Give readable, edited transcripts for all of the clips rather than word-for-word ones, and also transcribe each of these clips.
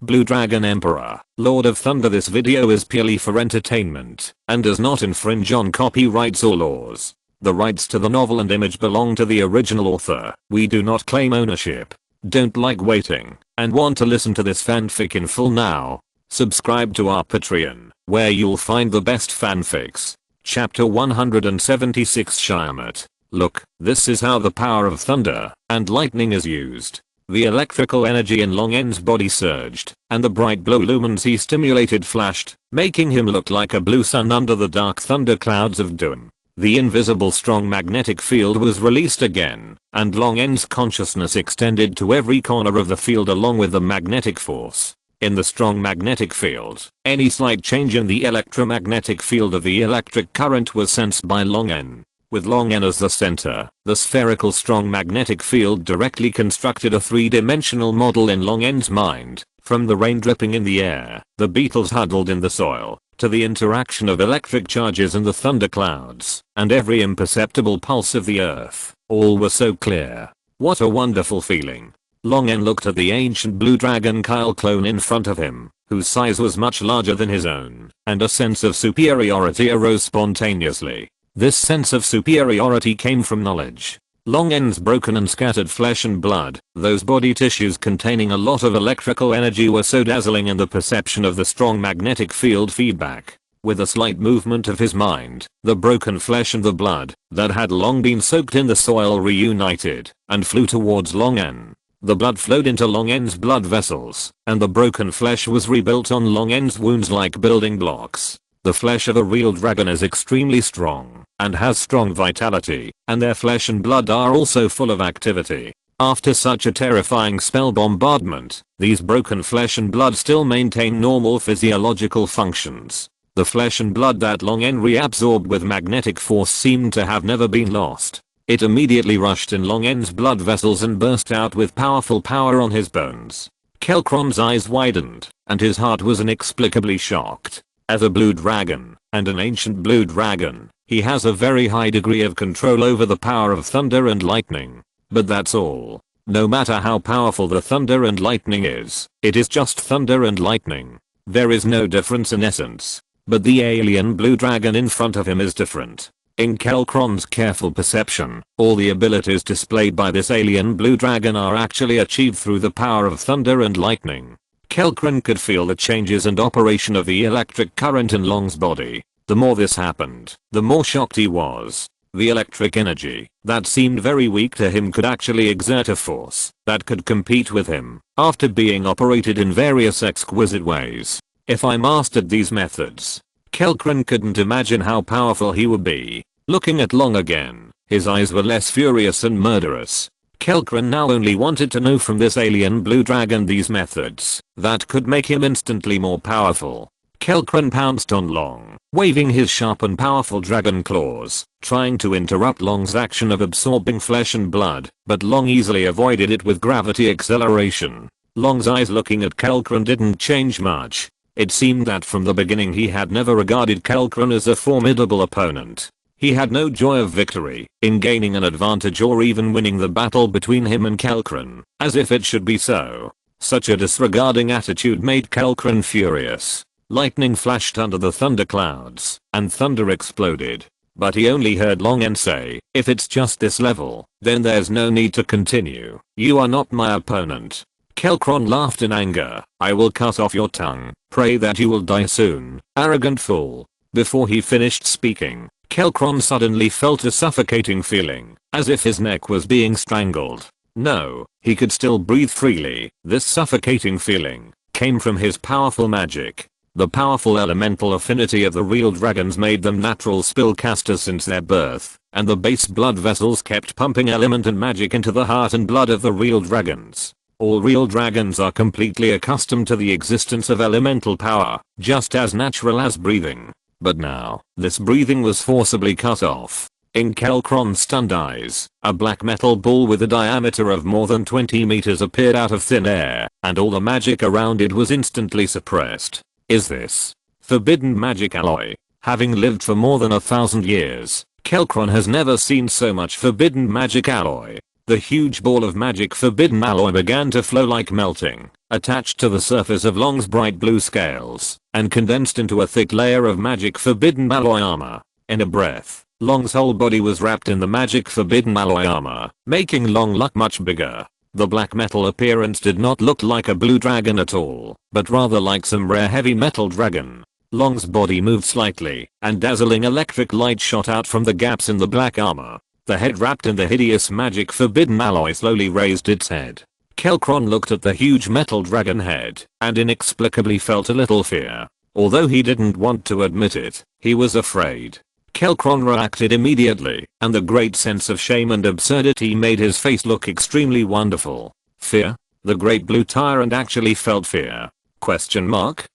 Blue Dragon Emperor, Lord of Thunder. This video is purely for entertainment and does not infringe on copyrights or laws. The rights to the novel and image belong to the original author. We do not claim ownership. Don't like waiting and want to listen to this fanfic in full now? Subscribe to our Patreon, where you'll find the best fanfics. Chapter 176 Shyamut. Look, this is how the power of thunder and lightning is used. The electrical energy in Long N's body surged, and the bright blue lumens he stimulated flashed, making him look like a blue sun under the dark thunder clouds of doom. The invisible strong magnetic field was released again, and Long N's consciousness extended to every corner of the field along with the magnetic force. In the strong magnetic field, any slight change in the electromagnetic field of the electric current was sensed by Long N. With Long N as the center, the spherical strong magnetic field directly constructed a three-dimensional model in Long N's mind. From the rain dripping in the air, the beetles huddled in the soil, to the interaction of electric charges in the thunderclouds, and every imperceptible pulse of the earth, all were so clear. What a wonderful feeling. Long N looked at the ancient blue dragon Kyle clone in front of him, whose size was much larger than his own, and a sense of superiority arose spontaneously. This sense of superiority came from knowledge. Long N's broken and scattered flesh and blood, those body tissues containing a lot of electrical energy, were so dazzling in the perception of the strong magnetic field feedback. With a slight movement of his mind, the broken flesh and the blood that had long been soaked in the soil reunited and flew towards Long N. The blood flowed into Long N's blood vessels, and the broken flesh was rebuilt on Long N's wounds like building blocks. The flesh of a real dragon is extremely strong and has strong vitality, and their flesh and blood are also full of activity. After such a terrifying spell bombardment, these broken flesh and blood still maintain normal physiological functions. The flesh and blood that Long N reabsorbed with magnetic force seemed to have never been lost. It immediately rushed in Long N's blood vessels and burst out with powerful power on his bones. Kelkron's eyes widened, and his heart was inexplicably shocked. As a blue dragon, and an ancient blue dragon, he has a very high degree of control over the power of thunder and lightning. But that's all. No matter how powerful the thunder and lightning is, it is just thunder and lightning. There is no difference in essence. But the alien blue dragon in front of him is different. In Kelkron's careful perception, all the abilities displayed by this alien blue dragon are actually achieved through the power of thunder and lightning. Kelkron could feel the changes and operation of the electric current in Long's body. The more this happened, the more shocked he was. The electric energy that seemed very weak to him could actually exert a force that could compete with him after being operated in various exquisite ways. If I mastered these methods, Kelkron couldn't imagine how powerful he would be. Looking at Long again, his eyes were less furious and murderous. Kelkron now only wanted to know from this alien blue dragon these methods that could make him instantly more powerful. Kelkron pounced on Long, waving his sharp and powerful dragon claws, trying to interrupt Long's action of absorbing flesh and blood, but Long easily avoided it with gravity acceleration. Long's eyes looking at Kelkron didn't change much. It seemed that from the beginning he had never regarded Kelkron as a formidable opponent. He had no joy of victory in gaining an advantage or even winning the battle between him and Kelkron, as if it should be so. Such a disregarding attitude made Kelkron furious. Lightning flashed under the thunderclouds, and thunder exploded. But he only heard Long N say, "If it's just this level, then there's no need to continue. You are not my opponent." Kelkron laughed in anger. "I will cut off your tongue. Pray that you will die soon, arrogant fool." Before he finished speaking, Kelkron suddenly felt a suffocating feeling, as if his neck was being strangled. No, he could still breathe freely. This suffocating feeling came from his powerful magic. The powerful elemental affinity of the real dragons made them natural spellcasters since their birth, and the base blood vessels kept pumping element and magic into the heart and blood of the real dragons. All real dragons are completely accustomed to the existence of elemental power, just as natural as breathing. But now, this breathing was forcibly cut off. In Kelkron's stunned eyes, a black metal ball with a diameter of more than 20 meters appeared out of thin air, and all the magic around it was instantly suppressed. Is this forbidden magic alloy? Having lived for more than 1,000 years, Kelkron has never seen so much forbidden magic alloy. The huge ball of magic forbidden alloy began to flow like melting, attached to the surface of Long's bright blue scales, and condensed into a thick layer of magic forbidden alloy armor. In a breath, Long's whole body was wrapped in the magic forbidden alloy armor, making Long look much bigger. The black metal appearance did not look like a blue dragon at all, but rather like some rare heavy metal dragon. Long's body moved slightly, and dazzling electric light shot out from the gaps in the black armor. The head wrapped in the hideous magic forbidden alloy slowly raised its head. Kelkron looked at the huge metal dragon head, and inexplicably felt a little fear. Although he didn't want to admit it, he was afraid. Kelkron reacted immediately, and the great sense of shame and absurdity made his face look extremely wonderful. Fear? The great blue tyrant actually felt fear? Question mark?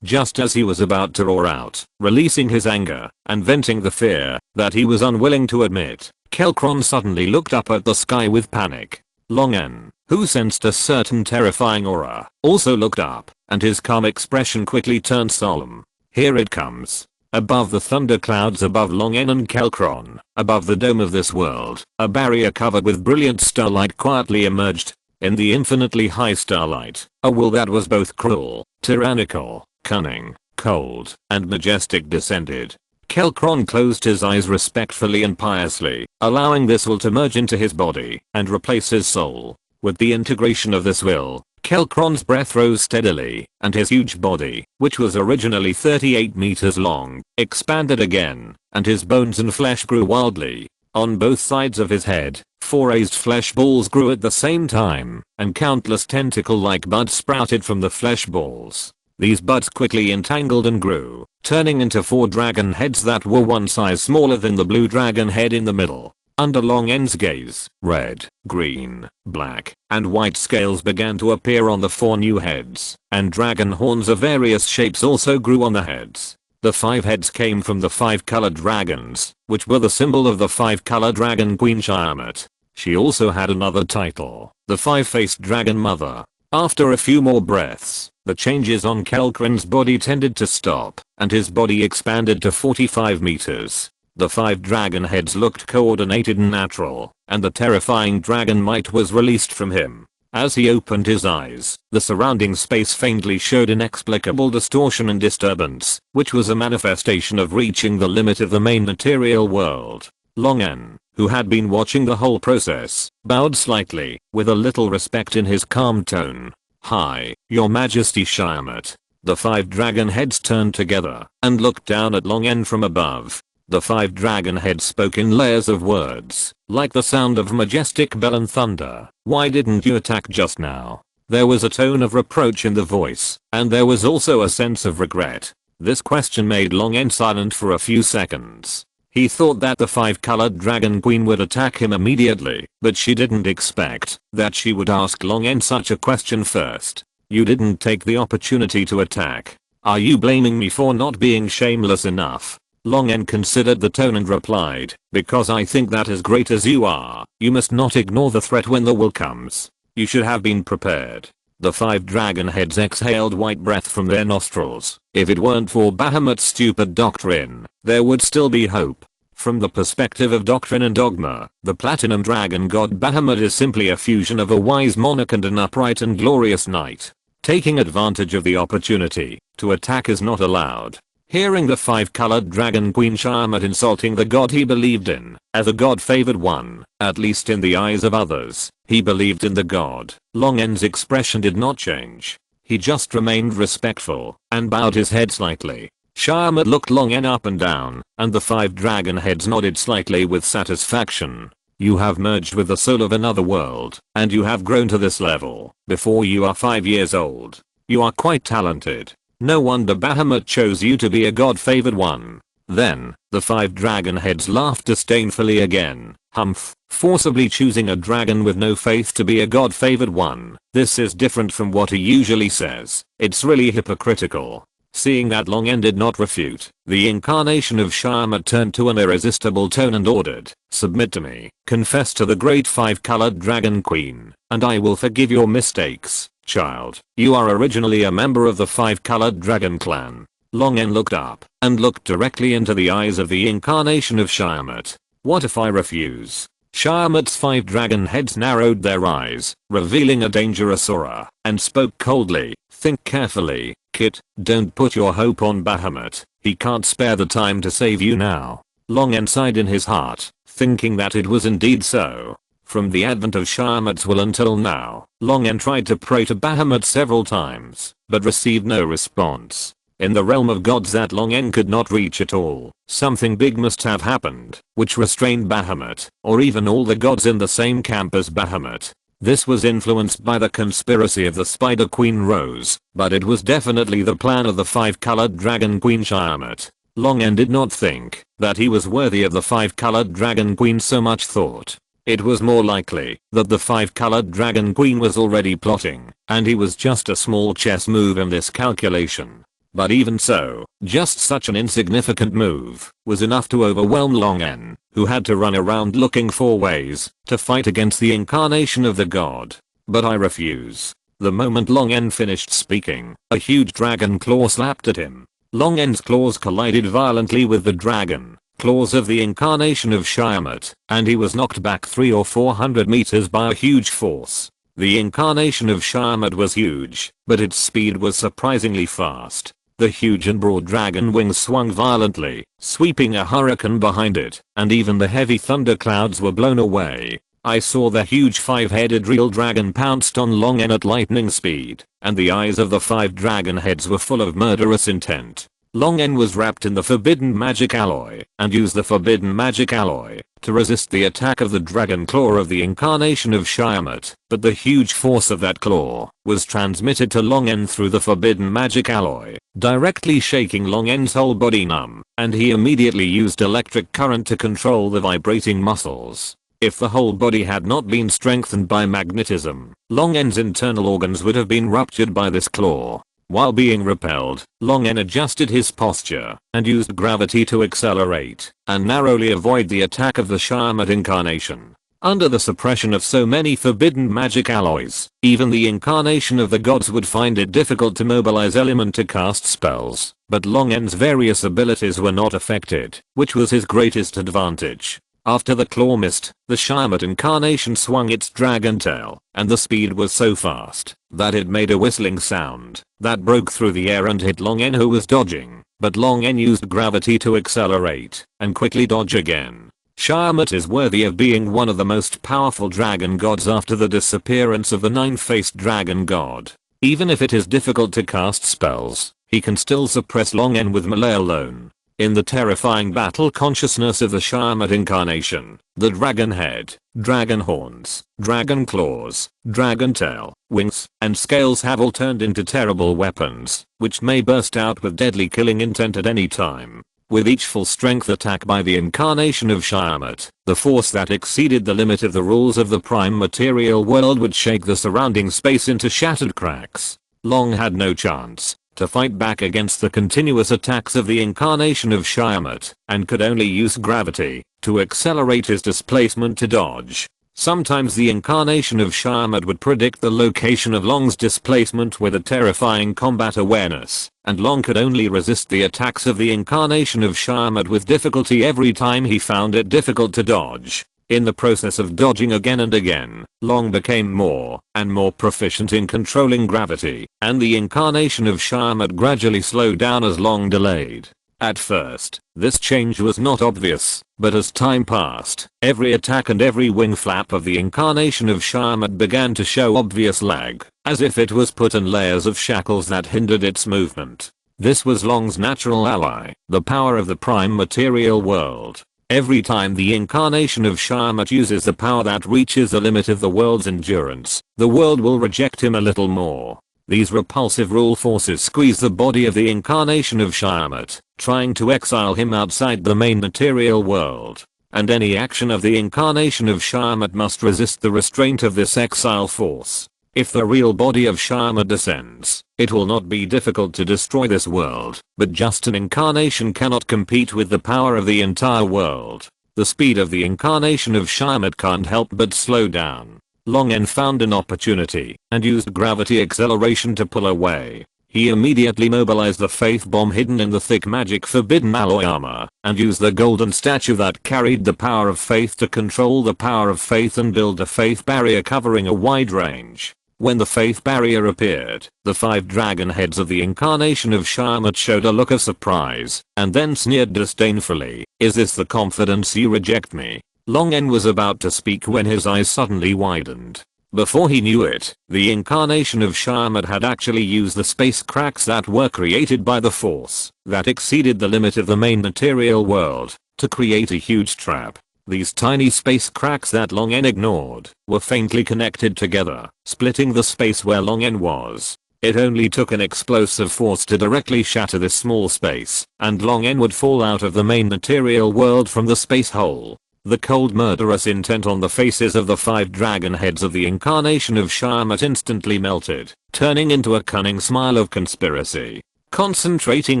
Just as he was about to roar out, releasing his anger, and venting the fear that he was unwilling to admit, Kelkron suddenly looked up at the sky with panic. Longen, who sensed a certain terrifying aura, also looked up, and his calm expression quickly turned solemn. Here it comes. Above the thunderclouds above Longen and Kelkron, above the dome of this world, a barrier covered with brilliant starlight quietly emerged. In the infinitely high starlight, a will that was both cruel, tyrannical, cunning, cold, and majestic descended. Kelkron closed his eyes respectfully and piously, allowing this will to merge into his body and replace his soul. With the integration of this will, Kelkron's breath rose steadily, and his huge body, which was originally 38 meters long, expanded again, and his bones and flesh grew wildly. On both sides of his head, 4 raised flesh balls grew at the same time, and countless tentacle-like buds sprouted from the flesh balls. These buds quickly entangled and grew, turning into 4 dragon heads that were one size smaller than the blue dragon head in the middle. Under Longen's gaze, red, green, black, and white scales began to appear on the 4 new heads, and dragon horns of various shapes also grew on the heads. The 5 heads came from the 5 colored dragons, which were the symbol of the 5-color dragon queen Shyamut. She also had another title, the 5-faced dragon mother. After a few more breaths, the changes on Kelkron's body tended to stop, and his body expanded to 45 meters. The 5 dragon heads looked coordinated and natural, and the terrifying dragon might was released from him. As he opened his eyes, the surrounding space faintly showed inexplicable distortion and disturbance, which was a manifestation of reaching the limit of the main material world. Longen, who had been watching the whole process, bowed slightly, with a little respect in his calm tone. "Hi, Your Majesty Shyamut." The 5 dragon heads turned together, and looked down at Longen from above. The 5 dragon heads spoke in layers of words, like the sound of majestic bell and thunder. "Why didn't you attack just now?" There was a tone of reproach in the voice, and there was also a sense of regret. This question made Longen silent for a few seconds. He thought that the 5-colored dragon queen would attack him immediately, but she didn't expect that she would ask Longen such a question first. "You didn't take the opportunity to attack. Are you blaming me for not being shameless enough?" Longen considered the tone and replied, "Because I think that as great as you are, you must not ignore the threat when the will comes. You should have been prepared." The 5 dragon heads exhaled white breath from their nostrils. If it weren't for Bahamut's stupid doctrine, there would still be hope. From the perspective of doctrine and dogma, the platinum dragon god Bahamut is simply a fusion of a wise monarch and an upright and glorious knight. Taking advantage of the opportunity to attack is not allowed. Hearing the 5-colored dragon queen Shyamut insulting the god he believed in, as a god-favored one, at least in the eyes of others, he believed in the god, Longen's expression did not change. He just remained respectful, and bowed his head slightly. Shyamut looked Longen up and down, and the 5 dragon heads nodded slightly with satisfaction. "You have merged with the soul of another world, and you have grown to this level before you are 5 years old. You are quite talented. No wonder Bahamut chose you to be a god-favored one." Then, the 5 dragon heads laughed disdainfully again. "Humph, forcibly choosing a dragon with no faith to be a god-favored one. This is different from what he usually says. It's really hypocritical." Seeing that Longen did not refute, the incarnation of Shyamut turned to an irresistible tone and ordered, "Submit to me, confess to the great 5-colored dragon queen, and I will forgive your mistakes. Child, you are originally a member of the 5-colored dragon clan." Longen looked up, and looked directly into the eyes of the incarnation of Shyamut. "What if I refuse?" Shyamut's 5 dragon heads narrowed their eyes, revealing a dangerous aura, and spoke coldly, "Think carefully, kid, don't put your hope on Bahamut, he can't spare the time to save you now." Long En sighed in his heart, thinking that it was indeed so. From the advent of Shyamut's will until now, Long En tried to pray to Bahamut several times, but received no response. In the realm of gods that Long En could not reach at all, something big must have happened, which restrained Bahamut, or even all the gods in the same camp as Bahamut. This was influenced by the conspiracy of the Spider Queen Rose, but it was definitely the plan of the 5-colored Dragon Queen Shyamut. Long En did not think that he was worthy of the 5-colored Dragon Queen so much thought. It was more likely that the 5-colored Dragon Queen was already plotting, and he was just a small chess move in this calculation. But even so, just such an insignificant move was enough to overwhelm Long En, who had to run around looking for ways to fight against the incarnation of the god. "But I refuse." The moment Long En finished speaking, a huge dragon claw slapped at him. Long En's claws collided violently with the dragon claws of the incarnation of Shyamut, and he was knocked back 300 or 400 meters by a huge force. The incarnation of Shyamut was huge, but its speed was surprisingly fast. The huge and broad dragon wings swung violently, sweeping a hurricane behind it, and even the heavy thunder clouds were blown away. I saw the huge 5-headed real dragon pounced on Long En at lightning speed, and the eyes of the 5 dragon heads were full of murderous intent. Long En was wrapped in the forbidden magic alloy, and used the forbidden magic alloy to resist the attack of the dragon claw of the incarnation of Shyamut, but the huge force of that claw was transmitted to Long En through the forbidden magic alloy, directly shaking Long En's whole body numb, and he immediately used electric current to control the vibrating muscles. If the whole body had not been strengthened by magnetism, Long En's internal organs would have been ruptured by this claw. While being repelled, Long En adjusted his posture and used gravity to accelerate and narrowly avoid the attack of the Shyamut incarnation. Under the suppression of so many forbidden magic alloys, even the incarnation of the gods would find it difficult to mobilize element to cast spells, but Long En's various abilities were not affected, which was his greatest advantage. After the claw missed, the Shyamut incarnation swung its dragon tail, and the speed was so fast that it made a whistling sound that broke through the air and hit Long En, who was dodging, but Long En used gravity to accelerate and quickly dodge again. Shyamut is worthy of being one of the most powerful dragon gods after the disappearance of the 9-faced dragon god. Even if it is difficult to cast spells, he can still suppress Long En with melee alone. In the terrifying battle consciousness of the Shyamut incarnation, the dragon head, dragon horns, dragon claws, dragon tail, wings, and scales have all turned into terrible weapons, which may burst out with deadly killing intent at any time. With each full strength attack by the incarnation of Shyamut, the force that exceeded the limit of the rules of the prime material world would shake the surrounding space into shattered cracks. Long had no chance to fight back against the continuous attacks of the incarnation of Shyamut, and could only use gravity to accelerate his displacement to dodge. Sometimes the incarnation of Shyamut would predict the location of Long's displacement with a terrifying combat awareness, and Long could only resist the attacks of the incarnation of Shyamut with difficulty every time he found it difficult to dodge. In the process of dodging again and again, Long became more and more proficient in controlling gravity, and the incarnation of Shyamut gradually slowed down as Long delayed. At first, this change was not obvious, but as time passed, every attack and every wing flap of the incarnation of Shyamut began to show obvious lag, as if it was put in layers of shackles that hindered its movement. This was Long's natural ally, the power of the prime material world. Every time the incarnation of Shyamut uses the power that reaches the limit of the world's endurance, the world will reject him a little more. These repulsive rule forces squeeze the body of the incarnation of Shyamut, trying to exile him outside the main material world. And any action of the incarnation of Shyamut must resist the restraint of this exile force. If the real body of Shyamut descends, it will not be difficult to destroy this world, but just an incarnation cannot compete with the power of the entire world. The speed of the incarnation of Shyamut can't help but slow down. Long En found an opportunity and used gravity acceleration to pull away. He immediately mobilized the faith bomb hidden in the thick magic forbidden alloy armor, and used the golden statue that carried the power of faith to control the power of faith and build a faith barrier covering a wide range. When the faith barrier appeared, the 5 dragon heads of the incarnation of Shyamut showed a look of surprise, and then sneered disdainfully, "Is this the confidence you reject me?" Long N was about to speak when his eyes suddenly widened. Before he knew it, the incarnation of Shyamut had actually used the space cracks that were created by the force, that exceeded the limit of the main material world, to create a huge trap. These tiny space cracks that Long N ignored were faintly connected together, splitting the space where Long N was. It only took an explosive force to directly shatter this small space, and Long N would fall out of the main material world from the space hole. The cold murderous intent on the faces of the 5 dragon heads of the incarnation of Shyamut instantly melted, turning into a cunning smile of conspiracy. Concentrating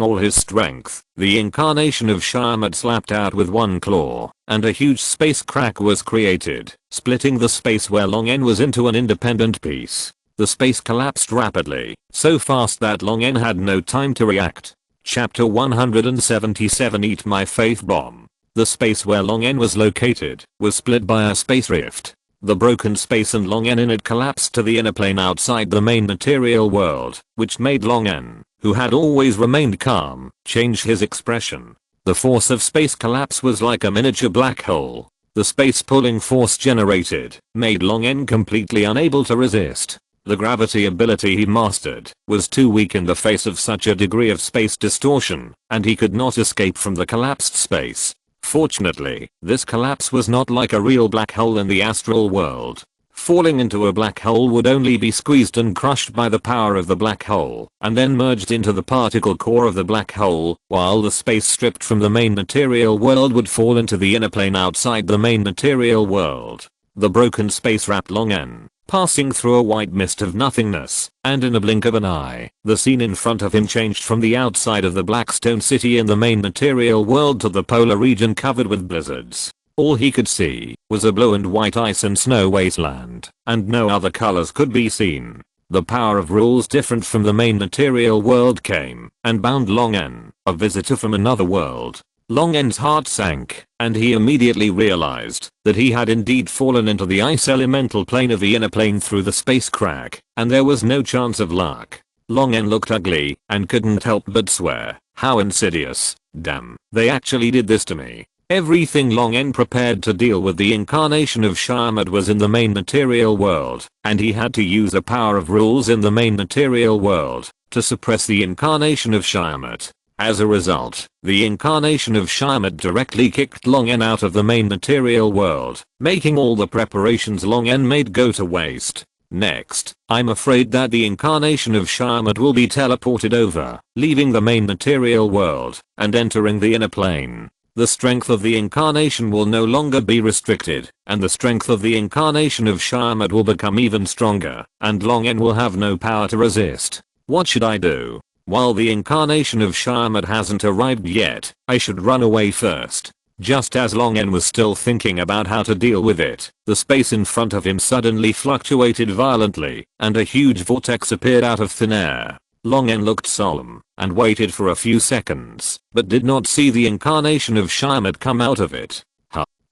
all his strength, the incarnation of Shyamut slapped out with one claw, and a huge space crack was created, splitting the space where Long N was into an independent piece. The space collapsed rapidly, so fast that Long N had no time to react. Chapter 177 Eat My Faith Bomb. The space where Long N was located was split by a space rift. The broken space and Long N in it collapsed to the inner plane outside the main material world, which made Long N, who had always remained calm, change his expression. The force of space collapse was like a miniature black hole. The space pulling force generated made Long N completely unable to resist. The gravity ability he mastered was too weak in the face of such a degree of space distortion, and he could not escape from the collapsed space. Fortunately, this collapse was not like a real black hole in the astral world. Falling into a black hole would only be squeezed and crushed by the power of the black hole, and then merged into the particle core of the black hole, while the space stripped from the main material world would fall into the inner plane outside the main material world. The broken space wrapped Long N, passing through a white mist of nothingness, and in a blink of an eye, the scene in front of him changed from the outside of the Blackstone City in the main material world to the polar region covered with blizzards. All he could see was a blue and white ice and snow wasteland, and no other colors could be seen. The power of rules different from the main material world came and bound Long N, a visitor from another world. Long N's heart sank, and he immediately realized that he had indeed fallen into the ice elemental plane of the inner plane through the space crack, and there was no chance of luck. Long N looked ugly and couldn't help but swear, "How insidious. Damn, they actually did this to me." Everything Long N prepared to deal with the incarnation of Shyamut was in the main material world, and he had to use the power of rules in the main material world to suppress the incarnation of Shyamut. As a result, the incarnation of Shyamut directly kicked Long N out of the main material world, making all the preparations Long N made go to waste. Next, I'm afraid that the incarnation of Shyamut will be teleported over, leaving the main material world, and entering the inner plane. The strength of the incarnation will no longer be restricted, and the strength of the incarnation of Shyamut will become even stronger, and Long N will have no power to resist. What should I do? While the incarnation of Shyamut hasn't arrived yet, I should run away first. Just as Long N was still thinking about how to deal with it, the space in front of him suddenly fluctuated violently, and a huge vortex appeared out of thin air. Long N looked solemn, and waited for a few seconds, but did not see the incarnation of Shyamut come out of it.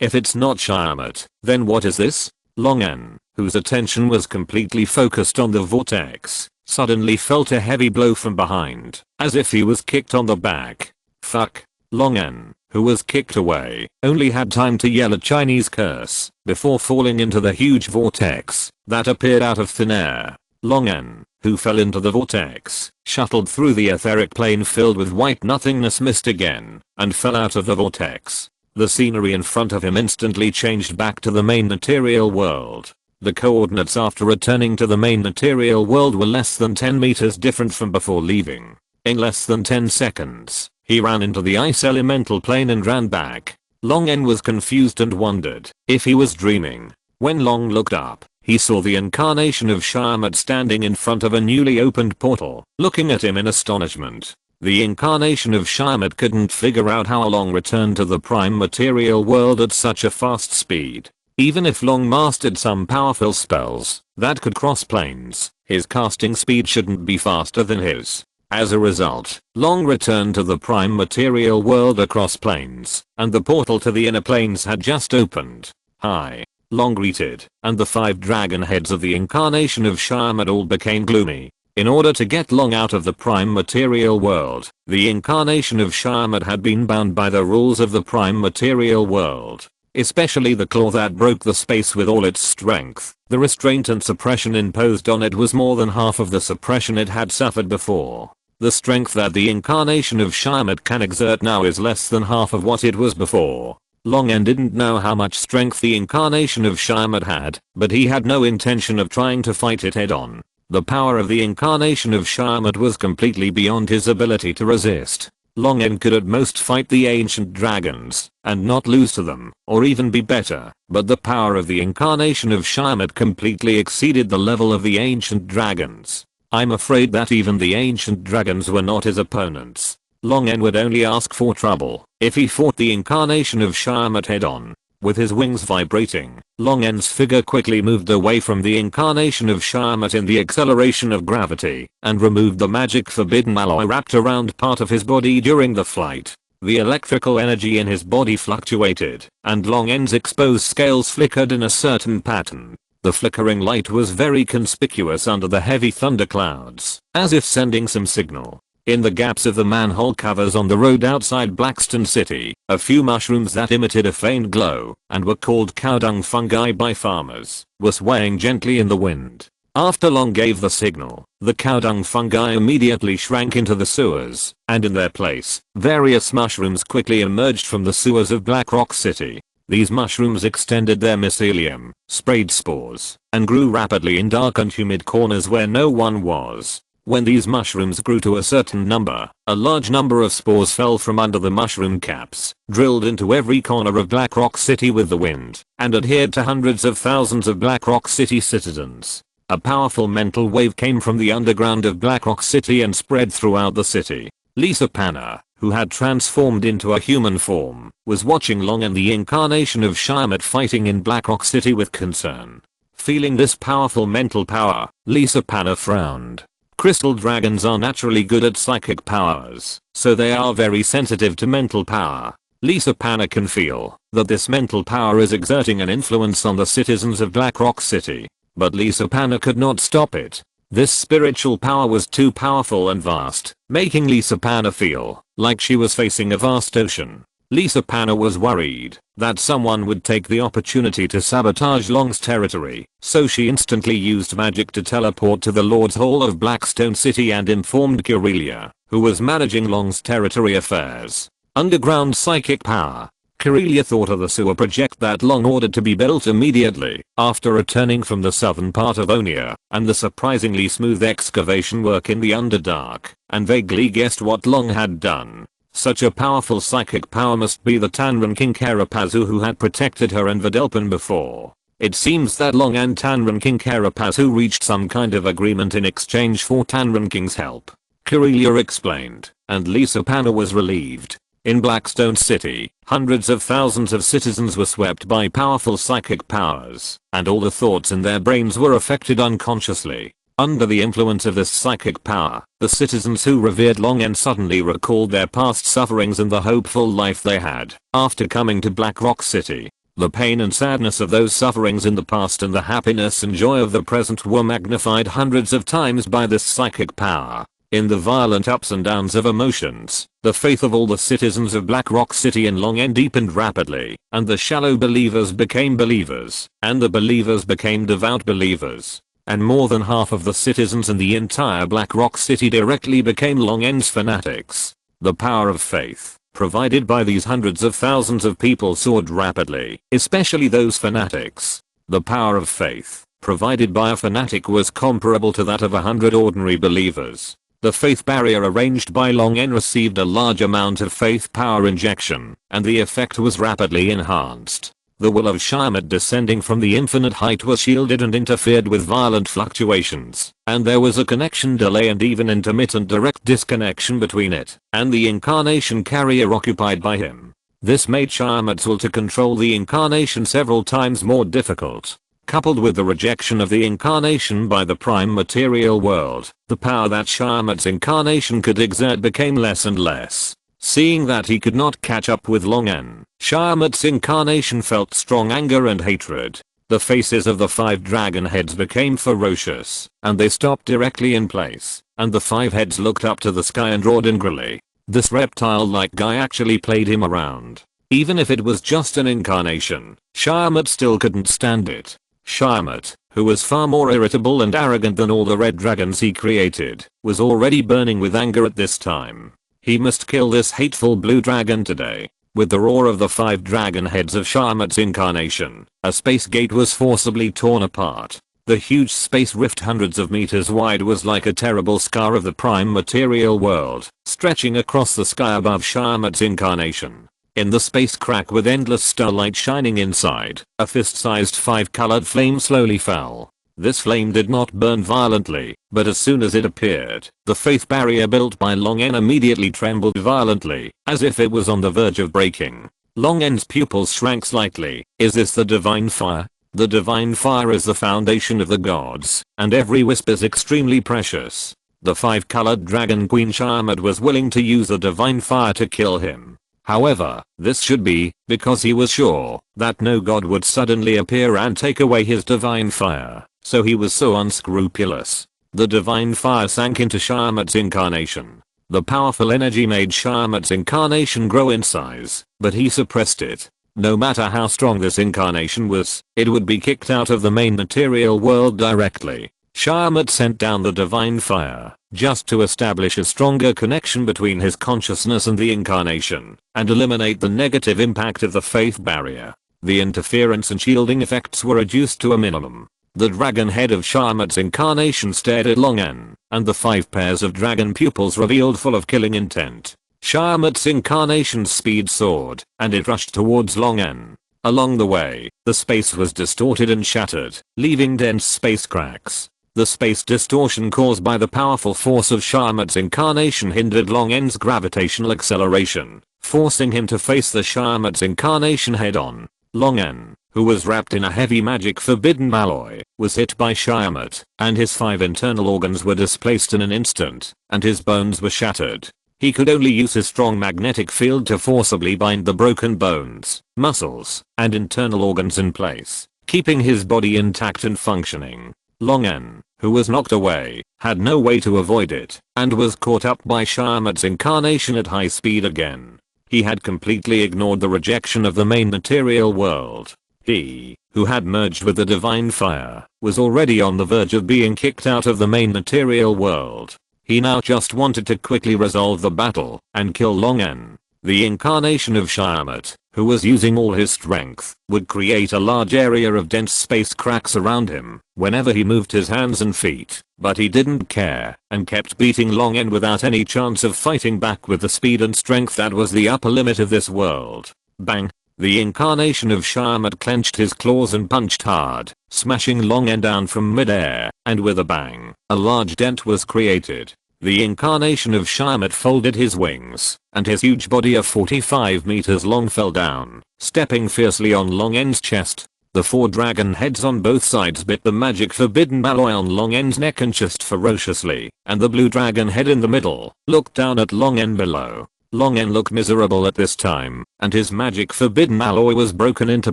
If it's not Shyamut, then what is this? Long N, whose attention was completely focused on the vortex, suddenly felt a heavy blow from behind, as if he was kicked on the back. Fuck. Long N, who was kicked away, only had time to yell a Chinese curse before falling into the huge vortex that appeared out of thin air. Long N, who fell into the vortex, shuttled through the etheric plane filled with white nothingness mist again, and fell out of the vortex. The scenery in front of him instantly changed back to the main material world. The coordinates after returning to the main material world were less than 10 meters different from before leaving. In less than 10 seconds, he ran into the ice elemental plane and ran back. Long N was confused and wondered if he was dreaming. When Long looked up, he saw the incarnation of Shyamut standing in front of a newly opened portal, looking at him in astonishment. The incarnation of Shyamut couldn't figure out how Long returned to the prime material world at such a fast speed. Even if Long mastered some powerful spells that could cross planes, his casting speed shouldn't be faster than his. As a result, Long returned to the prime material world across planes, and the portal to the inner planes had just opened. "Hi," Long greeted, and the 5 dragon heads of the incarnation of Shyamad all became gloomy. In order to get Long out of the prime material world, the incarnation of Shyamad had been bound by the rules of the prime material world. Especially the claw that broke the space with all its strength. The restraint and suppression imposed on it was more than half of the suppression it had suffered before. The strength that the incarnation of Shyamad can exert now is less than half of what it was before. Longen didn't know how much strength the incarnation of Shyamad had, but he had no intention of trying to fight it head on. The power of the incarnation of Shyamad was completely beyond his ability to resist. Longen could at most fight the ancient dragons, and not lose to them, or even be better, but the power of the incarnation of Shyamad completely exceeded the level of the ancient dragons. I'm afraid that even the ancient dragons were not his opponents. Longen would only ask for trouble if he fought the incarnation of Shyamad head on. With his wings vibrating, Longen's figure quickly moved away from the incarnation of Shyamad in the acceleration of gravity, and removed the magic forbidden alloy wrapped around part of his body during the flight. The electrical energy in his body fluctuated, and Longen's exposed scales flickered in a certain pattern. The flickering light was very conspicuous under the heavy thunderclouds, as if sending some signal. In the gaps of the manhole covers on the road outside Blackstone City, a few mushrooms that emitted a faint glow, and were called cow dung fungi by farmers, were swaying gently in the wind. After Long gave the signal, the cow dung fungi immediately shrank into the sewers, and in their place, various mushrooms quickly emerged from the sewers of Black Rock City. These mushrooms extended their mycelium, sprayed spores, and grew rapidly in dark and humid corners where no one was. When these mushrooms grew to a certain number, a large number of spores fell from under the mushroom caps, drilled into every corner of Black Rock City with the wind, and adhered to hundreds of thousands of Black Rock City citizens. A powerful mental wave came from the underground of Black Rock City and spread throughout the city. Lisa Panna, who had transformed into a human form, was watching Long and the incarnation of Shyamad fighting in Black Rock City with concern. Feeling this powerful mental power, Lisa Panna frowned. Crystal dragons are naturally good at psychic powers, so they are very sensitive to mental power. Lisa Panna can feel that this mental power is exerting an influence on the citizens of Black Rock City. But Lisa Panna could not stop it. This spiritual power was too powerful and vast, making Lisa Panna feel like she was facing a vast ocean. Lisa Panna was worried that someone would take the opportunity to sabotage Long's territory, so she instantly used magic to teleport to the Lord's Hall of Blackstone City and informed Corellia, who was managing Long's territory affairs. Underground psychic power. Corellia thought of the sewer project that Long ordered to be built immediately after returning from the southern part of Onia, and the surprisingly smooth excavation work in the Underdark, and vaguely guessed what Long had done. Such a powerful psychic power must be the Tanran King Karapazu who had protected her and Vidalpin before. It seems that Long and Tanran King Karapazu reached some kind of agreement in exchange for Tanran King's help. Corellia explained, and Lisa Panna was relieved. In Blackstone City, hundreds of thousands of citizens were swept by powerful psychic powers, and all the thoughts in their brains were affected unconsciously. Under the influence of this psychic power, the citizens who revered Long and suddenly recalled their past sufferings and the hopeful life they had after coming to Black Rock City. The pain and sadness of those sufferings in the past and the happiness and joy of the present were magnified hundreds of times by this psychic power. In the violent ups and downs of emotions, the faith of all the citizens of Black Rock City in Long End deepened rapidly, and the shallow believers became believers, and the believers became devout believers. And more than half of the citizens in the entire Black Rock City directly became Long End's fanatics. The power of faith, provided by these hundreds of thousands of people, soared rapidly, especially those fanatics. The power of faith, provided by a fanatic, was comparable to that of 100 ordinary believers. The faith barrier arranged by Long End received a large amount of faith power injection, and the effect was rapidly enhanced. The will of Shyamad descending from the infinite height was shielded and interfered with violent fluctuations, and there was a connection delay and even intermittent direct disconnection between it and the incarnation carrier occupied by him. This made Shyamad's will to control the incarnation several times more difficult. Coupled with the rejection of the incarnation by the prime material world, the power that Sharmat's incarnation could exert became less and less. Seeing that he could not catch up with Longen, Sharmat's incarnation felt strong anger and hatred. The faces of the 5 dragon heads became ferocious, and they stopped directly in place, and the 5 heads looked up to the sky and roared angrily. This reptile-like guy actually played him around. Even if it was just an incarnation, Sharmat still couldn't stand it. Sharmat, who was far more irritable and arrogant than all the red dragons he created, was already burning with anger at this time. He must kill this hateful blue dragon today. With the roar of the 5 dragon heads of Sharmat's incarnation, a space gate was forcibly torn apart. The huge space rift hundreds of meters wide was like a terrible scar of the prime material world, stretching across the sky above Sharmat's incarnation. In the space crack with endless starlight shining inside, a fist-sized 5-colored flame slowly fell. This flame did not burn violently, but as soon as it appeared, the faith barrier built by Longen immediately trembled violently, as if it was on the verge of breaking. Longen's pupils shrank slightly. Is this the divine fire? The divine fire is the foundation of the gods, and every wisp is extremely precious. The 5-colored dragon queen Sharmat was willing to use the divine fire to kill him. However, this should be because he was sure that no god would suddenly appear and take away his divine fire. So he was so unscrupulous. The divine fire sank into Sharmat's incarnation. The powerful energy made Sharmat's incarnation grow in size, but he suppressed it. No matter how strong this incarnation was, it would be kicked out of the main material world directly. Sharmat sent down the divine fire, just to establish a stronger connection between his consciousness and the incarnation, and eliminate the negative impact of the faith barrier. The interference and shielding effects were reduced to a minimum. The dragon head of Sharmat's incarnation stared at Longen, and the 5 pairs of dragon pupils revealed full of killing intent. Sharmat's incarnation's speed soared, and it rushed towards Longen. Along the way, the space was distorted and shattered, leaving dense space cracks. The space distortion caused by the powerful force of Sharmat's incarnation hindered Longen's gravitational acceleration, forcing him to face the Sharmat's incarnation head-on. Longen, who was wrapped in a heavy magic forbidden alloy, was hit by Sharmat, and his 5 internal organs were displaced in an instant, and his bones were shattered. He could only use his strong magnetic field to forcibly bind the broken bones, muscles, and internal organs in place, keeping his body intact and functioning. Longen, who was knocked away, had no way to avoid it, and was caught up by Sharmat's incarnation at high speed again. He had completely ignored the rejection of the main material world. He, who had merged with the divine fire, was already on the verge of being kicked out of the main material world. He now just wanted to quickly resolve the battle and kill Longen. The incarnation of Sharmat, who was using all his strength, would create a large area of dense space cracks around him whenever he moved his hands and feet, but he didn't care and kept beating Longen without any chance of fighting back with the speed and strength that was the upper limit of this world. Bang! The incarnation of Sharmat clenched his claws and punched hard, smashing Longen down from midair, and with a bang, a large dent was created. The incarnation of Sharmat folded his wings, and his huge body of 45 meters long fell down, stepping fiercely on Longen's chest. The 4 dragon heads on both sides bit the magic forbidden alloy on Longen's neck and chest ferociously, and the blue dragon head in the middle looked down at Longen below. Longen looked miserable at this time, and his magic forbidden alloy was broken into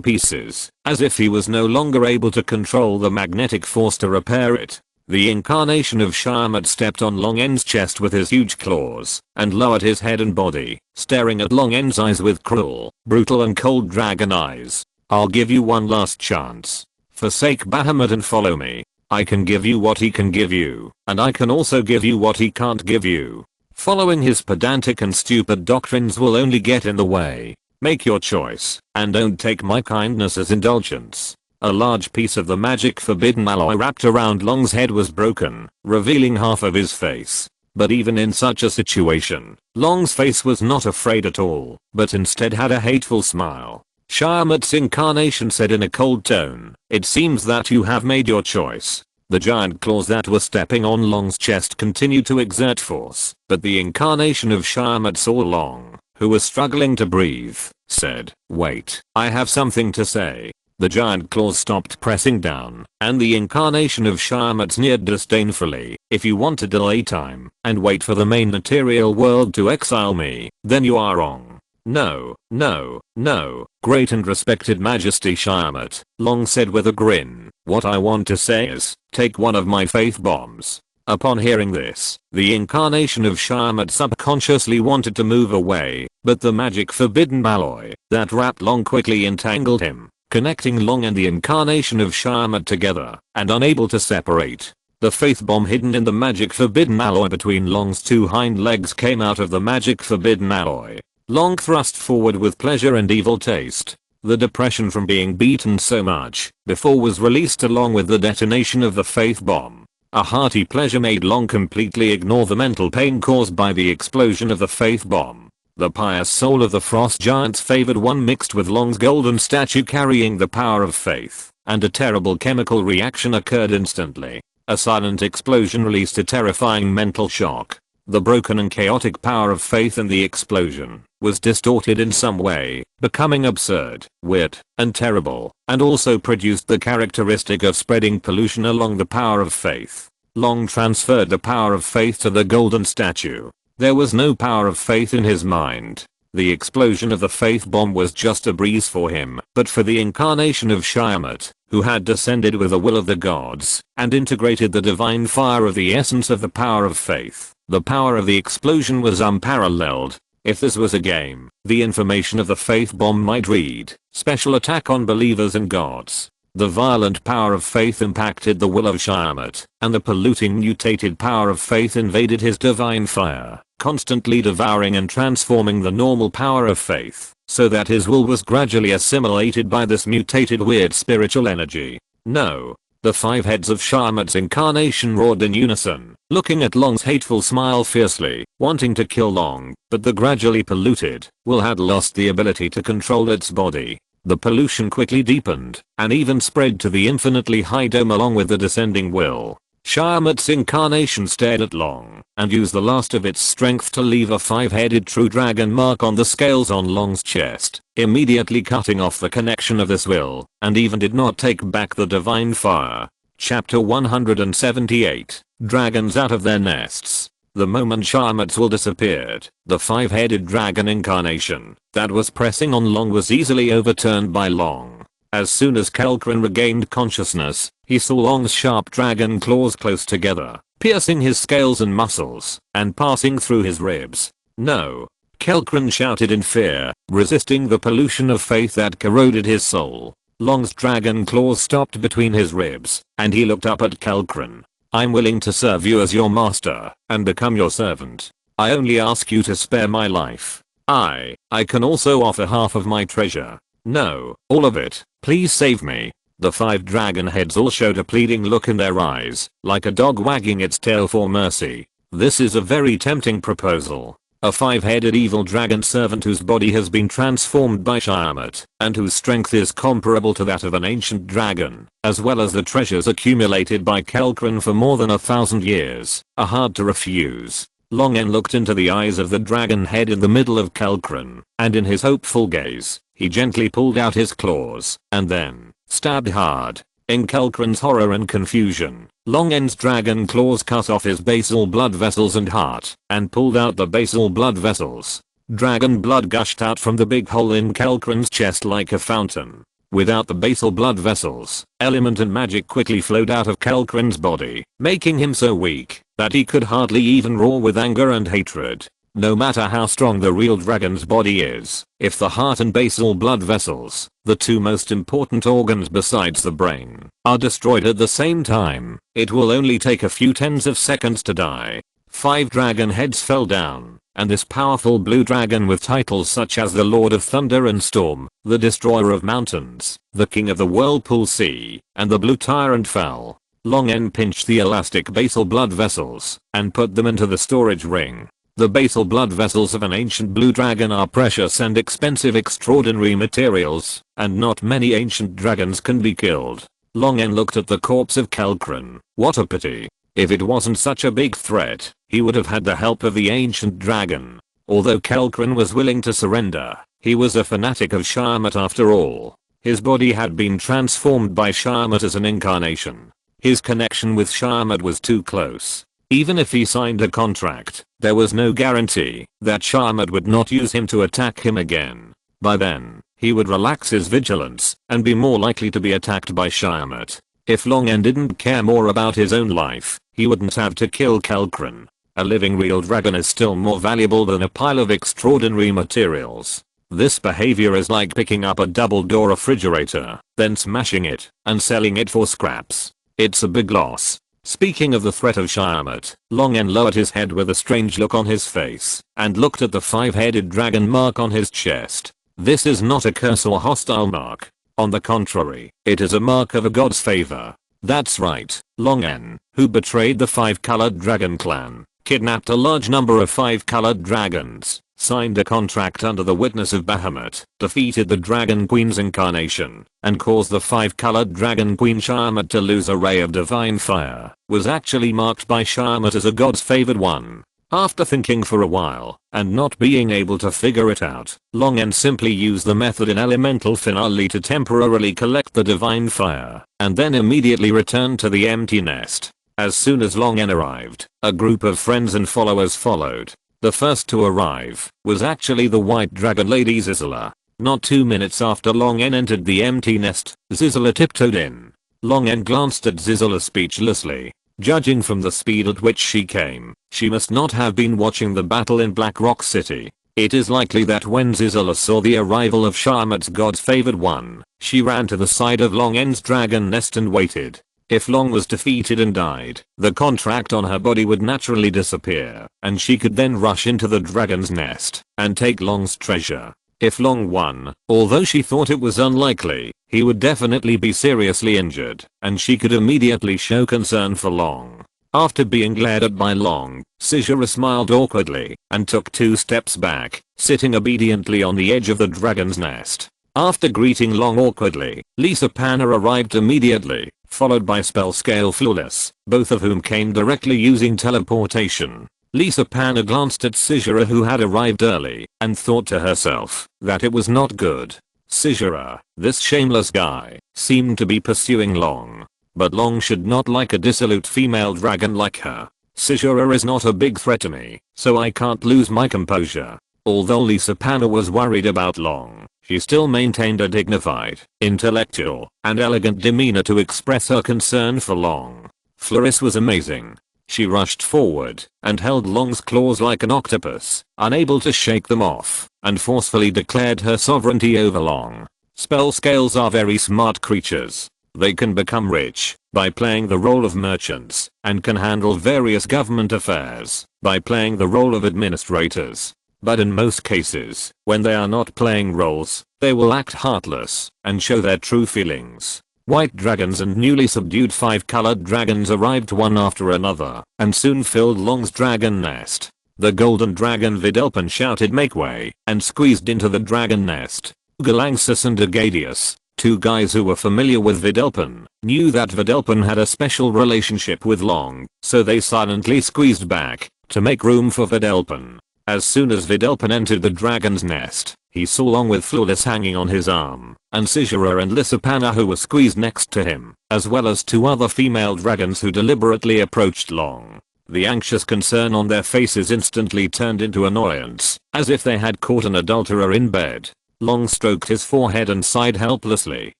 pieces, as if he was no longer able to control the magnetic force to repair it. The incarnation of Sharmat stepped on Longen's chest with his huge claws, and lowered his head and body, staring at Longen's eyes with cruel, brutal and cold dragon eyes. I'll give you one last chance. Forsake Bahamut and follow me. I can give you what he can give you, and I can also give you what he can't give you. Following his pedantic and stupid doctrines will only get in the way. Make your choice, and don't take my kindness as indulgence. A large piece of the magic forbidden alloy wrapped around Long's head was broken, revealing half of his face. But even in such a situation, Long's face was not afraid at all, but instead had a hateful smile. Sharmat's incarnation said in a cold tone, "It seems that you have made your choice." The giant claws that were stepping on Long's chest continued to exert force, but the incarnation of Sharmat saw Long, who was struggling to breathe, said, "Wait, I have something to say." The giant claws stopped pressing down, and the incarnation of Shyamut sneered disdainfully, "If you want to delay time and wait for the main material world to exile me, then you are wrong. No, no, no, great and respected Majesty Shyamut," Long said with a grin. "What I want to say is, take one of my faith bombs." Upon hearing this, the incarnation of Shyamut subconsciously wanted to move away, but the magic forbidden alloy that wrapped Long quickly entangled him, connecting Long and the incarnation of Shyamut together, and unable to separate. The faith bomb hidden in the magic forbidden alloy between Long's two hind legs came out of the magic forbidden alloy. Long thrust forward with pleasure and evil taste. The depression from being beaten so much before was released along with the detonation of the faith bomb. A hearty pleasure made Long completely ignore the mental pain caused by the explosion of the faith bomb. The pious soul of the frost giant's favored one mixed with Long's golden statue carrying the power of faith, and a terrible chemical reaction occurred instantly. A silent explosion released a terrifying mental shock. The broken and chaotic power of faith in the explosion was distorted in some way, becoming absurd, weird, and terrible, and also produced the characteristic of spreading pollution along the power of faith. Long transferred the power of faith to the golden statue. There was no power of faith in his mind. The explosion of the faith bomb was just a breeze for him, but for the incarnation of Shyamut, who had descended with the will of the gods, and integrated the divine fire of the essence of the power of faith, the power of the explosion was unparalleled. If this was a game, the information of the faith bomb might read, "Special attack on believers and gods." The violent power of faith impacted the will of Shyamut, and the polluting mutated power of faith invaded his divine fire, constantly devouring and transforming the normal power of faith, so that his will was gradually assimilated by this mutated weird spiritual energy. No. The five heads of Shyamut's incarnation roared in unison, looking at Long's hateful smile fiercely, wanting to kill Long, but the gradually polluted will had lost the ability to control its body. The pollution quickly deepened, and even spread to the infinitely high dome along with the descending will. Shyamut's incarnation stared at Long, and used the last of its strength to leave a five-headed true dragon mark on the scales on Long's chest, immediately cutting off the connection of this will, and even did not take back the divine fire. Chapter 178, Dragons Out of Their Nests. The moment Shyamut's will disappeared, the five-headed dragon incarnation that was pressing on Long was easily overturned by Long. As soon as Kelkrin regained consciousness, he saw Long's sharp dragon claws close together, piercing his scales and muscles, and passing through his ribs. "No!" Kelkrin shouted in fear, resisting the pollution of faith that corroded his soul. Long's dragon claws stopped between his ribs, and he looked up at Kelkrin. "I'm willing to serve you as your master, and become your servant. I only ask you to spare my life. I can also offer half of my treasure. No, all of it. Please save me." The five dragon heads all showed a pleading look in their eyes, like a dog wagging its tail for mercy. This is a very tempting proposal. A five-headed evil dragon servant whose body has been transformed by Shyamut, and whose strength is comparable to that of an ancient dragon, as well as the treasures accumulated by Kelkrin for more than 1,000 years, are hard to refuse. Longen looked into the eyes of the dragon head in the middle of Kelkrin, and in his hopeful gaze, he gently pulled out his claws, and then stabbed hard. In Kelkrin's horror and confusion, Longen's dragon claws cut off his basal blood vessels and heart, and pulled out the basal blood vessels. Dragon blood gushed out from the big hole in Kelkrin's chest like a fountain. Without the basal blood vessels, element and magic quickly flowed out of Kelkrin's body, making him so weak that he could hardly even roar with anger and hatred. No matter how strong the real dragon's body is, if the heart and basal blood vessels, the two most important organs besides the brain, are destroyed at the same time, it will only take a few tens of seconds to die. 5 dragon heads fell down, and this powerful blue dragon with titles such as the Lord of Thunder and Storm, the Destroyer of Mountains, the King of the Whirlpool Sea, and the Blue Tyrant fell. Longen pinched the elastic basal blood vessels, and put them into the storage ring. The basal blood vessels of an ancient blue dragon are precious and expensive extraordinary materials, and not many ancient dragons can be killed. Longen looked at the corpse of Kelkrin. What a pity. If it wasn't such a big threat, he would have had the help of the ancient dragon. Although Kelkrin was willing to surrender, he was a fanatic of Shyamut after all. His body had been transformed by Sharmat as an incarnation. His connection with Sharmat was too close. Even if he signed a contract, there was no guarantee that Sharmat would not use him to attack him again. By then, he would relax his vigilance and be more likely to be attacked by Sharmat. If Long N didn't care more about his own life, he wouldn't have to kill Kelkran. A living real dragon is still more valuable than a pile of extraordinary materials. This behavior is like picking up a double-door refrigerator, then smashing it and selling it for scraps. It's a big loss. Speaking of the threat of Sharmat, Long N lowered his head with a strange look on his face and looked at the 5-headed dragon mark on his chest. This is not a curse or hostile mark. On the contrary, it is a mark of a god's favor. That's right, Long N, who betrayed the 5-colored dragon clan, kidnapped a large number of 5-colored dragons, signed a contract under the witness of Bahamut, defeated the Dragon Queen's incarnation, and caused the 5-colored Dragon Queen Sharmat to lose a ray of divine fire, was actually marked by Sharmat as a god's favored one. After thinking for a while, and not being able to figure it out, Long N simply used the method in Elemental Finale to temporarily collect the divine fire, and then immediately returned to the empty nest. As soon as Long N arrived, a group of friends and followers followed. The first to arrive was actually the white dragon lady Zizala. Not 2 minutes after Long N entered the empty nest, Zizala tiptoed in. Long N glanced at Zizala speechlessly. Judging from the speed at which she came, she must not have been watching the battle in Black Rock City. It is likely that when Zizala saw the arrival of Sharmat's god's favored one, she ran to the side of Long N's dragon nest and waited. If Long was defeated and died, the contract on her body would naturally disappear, and she could then rush into the dragon's nest and take Long's treasure. If Long won, although she thought it was unlikely, he would definitely be seriously injured, and she could immediately show concern for Long. After being glared at by Long, Sizura smiled awkwardly and took 2 steps back, sitting obediently on the edge of the dragon's nest. After greeting Long awkwardly, Lisa Panna arrived immediately, followed by Spellscale Flawless, both of whom came directly using teleportation. Lisa Panna glanced at Sizura, who had arrived early, and thought to herself that it was not good. Sizura, this shameless guy, seemed to be pursuing Long. But Long should not like a dissolute female dragon like her. Sizura is not a big threat to me, so I can't lose my composure. Although Lisa Panna was worried about Long, she still maintained a dignified, intellectual, and elegant demeanor to express her concern for Long. Floris was amazing. She rushed forward and held Long's claws like an octopus, unable to shake them off, and forcefully declared her sovereignty over Long. Spell scales are very smart creatures. They can become rich by playing the role of merchants, and can handle various government affairs by playing the role of administrators. But in most cases, when they are not playing roles, they will act heartless and show their true feelings. White dragons and newly subdued 5-colored dragons arrived one after another and soon filled Long's dragon nest. The golden dragon Videlpin shouted make way and squeezed into the dragon nest. Galangsus and Agadius, 2 guys who were familiar with Videlpin, knew that Videlpin had a special relationship with Long, so they silently squeezed back to make room for Videlpin. As soon as Videlpin entered the dragon's nest, he saw Long with Flawless hanging on his arm, and Sizura and Lisa Panna who were squeezed next to him, as well as 2 other female dragons who deliberately approached Long. The anxious concern on their faces instantly turned into annoyance, as if they had caught an adulterer in bed. Long stroked his forehead and sighed helplessly.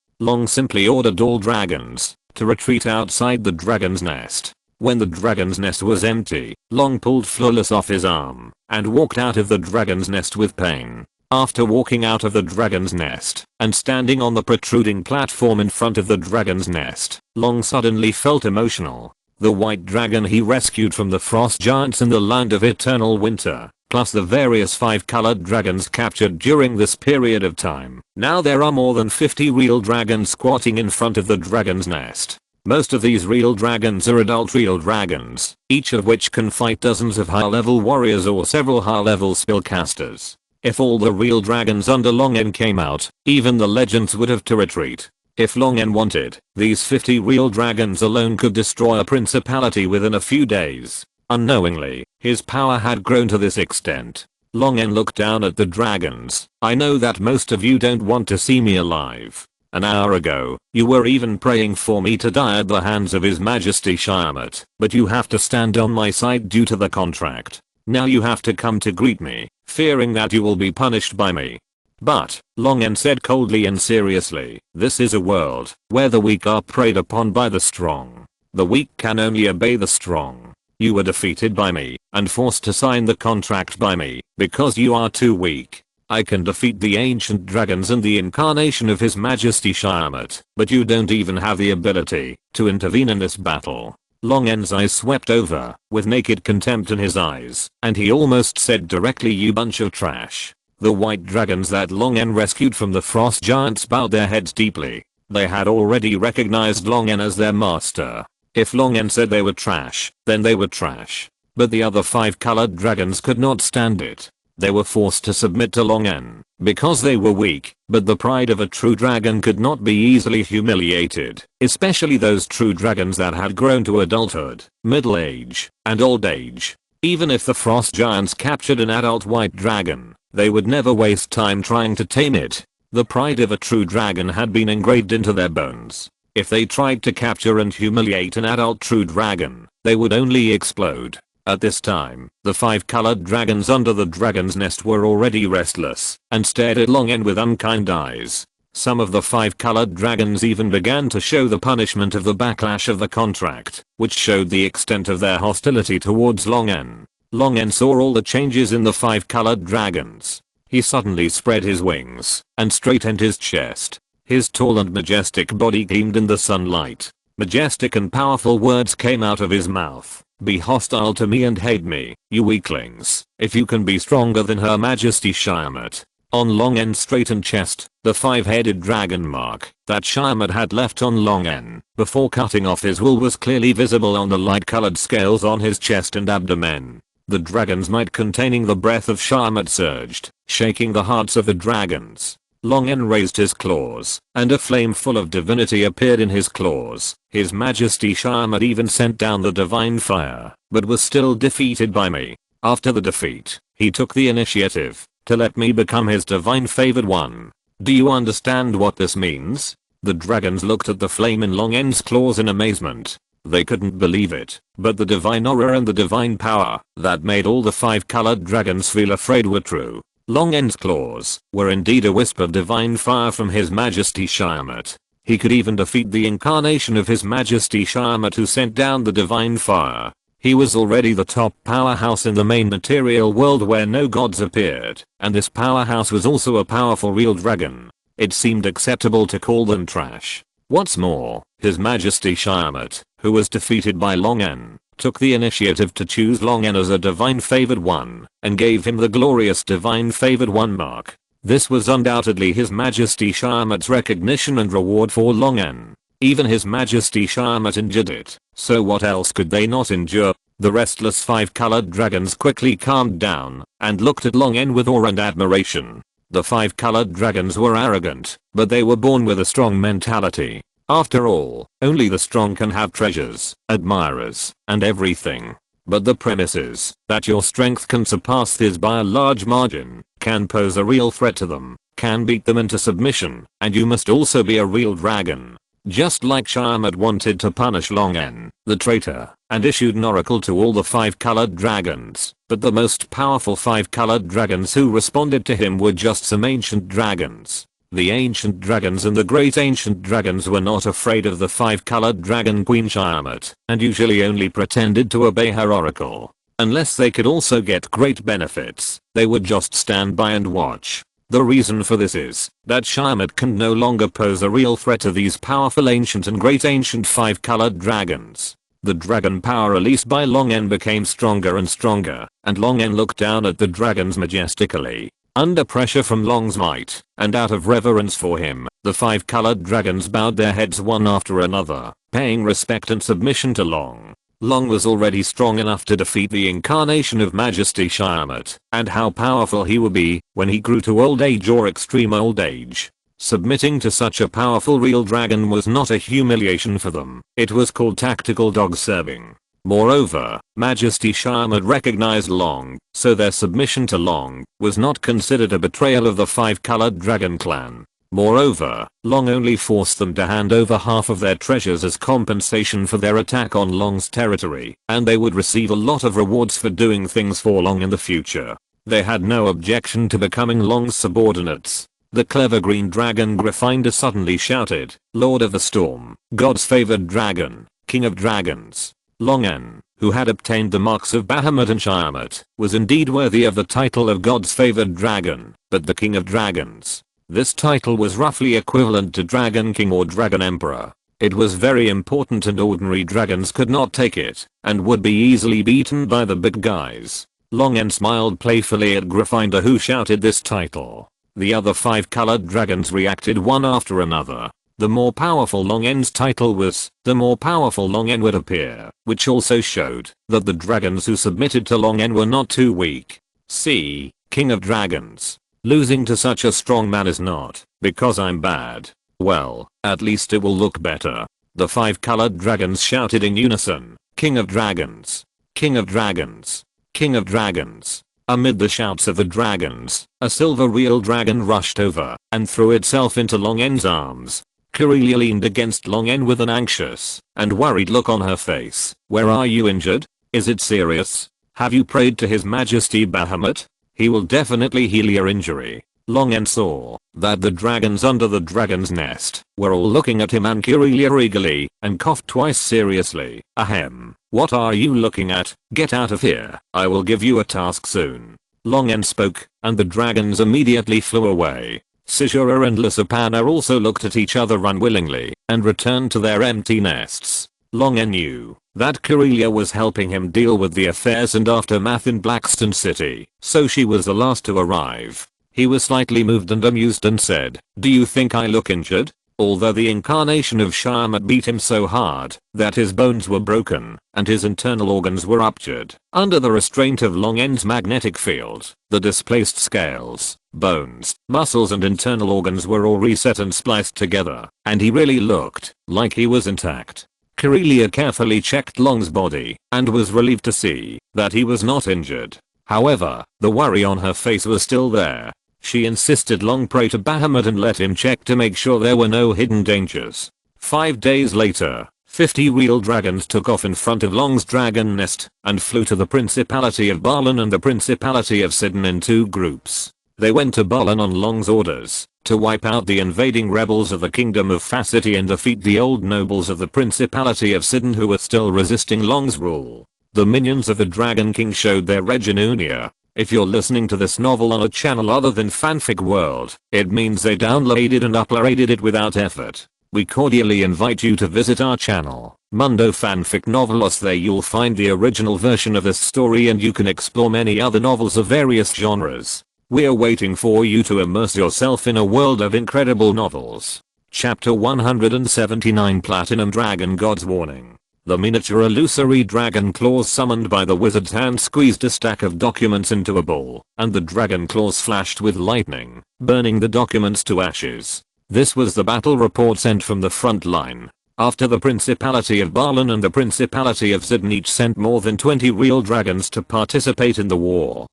Long simply ordered all dragons to retreat outside the dragon's nest. When the dragon's nest was empty, Long pulled Flawless off his arm and walked out of the dragon's nest with pain. After walking out of the dragon's nest and standing on the protruding platform in front of the dragon's nest, Long suddenly felt emotional. The white dragon he rescued from the frost giants in the land of eternal winter, plus the various 5-colored dragons captured during this period of time. Now there are more than 50 real dragons squatting in front of the dragon's nest. Most of these real dragons are adult real dragons, each of which can fight dozens of high-level warriors or several high-level spellcasters. If all the real dragons under Long N came out, even the legends would have to retreat. If Long N wanted, these 50 real dragons alone could destroy a principality within a few days. Unknowingly, his power had grown to this extent. Long N looked down at the dragons. I know that most of you don't want to see me alive. An hour ago, you were even praying for me to die at the hands of His Majesty Shyamut, but you have to stand on my side due to the contract. Now you have to come to greet me, fearing that you will be punished by me. But, Longen said coldly and seriously, this is a world where the weak are preyed upon by the strong. The weak can only obey the strong. You were defeated by me and forced to sign the contract by me because you are too weak. I can defeat the ancient dragons and the incarnation of His Majesty Shyamut, but you don't even have the ability to intervene in this battle. Longen's eyes swept over, with naked contempt in his eyes, and he almost said directly, you bunch of trash. The white dragons that Longen rescued from the frost giants bowed their heads deeply. They had already recognized Longen as their master. If Longen said they were trash, then they were trash. But the other 5 colored dragons could not stand it. They were forced to submit to Longen because they were weak, but the pride of a true dragon could not be easily humiliated, especially those true dragons that had grown to adulthood, middle age, and old age. Even if the frost giants captured an adult white dragon, they would never waste time trying to tame it. The pride of a true dragon had been engraved into their bones. If they tried to capture and humiliate an adult true dragon, they would only explode. At this time, the 5 colored dragons under the dragon's nest were already restless and stared at Longen with unkind eyes. Some of the 5 colored dragons even began to show the punishment of the backlash of the contract, which showed the extent of their hostility towards Longen. Longen saw all the changes in the 5 colored dragons. He suddenly spread his wings and straightened his chest. His tall and majestic body gleamed in the sunlight. Majestic and powerful words came out of his mouth. Be hostile to me and hate me, you weaklings, if you can be stronger than Her Majesty Shyamut. On Longen's straightened chest, the 5-headed dragon mark that Shyamut had left on Longen before cutting off his wool was clearly visible on the light-colored scales on his chest and abdomen. The dragon's might containing the breath of Shyamut surged, shaking the hearts of the dragons. Longen raised his claws, and a flame full of divinity appeared in his claws. His Majesty Shyamut even sent down the divine fire, but was still defeated by me. After the defeat, he took the initiative to let me become his divine favored one. Do you understand what this means? The dragons looked at the flame in Longen's claws in amazement. They couldn't believe it, but the divine aura and the divine power that made all the 5 colored dragons feel afraid were true. Longen's claws were indeed a wisp of divine fire from His Majesty Shyamut. He could even defeat the incarnation of His Majesty Shyamut who sent down the divine fire. He was already the top powerhouse in the main material world where no gods appeared, and this powerhouse was also a powerful real dragon. It seemed acceptable to call them trash. What's more, His Majesty Shyamut, who was defeated by Longen, took the initiative to choose Longen as a divine favored one, and gave him the glorious divine favored one mark. This was undoubtedly His Majesty Shyamut's recognition and reward for Longen. Even His Majesty Shyamut endured it, so what else could they not endure? The restless 5 colored dragons quickly calmed down, and looked at Longen with awe and admiration. The 5 colored dragons were arrogant, but they were born with a strong mentality. After all, only the strong can have treasures, admirers, and everything. But the premise is that your strength can surpass theirs by a large margin, can pose a real threat to them, can beat them into submission, and you must also be a real dragon. Just like Shyamut wanted to punish Longen, the traitor, and issued an oracle to all the 5 colored dragons, but the most powerful 5 colored dragons who responded to him were just some ancient dragons. The ancient dragons and the great ancient dragons were not afraid of the 5 colored dragon queen Shyamut, and usually only pretended to obey her oracle. Unless they could also get great benefits, they would just stand by and watch. The reason for this is that Shyamut can no longer pose a real threat to these powerful ancient and great ancient 5 colored dragons. The dragon power released by Longen became stronger and stronger, and Longen looked down at the dragons majestically. Under pressure from Long's might, and out of reverence for him, the 5 colored dragons bowed their heads one after another, paying respect and submission to Long. Long was already strong enough to defeat the incarnation of Majesty Shyamut, and how powerful he would be when he grew to old age or extreme old age. Submitting to such a powerful real dragon was not a humiliation for them, it was called tactical dog serving. Moreover, Majesty Shyamut recognized Long, so their submission to Long was not considered a betrayal of the 5 colored dragon clan. Moreover, Long only forced them to hand over half of their treasures as compensation for their attack on Long's territory, and they would receive a lot of rewards for doing things for Long in the future. They had no objection to becoming Long's subordinates. The clever green dragon Gryffindor suddenly shouted, "Lord of the Storm, God's favored dragon, King of Dragons." Longen, who had obtained the marks of Bahamut and Shyamut, was indeed worthy of the title of God's favored dragon, but the King of Dragons. This title was roughly equivalent to Dragon King or Dragon Emperor. It was very important and ordinary dragons could not take it, and would be easily beaten by the big guys. Longen smiled playfully at Gryffindor who shouted this title. The other 5 colored dragons reacted one after another. The more powerful Longen's title was, the more powerful Longen would appear, which also showed that the dragons who submitted to Longen were not too weak. See, King of Dragons. Losing to such a strong man is not, because I'm bad. Well, at least it will look better. The 5 colored dragons shouted in unison, King of Dragons. King of Dragons. King of Dragons. Amid the shouts of the dragons, a silver real dragon rushed over and threw itself into Longen's arms. Corellia leaned against Longen with an anxious and worried look on her face. "Where are you injured? Is it serious? Have you prayed to His Majesty Bahamut? He will definitely heal your injury." Longen saw that the dragons under the dragon's nest were all looking at him and Corellia eagerly and coughed twice seriously. "Ahem. What are you looking at? Get out of here. I will give you a task soon." Longen spoke, and the dragons immediately flew away. Sisura and Lysipana also looked at each other unwillingly and returned to their empty nests. Longen knew that Corellia was helping him deal with the affairs and aftermath in Blackstone City, so she was the last to arrive. He was slightly moved and amused and said, "Do you think I look injured?" Although the incarnation of Shyamut beat him so hard that his bones were broken and his internal organs were ruptured under the restraint of Longen's magnetic field, the displaced scales, bones, muscles and internal organs were all reset and spliced together, and he really looked like he was intact. Corellia carefully checked Long's body and was relieved to see that he was not injured. However, the worry on her face was still there. She insisted Long pray to Bahamut and let him check to make sure there were no hidden dangers. 5 days later, 50 real dragons took off in front of Long's dragon nest and flew to the Principality of Balan and the Principality of Sidon in 2 groups. They went to Balan on Long's orders to wipe out the invading rebels of the Kingdom of Facity and defeat the old nobles of the Principality of Sidon who were still resisting Long's rule. The minions of the Dragon King showed their reginunia. If you're listening to this novel on a channel other than Fanfic World, it means they downloaded and uploaded it without effort. We cordially invite you to visit our channel, Mundo Fanfic Novelos. There you'll find the original version of this story and you can explore many other novels of various genres. We're waiting for you to immerse yourself in a world of incredible novels. Chapter 179 Platinum Dragon God's Warning. The miniature illusory dragon claws summoned by the wizard's hand squeezed a stack of documents into a ball, and the dragon claws flashed with lightning, burning the documents to ashes. This was the battle report sent from the front line. After the Principality of Balan and the Principality of Sidon each sent more than 20 real dragons to participate in the war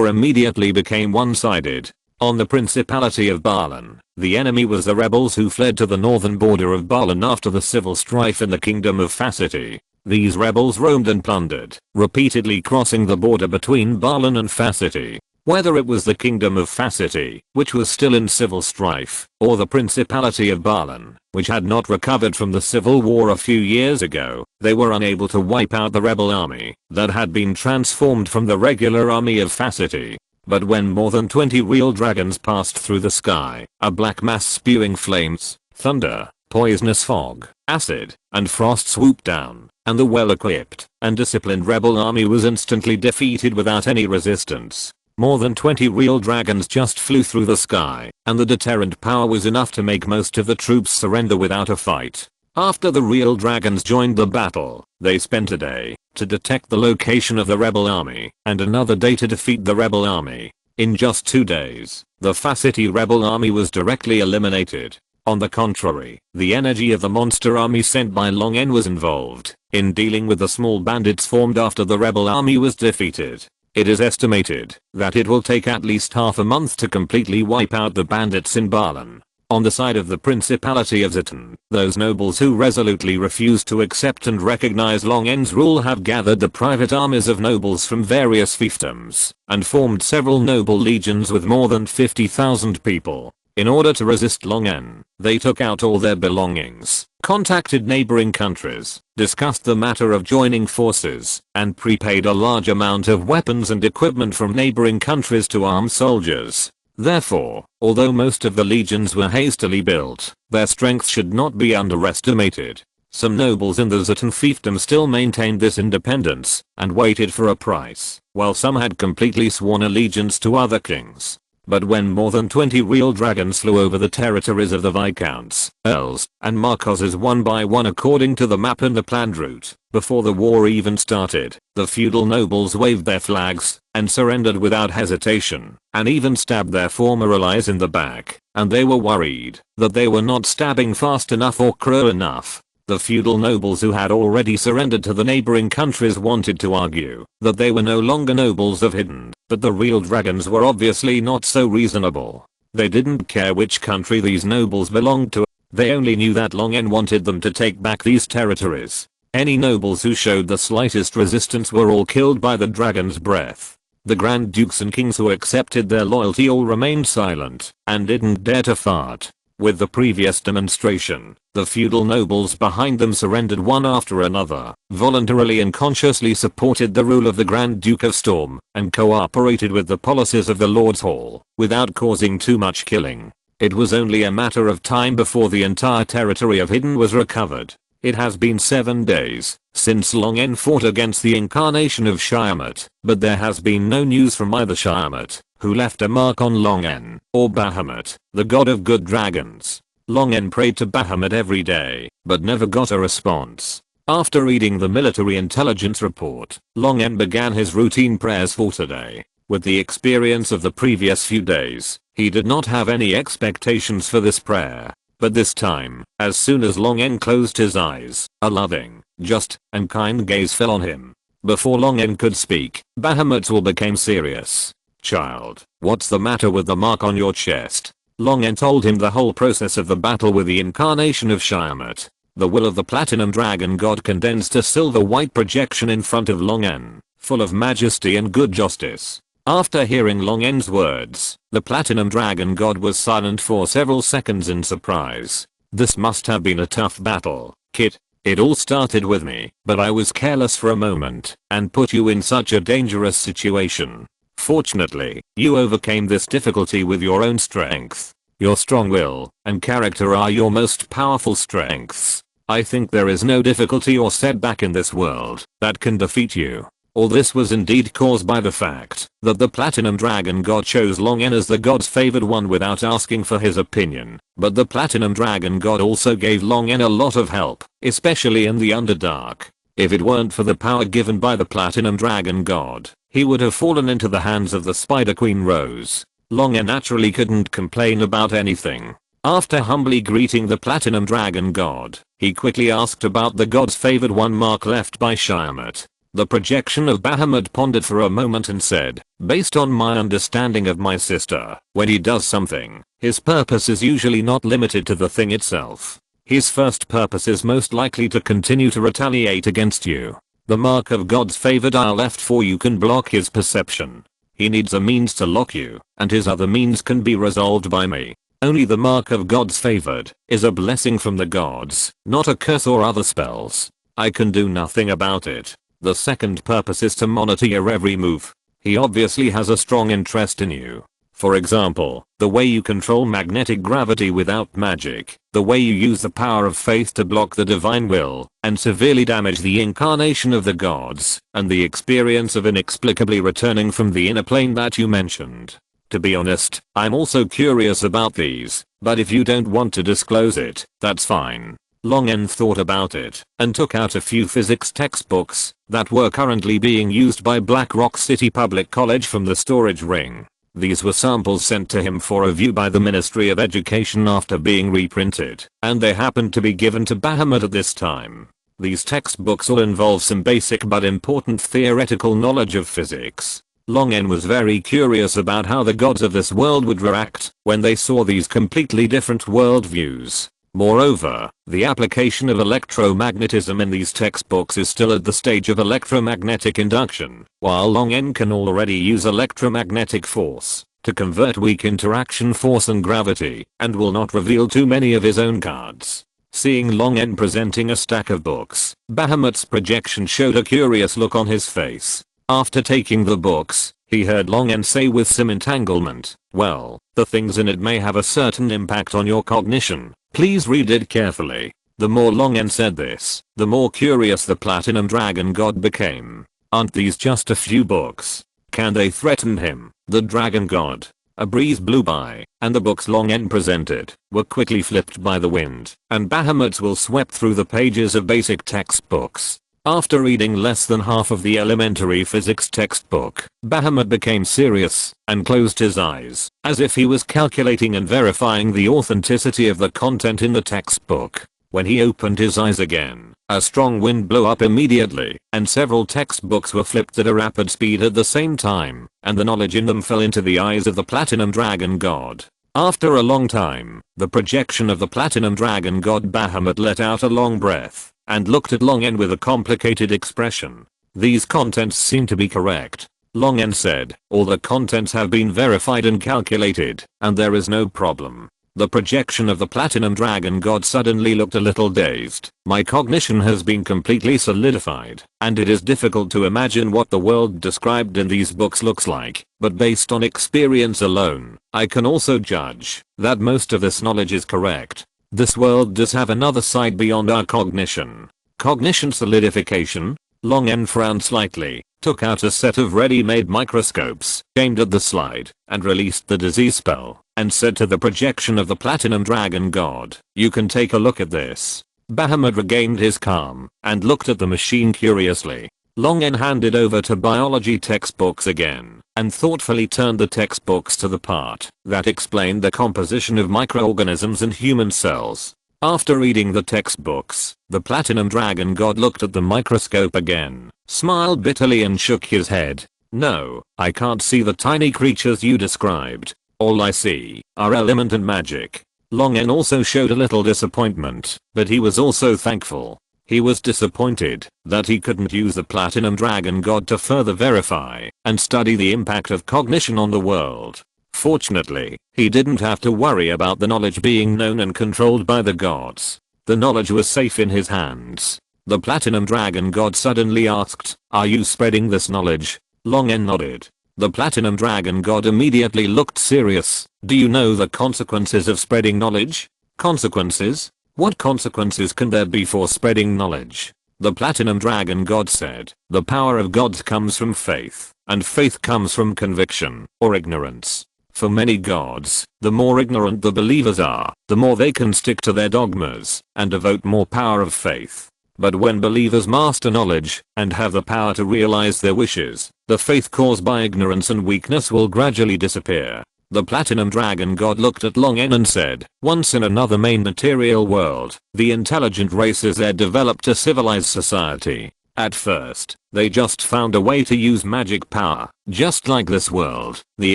immediately became one-sided. On the Principality of Balan, the enemy was the rebels who fled to the northern border of Balan after the civil strife in the Kingdom of Facity. These rebels roamed and plundered, repeatedly crossing the border between Balan and Facity. Whether it was the Kingdom of Facity, which was still in civil strife, or the Principality of Balan, which had not recovered from the civil war a few years ago, they were unable to wipe out the rebel army that had been transformed from the regular army of Facity. But when more than 20 real dragons passed through the sky, a black mass spewing flames, thunder, poisonous fog, acid, and frost swooped down, and the well-equipped and disciplined rebel army was instantly defeated without any resistance. More than 20 real dragons just flew through the sky, and the deterrent power was enough to make most of the troops surrender without a fight. After the real dragons joined the battle, they spent a day to detect the location of the rebel army, and another day to defeat the rebel army. In just 2 days, the Facity rebel army was directly eliminated. On the contrary, the energy of the monster army sent by Longen was involved in dealing with the small bandits formed after the rebel army was defeated. It is estimated that it will take at least half a month to completely wipe out the bandits in Balan. On the side of the Principality of Zitan, those nobles who resolutely refused to accept and recognize Long En's rule have gathered the private armies of nobles from various fiefdoms, and formed several noble legions with more than 50,000 people. In order to resist Long En, they took out all their belongings, contacted neighboring countries, discussed the matter of joining forces, and prepaid a large amount of weapons and equipment from neighboring countries to arm soldiers. Therefore, although most of the legions were hastily built, their strength should not be underestimated. Some nobles in the Zitan fiefdom still maintained this independence, and waited for a price, while some had completely sworn allegiance to other kings. But when more than 20 real dragons flew over the territories of the Viscounts, Earls, and Marquesses one by one according to the map and the planned route, before the war even started, the feudal nobles waved their flags, and surrendered without hesitation, and even stabbed their former allies in the back, and they were worried that they were not stabbing fast enough or cruel enough. The feudal nobles who had already surrendered to the neighboring countries wanted to argue that they were no longer nobles of Hidden, but the real dragons were obviously not so reasonable. They didn't care which country these nobles belonged to, they only knew that Long En wanted them to take back these territories. Any nobles who showed the slightest resistance were all killed by the dragon's breath. The Grand Dukes and Kings who accepted their loyalty all remained silent, and didn't dare to fart. With the previous demonstration, the feudal nobles behind them surrendered one after another, voluntarily and consciously supported the rule of the Grand Duke of Storm, and cooperated with the policies of the Lord's Hall, without causing too much killing. It was only a matter of time before the entire territory of Hidden was recovered. It has been 7 days since Long En fought against the incarnation of Shyamut, but there has been no news from either Shyamut, who left a mark on Long En, or Bahamut, the god of good dragons. Long En prayed to Bahamut every day, but never got a response. After reading the military intelligence report, Long En began his routine prayers for today. With the experience of the previous few days, he did not have any expectations for this prayer. But this time, as soon as Long En closed his eyes, a loving, just, and kind gaze fell on him. Before Long En could speak, Bahamut's will became serious. "Child, what's the matter with the mark on your chest?" Long En told him the whole process of the battle with the incarnation of Shyamut. The will of the Platinum Dragon God condensed a silver-white projection in front of Long En, full of majesty and good justice. After hearing Long En's words, the Platinum Dragon God was silent for several seconds in surprise. "This must have been a tough battle, kid. It all started with me, but I was careless for a moment, and put you in such a dangerous situation. Fortunately, you overcame this difficulty with your own strength. Your strong will and character are your most powerful strengths. I think there is no difficulty or setback in this world that can defeat you." All this was indeed caused by the fact that the Platinum Dragon God chose Long En as the god's favored one without asking for his opinion. But the Platinum Dragon God also gave Long En a lot of help, especially in the Underdark. If it weren't for the power given by the Platinum Dragon God, he would have fallen into the hands of the Spider Queen Rose. Long En naturally couldn't complain about anything. After humbly greeting the Platinum Dragon God, he quickly asked about the god's favored one mark left by Shyamut. The projection of Bahamut pondered for a moment and said, "Based on my understanding of my sister, when he does something, his purpose is usually not limited to the thing itself. His first purpose is most likely to continue to retaliate against you. The mark of God's favored eye left for you can block his perception. He needs a means to lock you, and his other means can be resolved by me. Only the mark of God's favored is a blessing from the gods, not a curse or other spells. I can do nothing about it. The second purpose is to monitor your every move. He obviously has a strong interest in you. For example, the way you control magnetic gravity without magic, the way you use the power of faith to block the divine will, and severely damage the incarnation of the gods, and the experience of inexplicably returning from the inner plane that you mentioned. To be honest, I'm also curious about these, but if you don't want to disclose it, that's fine." Long En thought about it, and took out a few physics textbooks that were currently being used by Black Rock City Public College from the storage ring. These were samples sent to him for review by the Ministry of Education after being reprinted, and they happened to be given to Bahamut at this time. These textbooks all involve some basic but important theoretical knowledge of physics. Long N was very curious about how the gods of this world would react when they saw these completely different worldviews. Moreover, the application of electromagnetism in these textbooks is still at the stage of electromagnetic induction, while Long N can already use electromagnetic force to convert weak interaction force and gravity, and will not reveal too many of his own cards. Seeing Long N presenting a stack of books, Bahamut's projection showed a curious look on his face. After taking the books, he heard Long N say with some entanglement, "Well, the things in it may have a certain impact on your cognition. Please read it carefully." The more Long N said this, the more curious the Platinum Dragon God became. Aren't these just a few books? Can they threaten him, the Dragon God? A breeze blew by, and the books Long N presented were quickly flipped by the wind, and Bahamut's will swept through the pages of basic textbooks. After reading less than half of the elementary physics textbook, Bahamut became serious and closed his eyes, as if he was calculating and verifying the authenticity of the content in the textbook. When he opened his eyes again, a strong wind blew up immediately, and several textbooks were flipped at a rapid speed at the same time, and the knowledge in them fell into the eyes of the Platinum Dragon God. After a long time, the projection of the Platinum Dragon God Bahamut let out a long breath and looked at Long N with a complicated expression. These contents seem to be correct. Long N said, "All the contents have been verified and calculated, and there is no problem." The projection of the Platinum Dragon God suddenly looked a little dazed. "My cognition has been completely solidified, and it is difficult to imagine what the world described in these books looks like, but based on experience alone, I can also judge that most of this knowledge is correct. This world does have another side beyond our cognition." Cognition solidification? Long N frowned slightly, took out a set of ready-made microscopes, aimed at the slide, and released the disease spell, and said to the projection of the Platinum Dragon God, "You can take a look at this." Bahamut regained his calm, and looked at the machine curiously. Long N handed over to biology textbooks again, and thoughtfully turned the textbooks to the part that explained the composition of microorganisms and human cells. After reading the textbooks, the Platinum Dragon God looked at the microscope again, smiled bitterly and shook his head. "No, I can't see the tiny creatures you described. All I see are element and magic." Long N also showed a little disappointment, but he was also thankful. He was disappointed that he couldn't use the Platinum Dragon God to further verify and study the impact of cognition on the world. Fortunately, he didn't have to worry about the knowledge being known and controlled by the gods. The knowledge was safe in his hands. The Platinum Dragon God suddenly asked, "Are you spreading this knowledge?" Long N nodded. The Platinum Dragon God immediately looked serious. "Do you know the consequences of spreading knowledge?" "Consequences? What consequences can there be for spreading knowledge?" The Platinum Dragon God said, "The power of gods comes from faith, and faith comes from conviction, or ignorance. For many gods, the more ignorant the believers are, the more they can stick to their dogmas, and devote more power of faith. But when believers master knowledge, and have the power to realize their wishes, the faith caused by ignorance and weakness will gradually disappear." The Platinum Dragon God looked at Long N and said, "Once in another main material world, the intelligent races there developed a civilized society. At first, they just found a way to use magic power. Just like this world, the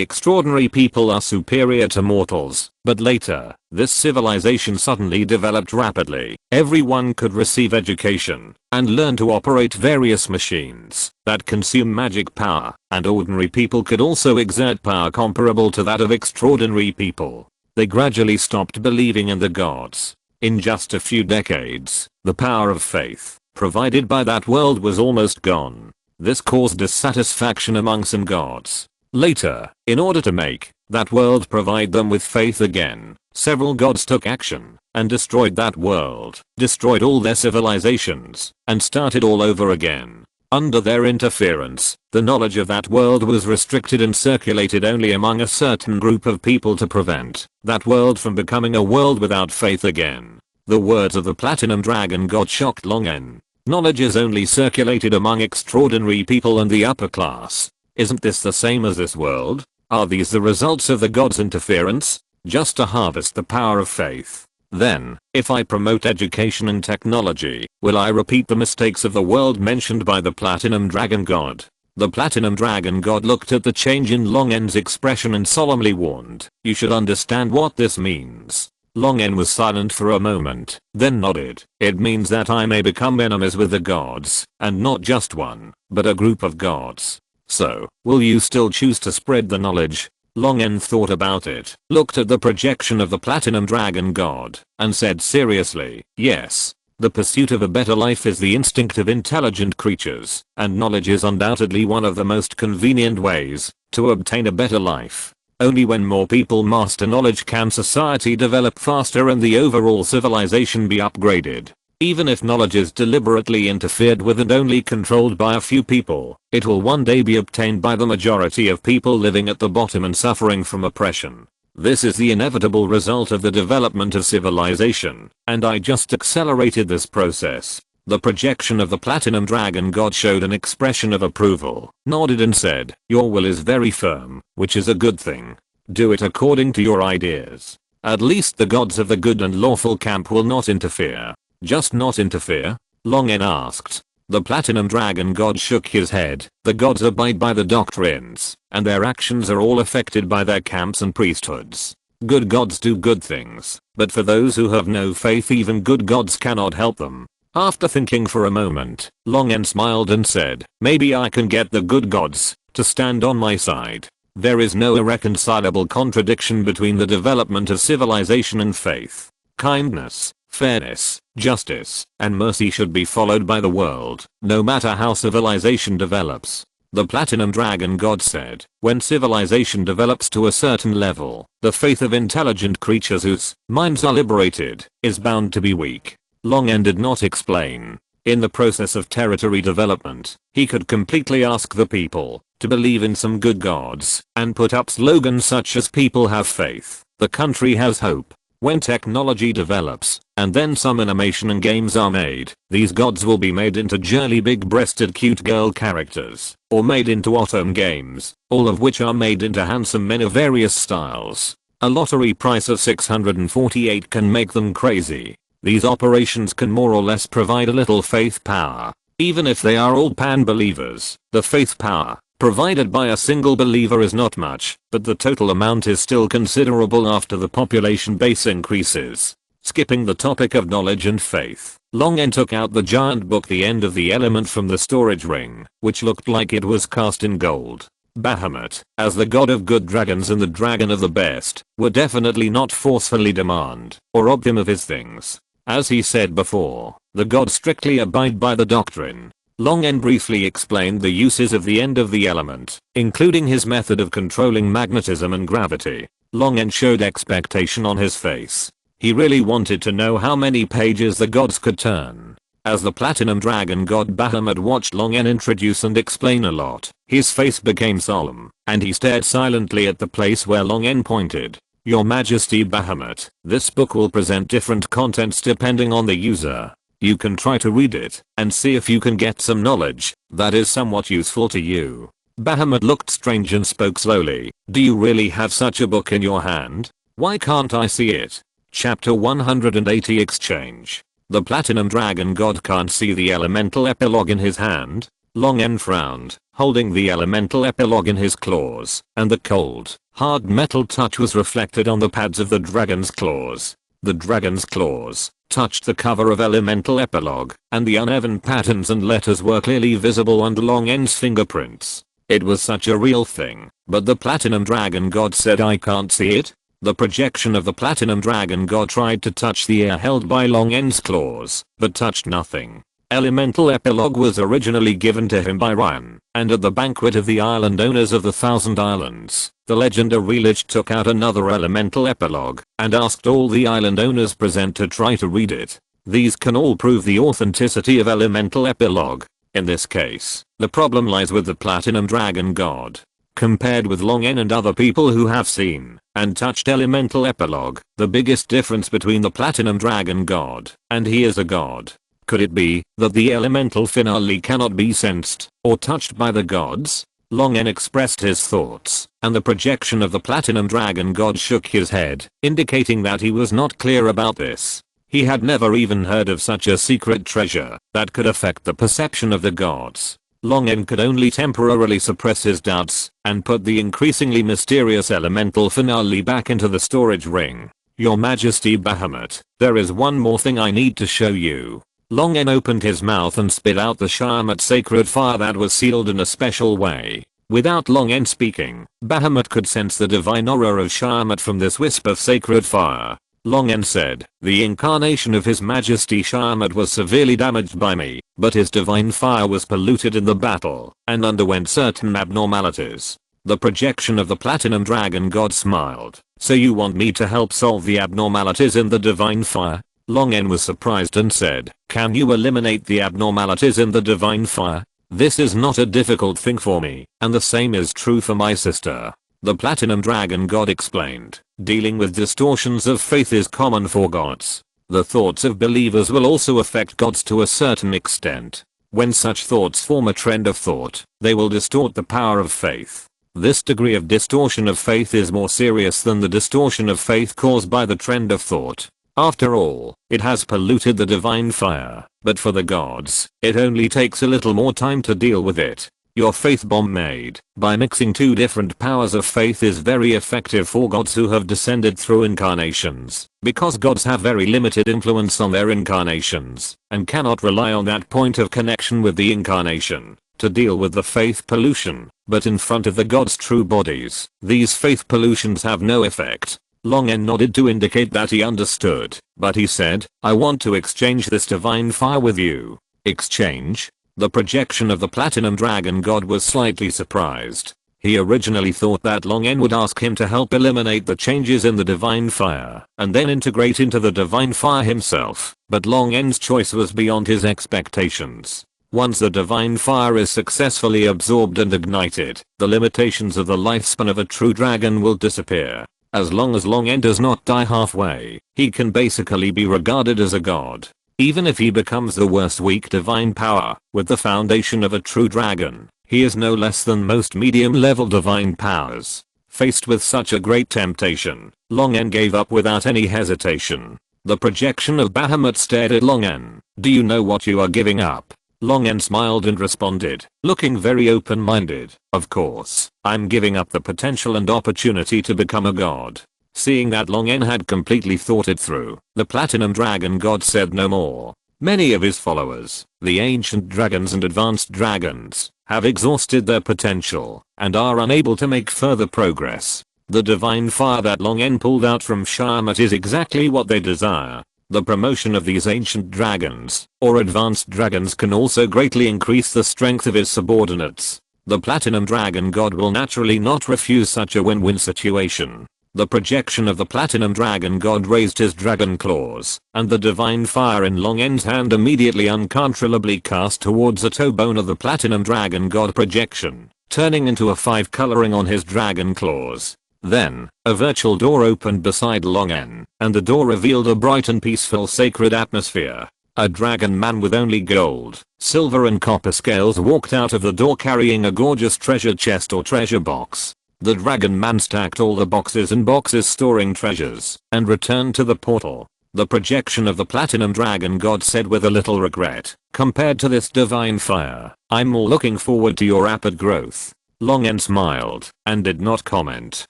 extraordinary people are superior to mortals. But later, this civilization suddenly developed rapidly. Everyone could receive education and learn to operate various machines that consume magic power, and ordinary people could also exert power comparable to that of extraordinary people. They gradually stopped believing in the gods. In just a few decades, the power of faith provided by that world was almost gone. This caused dissatisfaction among some gods. Later, in order to make that world provide them with faith again, several gods took action and destroyed that world, destroyed all their civilizations, and started all over again. Under their interference, the knowledge of that world was restricted and circulated only among a certain group of people to prevent that world from becoming a world without faith again." The words of the Platinum Dragon God shocked Long N. "Knowledge is only circulated among extraordinary people and the upper class. Isn't this the same as this world? Are these the results of the gods' interference? Just to harvest the power of faith. Then, if I promote education and technology, will I repeat the mistakes of the world mentioned by the Platinum Dragon God?" The Platinum Dragon God looked at the change in Long N's expression and solemnly warned, "You should understand what this means." Long N was silent for a moment, then nodded. "It means that I may become enemies with the gods, and not just one, but a group of gods. So, will you still choose to spread the knowledge?" Long N thought about it, looked at the projection of the Platinum Dragon God, and said seriously, "Yes. The pursuit of a better life is the instinct of intelligent creatures, and knowledge is undoubtedly one of the most convenient ways to obtain a better life. Only when more people master knowledge can society develop faster and the overall civilization be upgraded. Even if knowledge is deliberately interfered with and only controlled by a few people, it will one day be obtained by the majority of people living at the bottom and suffering from oppression. This is the inevitable result of the development of civilization, and I just accelerated this process." The projection of the Platinum Dragon God showed an expression of approval, nodded and said, "Your will is very firm, which is a good thing. Do it according to your ideas. At least the gods of the good and lawful camp will not interfere." "Just not interfere?" Long N asked. The Platinum Dragon God shook his head. "The gods abide by the doctrines, and their actions are all affected by their camps and priesthoods. Good gods do good things, but for those who have no faith even good gods cannot help them." After thinking for a moment, Long N smiled and said, "Maybe I can get the good gods to stand on my side. There is no irreconcilable contradiction between the development of civilization and faith. Kindness, fairness, justice, and mercy should be followed by the world, no matter how civilization develops." The Platinum Dragon God said, "When civilization develops to a certain level, the faith of intelligent creatures whose minds are liberated is bound to be weak." Long N did not explain. In the process of territory development, he could completely ask the people to believe in some good gods and put up slogans such as "People have faith, the country has hope." When technology develops, and then some animation and games are made, these gods will be made into girly big-breasted cute girl characters, or made into autumn games, all of which are made into handsome men of various styles. A lottery price of 648 can make them crazy. These operations can more or less provide a little faith power. Even if they are all pan-believers, the faith power provided by a single believer is not much, but the total amount is still considerable after the population base increases. Skipping the topic of knowledge and faith, Long N took out the giant book The End of the Element from the storage ring, which looked like it was cast in gold. Bahamut, as the god of good dragons and the dragon of the best, were definitely not forcefully demand or rob him of his things. As he said before, the gods strictly abide by the doctrine. Long N briefly explained the uses of the end of the element, including his method of controlling magnetism and gravity. Long N showed expectation on his face. He really wanted to know how many pages the gods could turn. As the Platinum Dragon God Bahamut watched Long N introduce and explain a lot, his face became solemn, and he stared silently at the place where Long N pointed. "Your Majesty Bahamut, this book will present different contents depending on the user. You can try to read it, and see if you can get some knowledge that is somewhat useful to you." Bahamut looked strange and spoke slowly. "Do you really have such a book in your hand? Why can't I see it?" Chapter 180 Exchange. The Platinum Dragon God can't see the elemental epilogue in his hand. Long N frowned, holding the elemental epilogue in his claws, and the cold, hard metal touch was reflected on the pads of the dragon's claws. The dragon's claws touched the cover of elemental epilogue, and the uneven patterns and letters were clearly visible under Long N's fingerprints. It was such a real thing, but the Platinum Dragon God said, "I can't see it." The projection of the Platinum Dragon God tried to touch the air held by Long N's claws, but touched nothing. Elemental epilogue was originally given to him by Ryan, and at the banquet of the island owners of the Thousand Islands, the legendary Lich took out another elemental epilogue and asked all the island owners present to try to read it. These can all prove the authenticity of elemental epilogue. In this case, the problem lies with the Platinum Dragon God. Compared with Long N and other people who have seen and touched elemental epilogue, the biggest difference between the Platinum Dragon God and he is a god. Could it be that the elemental finale cannot be sensed or touched by the gods? Long N expressed his thoughts, and the projection of the Platinum Dragon God shook his head, indicating that he was not clear about this. He had never even heard of such a secret treasure that could affect the perception of the gods. Long N could only temporarily suppress his doubts and put the increasingly mysterious elemental finale back into the storage ring. Your Majesty Bahamut, there is one more thing I need to show you. Long N opened his mouth and spit out the Shahamat sacred fire that was sealed in a special way. Without Long N speaking, Bahamut could sense the divine aura of Shahamat from this wisp of sacred fire. Long N said, the incarnation of His Majesty Shahamat was severely damaged by me, but his divine fire was polluted in the battle and underwent certain abnormalities. The projection of the Platinum Dragon God smiled. So you want me to help solve the abnormalities in the divine fire? Long N was surprised and said, can you eliminate the abnormalities in the divine fire? This is not a difficult thing for me, and the same is true for my sister. The Platinum Dragon God explained, dealing with distortions of faith is common for gods. The thoughts of believers will also affect gods to a certain extent. When such thoughts form a trend of thought, they will distort the power of faith. This degree of distortion of faith is more serious than the distortion of faith caused by the trend of thought. After all, it has polluted the divine fire, but for the gods, it only takes a little more time to deal with it. Your faith bomb made by mixing two different powers of faith is very effective for gods who have descended through incarnations, because gods have very limited influence on their incarnations and cannot rely on that point of connection with the incarnation to deal with the faith pollution, but in front of the gods' true bodies, these faith pollutions have no effect. Long N nodded to indicate that he understood, but he said, I want to exchange this divine fire with you. Exchange? The projection of the Platinum Dragon God was slightly surprised. He originally thought that Long N would ask him to help eliminate the changes in the divine fire and then integrate into the divine fire himself, but Long N's choice was beyond his expectations. Once the divine fire is successfully absorbed and ignited, the limitations of the lifespan of a true dragon will disappear. As long as Long N does not die halfway, he can basically be regarded as a god. Even if he becomes the worst weak divine power, with the foundation of a true dragon, he is no less than most medium-level divine powers. Faced with such a great temptation, Long N gave up without any hesitation. The projection of Bahamut stared at Long N. Do you know what you are giving up? Long N smiled and responded, looking very open-minded. Of course, I'm giving up the potential and opportunity to become a god. Seeing that Long N had completely thought it through, the Platinum Dragon God said no more. Many of his followers, the ancient dragons and advanced dragons, have exhausted their potential and are unable to make further progress. The divine fire that Long N pulled out from Shahamat is exactly what they desire. The promotion of these ancient dragons, or advanced dragons, can also greatly increase the strength of his subordinates. The Platinum Dragon God will naturally not refuse such a win-win situation. The projection of the Platinum Dragon God raised his dragon claws, and the divine fire in Long N's hand immediately uncontrollably cast towards the toe bone of the Platinum Dragon God projection, turning into a 5 coloring on his dragon claws. Then, a virtual door opened beside Long N, and the door revealed a bright and peaceful sacred atmosphere. A dragon man with only gold, silver and copper scales walked out of the door carrying a gorgeous treasure chest or treasure box. The dragon man stacked all the boxes and boxes storing treasures, and returned to the portal. The projection of the Platinum Dragon God said with a little regret, compared to this divine fire, I'm more looking forward to your rapid growth. Long N smiled, and did not comment.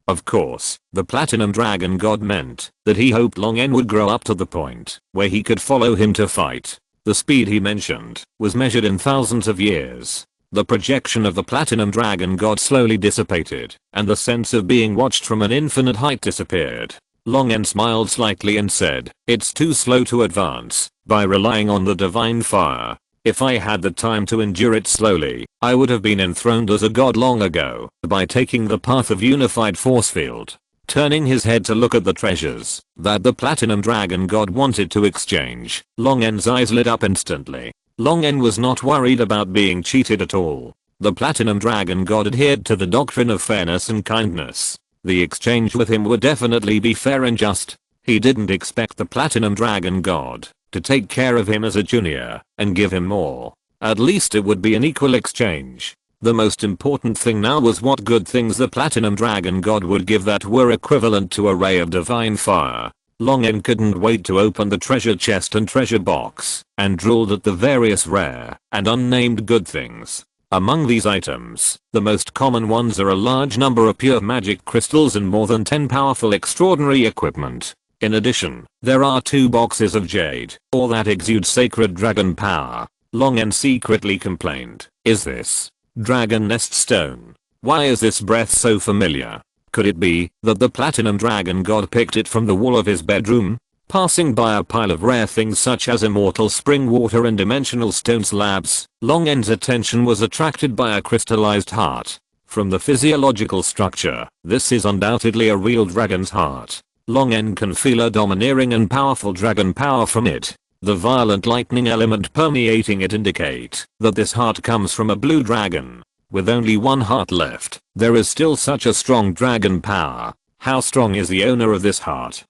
Of course, the Platinum Dragon God meant that he hoped Long N would grow up to the point where he could follow him to fight. The speed he mentioned was measured in thousands of years. The projection of the Platinum Dragon God slowly dissipated, and the sense of being watched from an infinite height disappeared. Long N smiled slightly and said, it's too slow to advance by relying on the divine fire. If I had the time to endure it slowly, I would have been enthroned as a god long ago by taking the path of unified force field. Turning his head to look at the treasures that the Platinum Dragon God wanted to exchange, Long N's eyes lit up instantly. Long N was not worried about being cheated at all. The Platinum Dragon God adhered to the doctrine of fairness and kindness. The exchange with him would definitely be fair and just. He didn't expect the Platinum Dragon God to take care of him as a junior and give him more. At least it would be an equal exchange. The most important thing now was what good things the Platinum Dragon God would give that were equivalent to a ray of divine fire. Long N couldn't wait to open the treasure chest and treasure box and drooled at the various rare and unnamed good things. Among these items, the most common ones are a large number of pure magic crystals and more than 10 powerful extraordinary equipment. In addition, there are 2 boxes of jade, or that exudes sacred dragon power. Long N secretly complained, "Is this dragon nest stone? Why is this breath so familiar? Could it be that the platinum dragon god picked it from the wall of his bedroom?" Passing by a pile of rare things such as immortal spring water and dimensional stone slabs, Long N's attention was attracted by a crystallized heart. From the physiological structure, this is undoubtedly a real dragon's heart. Long N can feel a domineering and powerful dragon power from it. The violent lightning element permeating it indicate that this heart comes from a blue dragon. With only one heart left, there is still such a strong dragon power. How strong is the owner of this heart?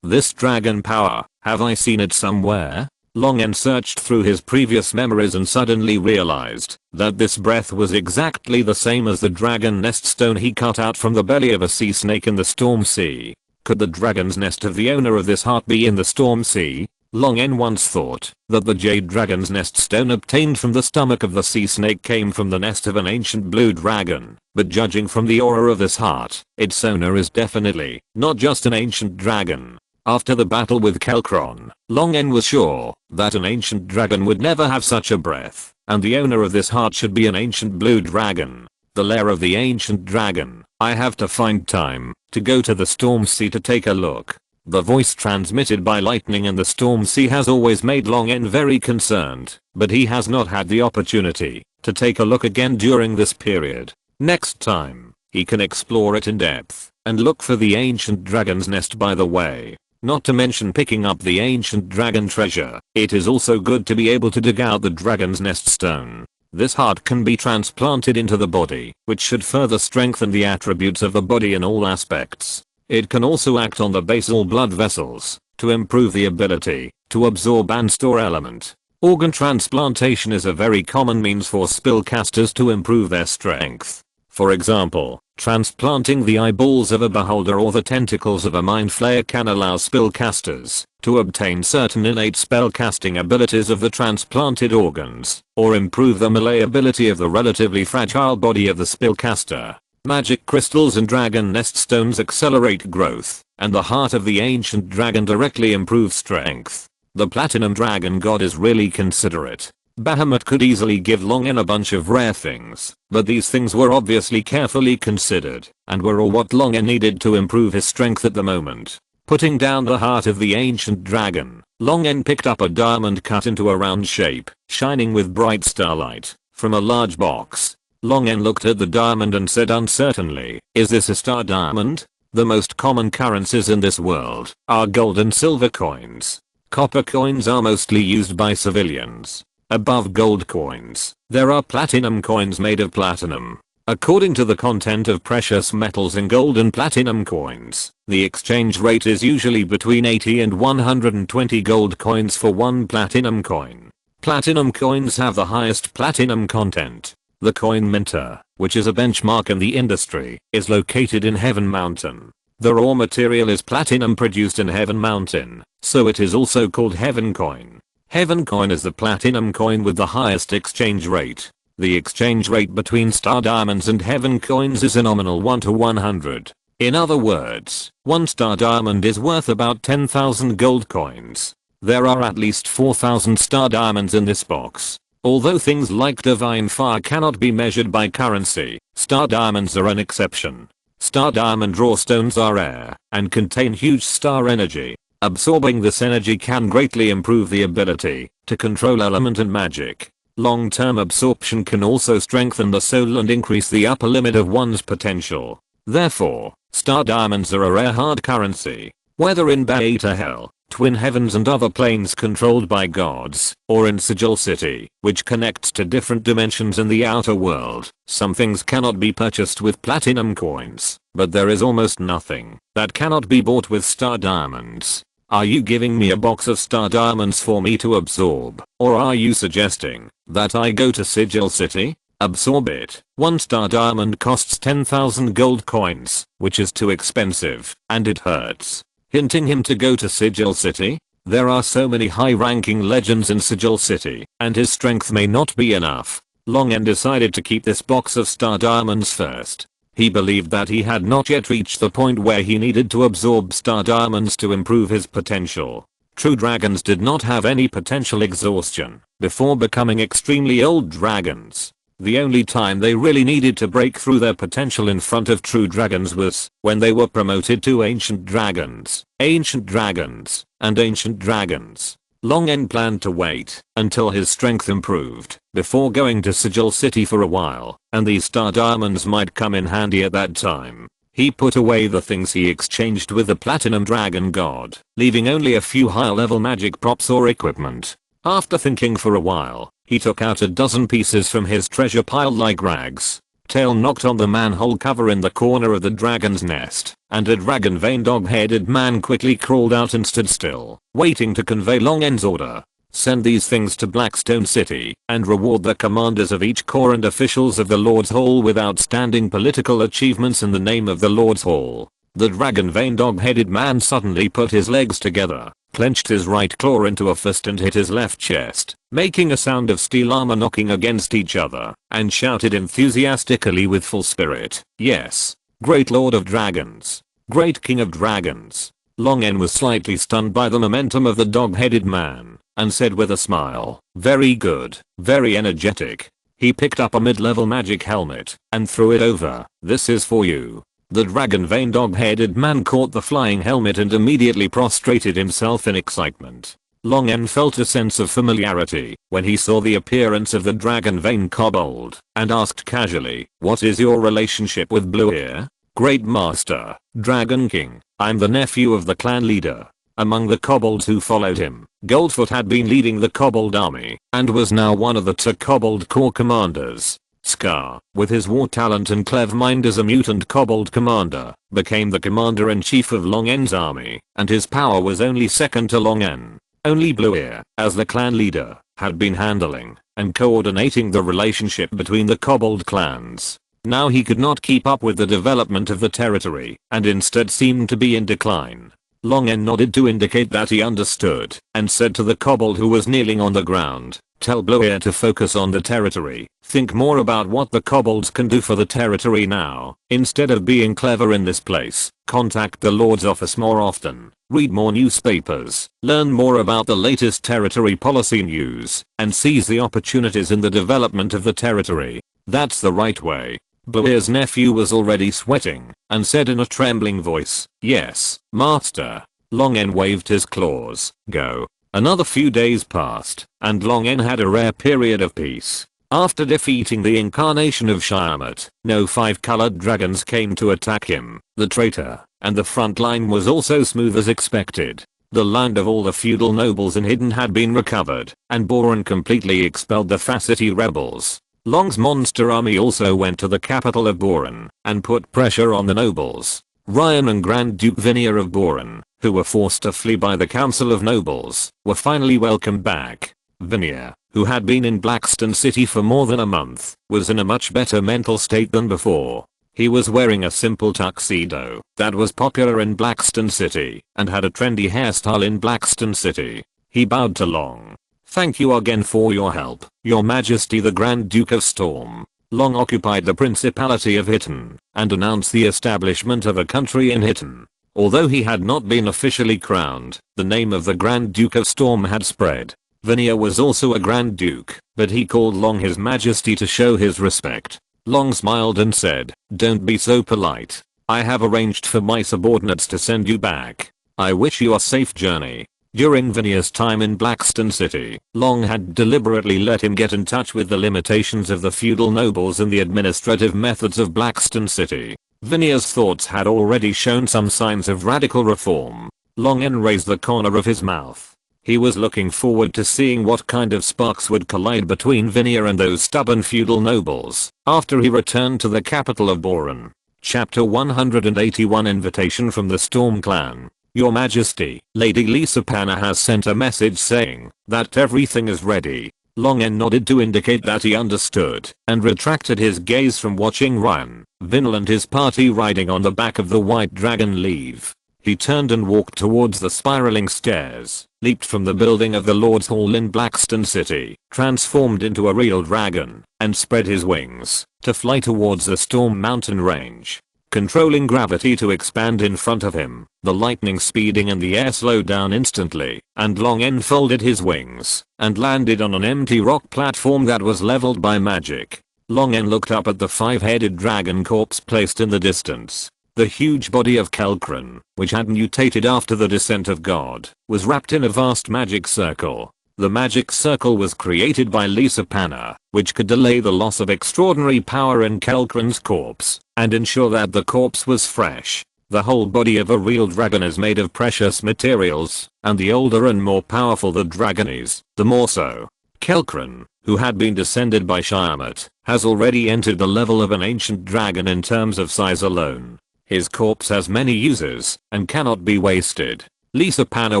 This dragon power, have I seen it somewhere? Long N searched through his previous memories and suddenly realized that this breath was exactly the same as the dragon nest stone he cut out from the belly of a sea snake in the storm sea. Could the dragon's nest of the owner of this heart be in the storm sea? Long N once thought that the jade dragon's nest stone obtained from the stomach of the sea snake came from the nest of an ancient blue dragon, but judging from the aura of this heart, its owner is definitely not just an ancient dragon. After the battle with Kelkron, Long N was sure that an ancient dragon would never have such a breath, and the owner of this heart should be an ancient blue dragon. The lair of the ancient dragon. I have to find time to go to the storm sea to take a look. The voice transmitted by lightning in the storm sea has always made Long N very concerned, but he has not had the opportunity to take a look again during this period. Next time, he can explore it in depth and look for the ancient dragon's nest by the way. Not to mention picking up the ancient dragon treasure, it is also good to be able to dig out the dragon's nest stone. This heart can be transplanted into the body, which should further strengthen the attributes of the body in all aspects. It can also act on the basal blood vessels to improve the ability to absorb and store element. Organ transplantation is a very common means for spellcasters to improve their strength. For example, transplanting the eyeballs of a beholder or the tentacles of a mind flayer can allow spellcasters to obtain certain innate spellcasting abilities of the transplanted organs, or improve the malleability of the relatively fragile body of the spellcaster. Magic crystals and dragon nest stones accelerate growth, and the heart of the ancient dragon directly improves strength. The platinum dragon god is really considerate. Bahamut could easily give Long N a bunch of rare things, but these things were obviously carefully considered, and were all what Long N needed to improve his strength at the moment. Putting down the heart of the ancient dragon, Long N picked up a diamond cut into a round shape, shining with bright starlight, from a large box. Long N looked at the diamond and said uncertainly, "Is this a star diamond?" The most common currencies in this world are gold and silver coins. Copper coins are mostly used by civilians. Above gold coins, there are platinum coins made of platinum. According to the content of precious metals in gold and platinum coins, the exchange rate is usually between 80 and 120 gold coins for one platinum coin. Platinum coins have the highest platinum content. The coin minter, which is a benchmark in the industry, is located in Heaven Mountain. The raw material is platinum produced in Heaven Mountain, so it is also called Heaven Coin. Heaven Coin is the platinum coin with the highest exchange rate. The exchange rate between star diamonds and Heaven coins is a nominal 1 to 100. In other words, one star diamond is worth about 10,000 gold coins. There are at least 4,000 star diamonds in this box. Although things like divine fire cannot be measured by currency, star diamonds are an exception. Star diamond raw stones are rare and contain huge star energy. Absorbing this energy can greatly improve the ability to control element and magic. Long-term absorption can also strengthen the soul and increase the upper limit of one's potential. Therefore, star diamonds are a rare hard currency. Whether in Beta Hell, Twin Heavens and other planes controlled by gods, or in Sigil City, which connects to different dimensions in the outer world, some things cannot be purchased with platinum coins, but there is almost nothing that cannot be bought with star diamonds. Are you giving me a box of star diamonds for me to absorb, or are you suggesting that I go to Sigil City? Absorb it. One star diamond costs 10,000 gold coins, which is too expensive, and it hurts. Hinting him to go to Sigil City? There are so many high-ranking legends in Sigil City, and his strength may not be enough. Long N decided to keep this box of star diamonds first. He believed that he had not yet reached the point where he needed to absorb star diamonds to improve his potential. True dragons did not have any potential exhaustion before becoming extremely old dragons. The only time they really needed to break through their potential in front of true dragons was when they were promoted to ancient dragons, and ancient dragons. Long N planned to wait until his strength improved before going to Sigil City for a while, and these star diamonds might come in handy at that time. He put away the things he exchanged with the Platinum Dragon God, leaving only a few high-level magic props or equipment. After thinking for a while, he took out a dozen pieces from his treasure pile like rags. Tail knocked on the manhole cover in the corner of the dragon's nest, and a dragon vein dog-headed man quickly crawled out and stood still, waiting to convey Long N's order. Send these things to Blackstone City, and reward the commanders of each corps and officials of the Lord's Hall with outstanding political achievements in the name of the Lord's Hall. The dragon vein dog-headed man suddenly put his legs together, clenched his right claw into a fist and hit his left chest, making a sound of steel armor knocking against each other, and shouted enthusiastically with full spirit, "Yes, great Lord of Dragons, great King of Dragons." Long N was slightly stunned by the momentum of the dog-headed man, and said with a smile, "Very good, very energetic." He picked up a mid-level magic helmet, and threw it over. "This is for you." The dragon vein dog-headed man caught the flying helmet and immediately prostrated himself in excitement. Long N felt a sense of familiarity when he saw the appearance of the dragon vein kobold, and asked casually, "What is your relationship with Blue Ear?" "Great Master, Dragon King, I'm the nephew of the clan leader." Among the kobolds who followed him, Goldfoot had been leading the kobold army, and was now one of the two kobold corps commanders. Scar, with his war talent and clever mind as a mutant kobold commander, became the commander-in-chief of Long N's army, and his power was only second to Long N. Only Blue Ear, as the clan leader, had been handling and coordinating the relationship between the kobold clans. Now he could not keep up with the development of the territory, and instead seemed to be in decline. Long N nodded to indicate that he understood, and said to the kobold who was kneeling on the ground, "Tell Blue Ear to focus on the territory. Think more about what the kobolds can do for the territory now. Instead of being clever in this place, contact the Lord's office more often, read more newspapers, learn more about the latest territory policy news, and seize the opportunities in the development of the territory. That's the right way." Blue Ear's nephew was already sweating, and said in a trembling voice, "Yes, Master." Long N waved his claws. "Go." Another few days passed, and Long N had a rare period of peace. After defeating the incarnation of Shyamut, no 5-colored dragons came to attack him, the traitor, and the front line was also smooth as expected. The land of all the feudal nobles in Hidden had been recovered, and Boran completely expelled the Facity rebels. Long's monster army also went to the capital of Boran, and put pressure on the nobles. Ryan and Grand Duke Vinier of Boran, who were forced to flee by the Council of Nobles, were finally welcomed back. Vinier, who had been in Blackstone City for more than a month, was in a much better mental state than before. He was wearing a simple tuxedo that was popular in Blackstone City, and had a trendy hairstyle in Blackstone City. He bowed to Long. "Thank you again for your help, Your Majesty the Grand Duke of Storm." Long occupied the Principality of Hitton, and announced the establishment of a country in Hitton. Although he had not been officially crowned, the name of the Grand Duke of Storm had spread. Vinier was also a Grand Duke, but he called Long His Majesty to show his respect. Long smiled and said, "Don't be so polite. I have arranged for my subordinates to send you back. I wish you a safe journey." During Vinier's time in Blackstone City, Long had deliberately let him get in touch with the limitations of the feudal nobles and the administrative methods of Blackstone City. Vinier's thoughts had already shown some signs of radical reform. Long N raised the corner of his mouth. He was looking forward to seeing what kind of sparks would collide between Vinier and those stubborn feudal nobles after he returned to the capital of Boran. Chapter 181 Invitation from the Storm Clan. Your Majesty, Lady Lisa Panna has sent a message saying that everything is ready. Long N nodded to indicate that he understood, and retracted his gaze from watching Ryan, Vinil and his party riding on the back of the white dragon leave. He turned and walked towards the spiraling stairs, leaped from the building of the Lord's Hall in Blackstone City, transformed into a real dragon, and spread his wings to fly towards the Storm Mountain range. Controlling gravity to expand in front of him, the lightning speeding in the air slowed down instantly, and Long N folded his wings and landed on an empty rock platform that was leveled by magic. Long N looked up at the 5-headed dragon corpse placed in the distance. The huge body of Kelkran, which had mutated after the descent of God, was wrapped in a vast magic circle. The magic circle was created by Lisa Panna, which could delay the loss of extraordinary power in Kelkran's corpse, and ensure that the corpse was fresh. The whole body of a real dragon is made of precious materials, and the older and more powerful the dragon is, the more so. Kelkran, who had been descended by Shyamut, has already entered the level of an ancient dragon in terms of size alone. His corpse has many uses, and cannot be wasted. Lisa Panna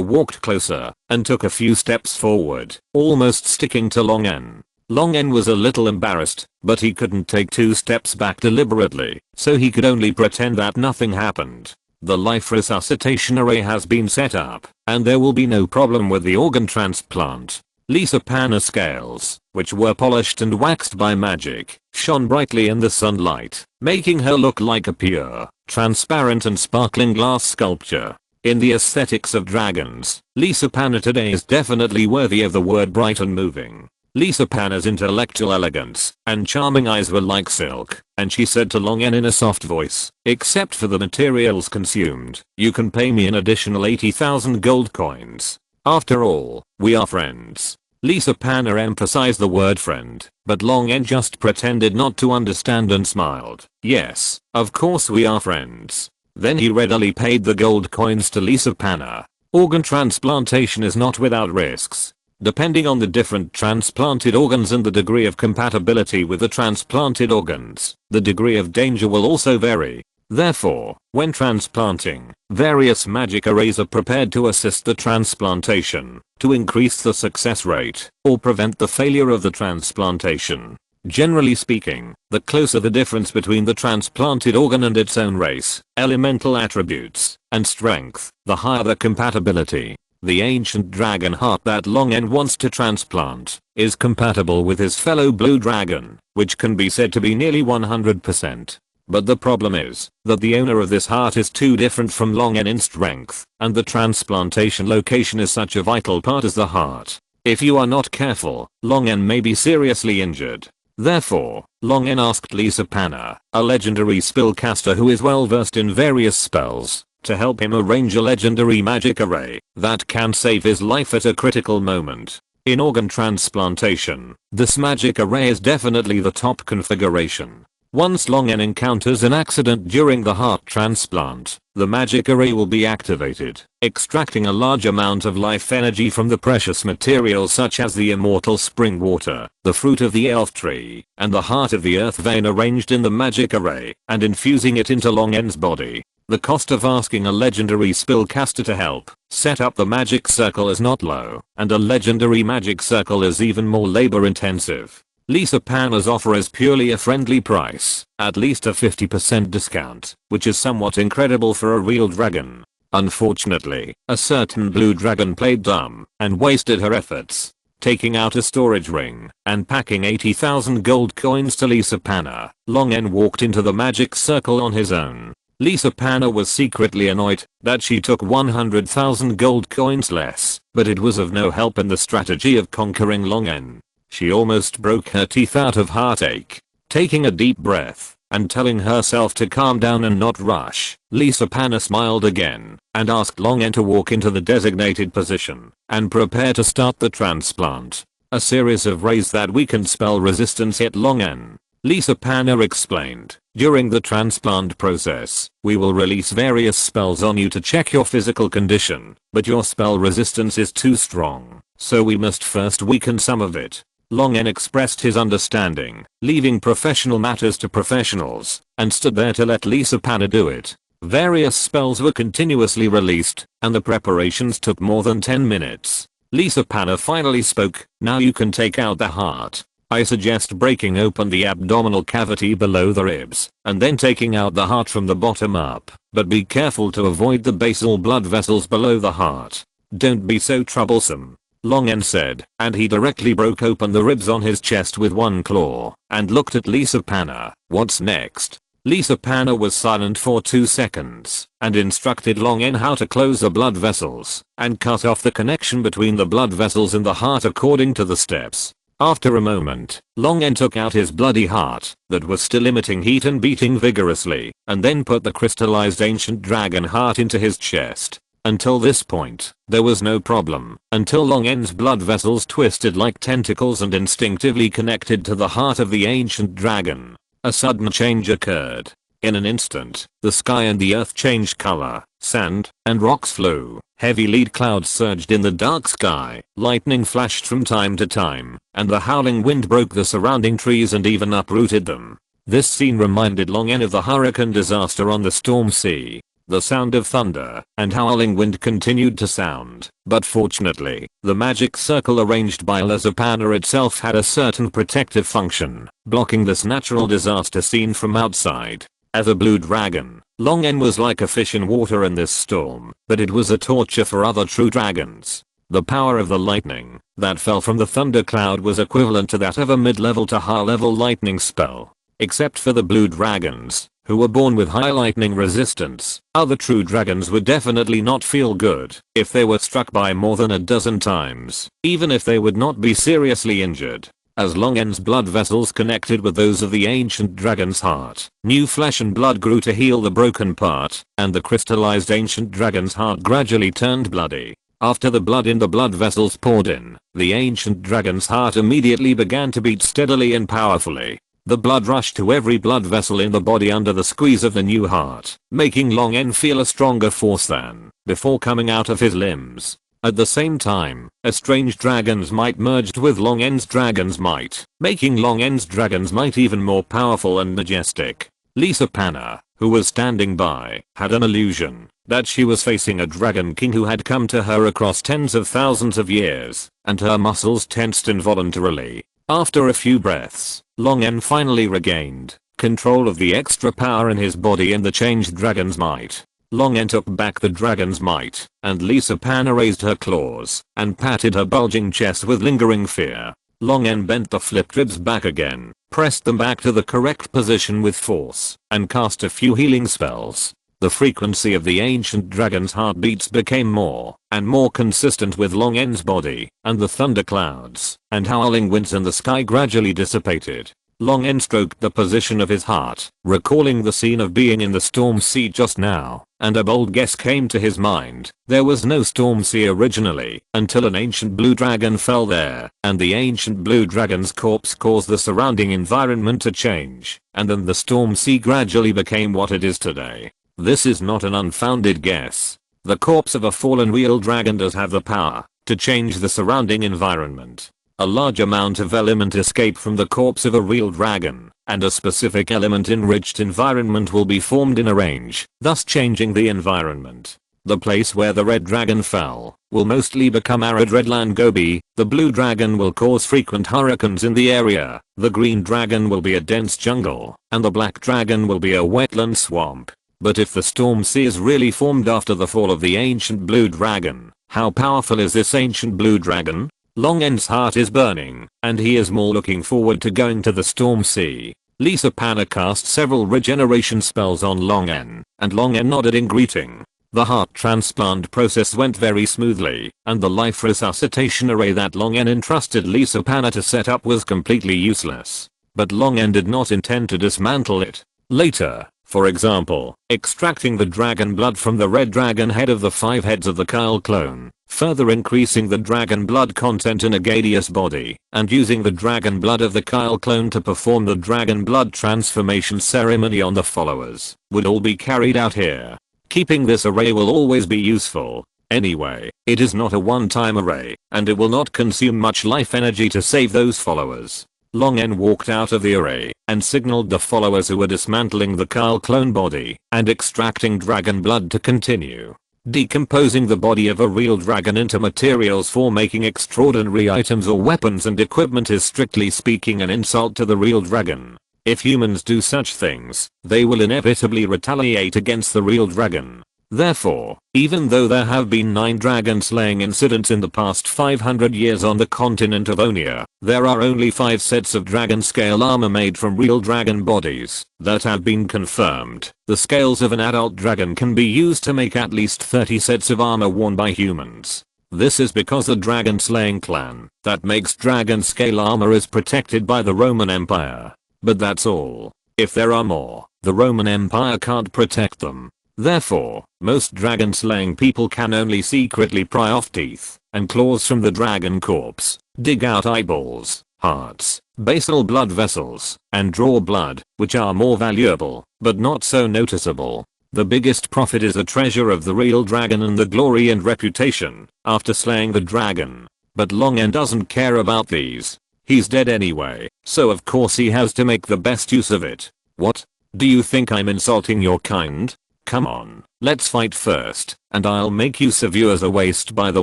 walked closer, and took a few steps forward, almost sticking to Long N. Long N was a little embarrassed, but he couldn't take 2 steps back deliberately, so he could only pretend that nothing happened. The life resuscitation array has been set up, and there will be no problem with the organ transplant. Lisa Panna's scales, which were polished and waxed by magic, shone brightly in the sunlight, making her look like a pure, transparent and sparkling glass sculpture. In the aesthetics of dragons, Lisa Panna today is definitely worthy of the word bright and moving. Lisa Panna's intellectual elegance and charming eyes were like silk, and she said to Long N in a soft voice, "Except for the materials consumed, you can pay me an additional 80,000 gold coins. After all, we are friends." Lisa Panna emphasized the word friend, but Long N just pretended not to understand and smiled. "Yes, of course we are friends." Then he readily paid the gold coins to Lisa Panna. Organ transplantation is not without risks. Depending on the different transplanted organs and the degree of compatibility with the transplanted organs, the degree of danger will also vary. Therefore, when transplanting, various magic arrays are prepared to assist the transplantation, to increase the success rate, or prevent the failure of the transplantation. Generally speaking, the closer the difference between the transplanted organ and its own race, elemental attributes, and strength, the higher the compatibility. The ancient dragon heart that Long N wants to transplant is compatible with his fellow blue dragon, which can be said to be nearly 100%. But the problem is that the owner of this heart is too different from Long N in strength, and the transplantation location is such a vital part as the heart. If you are not careful, Long N may be seriously injured. Therefore, Long N asked Lisa Panna, a legendary spellcaster who is well versed in various spells, to help him arrange a legendary magic array that can save his life at a critical moment. In organ transplantation, this magic array is definitely the top configuration. Once Long N encounters an accident during the heart transplant, the magic array will be activated, extracting a large amount of life energy from the precious materials such as the immortal spring water, the fruit of the elf tree, and the heart of the earth vein arranged in the magic array, and infusing it into Long N's body. The cost of asking a legendary spellcaster to help set up the magic circle is not low, and a legendary magic circle is even more labor intensive. Lisa Panna's offer is purely a friendly price, at least a 50% discount, which is somewhat incredible for a real dragon. Unfortunately, a certain blue dragon played dumb and wasted her efforts. Taking out a storage ring and packing 80,000 gold coins to Lisa Panna, Long N walked into the magic circle on his own. Lisa Panna was secretly annoyed that she took 100,000 gold coins less, but it was of no help in the strategy of conquering Long N. She almost broke her teeth out of heartache. Taking a deep breath and telling herself to calm down and not rush, Lisa Panna smiled again and asked Long N to walk into the designated position and prepare to start the transplant. A series of rays that weaken spell resistance hit Long N. Lisa Panna explained, "During the transplant process, we will release various spells on you to check your physical condition, but your spell resistance is too strong, so we must first weaken some of it." Long N expressed his understanding, leaving professional matters to professionals, and stood there to let Lisa Panna do it. Various spells were continuously released, and the preparations took more than 10 minutes. Lisa Panna finally spoke, "Now you can take out the heart. I suggest breaking open the abdominal cavity below the ribs, and then taking out the heart from the bottom up, but be careful to avoid the basal blood vessels below the heart." "Don't be so troublesome," Long N said, and he directly broke open the ribs on his chest with one claw and looked at Lisa Panna. "What's next?" Lisa Panna was silent for 2 seconds and instructed Long N how to close the blood vessels and cut off the connection between the blood vessels in the heart according to the steps. After a moment, Long N took out his bloody heart that was still emitting heat and beating vigorously, and then put the crystallized ancient dragon heart into his chest. Until this point, there was no problem, until Long N's blood vessels twisted like tentacles and instinctively connected to the heart of the ancient dragon. A sudden change occurred. In an instant, the sky and the earth changed color, sand and rocks flew, heavy lead clouds surged in the dark sky, lightning flashed from time to time, and the howling wind broke the surrounding trees and even uprooted them. This scene reminded Long N of the hurricane disaster on the Storm Sea. The sound of thunder and howling wind continued to sound, but fortunately, the magic circle arranged by Lisa Panna itself had a certain protective function, blocking this natural disaster scene from outside. As a blue dragon, Long N was like a fish in water in this storm, but it was a torture for other true dragons. The power of the lightning that fell from the thunder cloud was equivalent to that of a mid-level to high-level lightning spell. Except for the blue dragons, who were born with high lightning resistance, other true dragons would definitely not feel good if they were struck by more than a dozen times, even if they would not be seriously injured. As Long N's blood vessels connected with those of the ancient dragon's heart, new flesh and blood grew to heal the broken part, and the crystallized ancient dragon's heart gradually turned bloody. After the blood in the blood vessels poured in, the ancient dragon's heart immediately began to beat steadily and powerfully. The blood rushed to every blood vessel in the body under the squeeze of the new heart, making Long N feel a stronger force than before coming out of his limbs. At the same time, a strange dragon's might merged with Long N's dragon's might, making Long N's dragon's might even more powerful and majestic. Lisa Panna, who was standing by, had an illusion that she was facing a dragon king who had come to her across tens of thousands of years, and her muscles tensed involuntarily. After a few breaths, Long N finally regained control of the extra power in his body and the changed dragon's might. Long N took back the dragon's might, and Lisa Panna raised her claws and patted her bulging chest with lingering fear. Long N bent the flipped ribs back again, pressed them back to the correct position with force, and cast a few healing spells. The frequency of the ancient dragon's heartbeats became more and more consistent with Long N's body, and the thunder clouds and howling winds in the sky gradually dissipated. Long N stroked the position of his heart, recalling the scene of being in the Storm Sea just now, and a bold guess came to his mind. There was no Storm Sea originally, until an ancient blue dragon fell there, and the ancient blue dragon's corpse caused the surrounding environment to change, and then the Storm Sea gradually became what it is today. This is not an unfounded guess. The corpse of a fallen real dragon does have the power to change the surrounding environment. A large amount of element escape from the corpse of a real dragon, and a specific element enriched environment will be formed in a range, thus changing the environment. The place where the red dragon fell will mostly become arid redland Gobi, the blue dragon will cause frequent hurricanes in the area, the green dragon will be a dense jungle, and the black dragon will be a wetland swamp. But if the Storm Sea is really formed after the fall of the ancient blue dragon, how powerful is this ancient blue dragon? Long N's heart is burning, and he is more looking forward to going to the Storm Sea. Lisa Panna cast several regeneration spells on Long N, and Long N nodded in greeting. The heart transplant process went very smoothly, and the life resuscitation array that Long N entrusted Lisa Panna to set up was completely useless. But Long N did not intend to dismantle it. Later, for example, extracting the dragon blood from the red dragon head of the 5 heads of the Kyle clone, further increasing the dragon blood content in Agadius' body, and using the dragon blood of the Kyle clone to perform the dragon blood transformation ceremony on the followers, would all be carried out here. Keeping this array will always be useful. Anyway, it is not a one-time array, and it will not consume much life energy to save those followers. Long N walked out of the array and signaled the followers who were dismantling the Kyle clone body and extracting dragon blood to continue. Decomposing the body of a real dragon into materials for making extraordinary items or weapons and equipment is strictly speaking an insult to the real dragon. If humans do such things, they will inevitably retaliate against the real dragon. Therefore, even though there have been 9 dragon slaying incidents in the past 500 years on the continent of Onia, there are only 5 sets of dragon scale armor made from real dragon bodies that have been confirmed. The scales of an adult dragon can be used to make at least 30 sets of armor worn by humans. This is because the dragon slaying clan that makes dragon scale armor is protected by the Roman Empire. But that's all. If there are more, the Roman Empire can't protect them. Therefore, most dragon slaying people can only secretly pry off teeth and claws from the dragon corpse, dig out eyeballs, hearts, basal blood vessels, and draw blood, which are more valuable, but not so noticeable. The biggest profit is the treasure of the real dragon and the glory and reputation after slaying the dragon. But Longen doesn't care about these. He's dead anyway, so of course he has to make the best use of it. What? Do you think I'm insulting your kind? Come on, let's fight first, and I'll make use of you as a waste by the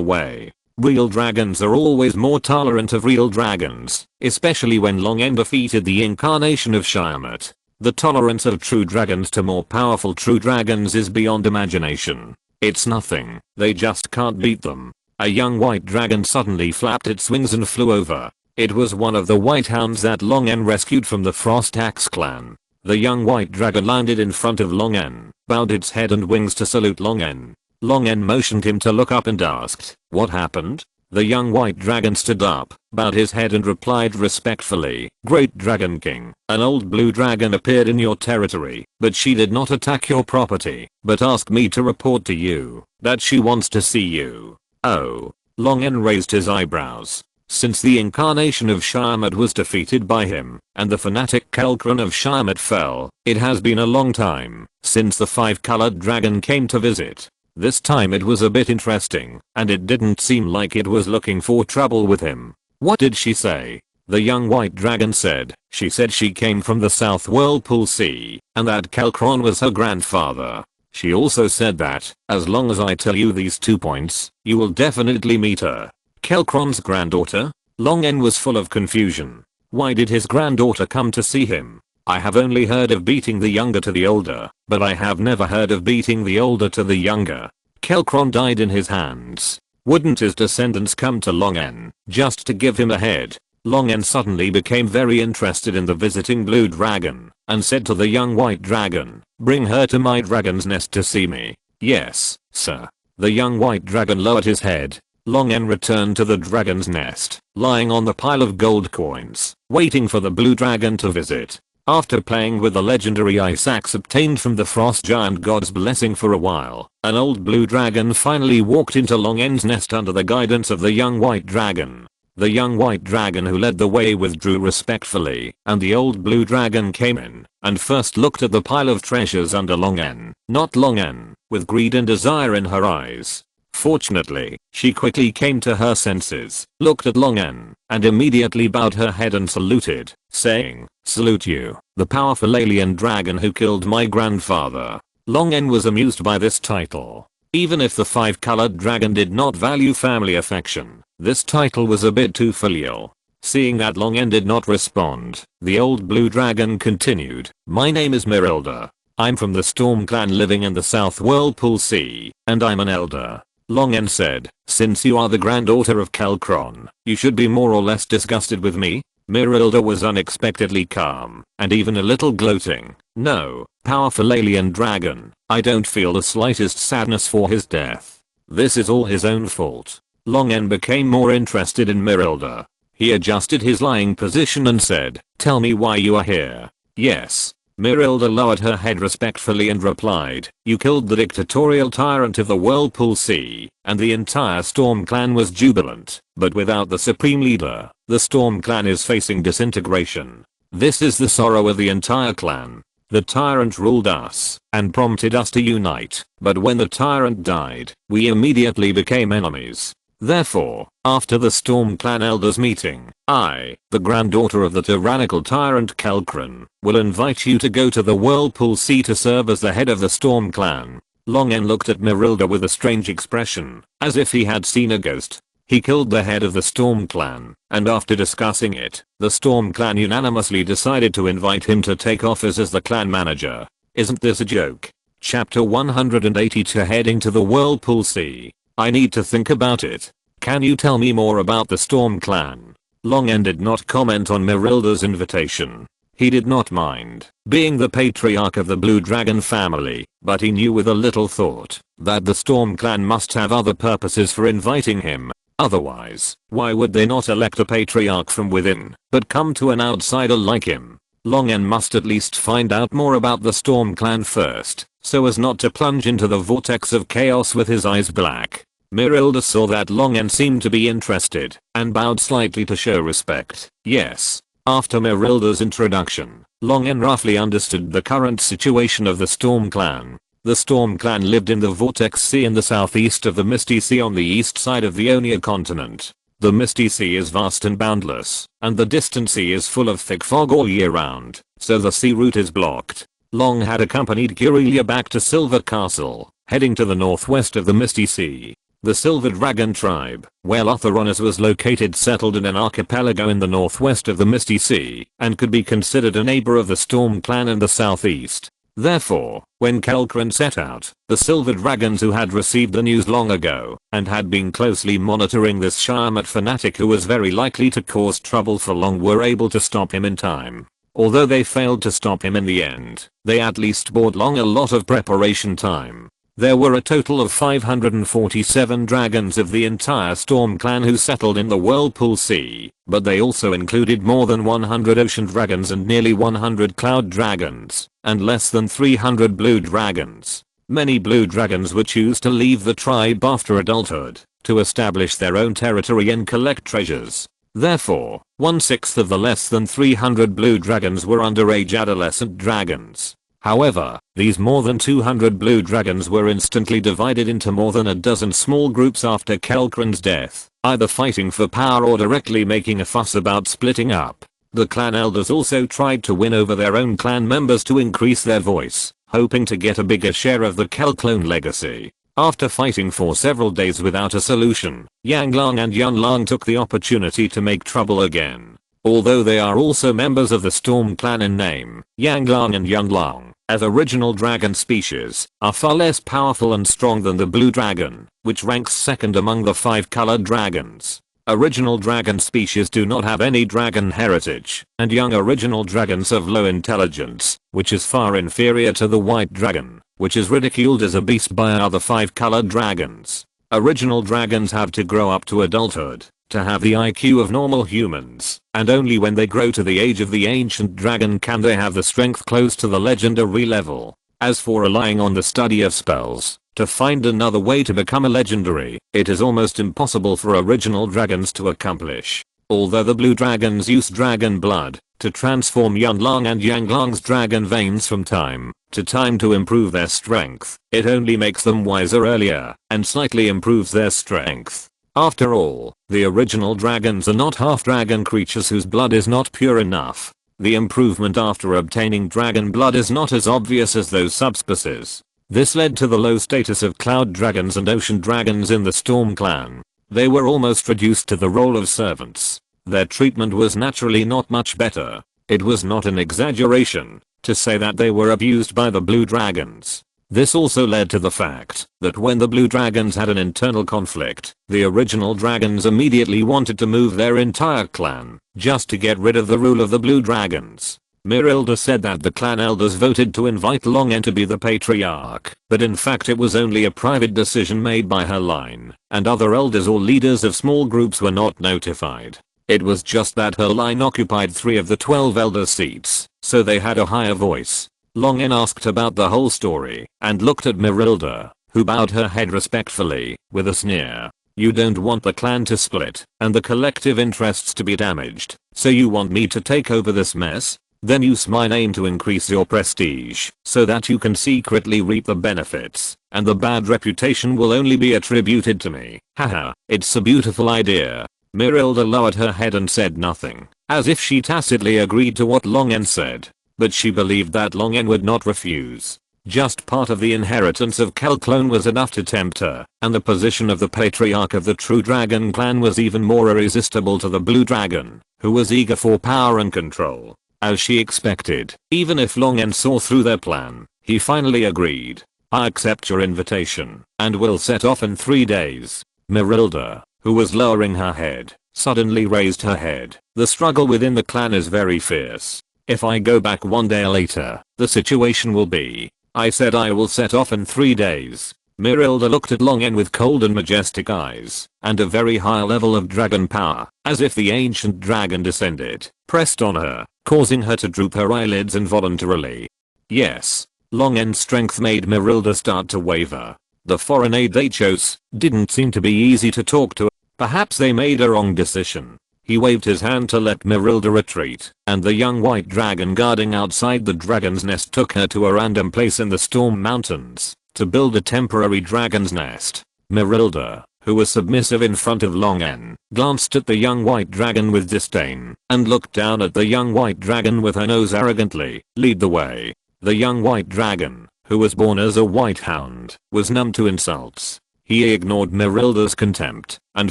way. Real dragons are always more tolerant of real dragons, especially when Longen defeated the incarnation of Tiamat. The tolerance of true dragons to more powerful true dragons is beyond imagination. It's nothing, they just can't beat them. A young white dragon suddenly flapped its wings and flew over. It was one of the white hounds that Longen rescued from the Frost Axe clan. The young white dragon landed in front of Longen, bowed its head and wings to salute Longen. Longen motioned him to look up and asked, "What happened?" The young white dragon stood up, bowed his head and replied respectfully, "Great Dragon King, an old blue dragon appeared in your territory, but she did not attack your property, but asked me to report to you that she wants to see you." Oh. Longen raised his eyebrows. Since the incarnation of Tiamat was defeated by him, and the fanatic Kelkron of Tiamat fell, it has been a long time since the 5-colored dragon came to visit. This time it was a bit interesting, and it didn't seem like it was looking for trouble with him. What did she say? The young white dragon said, she said she came from the South Whirlpool Sea, and that Kelkron was her grandfather. She also said that, as long as I tell you these 2 points, you will definitely meet her. Kelkron's granddaughter? Longen was full of confusion. Why did his granddaughter come to see him? I have only heard of beating the younger to the older, but I have never heard of beating the older to the younger. Kelkron died in his hands. Wouldn't his descendants come to Longen just to give him a head? Longen suddenly became very interested in the visiting blue dragon and said to the young white dragon, "Bring her to my dragon's nest to see me." "Yes, sir." The young white dragon lowered his head. Longen returned to the dragon's nest, lying on the pile of gold coins, waiting for the blue dragon to visit. After playing with the legendary ice axe obtained from the frost giant god's blessing for a while, an old blue dragon finally walked into Longen's nest under the guidance of the young white dragon. The young white dragon who led the way withdrew respectfully, and the old blue dragon came in and first looked at the pile of treasures under Longen, not Longen, with greed and desire in her eyes. Fortunately, she quickly came to her senses, looked at Longen, and immediately bowed her head and saluted, saying, "Salute you, the powerful alien dragon who killed my grandfather." Longen was amused by this title. Even if the 5-colored dragon did not value family affection, this title was a bit too filial. Seeing that Longen did not respond, the old blue dragon continued, "My name is Mirilda. I'm from the Storm clan living in the South Whirlpool Sea, and I'm an elder." Longen said, "Since you are the granddaughter of Kelkron, you should be more or less disgusted with me." Mirilda was unexpectedly calm, and even a little gloating. "No, powerful alien dragon, I don't feel the slightest sadness for his death. This is all his own fault." Longen became more interested in Mirilda. He adjusted his lying position and said, "Tell me why you are here." "Yes." Mirilda lowered her head respectfully and replied, "You killed the dictatorial tyrant of the Whirlpool Sea, and the entire Storm clan was jubilant, but without the supreme leader, the Storm clan is facing disintegration. This is the sorrow of the entire clan. The tyrant ruled us and prompted us to unite, but when the tyrant died, we immediately became enemies. Therefore, after the Storm clan elders meeting, I, the granddaughter of the tyrannical tyrant Kelkron, will invite you to go to the Whirlpool Sea to serve as the head of the Storm clan." Longen looked at Mirilda with a strange expression, as if he had seen a ghost. He killed the head of the Storm clan, and after discussing it, the Storm clan unanimously decided to invite him to take office as the clan manager. Isn't this a joke? Chapter 182 Heading to the Whirlpool Sea. I need to think about it. Can you tell me more about the Storm Clan? Longen did not comment on Merilda's invitation. He did not mind being the patriarch of the Blue Dragon family, but he knew with a little thought that the Storm Clan must have other purposes for inviting him. Otherwise, why would they not elect a patriarch from within, but come to an outsider like him? Longen must at least find out more about the Storm Clan first, so as not to plunge into the vortex of chaos with his eyes black. Merilda saw that Longen seemed to be interested, and bowed slightly to show respect. Yes. After Merilda's introduction, Longen roughly understood the current situation of the Storm Clan. The Storm Clan lived in the Vortex Sea in the southeast of the Misty Sea on the east side of the Onia continent. The Misty Sea is vast and boundless, and the distant sea is full of thick fog all year round, so the sea route is blocked. Long had accompanied Curelia back to Silver Castle, heading to the northwest of the Misty Sea. The Silver Dragon tribe, where Lothronis was located, settled in an archipelago in the northwest of the Misty Sea, and could be considered a neighbor of the Storm Clan in the southeast. Therefore, when Kelkran set out, the Silver Dragons who had received the news long ago, and had been closely monitoring this Sharmat fanatic who was very likely to cause trouble for Long, were able to stop him in time. Although they failed to stop him in the end, they at least bought Long a lot of preparation time. There were a total of 547 dragons of the entire Storm Clan who settled in the Whirlpool Sea, but they also included more than 100 ocean dragons and nearly 100 cloud dragons, and less than 300 blue dragons. Many blue dragons would choose to leave the tribe after adulthood, to establish their own territory and collect treasures. Therefore, 1/6 of the less than 300 blue dragons were underage adolescent dragons. However, these more than 200 blue dragons were instantly divided into more than a dozen small groups after Kelkran's death, either fighting for power or directly making a fuss about splitting up. The clan elders also tried to win over their own clan members to increase their voice, hoping to get a bigger share of the Kelclone legacy. After fighting for several days without a solution, Yanglang and Yunlang took the opportunity to make trouble again. Although they are also members of the Storm Clan in name, Yanglang and Yunlang, as original dragon species, are far less powerful and strong than the blue dragon, which ranks second among the 5-colored dragons. Original dragon species do not have any dragon heritage, and young original dragons have low intelligence, which is far inferior to the white dragon, which is ridiculed as a beast by other 5-colored dragons. Original dragons have to grow up to adulthood to have the IQ of normal humans, and only when they grow to the age of the ancient dragon can they have the strength close to the legendary level. As for relying on the study of spells to find another way to become a legendary, it is almost impossible for original dragons to accomplish. Although the blue dragons use dragon blood to transform Yunlang and Yanglang's dragon veins from time to time to improve their strength, it only makes them wiser earlier and slightly improves their strength. After all, the original dragons are not half-dragon creatures whose blood is not pure enough. The improvement after obtaining dragon blood is not as obvious as those subspecies. This led to the low status of cloud dragons and ocean dragons in the Storm Clan. They were almost reduced to the role of servants. Their treatment was naturally not much better. It was not an exaggeration to say that they were abused by the blue dragons. This also led to the fact that when the blue dragons had an internal conflict, the original dragons immediately wanted to move their entire clan just to get rid of the rule of the blue dragons. Merilda said that the clan elders voted to invite Longen to be the patriarch, but in fact it was only a private decision made by her line, and other elders or leaders of small groups were not notified. It was just that her line occupied 3 of the 12 elder seats, so they had a higher voice. Longen asked about the whole story, and looked at Merilda, who bowed her head respectfully, with a sneer. You don't want the clan to split, and the collective interests to be damaged, so you want me to take over this mess? Then use my name to increase your prestige, so that you can secretly reap the benefits, and the bad reputation will only be attributed to me. Haha, it's a beautiful idea. Merilda lowered her head and said nothing, as if she tacitly agreed to what Longen said. But she believed that Longen would not refuse. Just part of the inheritance of Kelclone was enough to tempt her, and the position of the patriarch of the true dragon clan was even more irresistible to the blue dragon, who was eager for power and control. As she expected, even if Longen saw through their plan, he finally agreed. I accept your invitation and will set off in 3 days. Merilda, who was lowering her head, suddenly raised her head. The struggle within the clan is very fierce. If I go back 1 day later, the situation will be. I said I will set off in 3 days. Merilda looked at Longen with cold and majestic eyes, and a very high level of dragon power, as if the ancient dragon descended, pressed on her, causing her to droop her eyelids involuntarily. Yes. Longen's strength made Merilda start to waver. The foreign aide they chose didn't seem to be easy to talk to. Perhaps they made a wrong decision. He waved his hand to let Merilda retreat, and the young white dragon guarding outside the dragon's nest took her to a random place in the Storm Mountains to build a temporary dragon's nest. Merilda, who was submissive in front of Longen, glanced at the young white dragon with disdain and looked down at the young white dragon with her nose arrogantly. Lead the way. The young white dragon, who was born as a white hound, was numb to insults. He ignored Merilda's contempt and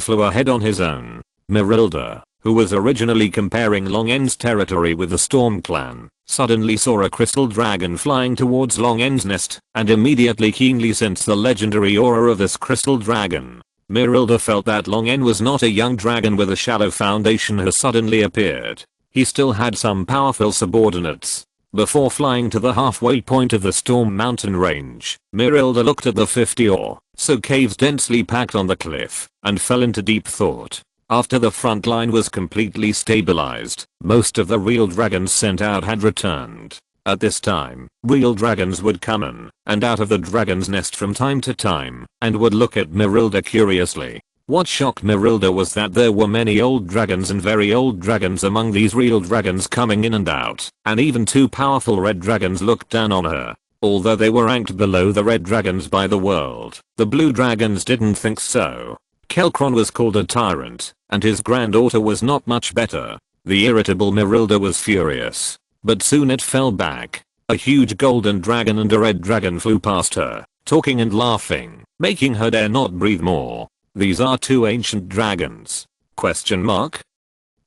flew ahead on his own. Merilda, who was originally comparing Longen's territory with the Storm Clan, suddenly saw a crystal dragon flying towards Longen's nest and immediately keenly sensed the legendary aura of this crystal dragon. Merilda felt that Longen was not a young dragon with a shallow foundation who suddenly appeared. He still had some powerful subordinates. Before flying to the halfway point of the Storm Mountain range, Merilda looked at the 50 or so caves densely packed on the cliff and fell into deep thought. After the front line was completely stabilized, most of the real dragons sent out had returned. At this time, real dragons would come in and out of the dragon's nest from time to time and would look at Merilda curiously. What shocked Merilda was that there were many old dragons and very old dragons among these real dragons coming in and out, and even 2 powerful red dragons looked down on her. Although they were ranked below the red dragons by the world, the blue dragons didn't think so. Kelkron was called a tyrant, and his granddaughter was not much better. The irritable Merilda was furious, but soon it fell back. A huge golden dragon and a red dragon flew past her, talking and laughing, making her dare not breathe more. These are 2 ancient dragons? Question mark?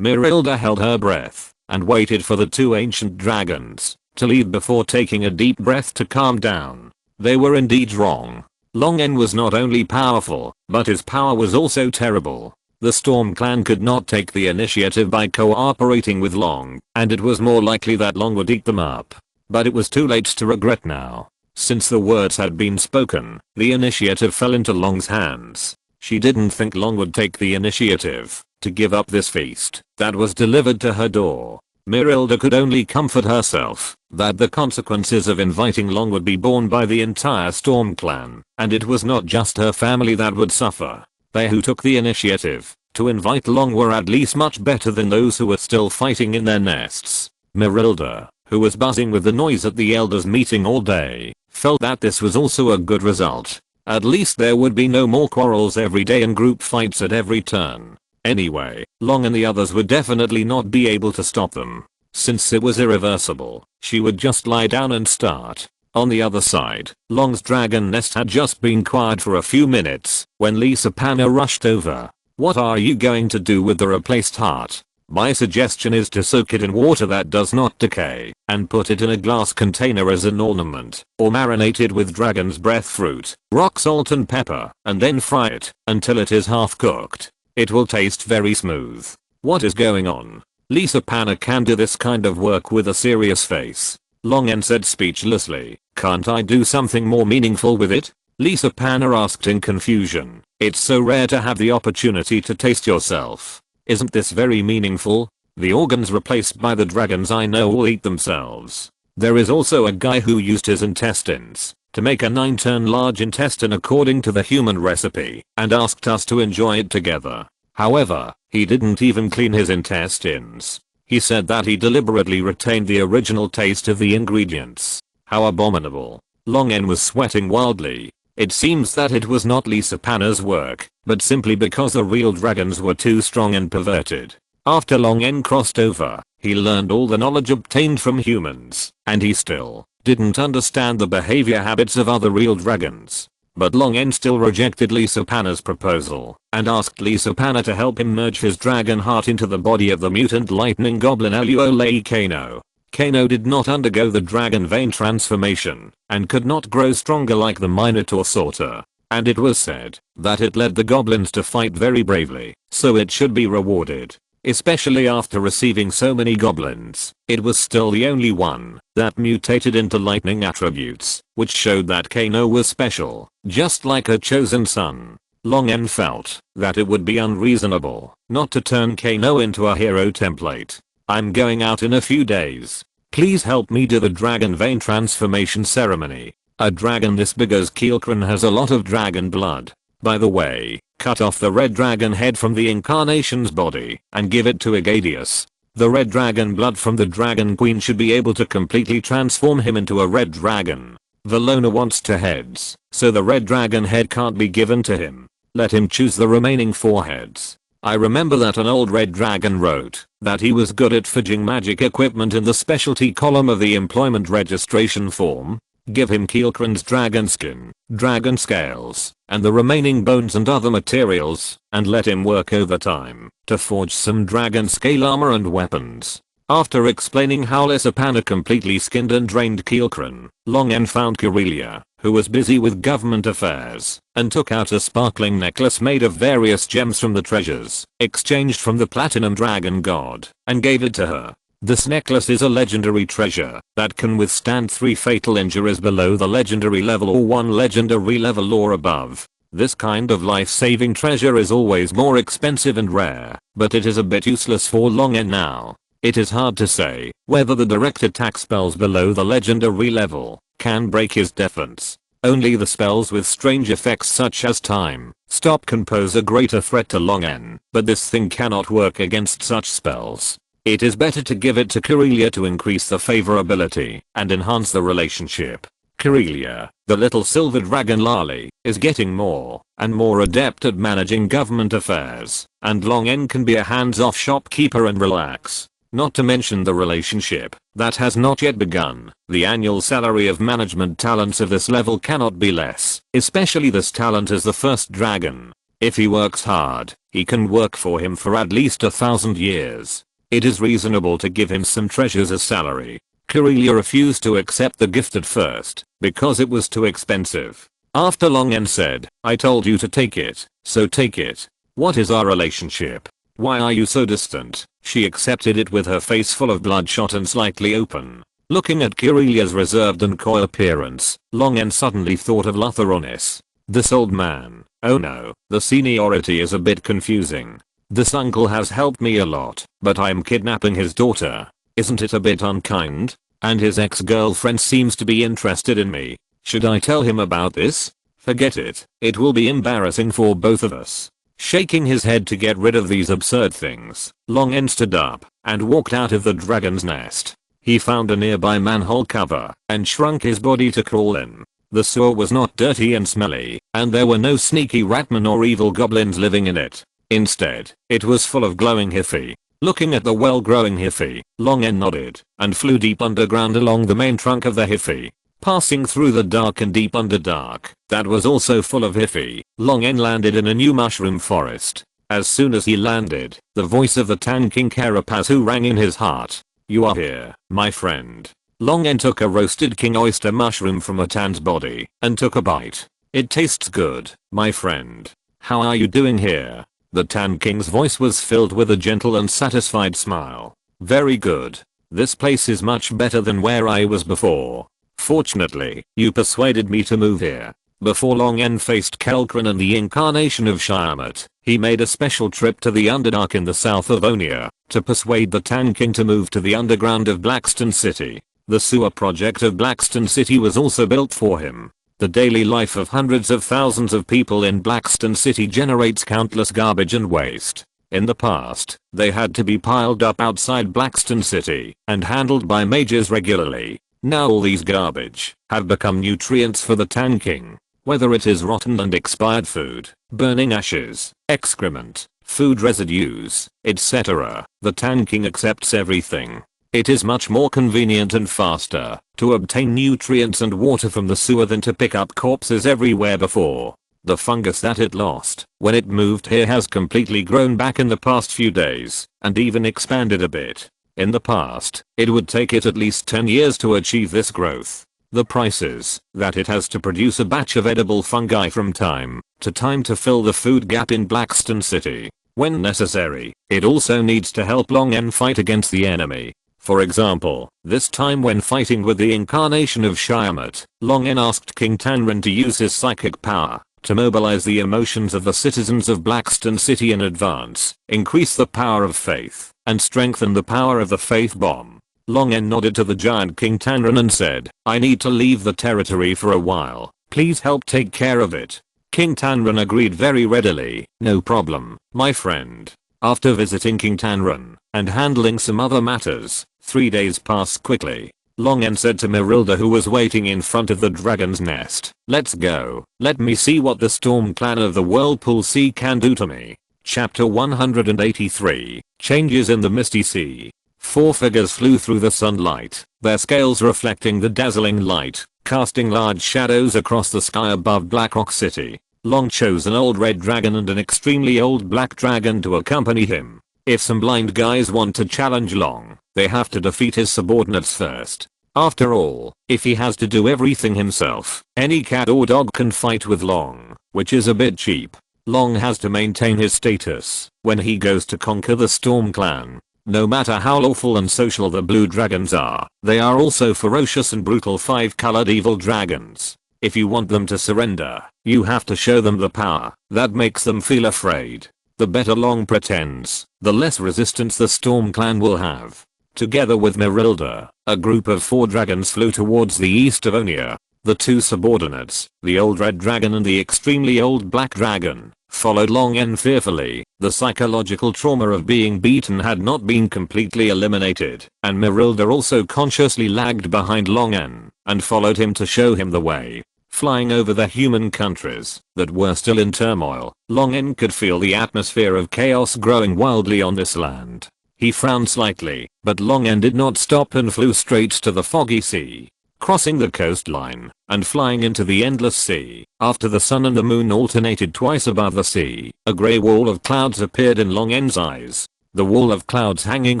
Merilda held her breath and waited for the 2 ancient dragons to leave before taking a deep breath to calm down. They were indeed wrong. Longen was not only powerful, but his power was also terrible. The Storm Clan could not take the initiative by cooperating with Long, and it was more likely that Long would eat them up. But it was too late to regret now. Since the words had been spoken, the initiative fell into Long's hands. She didn't think Long would take the initiative to give up this feast that was delivered to her door. Merilda could only comfort herself that the consequences of inviting Long would be borne by the entire Storm Clan, and it was not just her family that would suffer. They who took the initiative to invite Long were at least much better than those who were still fighting in their nests. Merilda, who was buzzing with the noise at the elders meeting all day, felt that this was also a good result. At least there would be no more quarrels every day and group fights at every turn. Anyway, Long and the others would definitely not be able to stop them. Since it was irreversible, she would just lie down and start. On the other side, Long's dragon nest had just been quiet for a few minutes when Lisa Panna rushed over. What are you going to do with the replaced heart? My suggestion is to soak it in water that does not decay and put it in a glass container as an ornament, or marinate it with dragon's breath fruit, rock salt and pepper, and then fry it until it is half cooked. It will taste very smooth. What is going on? Lisa Panna can do this kind of work with a serious face. Longen said speechlessly. Can't I do something more meaningful with it? Lisa Panna asked in confusion. It's so rare to have the opportunity to taste yourself. Isn't this very meaningful? The organs replaced by the dragons I know will eat themselves. There is also a guy who used his intestines to make a 9-turn large intestine according to the human recipe and asked us to enjoy it together. However, he didn't even clean his intestines. He said that he deliberately retained the original taste of the ingredients. How abominable. Longen was sweating wildly. It seems that it was not Lisa Panna's work, but simply because the real dragons were too strong and perverted. After Longen crossed over, he learned all the knowledge obtained from humans, and he still didn't understand the behavior habits of other real dragons. But Longen still rejected Lisa Panna's proposal and asked Lisa Panna to help him merge his dragon heart into the body of the mutant lightning goblin Luolei Kano. Kano did not undergo the dragon vein transformation and could not grow stronger like the Minotaur sorter. And it was said that it led the goblins to fight very bravely, so it should be rewarded. Especially after receiving so many goblins, it was still the only one that mutated into lightning attributes, which showed that Kano was special, just like her chosen son. Long N felt that it would be unreasonable not to turn Kano into a hero template. I'm going out in a few days. Please help me do the dragon vein transformation ceremony. A dragon this big as Keelkran has a lot of dragon blood. By the way, cut off the red dragon head from the incarnation's body and give it to Agadius. The red dragon blood from the dragon queen should be able to completely transform him into a red dragon. Valona wants 2 heads, so the red dragon head can't be given to him. Let him choose the remaining 4 heads. I remember that an old red dragon wrote that he was good at forging magic equipment in the specialty column of the employment registration form. Give him Keelkran's dragon skin, dragon scales, and the remaining bones and other materials, and let him work overtime to forge some dragon scale armor and weapons. After explaining how Lissapana completely skinned and drained Keelkran, Long N found Corellia, who was busy with government affairs, and took out a sparkling necklace made of various gems from the treasures exchanged from the platinum dragon god, and gave it to her. This necklace is a legendary treasure that can withstand 3 fatal injuries below the legendary level or 1 legendary level or above. This kind of life-saving treasure is always more expensive and rare, but it is a bit useless for Long N now. It is hard to say whether the direct attack spells below the legendary level can break his defense. Only the spells with strange effects such as time stop can pose a greater threat to Long N, but this thing cannot work against such spells. It is better to give it to Corellia to increase the favorability and enhance the relationship. Corellia, the little silver dragon lolly, is getting more and more adept at managing government affairs, and Long N can be a hands-off shopkeeper and relax. Not to mention the relationship that has not yet begun. The annual salary of management talents of this level cannot be less, especially this talent as the first dragon. If he works hard, he can work for him for at least 1,000 years. It is reasonable to give him some treasures as salary. Corellia refused to accept the gift at first because it was too expensive. After Long N said, "I told you to take it, so take it. What is our relationship? Why are you so distant?" She accepted it with her face full of bloodshot and slightly open. Looking at Corellia's reserved and coy appearance, Long N suddenly thought of Lutheronis. This old man. Oh no, the seniority is a bit confusing. This uncle has helped me a lot, but I'm kidnapping his daughter. Isn't it a bit unkind? And his ex-girlfriend seems to be interested in me. Should I tell him about this? Forget it. It will be embarrassing for both of us. Shaking his head to get rid of these absurd things, Long N stood up and walked out of the dragon's nest. He found a nearby manhole cover and shrunk his body to crawl in. The sewer was not dirty and smelly, and there were no sneaky ratmen or evil goblins living in it. Instead, it was full of glowing Hiffy. Looking at the well-growing Hiffy, Long N nodded and flew deep underground along the main trunk of the Hiffy. Passing through the dark and deep underdark that was also full of Hiffy, Long N landed in a new mushroom forest. As soon as he landed, the voice of the Tan King Carapazu rang in his heart. "You are here, my friend." Long N took a roasted king oyster mushroom from a Tan's body and took a bite. "It tastes good, my friend. How are you doing here?" The Tan King's voice was filled with a gentle and satisfied smile. "Very good. This place is much better than where I was before. Fortunately, you persuaded me to move here." Before Long N faced Keelkran and the incarnation of Shyamut, he made a special trip to the Underdark in the south of Onia to persuade the Tan King to move to the underground of Blackstone City. The sewer project of Blackstone City was also built for him. The daily life of hundreds of thousands of people in Blackstone City generates countless garbage and waste. In the past, they had to be piled up outside Blackstone City and handled by mages regularly. Now all these garbage have become nutrients for the Tan King. Whether it is rotten and expired food, burning ashes, excrement, food residues, etc., the Tan King accepts everything. It is much more convenient and faster to obtain nutrients and water from the sewer than to pick up corpses everywhere before. The fungus that it lost when it moved here has completely grown back in the past few days and even expanded a bit. In the past, it would take it at least 10 years to achieve this growth. The price is that it has to produce a batch of edible fungi from time to fill the food gap in Blackstone City. When necessary, it also needs to help Long N fight against the enemy. For example, this time when fighting with the incarnation of Shyamut, Long N asked King Tanran to use his psychic power to mobilize the emotions of the citizens of Blackstone City in advance, increase the power of faith, and strengthen the power of the faith bomb. Long N nodded to the giant King Tanran and said, "I need to leave the territory for a while. Please help take care of it." King Tanran agreed very readily. "No problem, my friend." After visiting King Tanran and handling some other matters, 3 days passed quickly. Long N said to Merilda, who was waiting in front of the dragon's nest, "Let's go. Let me see what the storm clan of the Whirlpool Sea can do to me." Chapter 183, Changes in the Misty Sea. 4 figures flew through the sunlight, their scales reflecting the dazzling light, casting large shadows across the sky above Blackrock City. Long chose an old red dragon and an extremely old black dragon to accompany him. If some blind guys want to challenge Long, they have to defeat his subordinates first. After all, if he has to do everything himself, any cat or dog can fight with Long, which is a bit cheap. Long has to maintain his status when he goes to conquer the Storm Clan. No matter how lawful and social the blue dragons are, they are also ferocious and brutal 5-colored evil dragons. If you want them to surrender, you have to show them the power that makes them feel afraid. The better Long pretends, the less resistance the Storm Clan will have. Together with Merilda, a group of 4 dragons flew towards the east of Onia. The 2 subordinates, the old red dragon and the extremely old black dragon, followed Long N fearfully. The psychological trauma of being beaten had not been completely eliminated, and Merilda also consciously lagged behind Long N and followed him to show him the way. Flying over the human countries that were still in turmoil, Long N could feel the atmosphere of chaos growing wildly on this land. He frowned slightly, but Long N did not stop and flew straight to the foggy sea, crossing the coastline and flying into the endless sea. After the sun and the moon alternated twice above the sea, a grey wall of clouds appeared in Long N's eyes. The wall of clouds hanging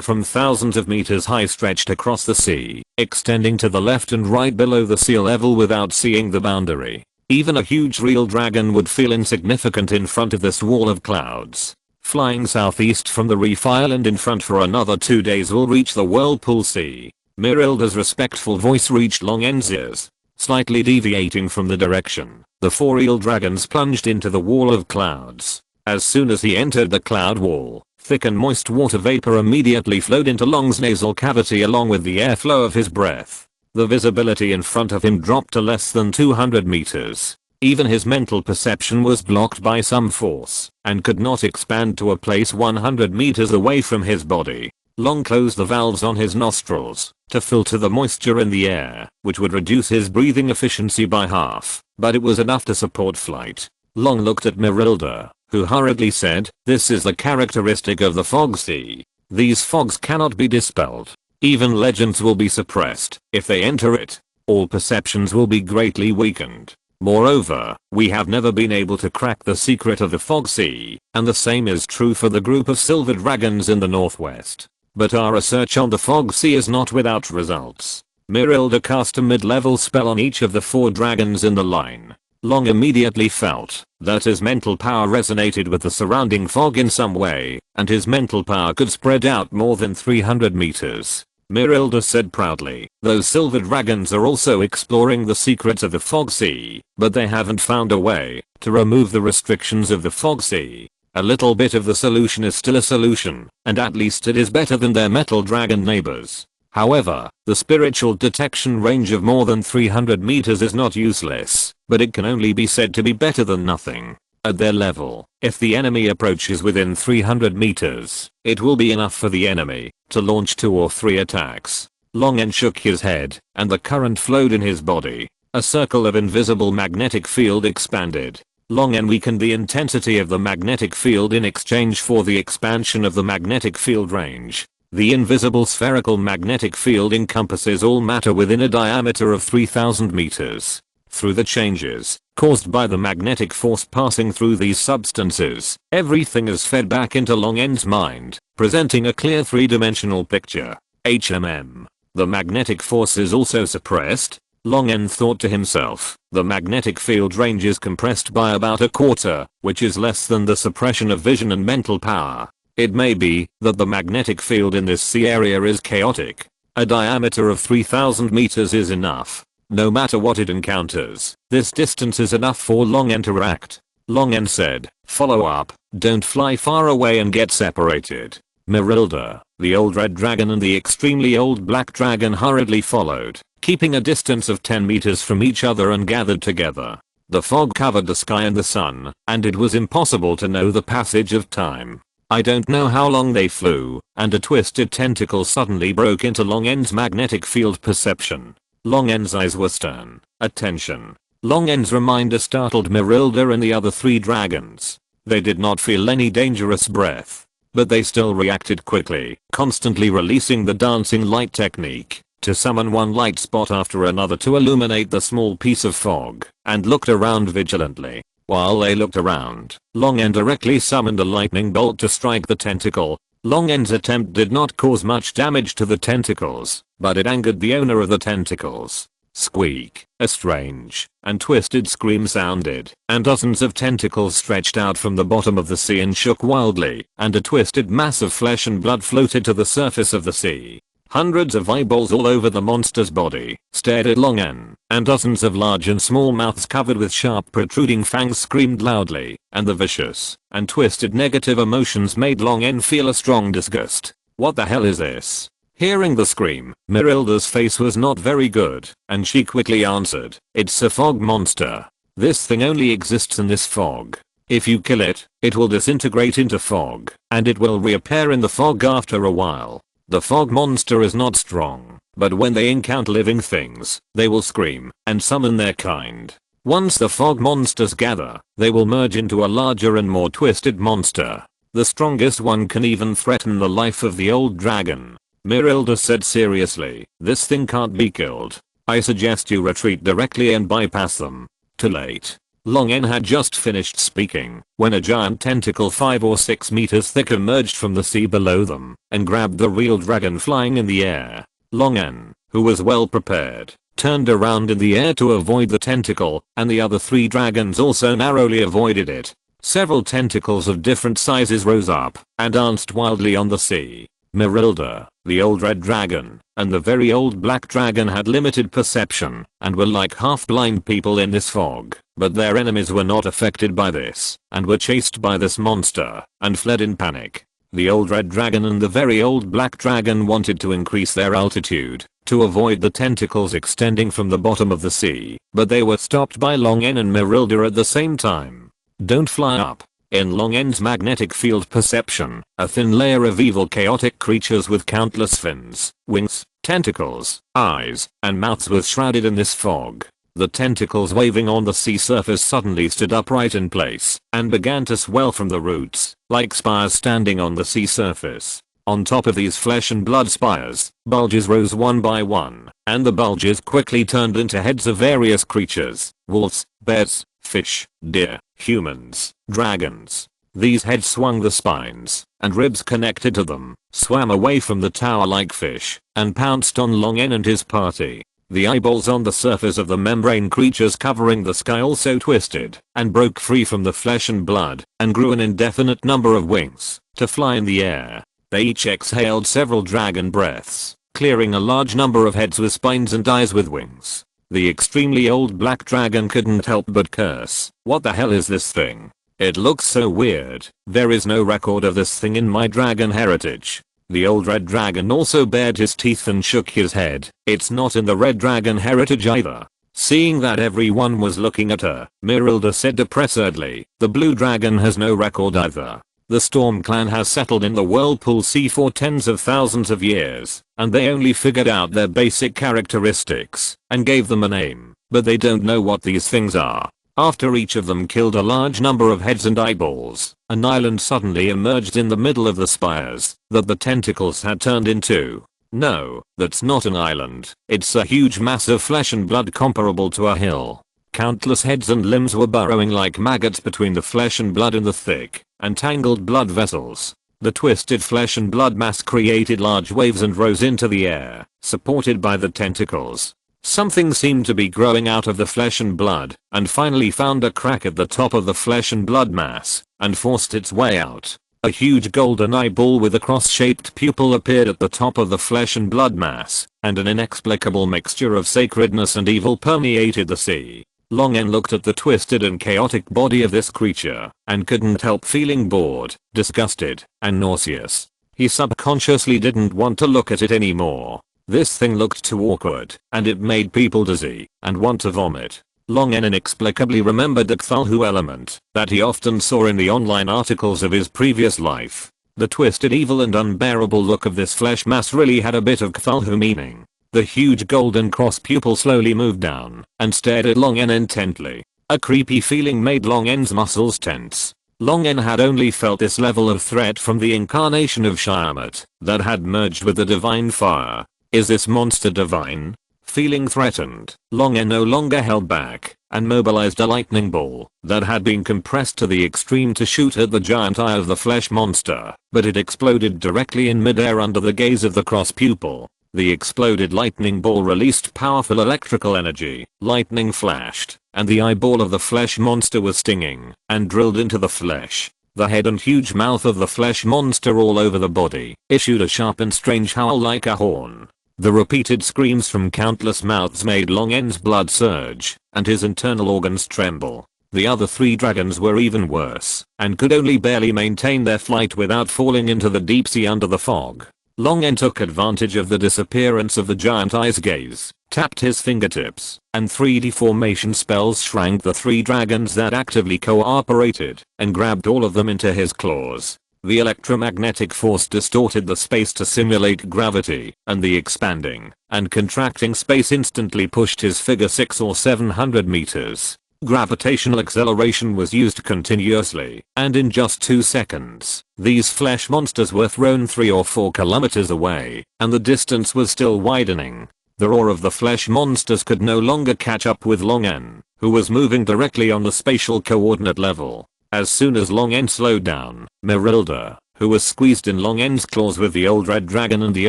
from thousands of meters high stretched across the sea, extending to the left and right below the sea level without seeing the boundary. Even a huge real dragon would feel insignificant in front of this wall of clouds. Flying southeast from the reef island in front for another 2 days will reach the Whirlpool Sea. Merilda's respectful voice reached Long N's ears. Slightly deviating from the direction, the 4 eel dragons plunged into the wall of clouds. As soon as he entered the cloud wall, thick and moist water vapor immediately flowed into Long's nasal cavity along with the airflow of his breath. The visibility in front of him dropped to less than 200 meters. Even his mental perception was blocked by some force and could not expand to a place 100 meters away from his body. Long closed the valves on his nostrils to filter the moisture in the air, which would reduce his breathing efficiency by half, but it was enough to support flight. Long looked at Merilda, who hurriedly said, "This is the characteristic of the fog sea. These fogs cannot be dispelled. Even legends will be suppressed if they enter it. All perceptions will be greatly weakened. Moreover, we have never been able to crack the secret of the fog sea, and the same is true for the group of silver dragons in the northwest. But our research on the fog sea is not without results." Merilda cast a mid-level spell on each of the 4 dragons in the line. Long immediately felt that his mental power resonated with the surrounding fog in some way, and his mental power could spread out more than 300 meters. Merilda said proudly, "Those silver dragons are also exploring the secrets of the fog sea, but they haven't found a way to remove the restrictions of the fog sea. A little bit of the solution is still a solution, and at least it is better than their metal dragon neighbors. However, the spiritual detection range of more than 300 meters is not useless, but it can only be said to be better than nothing. At their level, if the enemy approaches within 300 meters, it will be enough for the enemy to launch 2 or 3 attacks." Long N shook his head, and the current flowed in his body. A circle of invisible magnetic field expanded. Long N weakened the intensity of the magnetic field in exchange for the expansion of the magnetic field range. The invisible spherical magnetic field encompasses all matter within a diameter of 3000 meters. Through the changes caused by the magnetic force passing through these substances, everything is fed back into Long N's mind, presenting a clear 3-dimensional picture. HMM. The magnetic force is also suppressed. Long N thought to himself, the magnetic field range is compressed by about a quarter, which is less than the suppression of vision and mental power. It may be that the magnetic field in this sea area is chaotic. A diameter of 3000 meters is enough. No matter what it encounters, this distance is enough for Long N to act. Long N said, follow up, don't fly far away and get separated. Merilda, the old red dragon and the extremely old black dragon hurriedly followed, keeping a distance of 10 meters from each other and gathered together. The fog covered the sky and the sun, and it was impossible to know the passage of time. I don't know how long they flew, and a twisted tentacle suddenly broke into Long N's magnetic field perception. Long N's eyes were stern. Attention. Long N's reminder startled Merilda and the other 3 dragons. They did not feel any dangerous breath. But they still reacted quickly, constantly releasing the dancing light technique to summon one light spot after another to illuminate the small piece of fog, and looked around vigilantly. While they looked around, Long N directly summoned a lightning bolt to strike the tentacle. Long N's attempt did not cause much damage to the tentacles, but it angered the owner of the tentacles. Squeak, a strange and twisted scream sounded, and dozens of tentacles stretched out from the bottom of the sea and shook wildly, and a twisted mass of flesh and blood floated to the surface of the sea. Hundreds of eyeballs all over the monster's body stared at Long N, and dozens of large and small mouths covered with sharp protruding fangs screamed loudly, and the vicious and twisted negative emotions made Long N feel a strong disgust. What the hell is this? Hearing the scream, Merilda's face was not very good, and she quickly answered, it's a fog monster. This thing only exists in this fog. If you kill it, it will disintegrate into fog, and it will reappear in the fog after a while. The fog monster is not strong, but when they encounter living things, they will scream and summon their kind. Once the fog monsters gather, they will merge into a larger and more twisted monster. The strongest one can even threaten the life of the old dragon. Merilda said seriously, this thing can't be killed. I suggest you retreat directly and bypass them. Too late. Long N had just finished speaking when a giant tentacle 5 or 6 meters thick emerged from the sea below them and grabbed the real dragon flying in the air. Long N, who was well prepared, turned around in the air to avoid the tentacle, and the other 3 dragons also narrowly avoided it. Several tentacles of different sizes rose up and danced wildly on the sea. Merilda, the old red dragon, and the very old black dragon had limited perception and were like half-blind people in this fog, but their enemies were not affected by this and were chased by this monster and fled in panic. The old red dragon and the very old black dragon wanted to increase their altitude to avoid the tentacles extending from the bottom of the sea, but they were stopped by Long N and Merilda at the same time. Don't fly up. In Long N's magnetic field perception, a thin layer of evil chaotic creatures with countless fins, wings, tentacles, eyes, and mouths was shrouded in this fog. The tentacles waving on the sea surface suddenly stood upright in place and began to swell from the roots, like spires standing on the sea surface. On top of these flesh and blood spires, bulges rose one by one, and the bulges quickly turned into heads of various creatures, wolves, bears, fish, deer, humans, dragons. These heads swung the spines, and ribs connected to them, swam away from the tower like fish, and pounced on Long N and his party. The eyeballs on the surface of the membrane creatures covering the sky also twisted, and broke free from the flesh and blood, and grew an indefinite number of wings, to fly in the air. They each exhaled several dragon breaths, clearing a large number of heads with spines and eyes with wings. The extremely old black dragon couldn't help but curse. What the hell is this thing? It looks so weird. There is no record of this thing in my dragon heritage. The old red dragon also bared his teeth and shook his head. It's not in the red dragon heritage either. Seeing that everyone was looking at her, Merilda said depressedly, the blue dragon has no record either. The Storm Clan has settled in the Whirlpool Sea for tens of thousands of years, and they only figured out their basic characteristics and gave them a name, but they don't know what these things are. After each of them killed a large number of heads and eyeballs, an island suddenly emerged in the middle of the spires that the tentacles had turned into. No, that's not an island. It's a huge mass of flesh and blood comparable to a hill. Countless heads and limbs were burrowing like maggots between the flesh and blood in the thick and tangled blood vessels. The twisted flesh and blood mass created large waves and rose into the air, supported by the tentacles. Something seemed to be growing out of the flesh and blood, and finally found a crack at the top of the flesh and blood mass, and forced its way out. A huge golden eyeball with a cross-shaped pupil appeared at the top of the flesh and blood mass, and an inexplicable mixture of sacredness and evil permeated the sea. Long En looked at the twisted and chaotic body of this creature, and couldn't help feeling bored, disgusted, and nauseous. He subconsciously didn't want to look at it anymore. This thing looked too awkward, and it made people dizzy, and want to vomit. Long En inexplicably remembered the Cthulhu element that he often saw in the online articles of his previous life. The twisted evil and unbearable look of this flesh mass really had a bit of Cthulhu meaning. The huge golden cross pupil slowly moved down, and stared at Long En intently. A creepy feeling made Long En's muscles tense. Long En had only felt this level of threat from the incarnation of Shyamut that had merged with the divine fire. Is this monster divine? Feeling threatened, Long En no longer held back, and mobilized a lightning ball that had been compressed to the extreme to shoot at the giant eye of the flesh monster, but it exploded directly in midair under the gaze of the cross pupil. The exploded lightning ball released powerful electrical energy, lightning flashed, and the eyeball of the flesh monster was stinging, and drilled into the flesh. The head and huge mouth of the flesh monster all over the body issued a sharp and strange howl like a horn. The repeated screams from countless mouths made Long En's blood surge, and his internal organs tremble. The other 3 dragons were even worse, and could only barely maintain their flight without falling into the deep sea under the fog. Long En took advantage of the disappearance of the giant eye's gaze, tapped his fingertips, and 3D formation spells shrank the 3 dragons that actively cooperated, and grabbed all of them into his claws. The electromagnetic force distorted the space to simulate gravity, and the expanding and contracting space instantly pushed his figure 600 or 700 meters. Gravitational acceleration was used continuously, and in just 2 seconds, these flesh monsters were thrown 3 or 4 kilometers away, and the distance was still widening. The roar of the flesh monsters could no longer catch up with Long En, who was moving directly on the spatial coordinate level. As soon as Long En slowed down, Merilda, who was squeezed in Long En's claws with the old red dragon and the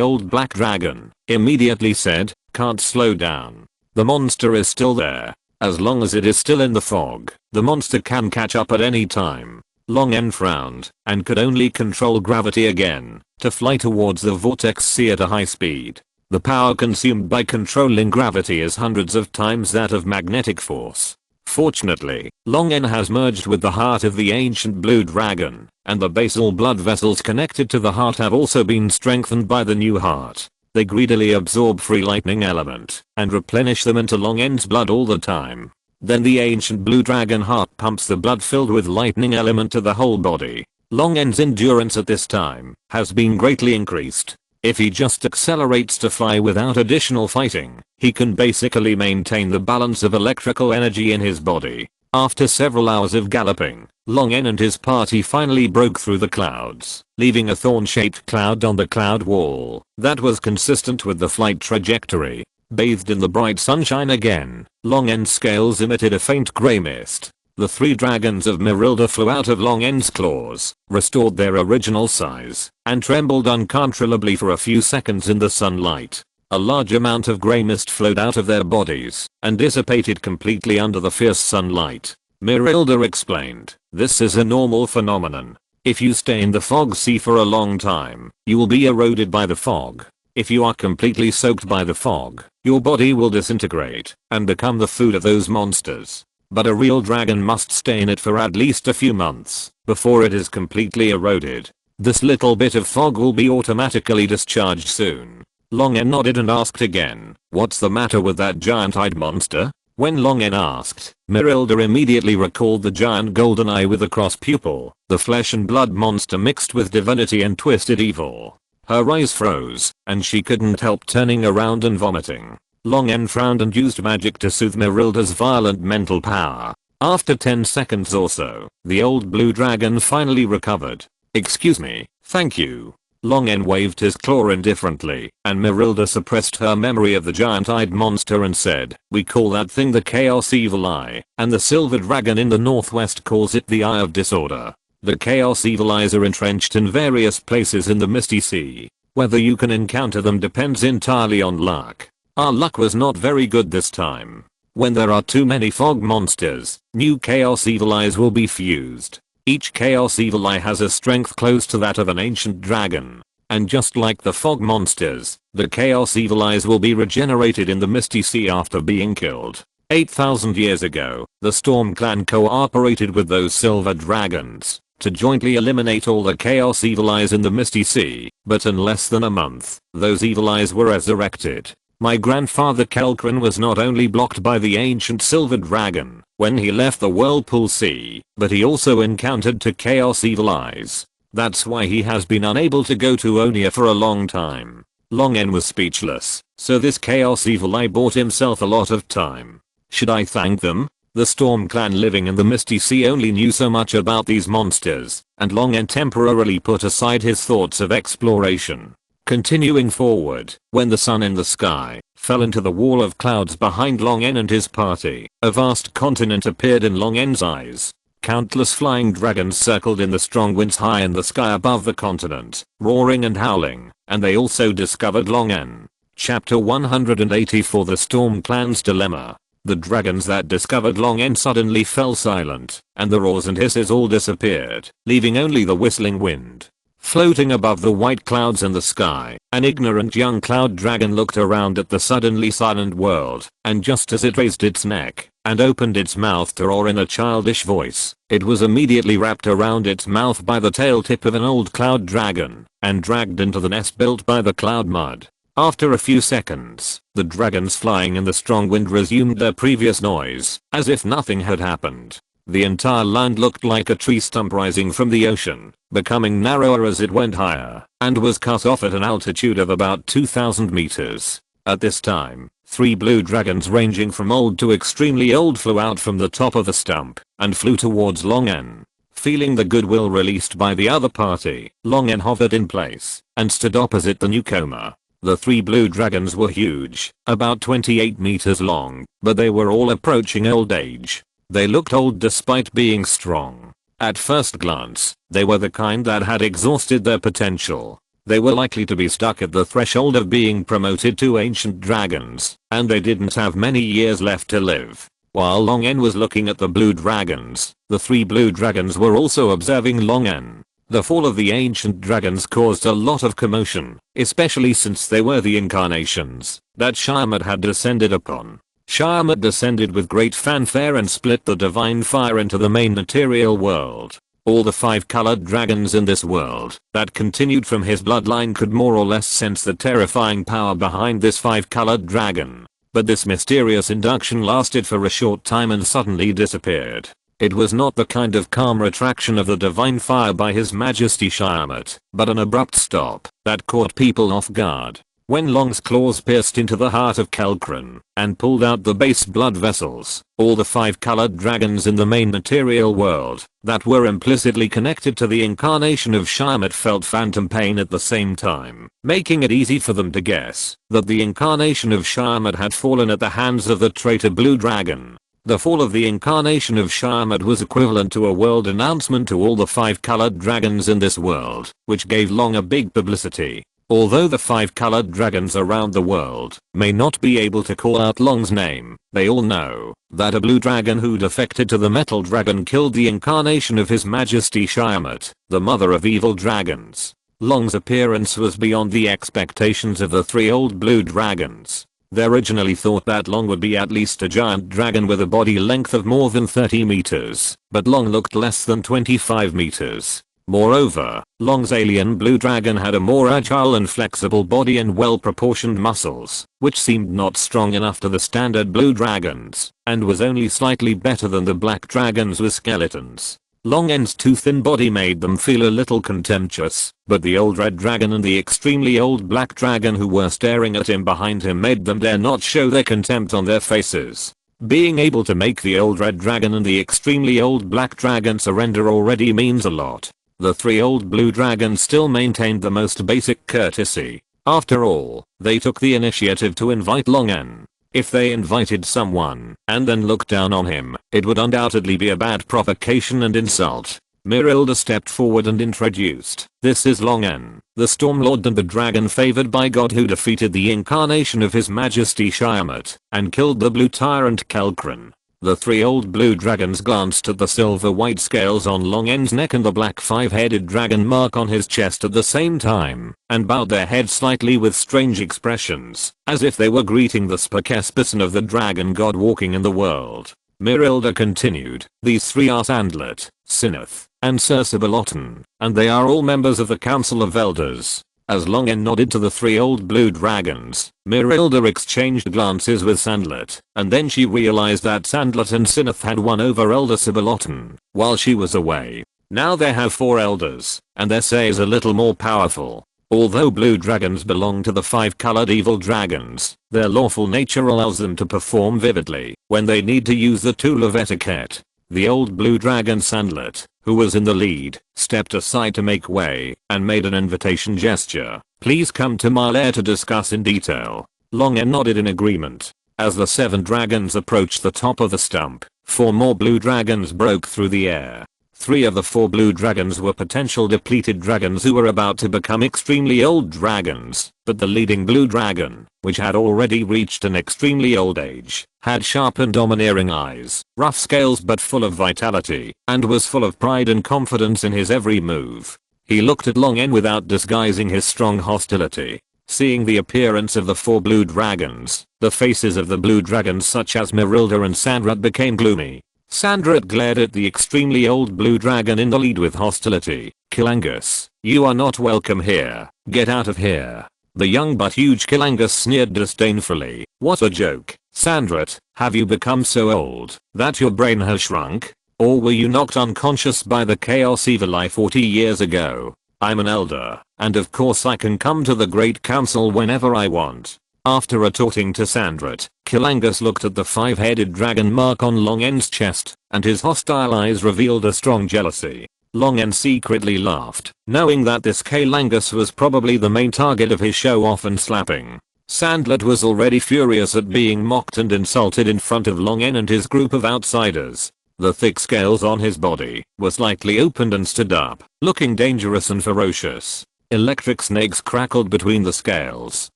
old black dragon, immediately said, "Can't slow down. The monster is still there. As long as it is still in the fog, the monster can catch up at any time." Long En frowned, and could only control gravity again, to fly towards the vortex sea at a high speed. The power consumed by controlling gravity is hundreds of times that of magnetic force. Fortunately, Long En has merged with the heart of the ancient blue dragon, and the basal blood vessels connected to the heart have also been strengthened by the new heart. They greedily absorb free lightning element, and replenish them into Long En's blood all the time. Then the ancient blue dragon heart pumps the blood filled with lightning element to the whole body. Long En's endurance at this time has been greatly increased. If he just accelerates to fly without additional fighting, he can basically maintain the balance of electrical energy in his body. After several hours of galloping, Long En and his party finally broke through the clouds, leaving a thorn-shaped cloud on the cloud wall that was consistent with the flight trajectory. Bathed in the bright sunshine again, Long En's scales emitted a faint grey mist. The 3 dragons of Merilda flew out of Long En's claws, restored their original size, and trembled uncontrollably for a few seconds in the sunlight. A large amount of grey mist flowed out of their bodies, and dissipated completely under the fierce sunlight. Merilda explained, "This is a normal phenomenon. If you stay in the fog sea for a long time, you will be eroded by the fog. If you are completely soaked by the fog, your body will disintegrate, and become the food of those monsters. But a real dragon must stay in it for at least a few months, before it is completely eroded. This little bit of fog will be automatically discharged soon." Long En nodded and asked again, "What's the matter with that giant-eyed monster?" When Long En asked, Merilda immediately recalled the giant golden eye with a cross pupil, the flesh and blood monster mixed with divinity and twisted evil. Her eyes froze, and she couldn't help turning around and vomiting. Long En frowned and used magic to soothe Merilda's violent mental power. After 10 seconds or so, the old blue dragon finally recovered. "Excuse me, thank you." Long En waved his claw indifferently, and Merilda suppressed her memory of the giant-eyed monster and said, "We call that thing the Chaos Evil Eye, and the silver dragon in the northwest calls it the Eye of Disorder. The Chaos Evil Eyes are entrenched in various places in the Misty Sea. Whether you can encounter them depends entirely on luck. Our luck was not very good this time. When there are too many fog monsters, new Chaos Evil Eyes will be fused. Each Chaos Evil Eye has a strength close to that of an ancient dragon. And just like the fog monsters, the Chaos Evil Eyes will be regenerated in the Misty Sea after being killed. 8,000 years ago, the Storm Clan cooperated with those silver dragons to jointly eliminate all the Chaos Evil Eyes in the Misty Sea, but in less than a month, those Evil Eyes were resurrected. My grandfather Kelkran was not only blocked by the ancient silver dragon when he left the Whirlpool Sea, but he also encountered two Chaos Evil Eyes. That's why he has been unable to go to Onia for a long time. Long N was speechless, so this Chaos Evil Eye bought himself a lot of time. Should I thank them? The Storm Clan living in the Misty Sea only knew so much about these monsters, and Long N temporarily put aside his thoughts of exploration. Continuing forward, when the sun in the sky fell into the wall of clouds behind Long N and his party, a vast continent appeared in Long N's eyes. Countless flying dragons circled in the strong winds high in the sky above the continent, roaring and howling, and they also discovered Long N. Chapter 184 The Storm Clan's Dilemma. The dragons that discovered Long N suddenly fell silent, and the roars and hisses all disappeared, leaving only the whistling wind. Floating above the white clouds in the sky, an ignorant young cloud dragon looked around at the suddenly silent world, and just as it raised its neck and opened its mouth to roar in a childish voice, it was immediately wrapped around its mouth by the tail tip of an old cloud dragon and dragged into the nest built by the cloud mud. After a few seconds, the dragons flying in the strong wind resumed their previous noise, as if nothing had happened. The entire land looked like a tree stump rising from the ocean, becoming narrower as it went higher, and was cut off at an altitude of about 2,000 meters. At this time, 3 blue dragons ranging from old to extremely old flew out from the top of the stump and flew towards Long N. Feeling the goodwill released by the other party, Long N hovered in place and stood opposite the newcomer. The 3 blue dragons were huge, about 28 meters long, but they were all approaching old age. They looked old despite being strong. At first glance, they were the kind that had exhausted their potential. They were likely to be stuck at the threshold of being promoted to ancient dragons, and they didn't have many years left to live. While Long N was looking at the blue dragons, the 3 blue dragons were also observing Long N. The fall of the ancient dragons caused a lot of commotion, especially since they were the incarnations that Shyamut had descended upon. Shyamut descended with great fanfare and split the divine fire into the main material world. All the 5 colored dragons in this world that continued from his bloodline could more or less sense the terrifying power behind this 5 colored dragon. But this mysterious induction lasted for a short time and suddenly disappeared. It was not the kind of calm retraction of the divine fire by His Majesty Shyamut, but an abrupt stop that caught people off guard. When Long's claws pierced into the heart of Kelkran and pulled out the base blood vessels, all the 5 colored dragons in the main material world that were implicitly connected to the incarnation of Shyamut felt phantom pain at the same time, making it easy for them to guess that the incarnation of Shyamut had fallen at the hands of the traitor blue dragon. The fall of the incarnation of Shyamut was equivalent to a world announcement to all the 5 colored dragons in this world, which gave Long a big publicity. Although the 5 colored dragons around the world may not be able to call out Long's name, they all know that a blue dragon who defected to the metal dragon killed the incarnation of His Majesty Shyamut, the mother of evil dragons. Long's appearance was beyond the expectations of the 3 old blue dragons. They originally thought that Long would be at least a giant dragon with a body length of more than 30 meters, but Long looked less than 25 meters. Moreover, Long's alien blue dragon had a more agile and flexible body and well-proportioned muscles, which seemed not strong enough to the standard blue dragons, and was only slightly better than the black dragons with skeletons. Long N's too thin body made them feel a little contemptuous, but the old red dragon and the extremely old black dragon who were staring at him behind him made them dare not show their contempt on their faces. Being able to make the old red dragon and the extremely old black dragon surrender already means a lot. The 3 old blue dragons still maintained the most basic courtesy. After all, they took the initiative to invite Long N. If they invited someone and then looked down on him, it would undoubtedly be a bad provocation and insult. Mirilda stepped forward and introduced, "This is Longen, the Stormlord and the dragon favored by God who defeated the incarnation of His Majesty Shyamut and killed the blue tyrant Kelkran." The 3 old blue dragons glanced at the silver-white scales on Longen's neck and the black 5-headed dragon mark on his chest at the same time, and bowed their heads slightly with strange expressions, as if they were greeting the Spokesperson of the dragon god walking in the world. Mirilda continued, "These 3 are Sandlet, Sineth, and Circebelotten, and they are all members of the Council of Elders." As Longen nodded to the 3 old blue dragons, Mirilda exchanged glances with Sandlet, and then she realized that Sandlet and Sineth had won over Elder Circebelotten while she was away. Now they have 4 elders, and their say is a little more powerful. Although blue dragons belong to the 5-colored evil dragons, their lawful nature allows them to perform vividly when they need to use the tool of etiquette. The old blue dragon Sandlet, who was in the lead, stepped aside to make way and made an invitation gesture. "Please come to my lair to discuss in detail." Longen nodded in agreement. As the 7 dragons approached the top of the stump, 4 more blue dragons broke through the air. 3 of the 4 blue dragons were potential depleted dragons who were about to become extremely old dragons, but the leading blue dragon, which had already reached an extremely old age, had sharp and domineering eyes, rough scales but full of vitality, and was full of pride and confidence in his every move. He looked at Longen without disguising his strong hostility. Seeing the appearance of the 4 blue dragons, the faces of the blue dragons such as Mirilda and Sandret became gloomy. Sandret glared at the extremely old blue dragon in the lead with hostility. "Kilangus, you are not welcome here. Get out of here." The young but huge Kilangus sneered disdainfully. "What a joke. Sandret, have you become so old that your brain has shrunk? Or were you knocked unconscious by the Chaos Evil 40 years ago? I'm an elder, and of course I can come to the Great Council whenever I want." After retorting to Sandret, Kilangus looked at the 5-headed dragon mark on Longen's chest, and his hostile eyes revealed a strong jealousy. Longen secretly laughed, knowing that this Kilangus was probably the main target of his show-off and slapping. Sandlet was already furious at being mocked and insulted in front of Longen and his group of outsiders. The thick scales on his body were slightly opened and stood up, looking dangerous and ferocious. Electric snakes crackled between the scales,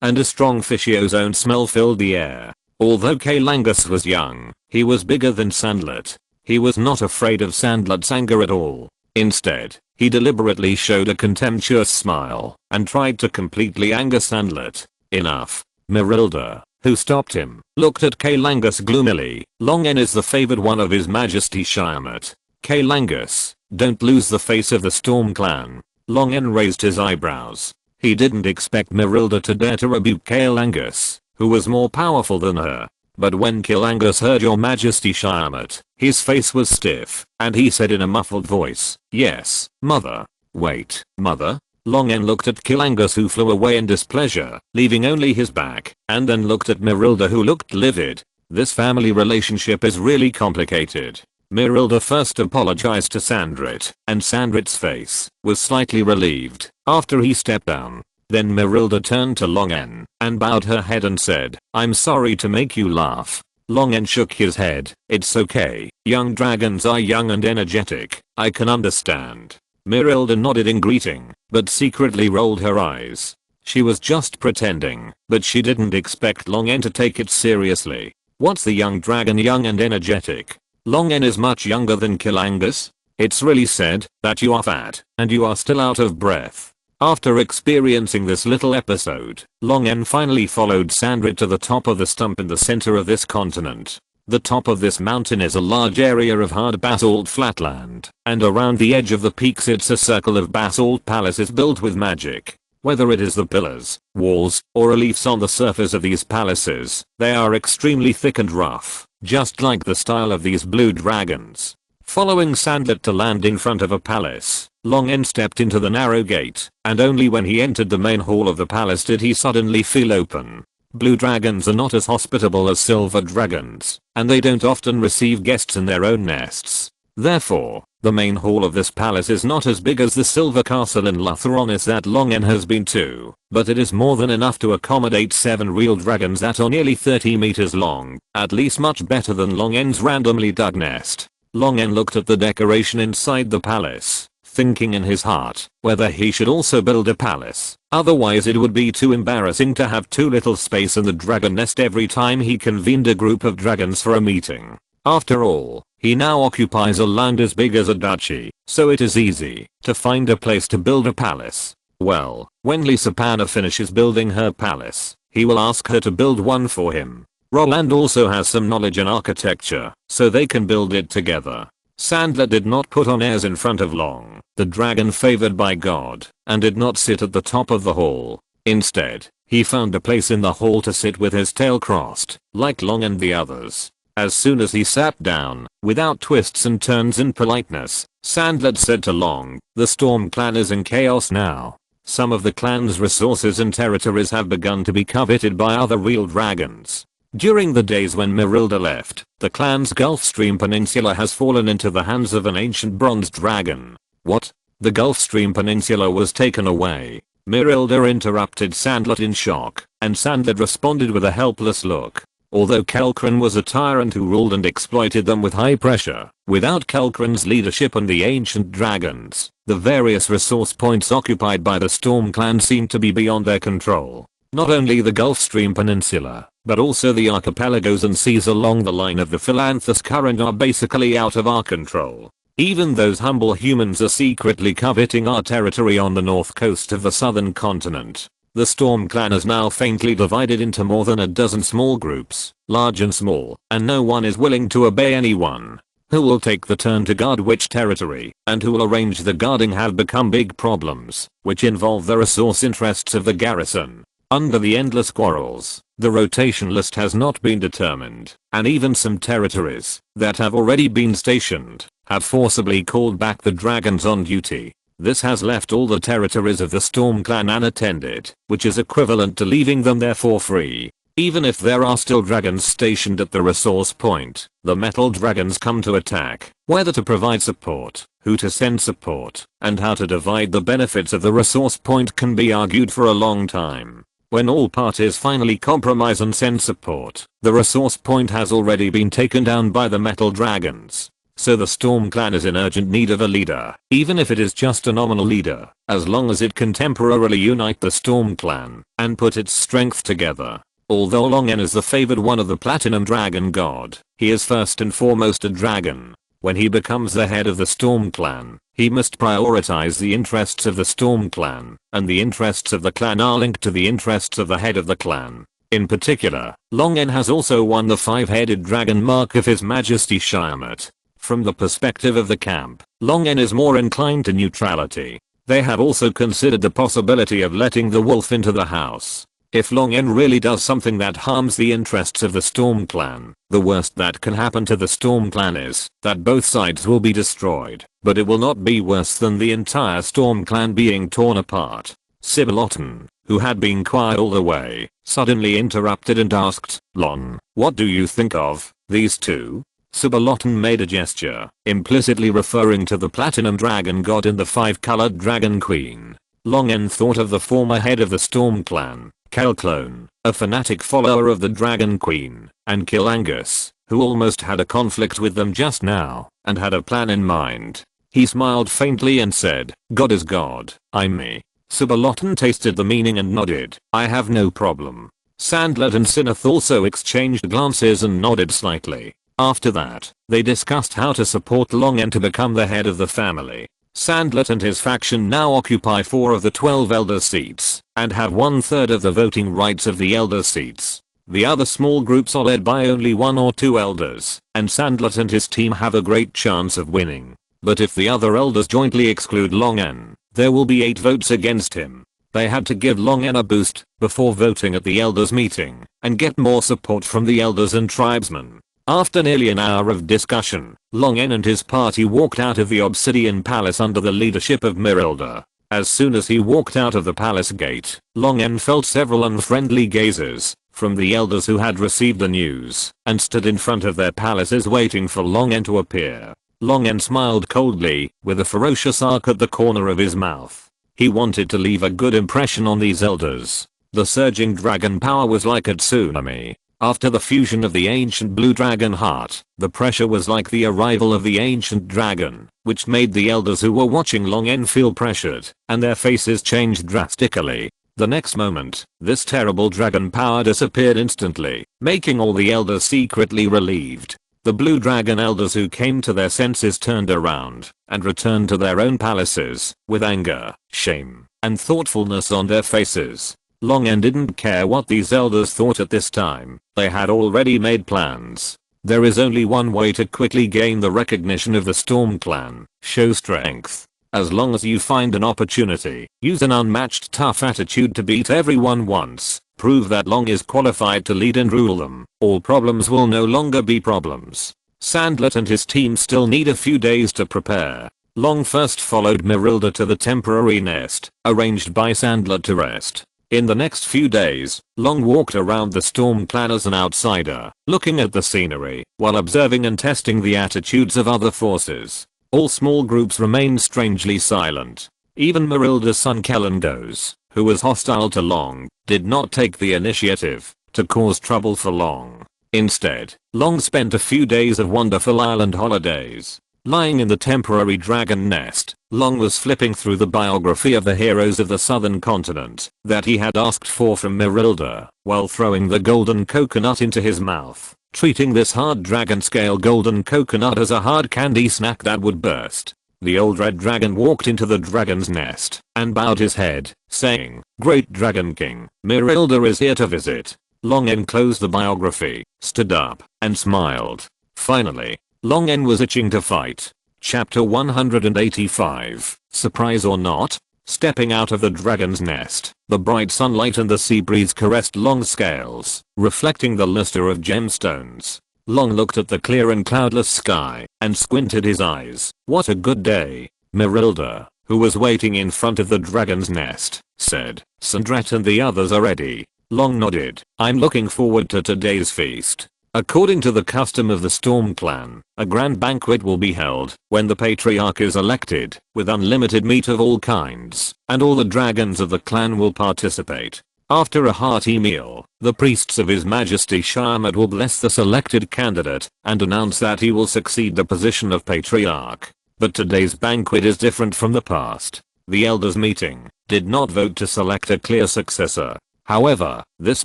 and a strong fishy ozone smell filled the air. Although Kilangus was young, he was bigger than Sandlet. He was not afraid of Sandlet's anger at all. Instead, he deliberately showed a contemptuous smile and tried to completely anger Sandlet. "Enough." Mirilda, who stopped him, looked at Kilangus gloomily. "Longen is the favored one of His Majesty Shyamut. Kilangus, don't lose the face of the Storm Clan." Longen raised his eyebrows. He didn't expect Mirilda to dare to rebuke Kilangus, who was more powerful than her. But when Kilangus heard Your Majesty Shyamut, his face was stiff, and he said in a muffled voice, "Yes, mother." "Wait, mother?" Longen looked at Kilangus who flew away in displeasure, leaving only his back, and then looked at Mirilda who looked livid. This family relationship is really complicated. Mirilda first apologized to Sandret, and Sandret's face was slightly relieved after he stepped down. Then Mirilda turned to Longen and bowed her head and said, "I'm sorry to make you laugh." Longen shook his head. "It's okay. Young dragons are young and energetic. I can understand." Mirilda nodded in greeting, but secretly rolled her eyes. She was just pretending, but she didn't expect Longen to take it seriously. What's the young dragon young and energetic? Longen is much younger than Kilangus. It's really said that you are fat and you are still out of breath. After experiencing this little episode, Longen finally followed Sandret to the top of the stump in the center of this continent. The top of this mountain is a large area of hard basalt flatland, and around the edge of the peak sits a circle of basalt palaces built with magic. Whether it is the pillars, walls, or reliefs on the surface of these palaces, they are extremely thick and rough, just like the style of these blue dragons. Following Sandlet to land in front of a palace, Longen stepped into the narrow gate, and only when he entered the main hall of the palace did he suddenly feel open. Blue dragons are not as hospitable as silver dragons, and they don't often receive guests in their own nests. Therefore, the main hall of this palace is not as big as the silver castle in Lutheronis that Longen has been to, but it is more than enough to accommodate 7 real dragons that are nearly 30 meters long, at least much better than Longen's randomly dug nest. Long En looked at the decoration inside the palace, thinking in his heart whether he should also build a palace. Otherwise it would be too embarrassing to have too little space in the dragon nest every time he convened a group of dragons for a meeting. After all, he now occupies a land as big as a duchy, so it is easy to find a place to build a palace. Well, when Lisa Panna finishes building her palace, he will ask her to build one for him. Roland also has some knowledge in architecture, so they can build it together. Sandler did not put on airs in front of Long, the dragon favored by God, and did not sit at the top of the hall. Instead, he found a place in the hall to sit with his tail crossed, like Long and the others. As soon as he sat down, without twists and turns in politeness, Sandler said to Long, "The Storm Clan is in chaos now. Some of the clan's resources and territories have begun to be coveted by other real dragons. During the days when Merilda left, the clan's Gulfstream Peninsula has fallen into the hands of an ancient bronze dragon." "What? The Gulfstream Peninsula was taken away?" Merilda interrupted Sandler in shock, and Sandler responded with a helpless look. Although Kelkran was a tyrant who ruled and exploited them with high pressure, without Kelkran's leadership and the ancient dragons, the various resource points occupied by the Storm Clan seemed to be beyond their control. Not only the Gulfstream Peninsula, but also the archipelagos and seas along the line of the Philanthus Current are basically out of our control. Even those humble humans are secretly coveting our territory on the north coast of the southern continent. The Storm Clan is now faintly divided into more than a dozen small groups, large and small, and no one is willing to obey anyone. Who will take the turn to guard which territory, and who will arrange the guarding have become big problems, which involve the resource interests of the garrison. Under the endless quarrels, the rotation list has not been determined, and even some territories that have already been stationed have forcibly called back the dragons on duty. This has left all the territories of the Storm Clan unattended, which is equivalent to leaving them there for free. Even if there are still dragons stationed at the resource point, the metal dragons come to attack. Whether to provide support, who to send support, and how to divide the benefits of the resource point can be argued for a long time. When all parties finally compromise and send support, the resource point has already been taken down by the metal dragons. So the Storm Clan is in urgent need of a leader, even if it is just a nominal leader, as long as it can temporarily unite the Storm Clan and put its strength together. Although Long En is the favored one of the Platinum Dragon God, he is first and foremost a dragon. When he becomes the head of the Storm Clan, he must prioritize the interests of the Storm Clan, and the interests of the clan are linked to the interests of the head of the clan. In particular, Long En has also won the 5-headed dragon mark of His Majesty Shiamat. From the perspective of the camp, Long En is more inclined to neutrality. They have also considered the possibility of letting the wolf into the house. If Long En really does something that harms the interests of the Storm Clan, the worst that can happen to the Storm Clan is that both sides will be destroyed, but it will not be worse than the entire Storm Clan being torn apart. Sibylotton, who had been quiet all the way, suddenly interrupted and asked, "Lon, what do you think of these two?" Sibylotton made a gesture, implicitly referring to the Platinum Dragon God and the 5-colored Dragon Queen. Long En thought of the former head of the Storm Clan, Kelclone, a fanatic follower of the Dragon Queen, and Kilangus, who almost had a conflict with them just now, and had a plan in mind. He smiled faintly and said, "God is God, I'm me." Sibylotton tasted the meaning and nodded, "I have no problem." Sandler and Sineth also exchanged glances and nodded slightly. After that, they discussed how to support Long En to become the head of the family. Sandler and his faction now occupy 4 of the 12 elder seats, and have 1/3 of the voting rights of the elder seats. The other small groups are led by only 1 or 2 elders, and Sandler and his team have a great chance of winning. But if the other elders jointly exclude Long En, there will be 8 votes against him. They had to give Long En a boost before voting at the elders meeting, and get more support from the elders and tribesmen. After nearly an hour of discussion, Long En and his party walked out of the Obsidian Palace under the leadership of Merilda. As soon as he walked out of the palace gate, Long En felt several unfriendly gazes from the elders who had received the news and stood in front of their palaces waiting for Long En to appear. Long En smiled coldly, with a ferocious arc at the corner of his mouth. He wanted to leave a good impression on these elders. The surging dragon power was like a tsunami. After the fusion of the ancient blue dragon heart, the pressure was like the arrival of the ancient dragon, which made the elders who were watching Long En feel pressured, and their faces changed drastically. The next moment, this terrible dragon power disappeared instantly, making all the elders secretly relieved. The blue dragon elders who came to their senses turned around and returned to their own palaces with anger, shame, and thoughtfulness on their faces. Long En didn't care what these elders thought at this time. They had already made plans. There is only one way to quickly gain the recognition of the Storm Clan: show strength. As long as you find an opportunity, use an unmatched tough attitude to beat everyone once. Prove that Long is qualified to lead and rule them. All problems will no longer be problems. Sandlet and his team still need a few days to prepare. Long first followed Merilda to the temporary nest, arranged by Sandlet to rest. In the next few days, Long walked around the Storm Clan as an outsider, looking at the scenery, while observing and testing the attitudes of other forces. All small groups remained strangely silent. Even Merilda's son Kellandos, who was hostile to Long, did not take the initiative to cause trouble for Long. Instead, Long spent a few days of wonderful island holidays. Lying in the temporary dragon nest, Long was flipping through the biography of the heroes of the southern continent that he had asked for from Merilda, while throwing the golden coconut into his mouth, treating this hard dragon scale golden coconut as a hard candy snack that would burst. The old red dragon walked into the dragon's nest and bowed his head, saying, "Great Dragon King, Merilda is here to visit." Long En closed the biography, stood up, and smiled. Finally, Long En was itching to fight. Chapter 185, Surprise or Not? Stepping out of the dragon's nest, the bright sunlight and the sea breeze caressed Long's scales, reflecting the luster of gemstones. Long looked at the clear and cloudless sky, and squinted his eyes. What a good day. Merilda, who was waiting in front of the dragon's nest, said, "Sandret and the others are ready." Long nodded. "I'm looking forward to today's feast." According to the custom of the Storm Clan, a grand banquet will be held when the patriarch is elected, with unlimited meat of all kinds, and all the dragons of the clan will participate. After a hearty meal, the priests of His Majesty Sharmat will bless the selected candidate and announce that he will succeed the position of patriarch. But today's banquet is different from the past. The elders meeting did not vote to select a clear successor. However, this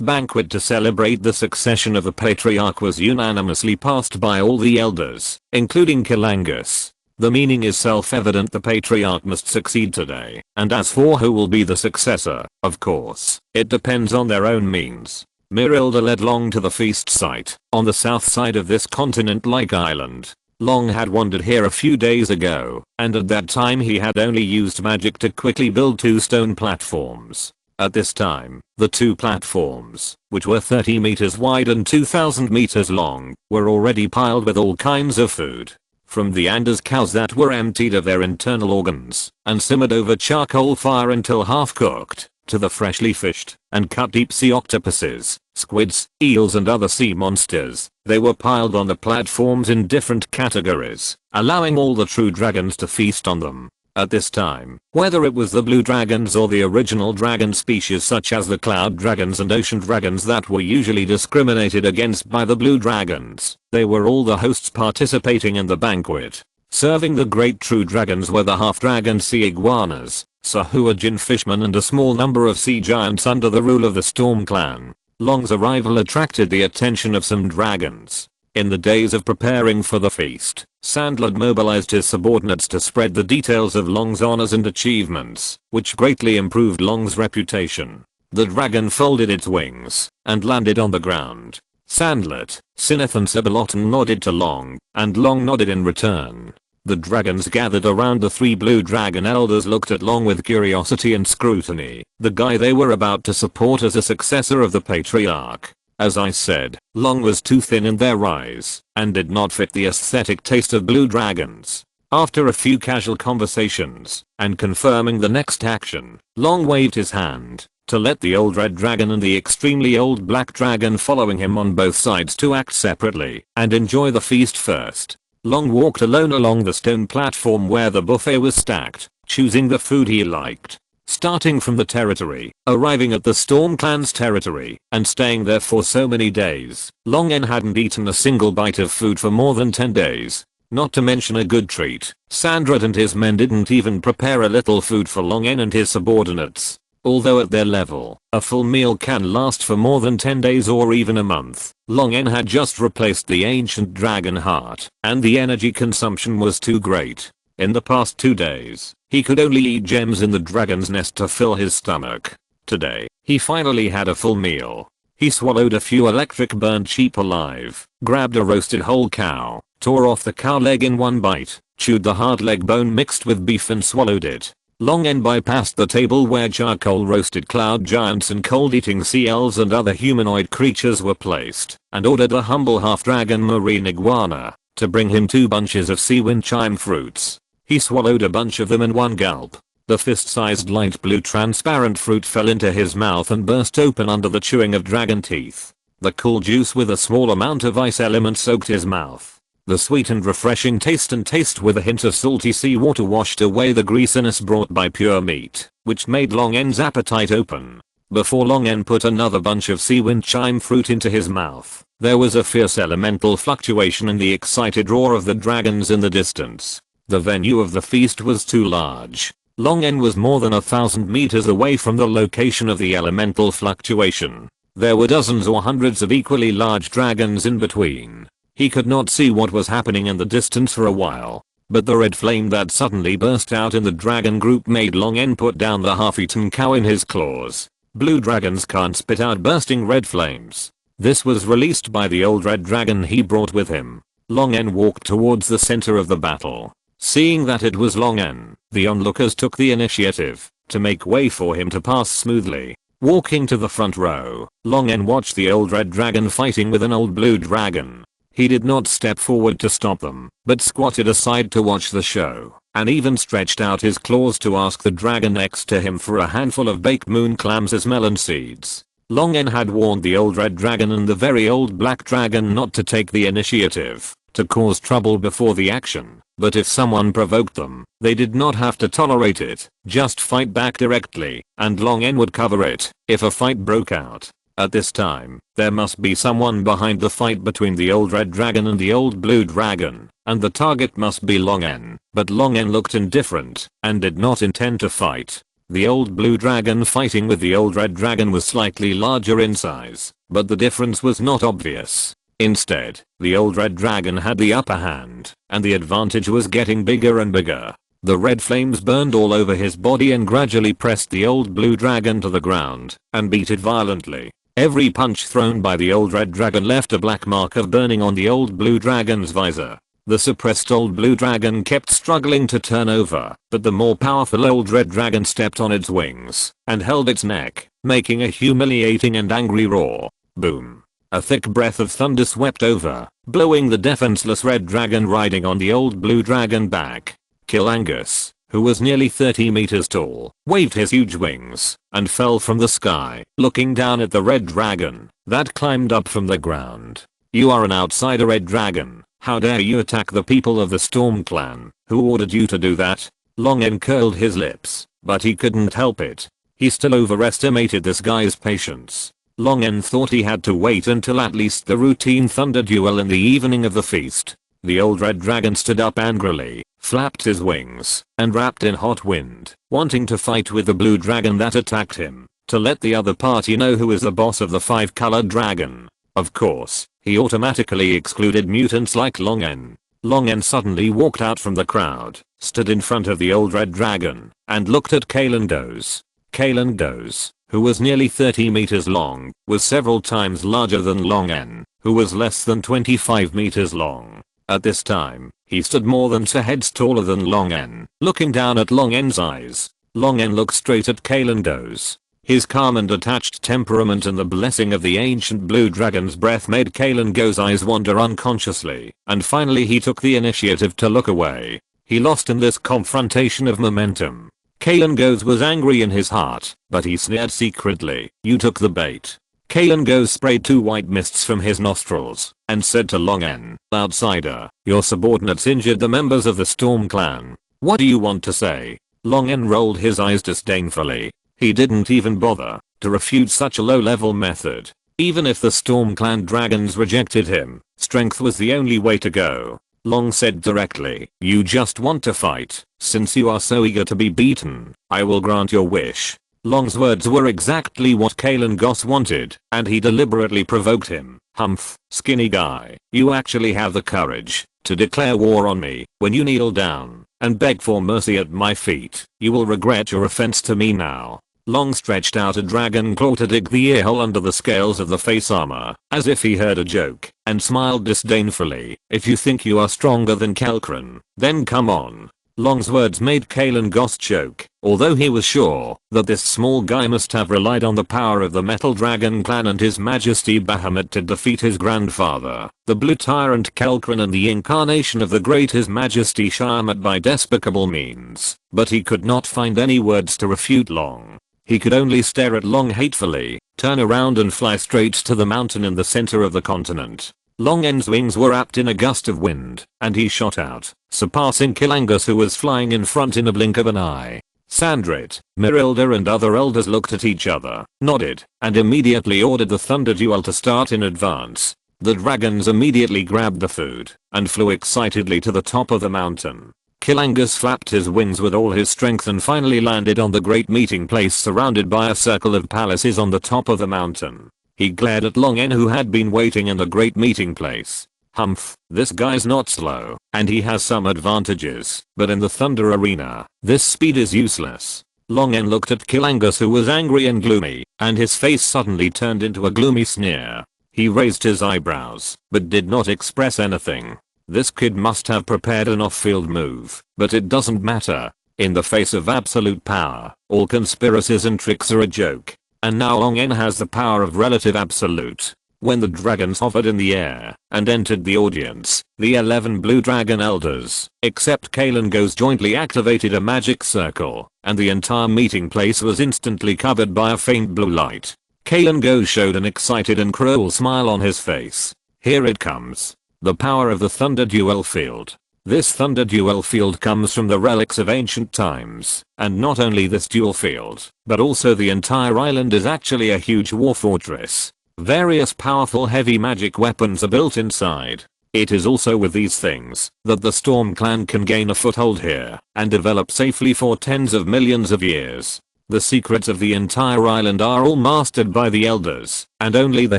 banquet to celebrate the succession of the patriarch was unanimously passed by all the elders, including Kilangus. The meaning is self-evident: the patriarch must succeed today, and as for who will be the successor, of course, it depends on their own means. Merilda led Long to the feast site, on the south side of this continent-like island. Long had wandered here a few days ago, and at that time he had only used magic to quickly build 2 stone platforms. At this time, the 2 platforms, which were 30 meters wide and 2,000 meters long, were already piled with all kinds of food. From the Anders cows that were emptied of their internal organs and simmered over charcoal fire until half cooked, to the freshly fished and cut deep sea octopuses, squids, eels and other sea monsters, they were piled on the platforms in different categories, allowing all the true dragons to feast on them. At this time, whether it was the blue dragons or the original dragon species such as the cloud dragons and ocean dragons that were usually discriminated against by the blue dragons, they were all the hosts participating in the banquet. Serving the great true dragons were the half-dragon sea iguanas, Sahuagin fishmen and a small number of sea giants under the rule of the Storm Clan. Long's arrival attracted the attention of some dragons. In the days of preparing for the feast, Sandlet mobilized his subordinates to spread the details of Long's honors and achievements, which greatly improved Long's reputation. The dragon folded its wings and landed on the ground. Sandlet, Sineth and Sibiloton nodded to Long, and Long nodded in return. The dragons gathered around the 3 blue dragon elders looked at Long with curiosity and scrutiny, the guy they were about to support as a successor of the patriarch. As I said, Long was too thin in their eyes, and did not fit the aesthetic taste of blue dragons. After a few casual conversations, and confirming the next action, Long waved his hand, to let the old red dragon and the extremely old black dragon following him on both sides to act separately, and enjoy the feast first. Long walked alone along the stone platform where the buffet was stacked, choosing the food he liked. starting from the territory, arriving at the Storm Clan's territory, and staying there for so many days. Long N hadn't eaten a single bite of food for more than 10 days. Not to mention a good treat. Sandrat and his men didn't even prepare a little food for Long N and his subordinates. Although at their level, a full meal can last for more than 10 days or even a month. Long N had just replaced the ancient dragon heart, and the energy consumption was too great. In the past 2 days, he could only eat gems in the dragon's nest to fill his stomach. Today, he finally had a full meal. He swallowed a few electric burned sheep alive, grabbed a roasted whole cow, tore off the cow leg in one bite, chewed the hard leg bone mixed with beef and swallowed it. Long N bypassed the table where charcoal roasted cloud giants and cold eating sea elves and other humanoid creatures were placed, and ordered the humble half-dragon marine iguana to bring him 2 bunches of sea wind chime fruits. He swallowed a bunch of them in one gulp. The fist-sized light blue transparent fruit fell into his mouth and burst open under the chewing of dragon teeth. The cool juice with a small amount of ice element soaked his mouth. The sweet and refreshing taste with a hint of salty seawater washed away the greasiness brought by pure meat, which made Long N's appetite open. Before Long N put another bunch of sea wind chime fruit into his mouth, there was a fierce elemental fluctuation and the excited roar of the dragons in the distance. The venue of the feast was too large. Long N was more than 1,000 meters away from the location of the elemental fluctuation. There were dozens or hundreds of equally large dragons in between. He could not see what was happening in the distance for a while, but the red flame that suddenly burst out in the dragon group made Long N put down the half-eaten cow in his claws. Blue dragons can't spit out bursting red flames. This was released by the old red dragon he brought with him. Long N walked towards the center of the battle. Seeing that it was Long N, the onlookers took the initiative to make way for him to pass smoothly. Walking to the front row, Long N watched the old red dragon fighting with an old blue dragon. He did not step forward to stop them, but squatted aside to watch the show, and even stretched out his claws to ask the dragon next to him for a handful of baked moon clams as melon seeds. Long N had warned the old red dragon and the very old black dragon not to take the initiative, to cause trouble before the action, but if someone provoked them, they did not have to tolerate it, just fight back directly, and Long N would cover it if a fight broke out. At this time, there must be someone behind the fight between the old red dragon and the old blue dragon, and the target must be Long N. But Long N looked indifferent, and did not intend to fight. The old blue dragon fighting with the old red dragon was slightly larger in size, but the difference was not obvious. Instead, the old red dragon had the upper hand, and the advantage was getting bigger and bigger. The red flames burned all over his body and gradually pressed the old blue dragon to the ground, and beat it violently. Every punch thrown by the old red dragon left a black mark of burning on the old blue dragon's visor. The suppressed old blue dragon kept struggling to turn over, but the more powerful old red dragon stepped on its wings and held its neck, making a humiliating and angry roar. Boom. A thick breath of thunder swept over, blowing the defenseless red dragon riding on the old blue dragon back. Kilangus, who was nearly 30 meters tall, waved his huge wings and fell from the sky, looking down at the red dragon that climbed up from the ground. "You are an outsider, red dragon. How dare you attack the people of the Storm Clan? Who ordered you to do that?" Long N curled his lips, but he couldn't help it. He still overestimated this guy's patience. Long N thought he had to wait until at least the routine thunder duel in the evening of the feast. The old red dragon stood up angrily, flapped his wings, and rapped in hot wind, wanting to fight with the blue dragon that attacked him, to let the other party know who is the boss of the 5-colored dragon. Of course, he automatically excluded mutants like Long N. Long N suddenly walked out from the crowd, stood in front of the old red dragon, and looked at Kalendos. Kalendos, who was nearly 30 meters long, was several times larger than Long N, who was less than 25 meters long. At this time, he stood more than 2 heads taller than Long N, looking down at Long N's eyes. Long N looked straight at Kalendos. His calm and detached temperament and the blessing of the ancient blue dragon's breath made Kalendo's eyes wander unconsciously, and finally he took the initiative to look away. He lost in this confrontation of momentum. Kalendos was angry in his heart, but he sneered secretly. "You took the bait." Kalendos sprayed 2 white mists from his nostrils, and said to Long N, "Outsider, your subordinates injured the members of the Storm Clan. What do you want to say?" Long En rolled his eyes disdainfully. He didn't even bother to refute such a low-level method. Even if the Storm Clan dragons rejected him, strength was the only way to go. Long said directly, "You just want to fight. Since you are so eager to be beaten, I will grant your wish." Long's words were exactly what Kalen Goss wanted, and he deliberately provoked him. "Humph, skinny guy, you actually have the courage to declare war on me when you kneel down and beg for mercy at my feet. You will regret your offense to me now." Long stretched out a dragon claw to dig the earhole under the scales of the face armor, as if he heard a joke, and smiled disdainfully. "If you think you are stronger than Kelkran, then come on." Long's words made Kalen Goss choke, although he was sure that this small guy must have relied on the power of the Metal Dragon clan and His Majesty Bahamut to defeat his grandfather, the Blue Tyrant Kelkran, and the incarnation of the great His Majesty Shyamut by despicable means. But he could not find any words to refute Long. He could only stare at Long hatefully, turn around and fly straight to the mountain in the center of the continent. Long En's wings were wrapped in a gust of wind, and he shot out, surpassing Kilangus, who was flying in front in a blink of an eye. Sandrit, Mirilda and other elders looked at each other, nodded, and immediately ordered the Thunder Duel to start in advance. The dragons immediately grabbed the food and flew excitedly to the top of the mountain. Kilangus flapped his wings with all his strength and finally landed on the great meeting place surrounded by a circle of palaces on the top of the mountain. He glared at Long En, who had been waiting in the great meeting place. "Humph, this guy's not slow, and he has some advantages, but in the Thunder Arena, this speed is useless." Long En looked at Kilangus, who was angry and gloomy, and his face suddenly turned into a gloomy sneer. He raised his eyebrows, but did not express anything. This kid must have prepared an off-field move, but it doesn't matter. In the face of absolute power, all conspiracies and tricks are a joke. And now Long En has the power of relative absolute. When the dragons hovered in the air and entered the audience, the 11 blue dragon elders, except Kalen Goss, jointly activated a magic circle, and the entire meeting place was instantly covered by a faint blue light. Kalen Goss showed an excited and cruel smile on his face. "Here it comes. The power of the Thunder Duel Field. This Thunder Duel Field comes from the relics of ancient times, and not only this duel field, but also the entire island is actually a huge war fortress. Various powerful heavy magic weapons are built inside. It is also with these things that the Storm Clan can gain a foothold here and develop safely for tens of millions of years. The secrets of the entire island are all mastered by the elders, and only the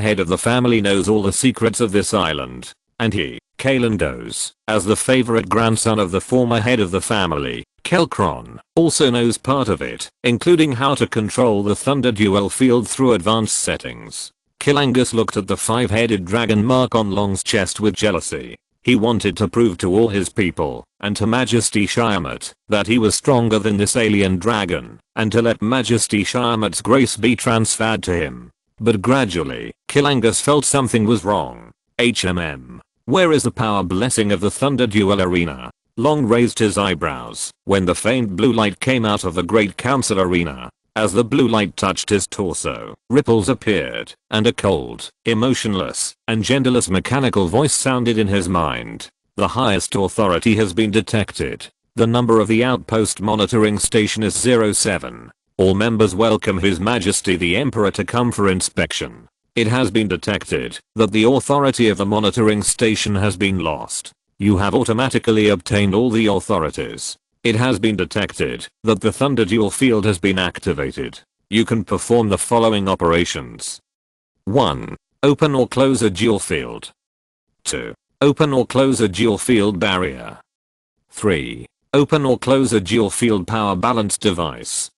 head of the family knows all the secrets of this island. And he, Kalen Goss, as the favorite grandson of the former head of the family, Kelkran, also knows part of it, including how to control the Thunder Duel Field through advanced settings." Kilangus looked at the 5-headed dragon mark on Long's chest with jealousy. He wanted to prove to all his people, and to Majesty Shyamut, that he was stronger than this alien dragon, and to let Majesty Shyamut's grace be transferred to him. But gradually, Kilangus felt something was wrong. Where is the power blessing of the Thunder Duel Arena? Long raised his eyebrows when the faint blue light came out of the Great Council Arena. As the blue light touched his torso, ripples appeared, and a cold, emotionless, and genderless mechanical voice sounded in his mind. "The highest authority has been detected. The number of the outpost monitoring station is 07. All members welcome His Majesty the Emperor to come for inspection. It has been detected that the authority of the monitoring station has been lost. You have automatically obtained all the authorities. It has been detected that the Thunder Duel Field has been activated. You can perform the following operations. 1. Open or close a duel field. 2. Open or close a duel field barrier. 3. Open or close a duel field power balance device.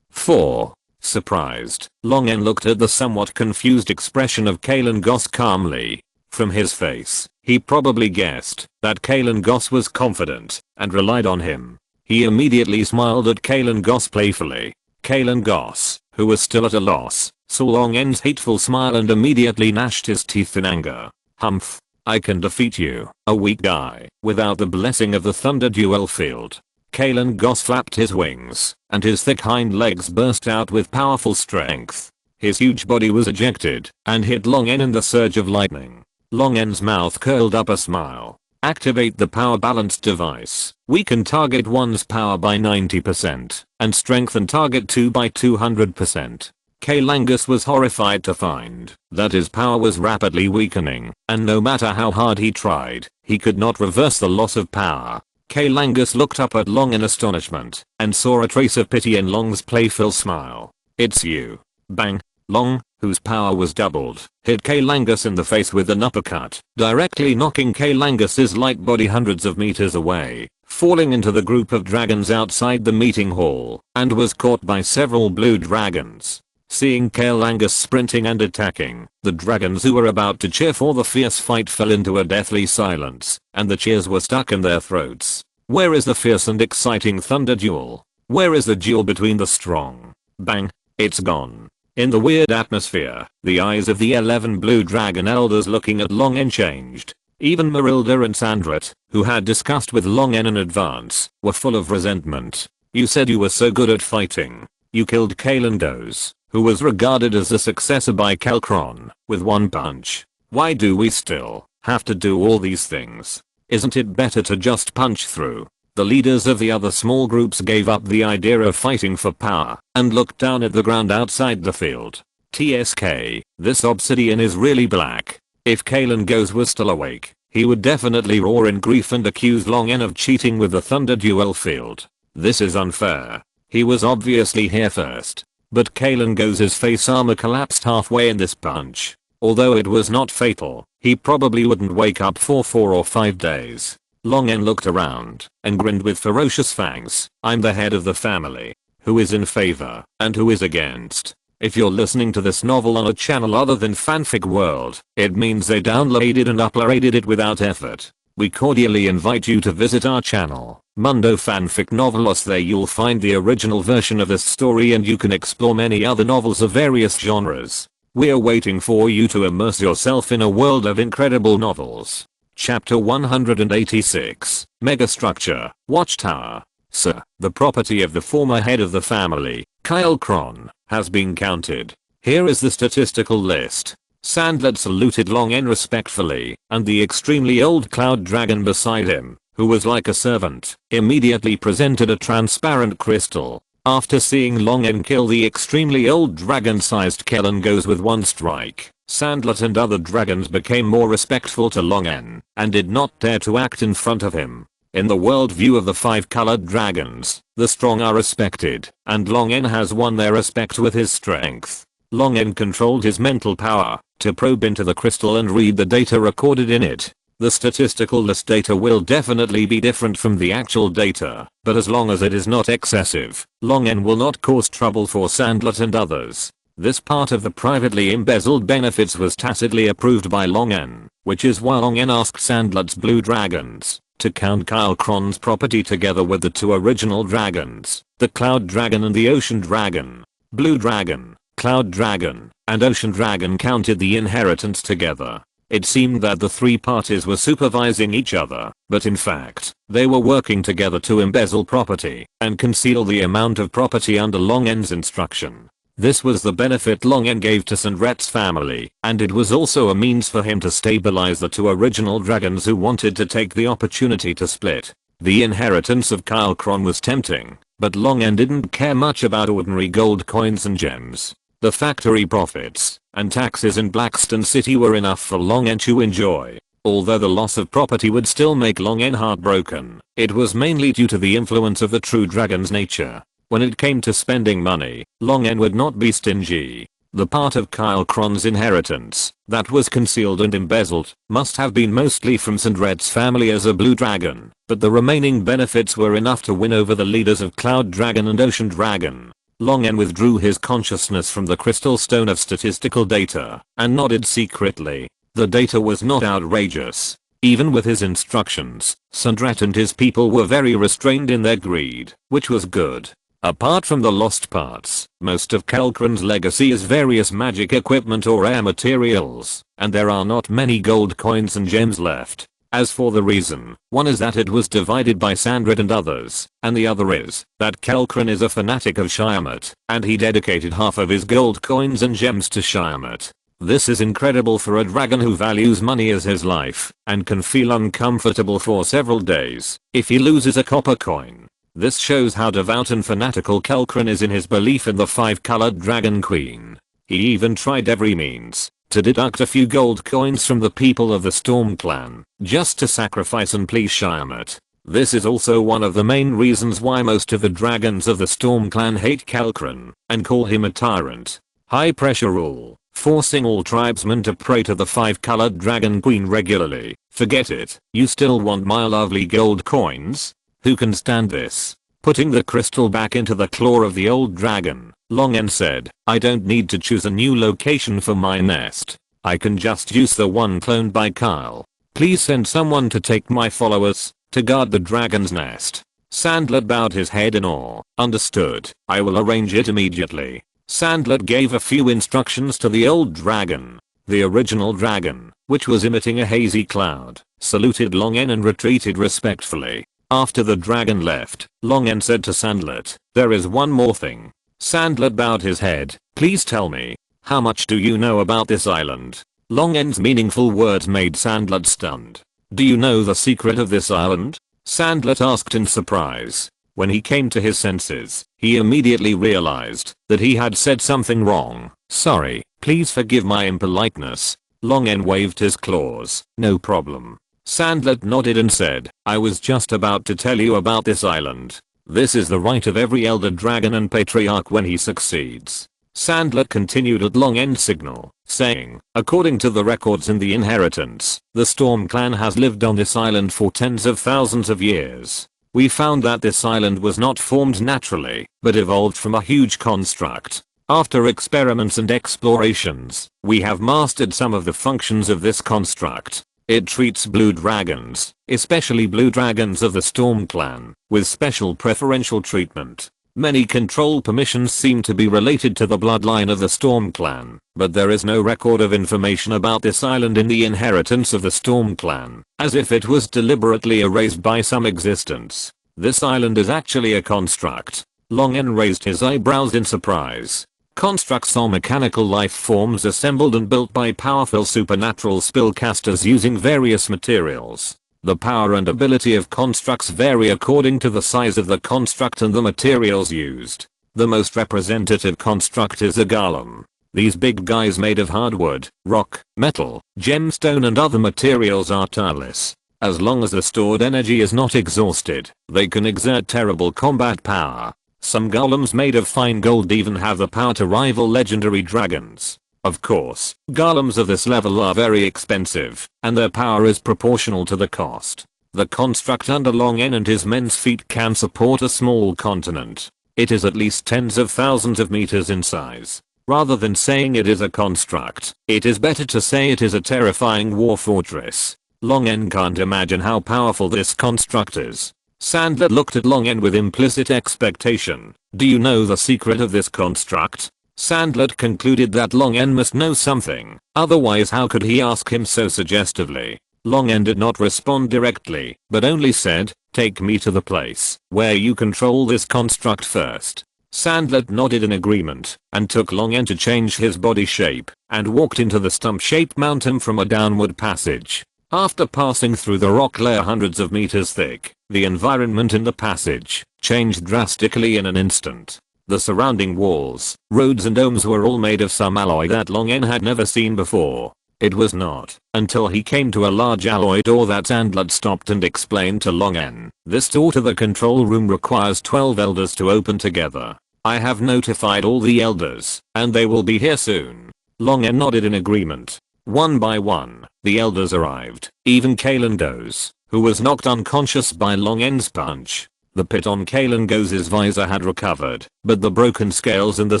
4. Surprised, Long En looked at the somewhat confused expression of Kalen Goss calmly. From his face, he probably guessed that Kalen Goss was confident and relied on him. He immediately smiled at Kalen Goss playfully. Kalen Goss, who was still at a loss, saw Long En's hateful smile and immediately gnashed his teeth in anger. "Humph, I can defeat you, a weak guy, without the blessing of the Thunder Duel Field." Kalen Goss flapped his wings, and his thick hind legs burst out with powerful strength. His huge body was ejected and hit Long En in the surge of lightning. Long En's mouth curled up a smile. Activate the power balance device. We can target one's power by 90% and strengthen target 2 by 200%. Kaelangus was horrified to find that his power was rapidly weakening, and no matter how hard he tried, he could not reverse the loss of power. Kaelangus looked up at Long in astonishment and saw a trace of pity in Long's playful smile. "It's you." Bang! Long, whose power was doubled, hit Kaelangus in the face with an uppercut, directly knocking Kaelangus's light body hundreds of meters away, falling into the group of dragons outside the meeting hall, and was caught by several blue dragons. Seeing Kaelangus sprinting and attacking, the dragons who were about to cheer for the fierce fight fell into a deathly silence, and the cheers were stuck in their throats. Where is the fierce and exciting thunder duel? Where is the duel between the strong? Bang! It's gone. In the weird atmosphere, the eyes of the 11 blue dragon elders looking at Long En changed. Even Marilda and Sandret, who had discussed with Long En in advance, were full of resentment. "You said you were so good at fighting. You killed Kaelangus, who was regarded as a successor by Kalkron, with one punch. Why do we still have to do all these things? Isn't it better to just punch through?" The leaders of the other small groups gave up the idea of fighting for power and looked down at the ground outside the field. TSK, this obsidian is really black. If Kaelangus was still awake, he would definitely roar in grief and accuse Long En of cheating with the thunder duel field. This is unfair. He was obviously here first. But Kaelangus's face armor collapsed halfway in this punch. Although it was not fatal, he probably wouldn't wake up for 4 or 5 days. Long En looked around and grinned with ferocious fangs. "I'm the head of the family. Who is in favor and who is against?" If you're listening to this novel on a channel other than Fanfic World, it means they downloaded and uploaded it without effort. We cordially invite you to visit our channel, Mundo Fanfic Novelos. There you'll find the original version of this story and you can explore many other novels of various genres. We're waiting for you to immerse yourself in a world of incredible novels. Chapter 186, Megastructure, Watchtower. Sir, the property of the former head of the family, Kalkron, has been counted. Here is the statistical list. Sandlet saluted Long En respectfully, and the extremely old cloud dragon beside him, who was like a servant, immediately presented a transparent crystal. After seeing Long En kill the extremely old dragon-sized Kaelangus with one strike, Sandlet and other dragons became more respectful to Long En and did not dare to act in front of him. In the world view of the 5-colored dragons, the strong are respected, and Long En has won their respect with his strength. Long En controlled his mental power to probe into the crystal and read the data recorded in it. The statistical list data will definitely be different from the actual data, but as long as it is not excessive, Long En will not cause trouble for Sandlet and others. This part of the privately embezzled benefits was tacitly approved by Long En, which is why Long En asked Sandlet's blue dragons to count Kalkron's property together with the 2 original dragons, the Cloud Dragon and the Ocean Dragon. Blue Dragon, Cloud Dragon, and Ocean Dragon counted the inheritance together. It seemed that the 3 parties were supervising each other, but in fact, they were working together to embezzle property and conceal the amount of property under Long En's instruction. This was the benefit Long En gave to Sandret's family, and it was also a means for him to stabilize the 2 original dragons who wanted to take the opportunity to split. The inheritance of Kalkron was tempting, but Long En didn't care much about ordinary gold coins and gems. The factory profits and taxes in Blackstone City were enough for Long En to enjoy. Although the loss of property would still make Long En heartbroken, it was mainly due to the influence of the true dragon's nature. When it came to spending money, Long En would not be stingy. The part of Kalkron's inheritance that was concealed and embezzled must have been mostly from Sandret's family as a blue dragon, but the remaining benefits were enough to win over the leaders of Cloud Dragon and Ocean Dragon. Long En withdrew his consciousness from the crystal stone of statistical data and nodded secretly. The data was not outrageous. Even with his instructions, Sandret and his people were very restrained in their greed, which was good. Apart from the lost parts, most of Kalkron's legacy is various magic equipment or rare materials, and there are not many gold coins and gems left. As for the reason, one is that it was divided by Sandret and others, and the other is that Kalkron is a fanatic of Shiamat, and he dedicated half of his gold coins and gems to Shiamat. This is incredible for a dragon who values money as his life and can feel uncomfortable for several days if he loses a copper coin. This shows how devout and fanatical Kelkran is in his belief in the 5-colored dragon queen. He even tried every means to deduct a few gold coins from the people of the Storm clan just to sacrifice and please Shyamut. This is also one of the main reasons why most of the dragons of the Storm clan hate Kelkran and call him a tyrant. High pressure rule, forcing all tribesmen to pray to the 5-colored dragon queen regularly. Forget it, you still want my lovely gold coins? Who can stand this? Putting the crystal back into the claw of the old dragon, Longen said, I don't need to choose a new location for my nest. I can just use the one cloned by Kyle. Please send someone to take my followers to guard the dragon's nest. Sandlet bowed his head in awe. Understood, I will arrange it immediately. Sandlet gave a few instructions to the old dragon. The original dragon, which was emitting a hazy cloud, saluted Longen and retreated respectfully. After the dragon left, Longen said to Sandlet, there is one more thing. Sandlet bowed his head. Please tell me, how much do you know about this island? Longen's meaningful words made Sandlet stunned. Do you know the secret of this island? Sandlet asked in surprise. When he came to his senses, he immediately realized that he had said something wrong. Sorry, please forgive my impoliteness. Longen waved his claws. No problem. Sandlet nodded and said, I was just about to tell you about this island. This is the right of every elder dragon and patriarch when he succeeds. Sandlet continued at Longen's signal, saying, according to the records in the inheritance, the Storm clan has lived on this island for tens of thousands of years. We found that this island was not formed naturally, but evolved from a huge construct. After experiments and explorations, we have mastered some of the functions of this construct. It treats blue dragons, especially blue dragons of the Storm clan, with special preferential treatment. Many control permissions seem to be related to the bloodline of the Storm clan, but there is no record of information about this island in the inheritance of the Storm clan, as if it was deliberately erased by some existence. This island is actually a construct. Longen raised his eyebrows in surprise. Constructs are mechanical life forms assembled and built by powerful supernatural spellcasters using various materials. The power and ability of constructs vary according to the size of the construct and the materials used. The most representative construct is a golem. These big guys made of hardwood, rock, metal, gemstone and other materials are tireless. As long as the stored energy is not exhausted, they can exert terrible combat power. Some golems made of fine gold even have the power to rival legendary dragons. Of course, golems of this level are very expensive, and their power is proportional to the cost. The construct under Longen and his men's feet can support a small continent. It is at least tens of thousands of meters in size. Rather than saying it is a construct, it is better to say it is a terrifying war fortress. Longen can't imagine how powerful this construct is. Sandler looked at Longen with implicit expectation. Do you know the secret of this construct? Sandler concluded that Longen must know something, otherwise how could he ask him so suggestively? Longen did not respond directly, but only said, take me to the place where you control this construct first. Sandler nodded in agreement, and took Longen to change his body shape, and walked into the stump-shaped mountain from a downward passage. After passing through the rock layer hundreds of meters thick, the environment in the passage changed drastically in an instant. The surrounding walls, roads and domes were all made of some alloy that Longen had never seen before. It was not until he came to a large alloy door that Sandler stopped and explained to Longen. This door to the control room requires 12 elders to open together. I have notified all the elders, and they will be here soon. Longen nodded in agreement. One by one, the elders arrived, even Kalengos, who was knocked unconscious by Longen's punch. The pit on Kalengos' visor had recovered, but the broken scales and the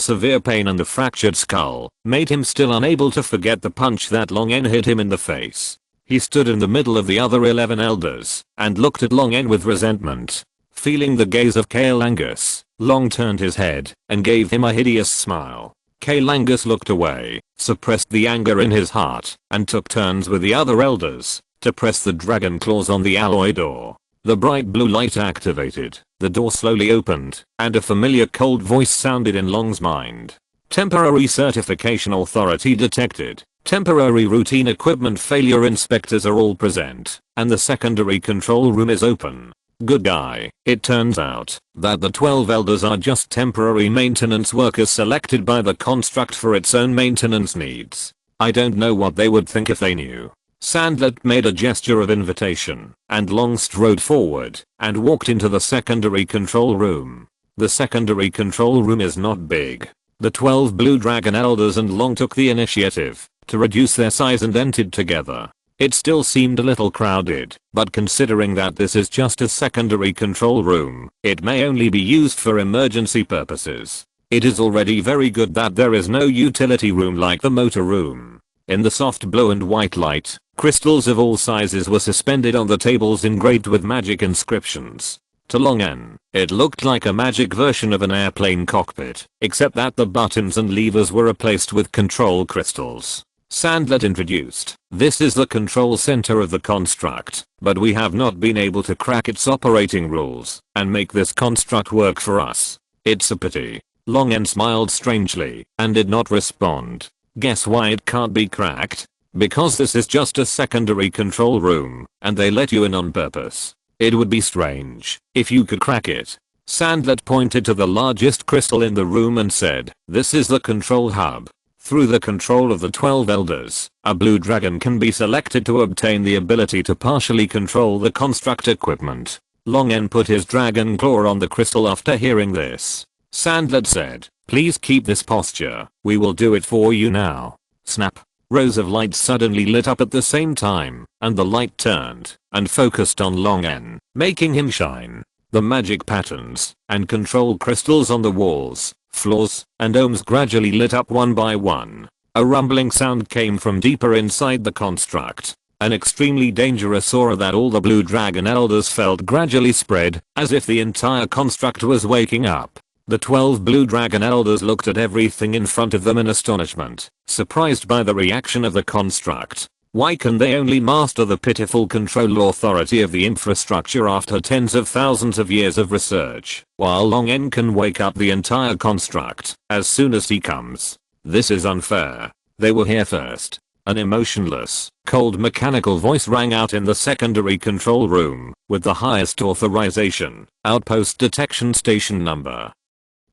severe pain and the fractured skull made him still unable to forget the punch that Longen hit him in the face. He stood in the middle of the other 11 elders and looked at Longen with resentment. Feeling the gaze of Kalengos, Long turned his head and gave him a hideous smile. Kalengos looked away, suppressed the anger in his heart, and took turns with the other elders to press the dragon claws on the alloy door. The bright blue light activated, the door slowly opened, and a familiar cold voice sounded in Long's mind. Temporary certification authority detected. Temporary routine equipment failure inspectors are all present, and the secondary control room is open. Good guy. It turns out that the 12 elders are just temporary maintenance workers selected by the construct for its own maintenance needs. I don't know what they would think if they knew. Sandlet made a gesture of invitation, and Long strode forward and walked into the secondary control room. The secondary control room is not big. The 12 Blue Dragon Elders and Long took the initiative to reduce their size and entered together. It still seemed a little crowded, but considering that this is just a secondary control room, it may only be used for emergency purposes. It is already very good that there is no utility room like the motor room. In the soft blue and white light, crystals of all sizes were suspended on the tables engraved with magic inscriptions. To Long En, it looked like a magic version of an airplane cockpit, except that the buttons and levers were replaced with control crystals. Sandlet introduced, "This is the control center of the construct, but we have not been able to crack its operating rules and make this construct work for us. It's a pity." Long En smiled strangely and did not respond. Guess why it can't be cracked? Because this is just a secondary control room, and they let you in on purpose. It would be strange if you could crack it. Sandlet pointed to the largest crystal in the room and said, "This is the control hub. Through the control of the 12 elders, a blue dragon can be selected to obtain the ability to partially control the construct equipment." Long En put his dragon claw on the crystal after hearing this. Sandlet said, "Please keep this posture. We will do it for you now." Snap. Rows of lights suddenly lit up at the same time, and the light turned and focused on Long En, making him shine. The magic patterns and control crystals on the walls, floors, and domes gradually lit up one by one. A rumbling sound came from deeper inside the construct. An extremely dangerous aura that all the Blue Dragon Elders felt gradually spread, as if the entire construct was waking up. The 12 Blue Dragon Elders looked at everything in front of them in astonishment, surprised by the reaction of the construct. Why can they only master the pitiful control authority of the infrastructure after tens of thousands of years of research, while Long En can wake up the entire construct as soon as he comes? This is unfair. They were here first. An emotionless, cold mechanical voice rang out in the secondary control room, with the highest authorization. Outpost detection station number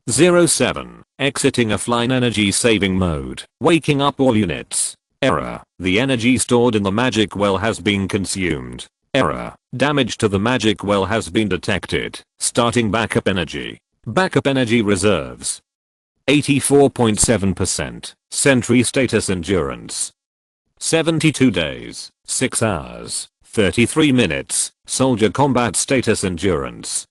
07, exiting offline energy saving mode, waking up all units. Error. The energy stored in the magic well has been consumed. Error. Damage to the magic well has been detected. Starting backup energy. Backup energy reserves. 84.7%. Sentry status endurance. 72 days, 6 hours, 33 minutes. Soldier combat status endurance.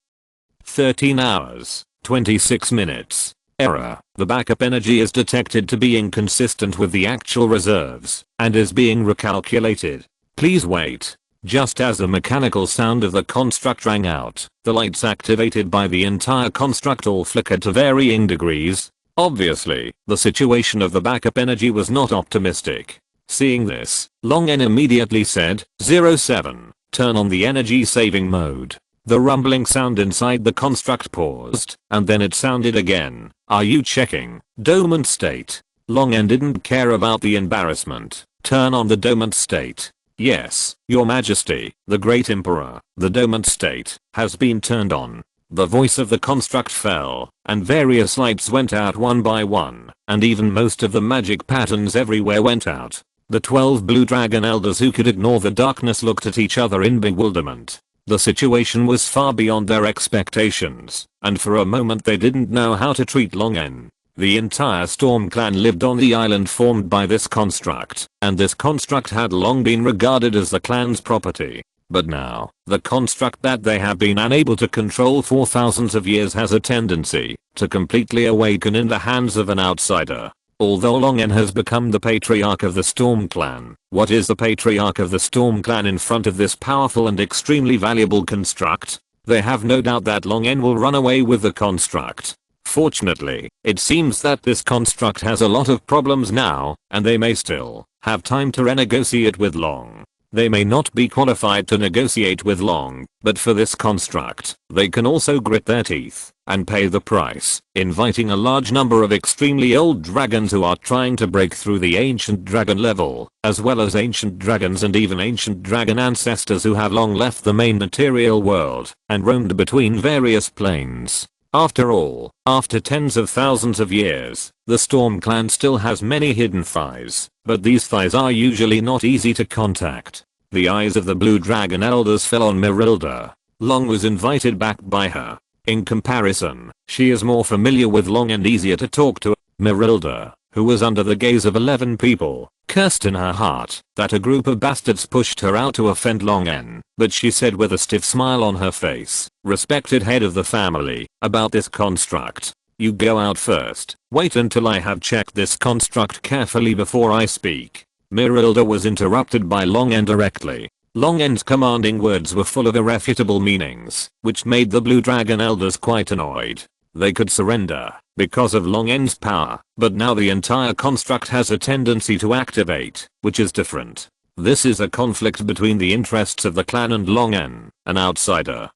13 hours, 26 minutes. Error. The backup energy is detected to be inconsistent with the actual reserves and is being recalculated. Please wait. Just as the mechanical sound of the construct rang out, the lights activated by the entire construct all flickered to varying degrees. Obviously, the situation of the backup energy was not optimistic. Seeing this, Long En immediately said, 07, turn on the energy saving mode. The rumbling sound inside the construct paused, and then it sounded again. Are you checking? Dormant state. Long En didn't care about the embarrassment. Turn on the dormant state. Yes, Your Majesty, the Great Emperor. The dormant state has been turned on. The voice of the construct fell, and various lights went out one by one, and even most of the magic patterns everywhere went out. The 12 Blue Dragon Elders who could ignore the darkness looked at each other in bewilderment. The situation was far beyond their expectations, and for a moment they didn't know how to treat Long En. The entire Storm clan lived on the island formed by this construct, and this construct had long been regarded as the clan's property. But now, the construct that they have been unable to control for thousands of years has a tendency to completely awaken in the hands of an outsider. Although Long En has become the patriarch of the Storm clan, what is the patriarch of the Storm clan in front of this powerful and extremely valuable construct? They have no doubt that Long En will run away with the construct. Fortunately, it seems that this construct has a lot of problems now, and they may still have time to renegotiate with Long They may not be qualified to negotiate with Long, but for this construct, they can also grit their teeth and pay the price, inviting a large number of extremely old dragons who are trying to break through the ancient dragon level, as well as ancient dragons and even ancient dragon ancestors who have long left the main material world and roamed between various planes. After all, after tens of thousands of years, the Storm Clan still has many hidden thighs, but these thighs are usually not easy to contact. The eyes of the Blue Dragon Elders fell on Merilda. Long was invited back by her. In comparison, she is more familiar with Long and easier to talk to. Merilda, who was under the gaze of 11 people, cursed in her heart that a group of bastards pushed her out to offend Longen, but she said with a stiff smile on her face, "Respected head of the family, about this construct. You go out first. Wait until I have checked this construct carefully before I speak." Merilda was interrupted by Longen directly. Longen's commanding words were full of irrefutable meanings, which made the Blue Dragon Elders quite annoyed. They could surrender because of Longen's power, but now the entire construct has a tendency to activate, which is different. This is a conflict between the interests of the clan and Longen, an outsider.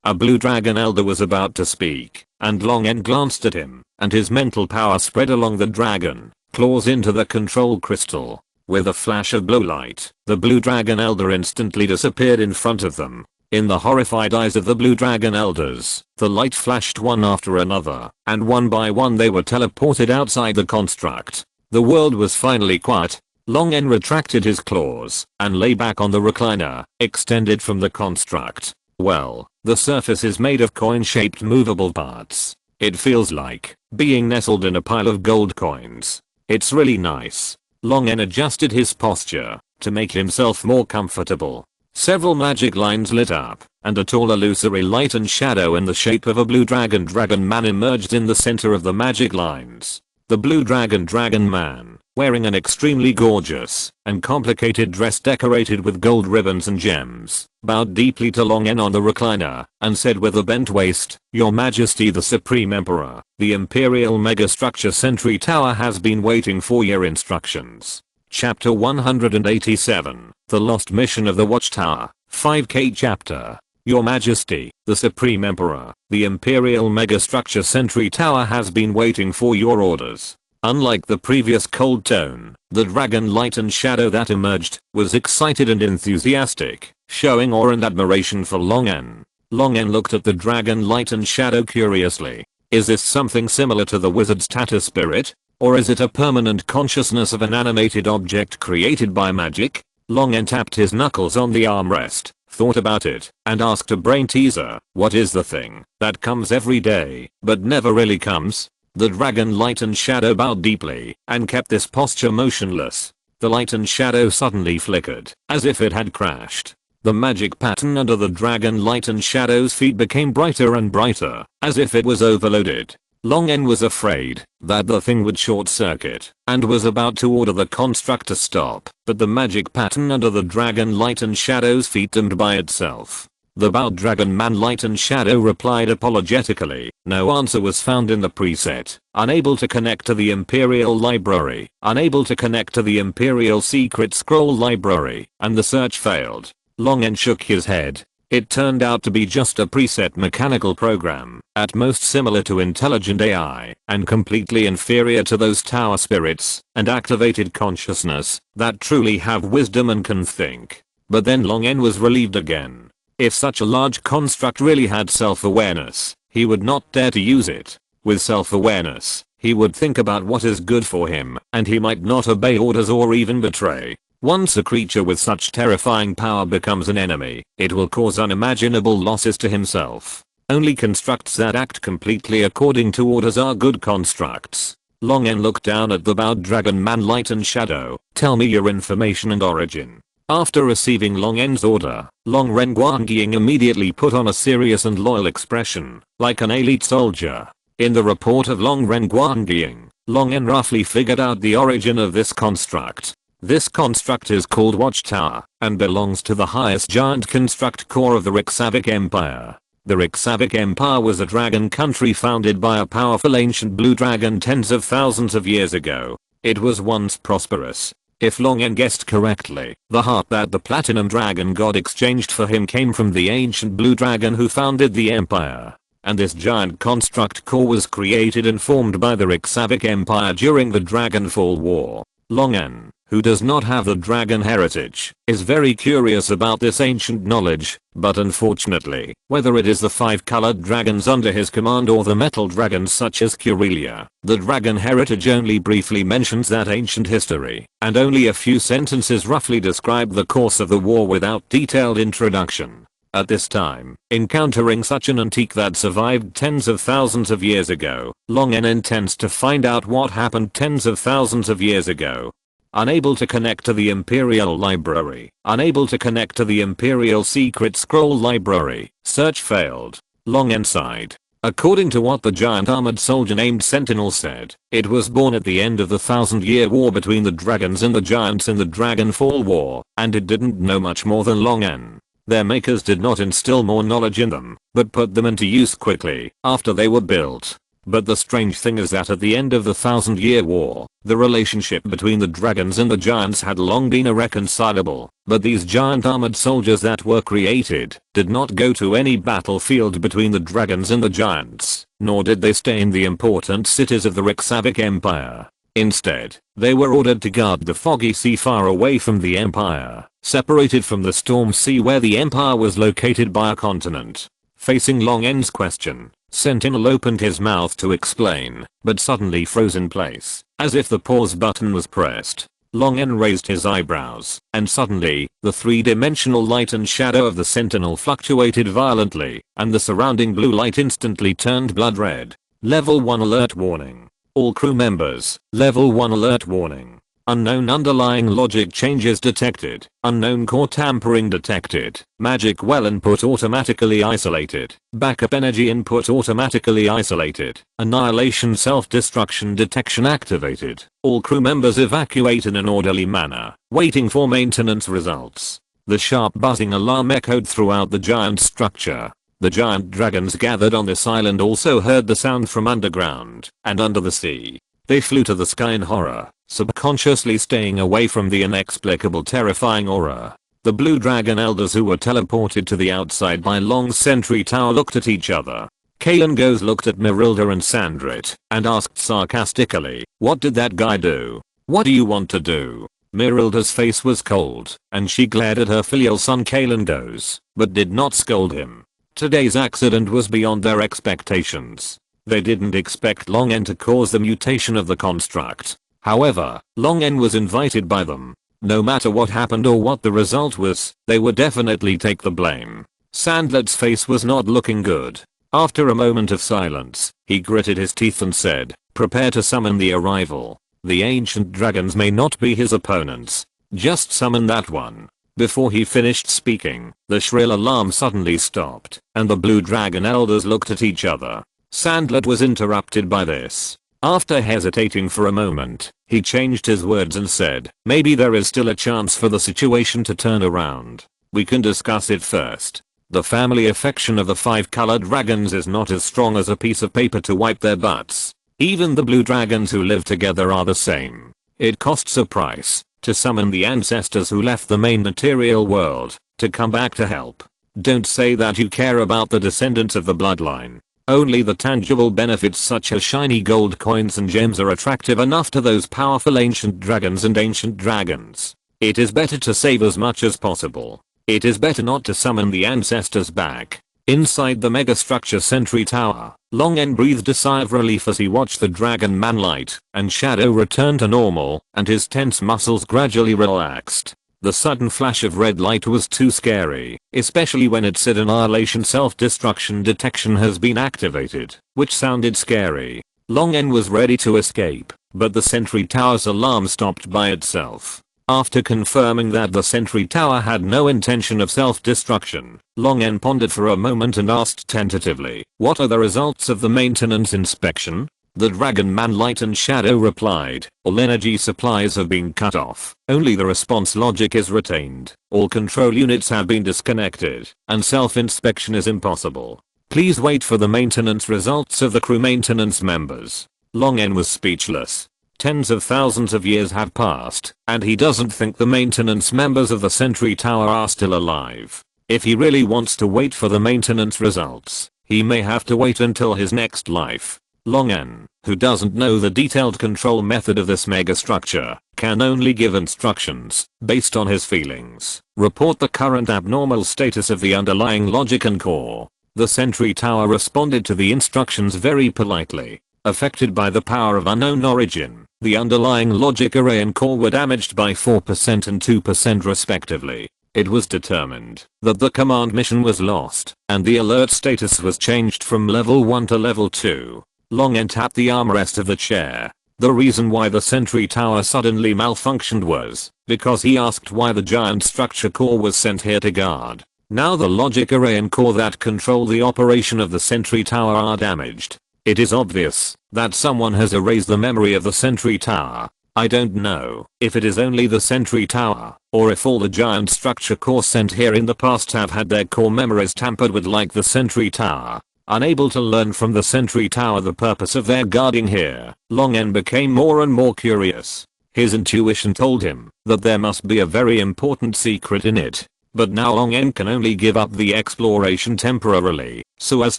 A Blue Dragon Elder was about to speak, and Longen glanced at him, and his mental power spread along the dragon, claws into the control crystal. With a flash of blue light, the Blue Dragon Elder instantly disappeared in front of them. In the horrified eyes of the Blue Dragon Elders, the light flashed one after another, and one by one they were teleported outside the construct. The world was finally quiet. Longen retracted his claws and lay back on the recliner, extended from the construct. Well, the surface is made of coin-shaped movable parts. It feels like being nestled in a pile of gold coins. It's really nice. Longen adjusted his posture to make himself more comfortable. Several magic lines lit up, and a tall illusory light and shadow in the shape of a blue dragon man emerged in the center of the magic lines. The Blue Dragon Man, wearing an extremely gorgeous and complicated dress decorated with gold ribbons and gems, bowed deeply to Longen on the recliner and said with a bent waist, "Your Majesty the Supreme Emperor, the Imperial Megastructure Sentry Tower has been waiting for your instructions." Chapter 187, The Lost Mission of the Watchtower, 5K Chapter. Your Majesty, the Supreme Emperor, the Imperial Megastructure Sentry Tower has been waiting for your orders. Unlike the previous cold tone, the dragon light and shadow that emerged was excited and enthusiastic, showing awe and admiration for Longen. Longen looked at the dragon light and shadow curiously. Is this something similar to the wizard's Tatter spirit? Or is it a permanent consciousness of an animated object created by magic? Longen tapped his knuckles on the armrest, thought about it, and asked a brain teaser, "What is the thing that comes every day, but never really comes?" The dragon light and shadow bowed deeply, and kept this posture motionless. The light and shadow suddenly flickered, as if it had crashed. The magic pattern under the dragon light and shadow's feet became brighter and brighter, as if it was overloaded. Longen was afraid that the thing would short circuit, and was about to order the construct to stop, but the magic pattern under the dragon light and shadow's feet dimmed by itself. The bowed dragon man light and shadow replied apologetically. No answer was found in the preset. Unable to connect to the Imperial Library. Unable to connect to the Imperial Secret Scroll Library, and the search failed. Longen shook his head. It turned out to be just a preset mechanical program, at most similar to intelligent AI, and completely inferior to those tower spirits and activated consciousness that truly have wisdom and can think. But then Longen was relieved again. If such a large construct really had self-awareness, he would not dare to use it. With self-awareness, he would think about what is good for him, and he might not obey orders or even betray. Once a creature with such terrifying power becomes an enemy, it will cause unimaginable losses to himself. Only constructs that act completely according to orders are good constructs. Longen looked down at the bowed dragon man light and shadow. "Tell me your information and origin." After receiving Longen's order, Long Renguangying immediately put on a serious and loyal expression, like an elite soldier. In the report of Long Renguangying, Longen roughly figured out the origin of this construct. This construct is called Watchtower, and belongs to the highest giant construct core of the Rixavic Empire. The Rixavic Empire was a dragon country founded by a powerful ancient blue dragon tens of thousands of years ago. It was once prosperous. If Long N guessed correctly, the heart that the Platinum Dragon God exchanged for him came from the ancient blue dragon who founded the Empire. And this giant construct core was created and formed by the Rixavic Empire during the Dragonfall War. Long N, who does not have the dragon heritage, is very curious about this ancient knowledge, but unfortunately, whether it is the 5 colored dragons under his command or the metal dragons such as Curelia, the dragon heritage only briefly mentions that ancient history, and only a few sentences roughly describe the course of the war without detailed introduction. At this time, encountering such an antique that survived tens of thousands of years ago, Long N intends to find out what happened tens of thousands of years ago. Unable to connect to the Imperial Library, unable to connect to the Imperial Secret Scroll Library, search failed. Long N sighed. According to what the giant armored soldier named Sentinel said, it was born at the end of the 1,000-year war between the dragons and the giants in the Dragonfall War, and it didn't know much more than Long N. Their makers did not instill more knowledge in them, but put them into use quickly after they were built. But the strange thing is that at the end of the 1,000-year war, the relationship between the dragons and the giants had long been irreconcilable, but these giant armored soldiers that were created did not go to any battlefield between the dragons and the giants, nor did they stay in the important cities of the Rixavic Empire. Instead, they were ordered to guard the foggy sea far away from the Empire, separated from the storm sea where the Empire was located by a continent. Facing Long N's question, Sentinel opened his mouth to explain, but suddenly froze in place, as if the pause button was pressed. Long N raised his eyebrows, and suddenly, the three-dimensional light and shadow of the Sentinel fluctuated violently, and the surrounding blue light instantly turned blood red. Level 1 alert warning. All crew members, Level 1 alert warning. Unknown underlying logic changes detected. Unknown core tampering detected. Magic well input automatically isolated. Backup energy input automatically isolated. Annihilation self-destruction detection activated. All crew members evacuate in an orderly manner, waiting for maintenance results. The sharp buzzing alarm echoed throughout the giant structure. The giant dragons gathered on this island also heard the sound from underground and under the sea. They flew to the sky in horror, subconsciously staying away from the inexplicable terrifying aura. The blue dragon elders who were teleported to the outside by Long's sentry tower looked at each other. Kalen Goes looked at Merilda and Sandrit and asked sarcastically, "What did that guy do? What do you want to do?" Merilda's face was cold, and she glared at her filial son Kalen Goes, but did not scold him. Today's accident was beyond their expectations. They didn't expect Long N to cause the mutation of the construct. However, Long N was invited by them. No matter what happened or what the result was, they would definitely take the blame. Sandlet's face was not looking good. After a moment of silence, he gritted his teeth and said, "Prepare to summon the arrival. The ancient dragons may not be his opponents. Just summon that one." Before he finished speaking, the shrill alarm suddenly stopped, and the blue dragon elders looked at each other. Sandlet was interrupted by this. After hesitating for a moment, he changed his words and said, "Maybe there is still a chance for the situation to turn around. We can discuss it first. The family affection of the 5-colored dragons is not as strong as a piece of paper to wipe their butts. Even the blue dragons who live together are the same. It costs a price to summon the ancestors who left the main material world to come back to help. Don't say that you care about the descendants of the bloodline. Only the tangible benefits such as shiny gold coins and gems are attractive enough to those powerful ancient dragons and ancient dragons. It is better to save as much as possible. It is better not to summon the ancestors back." Inside the megastructure sentry tower, Long N breathed a sigh of relief as he watched the dragon man light and shadow return to normal, and his tense muscles gradually relaxed. The sudden flash of red light was too scary, especially when it said annihilation self-destruction detection has been activated, which sounded scary. Long N was ready to escape, but the sentry tower's alarm stopped by itself. After confirming that the sentry tower had no intention of self-destruction, Long N pondered for a moment and asked tentatively, "What are the results of the maintenance inspection?" The dragon man light and shadow replied, "All energy supplies have been cut off, only the response logic is retained. All control units have been disconnected, and self-inspection is impossible. Please wait for the maintenance results of the crew maintenance members." Long N was speechless. tens of thousands of years have passed, and he doesn't think the maintenance members of the Sentry Tower are still alive. If he really wants to wait for the maintenance results, he may have to wait until his next life. Long N, who doesn't know the detailed control method of this megastructure, can only give instructions based on his feelings. Report the current abnormal status of the underlying logic and core. The Sentry Tower responded to the instructions very politely. Affected by the power of unknown origin, the underlying logic array and core were damaged by 4% and 2% respectively. It was determined that the command mission was lost, and the alert status was changed from level 1 to level 2. Long N tapped the armrest of the chair. The reason why the Sentry Tower suddenly malfunctioned was because he asked why the giant structure core was sent here to guard. Now the logic array and core that control the operation of the Sentry Tower are damaged. It is obvious that someone has erased the memory of the Sentry Tower. I don't know if it is only the Sentry Tower, or if all the giant structure core sent here in the past have had their core memories tampered with like the Sentry Tower. Unable to learn from the Sentry Tower the purpose of their guarding here, Long N became more and more curious. His intuition told him that there must be a very important secret in it. But now Long N can only give up the exploration temporarily, so as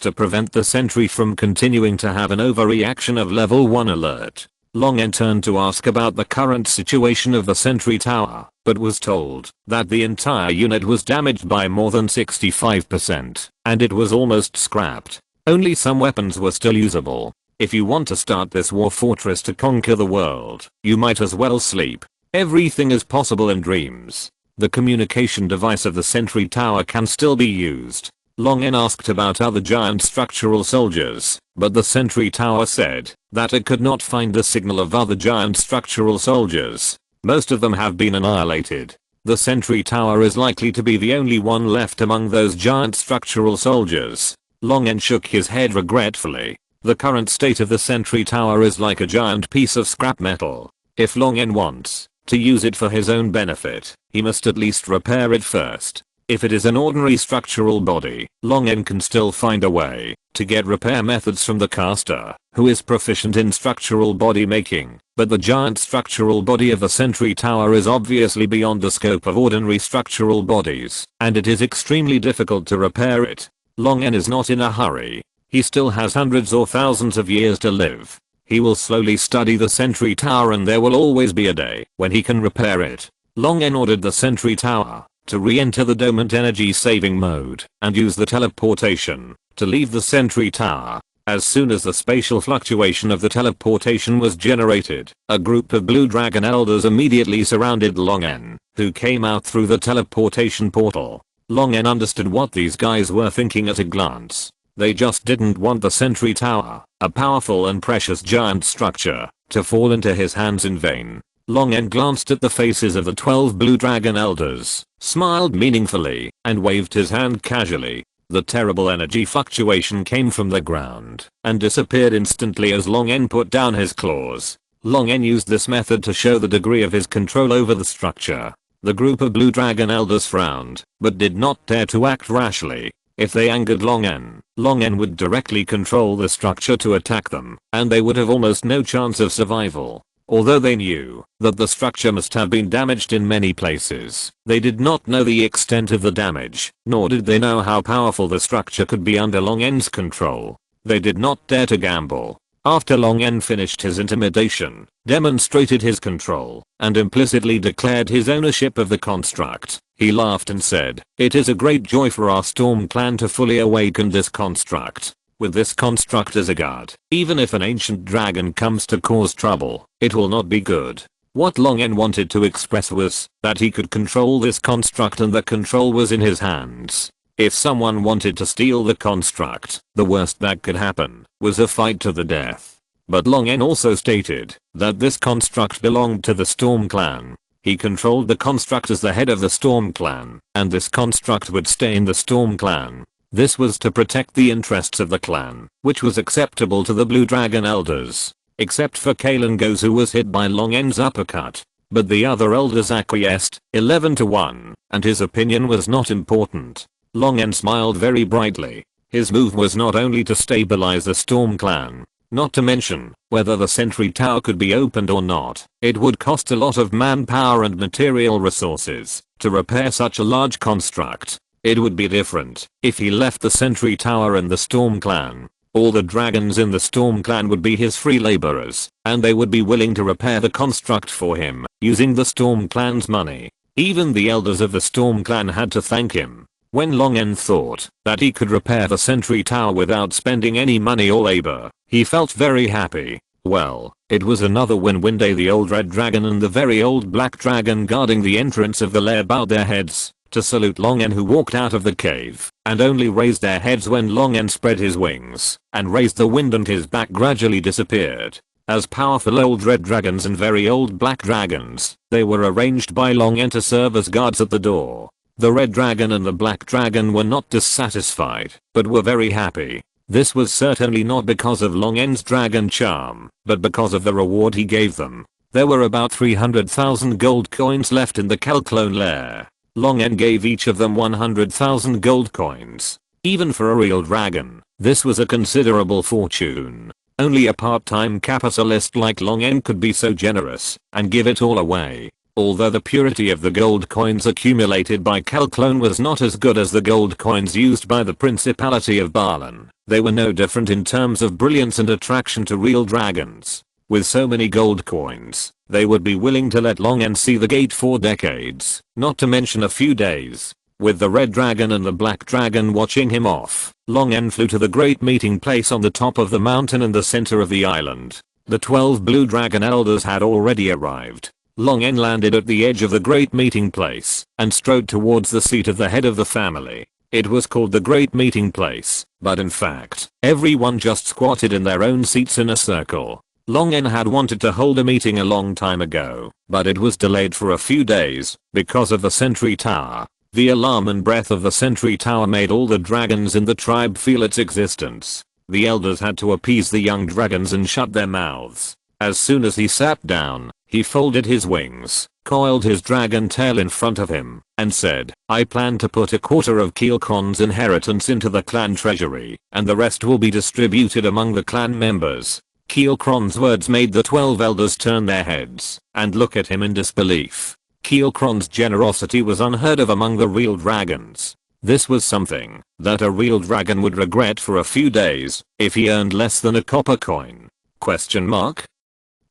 to prevent the Sentry from continuing to have an overreaction of level 1 alert. Long N turned to ask about the current situation of the Sentry Tower, but was told that the entire unit was damaged by more than 65%, and it was almost scrapped. Only some weapons were still usable. If you want to start this war fortress to conquer the world, you might as well sleep. Everything is possible in dreams. The communication device of the Sentry Tower can still be used. Long N asked about other giant structural soldiers, but the Sentry Tower said that it could not find the signal of other giant structural soldiers. Most of them have been annihilated. The Sentry Tower is likely to be the only one left among those giant structural soldiers. Long N shook his head regretfully. The current state of the Sentry Tower is like a giant piece of scrap metal. If Long N wants to use it for his own benefit, he must at least repair it first. If it is an ordinary structural body, Long N can still find a way to get repair methods from the caster, who is proficient in structural body making, but the giant structural body of the Sentry Tower is obviously beyond the scope of ordinary structural bodies, and it is extremely difficult to repair it. Long N is not in a hurry. He still has hundreds or thousands of years to live. He will slowly study the Sentry Tower and there will always be a day when he can repair it. Long N ordered the Sentry Tower to re-enter the dormant energy saving mode and use the teleportation to leave the Sentry Tower. As soon as the spatial fluctuation of the teleportation was generated, a group of blue dragon elders immediately surrounded Long N, who came out through the teleportation portal. Long N understood what these guys were thinking at a glance. They just didn't want the Sentry Tower, a powerful and precious giant structure, to fall into his hands in vain. Long N glanced at the faces of the 12 blue dragon elders, smiled meaningfully, and waved his hand casually. The terrible energy fluctuation came from the ground and disappeared instantly as Long N put down his claws. Long N used this method to show the degree of his control over the structure. The group of blue dragon elders frowned, but did not dare to act rashly. If they angered Long N would directly control the structure to attack them, and they would have almost no chance of survival. Although they knew that the structure must have been damaged in many places, they did not know the extent of the damage, nor did they know how powerful the structure could be under Long N's control. They did not dare to gamble. After Long N finished his intimidation, demonstrated his control, and implicitly declared his ownership of the construct, he laughed and said, "It is a great joy for our Storm clan to fully awaken this construct. With this construct as a guard, even if an ancient dragon comes to cause trouble, it will not be good." What Long N wanted to express was that he could control this construct and the control was in his hands. If someone wanted to steal the construct, the worst that could happen was a fight to the death. But Long N also stated that this construct belonged to the Storm clan. He controlled the construct as the head of the Storm clan, and this construct would stay in the Storm clan. This was to protect the interests of the clan, which was acceptable to the Blue Dragon elders, except for Kalen Goes, who was hit by Long N's uppercut. But the other elders acquiesced, 11-1, and his opinion was not important. Long N smiled very brightly. His move was not only to stabilize the Storm clan, Not to mention, whether the sentry tower could be opened or not, it would cost a lot of manpower and material resources to repair such a large construct. It would be different if he left the sentry tower in the Storm Clan. All the dragons in the Storm Clan would be his free laborers, and they would be willing to repair the construct for him, using the Storm Clan's money. Even the elders of the Storm Clan had to thank him. When Long En thought that he could repair the sentry tower without spending any money or labor, he felt very happy. Well, it was another win when the old red dragon and the very old black dragon guarding the entrance of the lair bowed their heads to salute Long En, who walked out of the cave and only raised their heads when Long En spread his wings and raised the wind and his back gradually disappeared. As powerful old red dragons and very old black dragons, they were arranged by Long En to serve as guards at the door. The red dragon and the black dragon were not dissatisfied, but were very happy. This was certainly not because of Long En's dragon charm, but because of the reward he gave them. There were about 300,000 gold coins left in the Calclone lair. Long En gave each of them 100,000 gold coins. Even for a real dragon, this was a considerable fortune. Only a part-time capitalist like Long En could be so generous and give it all away. Although the purity of the gold coins accumulated by Calclone was not as good as the gold coins used by the Principality of Balan, they were no different in terms of brilliance and attraction to real dragons. With so many gold coins, they would be willing to let Long En see the gate for decades, not to mention a few days. With the red dragon and the black dragon watching him off, Long En flew to the great meeting place on the top of the mountain in the center of the island. The 12 blue dragon elders had already arrived. Long En landed at the edge of the great meeting place and strode towards the seat of the head of the family. It was called the great meeting place, but in fact, everyone just squatted in their own seats in a circle. Long En had wanted to hold a meeting a long time ago, but it was delayed for a few days because of the sentry tower. The alarm and breath of the sentry tower made all the dragons in the tribe feel its existence. The elders had to appease the young dragons and shut their mouths. As soon as he sat down, he folded his wings, coiled his dragon tail in front of him, and said, "I plan to put a quarter of Keelcron's inheritance into the clan treasury, and the rest will be distributed among the clan members." Keelcron's words made the 12 elders turn their heads and look at him in disbelief. Keelcron's generosity was unheard of among the real dragons. This was something that a real dragon would regret for a few days if he earned less than a copper coin. Question mark?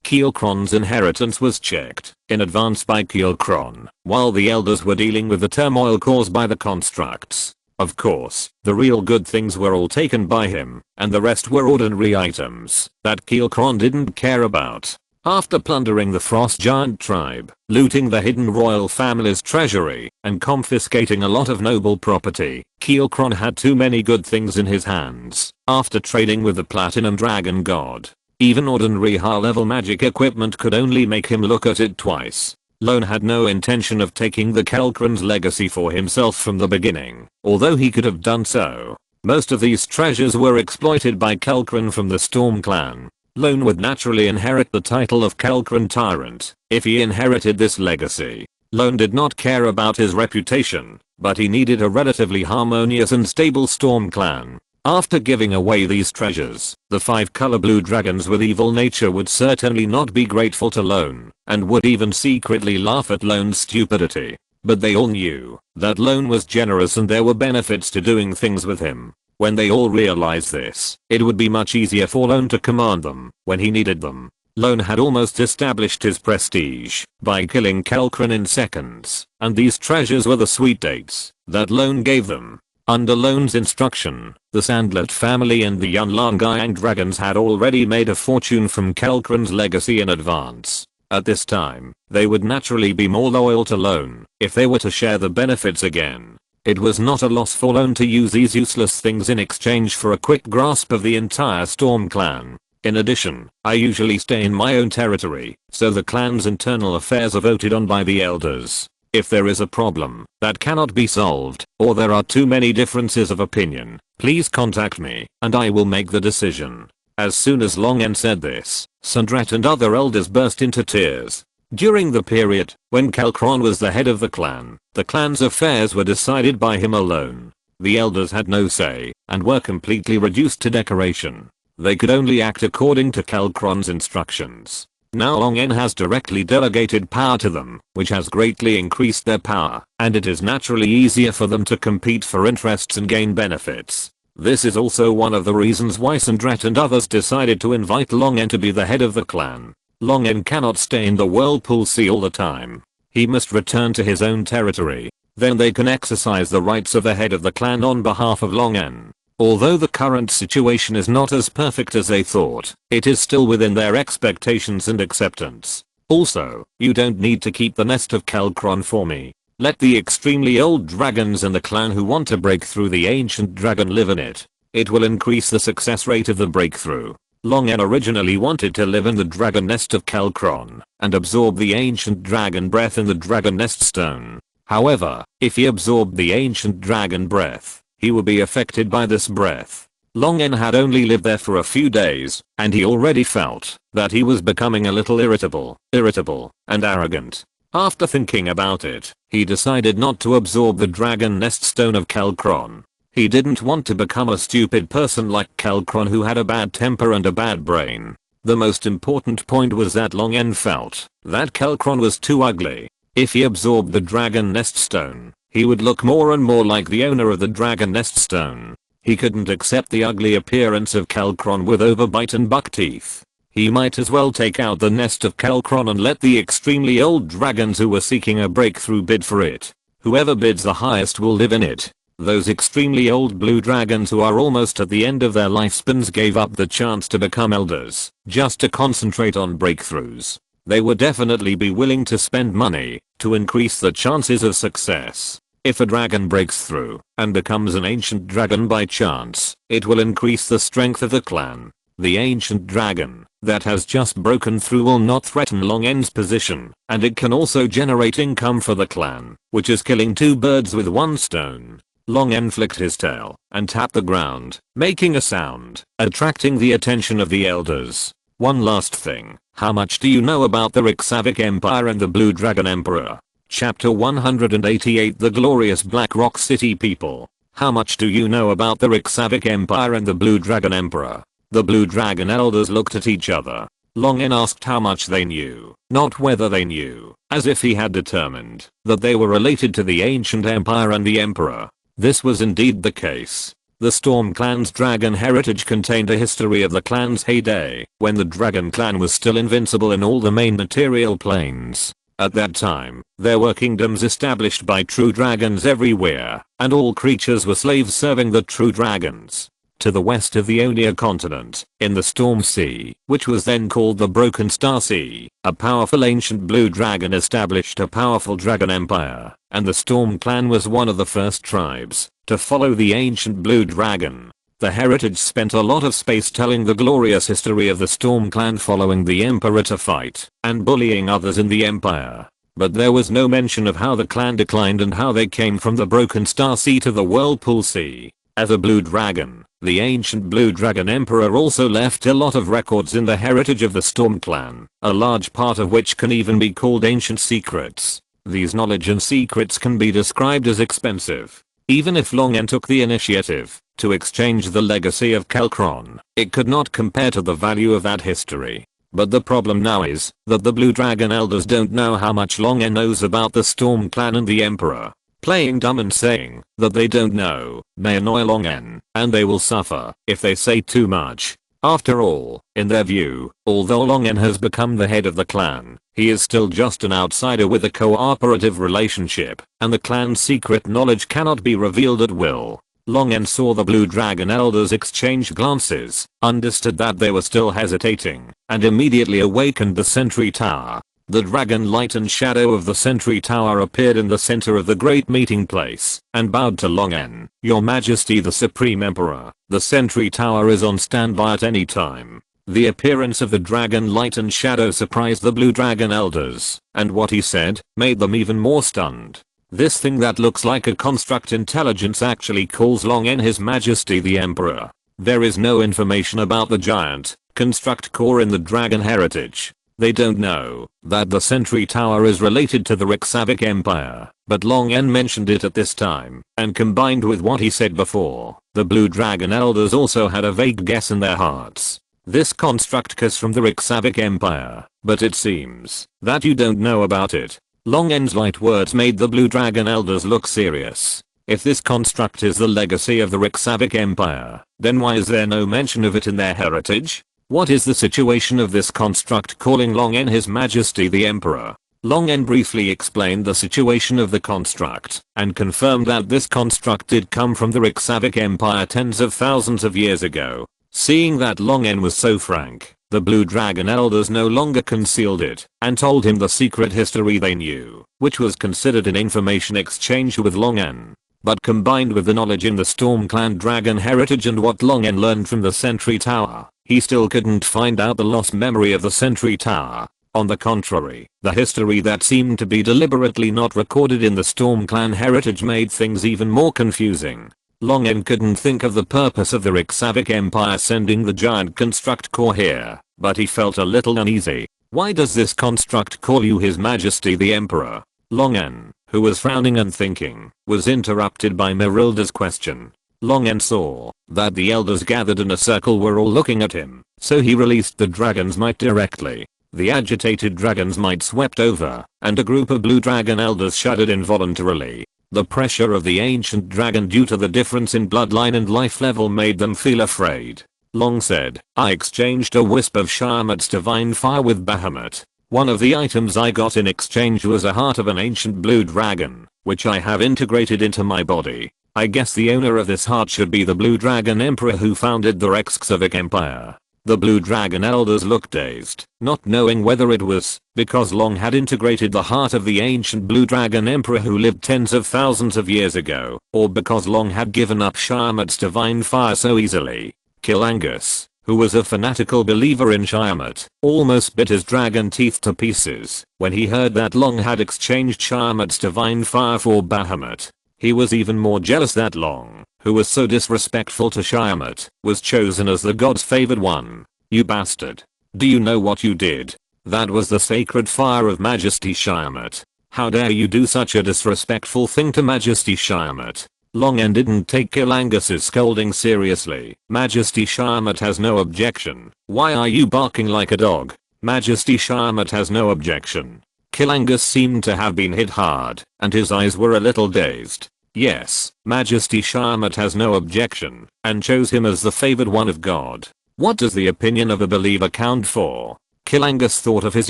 Keelcron's inheritance was checked in advance by Keelcron, while the elders were dealing with the turmoil caused by the constructs. Of course, the real good things were all taken by him, and the rest were ordinary items that Keelcron didn't care about. After plundering the Frost Giant tribe, looting the hidden royal family's treasury, and confiscating a lot of noble property, Keelcron had too many good things in his hands. After trading with the Platinum Dragon God, even ordinary high-level magic equipment could only make him look at it twice. Lone had no intention of taking the Calcron's legacy for himself from the beginning, although he could have done so. Most of these treasures were exploited by Calcron from the Storm Clan. Lone would naturally inherit the title of Calcron Tyrant if he inherited this legacy. Lone did not care about his reputation, but he needed a relatively harmonious and stable Storm Clan. After giving away these treasures, the 5 color blue dragons with evil nature would certainly not be grateful to Lone, and would even secretly laugh at Lone's stupidity. But they all knew that Lone was generous and there were benefits to doing things with him. When they all realized this, it would be much easier for Lone to command them when he needed them. Lone had almost established his prestige by killing Calcron in seconds, and these treasures were the sweet dates that Lone gave them. Under Lone's instruction, the Sandlet family and the Yunlangayang dragons had already made a fortune from Calcron's legacy in advance. At this time, they would naturally be more loyal to Lone if they were to share the benefits again. It was not a loss for Lone to use these useless things in exchange for a quick grasp of the entire Storm Clan. In addition, I usually stay in my own territory, so the clan's internal affairs are voted on by the elders. If there is a problem that cannot be solved, or there are too many differences of opinion, please contact me, and I will make the decision. As soon as Long En said this, Sundret and other elders burst into tears. During the period when Calcron was the head of the clan's affairs were decided by him alone. The elders had no say, and were completely reduced to decoration. They could only act according to Kelkron's instructions. Now Long N has directly delegated power to them, which has greatly increased their power, and it is naturally easier for them to compete for interests and gain benefits. This is also one of the reasons why Sandret and others decided to invite Long N to be the head of the clan. Long N cannot stay in the Whirlpool Sea all the time. He must return to his own territory. Then they can exercise the rights of the head of the clan on behalf of Long N. Although the current situation is not as perfect as they thought, it is still within their expectations and acceptance. Also, you don't need to keep the nest of Kelkron for me. Let the extremely old dragons in the clan who want to break through the ancient dragon live in it. It will increase the success rate of the breakthrough. Long N originally wanted to live in the dragon nest of Kelkron and absorb the ancient dragon breath in the dragon nest stone. However, if he absorbed the ancient dragon breath, he would be affected by this breath. Long N had only lived there for a few days, and he already felt that he was becoming a little irritable, and arrogant. After thinking about it, he decided not to absorb the dragon nest stone of Kelkron. He didn't want to become a stupid person like Kelkron who had a bad temper and a bad brain. The most important point was that Long N felt that Kelkron was too ugly. If he absorbed the dragon nest stone, he would look more and more like the owner of the dragon nest stone. He couldn't accept the ugly appearance of Kelkron with overbite and buck teeth. He might as well take out the nest of Kelkron and let the extremely old dragons who were seeking a breakthrough bid for it. Whoever bids the highest will live in it. Those extremely old blue dragons who are almost at the end of their lifespans gave up the chance to become elders, just to concentrate on breakthroughs. They would definitely be willing to spend money to increase the chances of success. If a dragon breaks through and becomes an ancient dragon by chance, it will increase the strength of the clan. The ancient dragon that has just broken through will not threaten Long N's position, and it can also generate income for the clan, which is killing two birds with one stone. Long N flicked his tail and tapped the ground, making a sound, attracting the attention of the elders. One last thing, how much do you know about the Rixavik Empire and the Blue Dragon Emperor? Chapter 188 The Glorious Black Rock City People. How much do you know about the Rixavik Empire and the Blue Dragon Emperor? The Blue Dragon elders looked at each other. Long N asked how much they knew, not whether they knew, as if he had determined that they were related to the ancient empire and the emperor. This was indeed the case. The Storm clan's dragon heritage contained a history of the clan's heyday, when the dragon clan was still invincible in all the main material planes. At that time, there were kingdoms established by true dragons everywhere, and all creatures were slaves serving the true dragons. To the west of the Onia continent, in the Storm Sea, which was then called the Broken Star Sea, a powerful ancient blue dragon established a powerful dragon empire, and the Storm clan was one of the first tribes to follow the ancient blue dragon. The heritage spent a lot of space telling the glorious history of the Storm clan following the emperor to fight and bullying others in the empire. But there was no mention of how the clan declined and how they came from the Broken Star Sea to the Whirlpool Sea. As a blue dragon, the ancient blue dragon emperor also left a lot of records in the heritage of the Storm clan, a large part of which can even be called ancient secrets. These knowledge and secrets can be described as expensive. Even if Long N took the initiative to exchange the legacy of Kelkron, it could not compare to the value of that history. But the problem now is that the Blue Dragon elders don't know how much Long N knows about the Storm clan and the emperor. Playing dumb and saying that they don't know may annoy Long N, and they will suffer if they say too much. After all, in their view, although Long N has become the head of the clan, he is still just an outsider with a cooperative relationship, and the clan's secret knowledge cannot be revealed at will. Long N saw the Blue Dragon elders exchange glances, understood that they were still hesitating, and immediately awakened the sentry tower. The dragon light and shadow of the sentry tower appeared in the center of the great meeting place and bowed to Long N. Your Majesty the Supreme Emperor, the sentry tower is on standby at any time. The appearance of the dragon light and shadow surprised the Blue Dragon elders, and what he said made them even more stunned. This thing that looks like a construct intelligence actually calls Long N His Majesty the Emperor. There is no information about the giant construct core in the dragon heritage. They don't know that the Sentry Tower is related to the Rixavic Empire, but Long N mentioned it at this time, and combined with what he said before, the Blue Dragon Elders also had a vague guess in their hearts. This construct is from the Rixavic Empire, but it seems that you don't know about it. Long N's light words made the Blue Dragon Elders look serious. If this construct is the legacy of the Rixavic Empire, then why is there no mention of it in their heritage? What is the situation of this construct calling Long N His Majesty the Emperor? Long N briefly explained the situation of the construct, and confirmed that this construct did come from the Rixavic Empire tens of thousands of years ago. Seeing that Long N was so frank, the Blue Dragon Elders no longer concealed it, and told him the secret history they knew, which was considered an information exchange with Long N. But combined with the knowledge in the Storm Clan Dragon heritage and what Long N learned from the Sentry Tower, he still couldn't find out the lost memory of the Sentry Tower. On the contrary, the history that seemed to be deliberately not recorded in the Storm Clan heritage made things even more confusing. Long N couldn't think of the purpose of the Rixavic Empire sending the giant construct core here, but he felt a little uneasy. Why does this construct call you His Majesty the Emperor? Long N, who was frowning and thinking, was interrupted by Merilda's question. Long N saw that the elders gathered in a circle were all looking at him, so he released the Dragon's Might directly. The agitated Dragon's Might swept over, and a group of Blue Dragon Elders shuddered involuntarily. The pressure of the ancient dragon due to the difference in bloodline and life level made them feel afraid. Long said, I exchanged a wisp of Sharmat's divine fire with Bahamut. One of the items I got in exchange was a heart of an ancient blue dragon, which I have integrated into my body. I guess the owner of this heart should be the Blue Dragon Emperor who founded the Rexxavic Empire. The Blue Dragon Elders looked dazed, not knowing whether it was because Long had integrated the heart of the ancient Blue Dragon Emperor who lived tens of thousands of years ago, or because Long had given up Sharmat's divine fire so easily. Kilangus, who was a fanatical believer in Sharmat, almost bit his dragon teeth to pieces when he heard that Long had exchanged Sharmat's divine fire for Bahamut. He was even more jealous that Long, who was so disrespectful to Sharmat, was chosen as the god's favored one. You bastard. Do you know what you did? That was the sacred fire of Majesty Sharmat. How dare you do such a disrespectful thing to Majesty Sharmat? Long N didn't take Kilangus's scolding seriously. Majesty Sharmat has no objection. Why are you barking like a dog? Majesty Sharmat has no objection. Kilangus seemed to have been hit hard, and his eyes were a little dazed. Yes, Majesty Sharmat has no objection, and chose him as the favored one of God. What does the opinion of a believer count for? Kilangus thought of his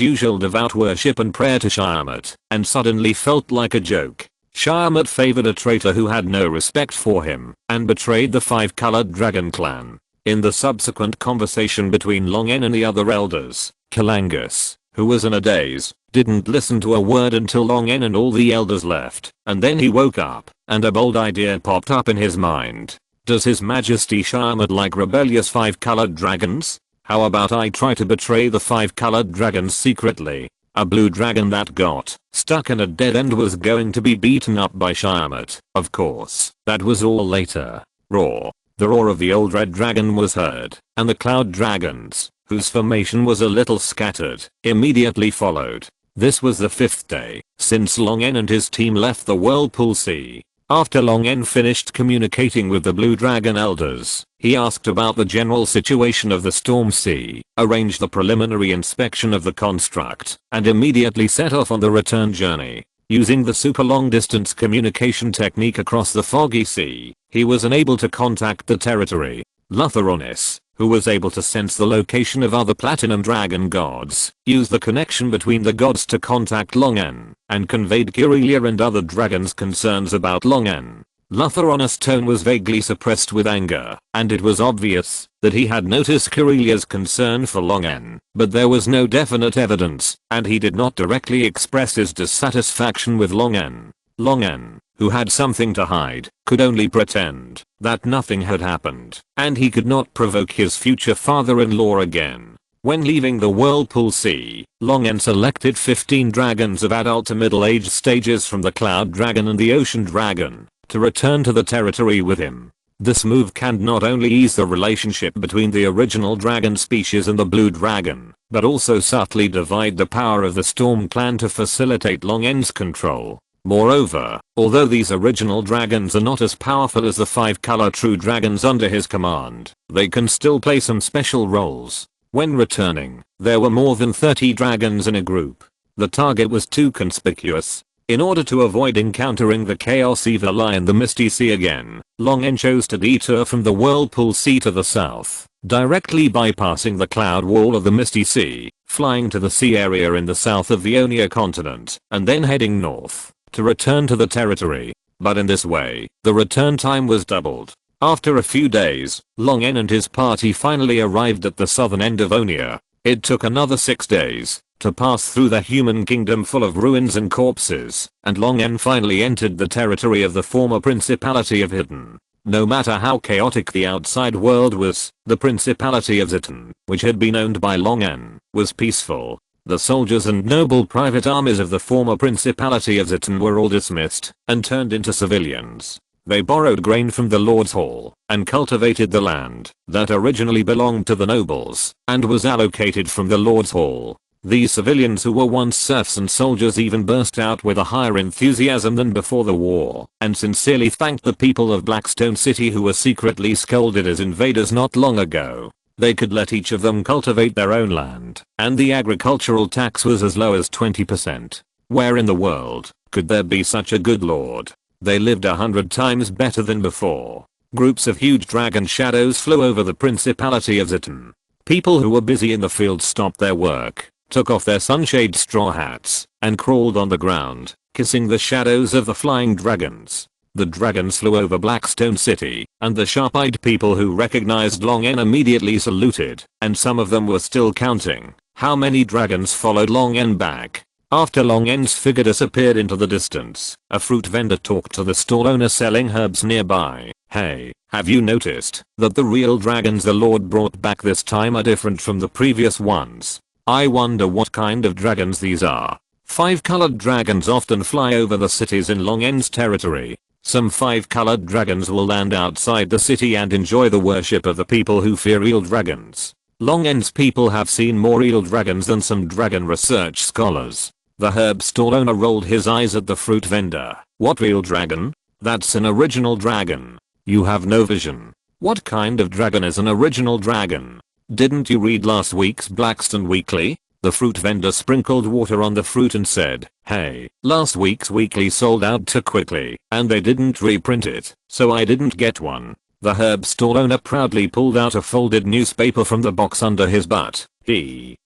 usual devout worship and prayer to Sharmat, and suddenly felt like a joke. Sharmat favored a traitor who had no respect for him, and betrayed the five-colored dragon clan. In the subsequent conversation between Long N and the other elders, Kilangus, who was in a daze, didn't listen to a word until Long N and all the elders left, and then he woke up, and a bold idea popped up in his mind. Does His Majesty Sharmat like rebellious five-colored dragons? How about I try to betray the five-colored dragons secretly? A blue dragon that got stuck in a dead end was going to be beaten up by Sharmat. Of course, that was all later. Roar. The roar of the old red dragon was heard, and the cloud dragons, whose formation was a little scattered, immediately followed. This was the 5th day since Long N and his team left the Whirlpool Sea. After Long N finished communicating with the Blue Dragon Elders, he asked about the general situation of the Storm Sea, arranged the preliminary inspection of the construct, and immediately set off on the return journey. Using the super long distance communication technique across the foggy sea, he was unable to contact the territory. Lutheronis, who was able to sense the location of other Platinum Dragon gods, used the connection between the gods to contact Long N, and conveyed Kirelia and other dragons' concerns about Long N. Lutheronis' tone was vaguely suppressed with anger, and it was obvious that he had noticed Kirelia's concern for Long N, but there was no definite evidence, and he did not directly express his dissatisfaction with Long N. Long N, who had something to hide, could only pretend that nothing had happened, and he could not provoke his future father-in-law again. When leaving the Whirlpool Sea, Long N selected 15 dragons of adult to middle-aged stages from the Cloud Dragon and the Ocean Dragon to return to the territory with him. This move can not only ease the relationship between the original dragon species and the blue dragon, but also subtly divide the power of the Storm clan to facilitate Long N's control. Moreover, although these original dragons are not as powerful as the 5-color true dragons under his command, they can still play some special roles. When returning, there were more than 30 dragons in a group. The target was too conspicuous. In order to avoid encountering the Chaos Evil Eye and the Misty Sea again, Long N chose to detour from the Whirlpool Sea to the south, directly bypassing the cloud wall of the Misty Sea, flying to the sea area in the south of the Onia continent, and then heading north to return to the territory. But in this way, the return time was doubled. After a few days, Long N and his party finally arrived at the southern end of Onia. It took another 6 days to pass through the human kingdom full of ruins and corpses, and Long N finally entered the territory of the former Principality of Hidden. No matter how chaotic the outside world was, the Principality of Zitan, which had been owned by Long N, was peaceful. The soldiers and noble private armies of the former Principality of Zitan were all dismissed and turned into civilians. They borrowed grain from the Lord's Hall and cultivated the land that originally belonged to the nobles and was allocated from the Lord's Hall. These civilians who were once serfs and soldiers even burst out with a higher enthusiasm than before the war and sincerely thanked the people of Blackstone City who were secretly scolded as invaders not long ago. They could let each of them cultivate their own land, and the agricultural tax was as low as 20%. Where in the world could there be such a good lord? They lived 100 times better than before. Groups of huge dragon shadows flew over the Principality of Zitan. People who were busy in the field stopped their work, took off their sunshade straw hats, and crawled on the ground, kissing the shadows of the flying dragons. The dragons flew over Blackstone City, and the sharp-eyed people who recognized Long N immediately saluted, and some of them were still counting how many dragons followed Long N back. After Long N's figure disappeared into the distance, a fruit vendor talked to the stall owner selling herbs nearby. Hey, have you noticed that the real dragons the Lord brought back this time are different from the previous ones? I wonder what kind of dragons these are. 5-colored dragons often fly over the cities in Long N's territory. Some 5-colored dragons will land outside the city and enjoy the worship of the people who fear eel dragons. Long N's people have seen more eel dragons than some dragon research scholars. The herb stall owner rolled his eyes at the fruit vendor. What eel dragon? That's an original dragon. You have no vision. What kind of dragon is an original dragon? Didn't you read last week's Blackstone Weekly? The fruit vendor sprinkled water on the fruit and said, hey, last week's weekly sold out too quickly, and they didn't reprint it, so I didn't get one. The herb stall owner proudly pulled out a folded newspaper from the box under his butt.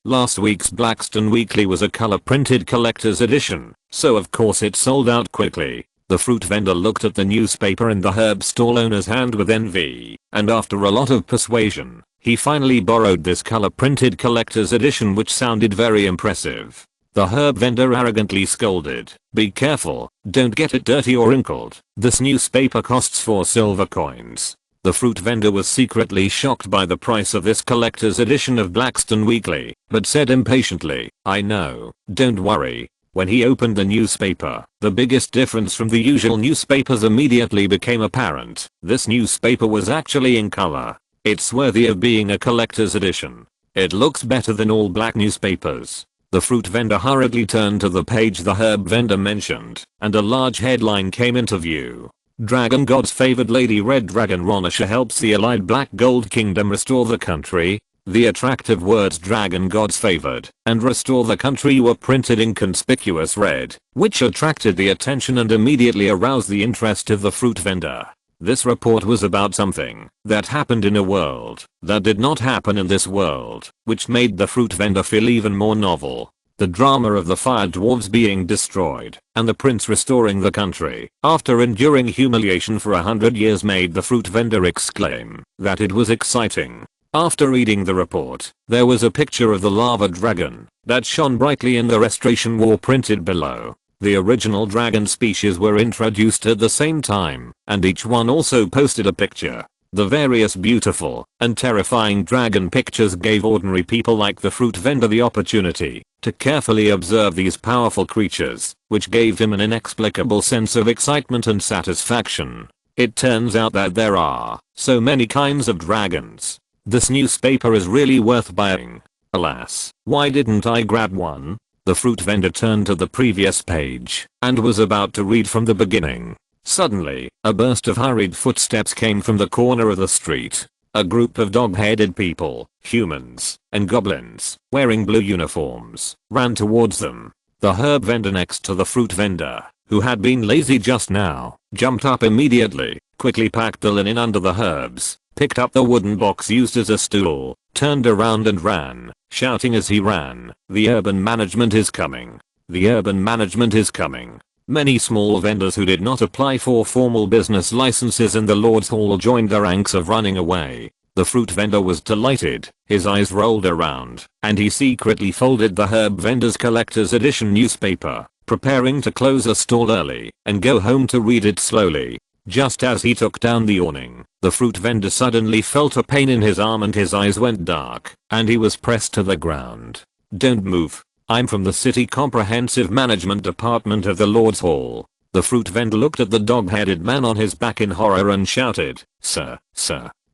Last week's Blackstone Weekly was a color printed collector's edition, so of course it sold out quickly. The fruit vendor looked at the newspaper in the herb stall owner's hand with envy, and after a lot of persuasion, he finally borrowed this color printed collector's edition which sounded very impressive. The herb vendor arrogantly scolded, be careful, don't get it dirty or wrinkled. This newspaper costs 4 silver coins. The fruit vendor was secretly shocked by the price of this collector's edition of Blackstone Weekly, but said impatiently, I know, don't worry. When he opened the newspaper, the biggest difference from the usual newspapers immediately became apparent. This newspaper was actually in color. It's worthy of being a collector's edition. It looks better than all black newspapers. The fruit vendor hurriedly turned to the page the herb vendor mentioned, and a large headline came into view. Dragon God's favored lady Red Dragon Ronisha helps the allied Black Gold Kingdom restore the country. The attractive words Dragon God's favored and restore the country were printed in conspicuous red, which attracted the attention and immediately aroused the interest of the fruit vendor. This report was about something that happened in a world that did not happen in this world, which made the fruit vendor feel even more novel. The drama of the fire dwarves being destroyed and the prince restoring the country after enduring humiliation for 100 years made the fruit vendor exclaim that it was exciting. After reading the report, there was a picture of the lava dragon that shone brightly in the restoration wall printed below. The original dragon species were introduced at the same time, and each one also posted a picture. The various beautiful and terrifying dragon pictures gave ordinary people like the fruit vendor the opportunity to carefully observe these powerful creatures, which gave him an inexplicable sense of excitement and satisfaction. It turns out that there are so many kinds of dragons. This newspaper is really worth buying. Alas, why didn't I grab one? The fruit vendor turned to the previous page and was about to read from the beginning. Suddenly, a burst of hurried footsteps came from the corner of the street. A group of dog-headed people, humans, and goblins, wearing blue uniforms, ran towards them. The herb vendor next to the fruit vendor, who had been lazy just now, jumped up immediately, quickly packed the linen under the herbs, picked up the wooden box used as a stool, turned around and ran, shouting as he ran, "The urban management is coming. The urban management is coming." Many small vendors who did not apply for formal business licenses in the Lord's Hall joined the ranks of running away. The fruit vendor was delighted, his eyes rolled around, and he secretly folded the herb vendor's collector's edition newspaper, preparing to close a stall early and go home to read it slowly. Just as he took down the awning, the fruit vendor suddenly felt a pain in his arm and his eyes went dark, and he was pressed to the ground. "Don't move. I'm from the City Comprehensive Management Department of the Lord's Hall." The fruit vendor looked at the dog-headed man on his back in horror and shouted, Sir,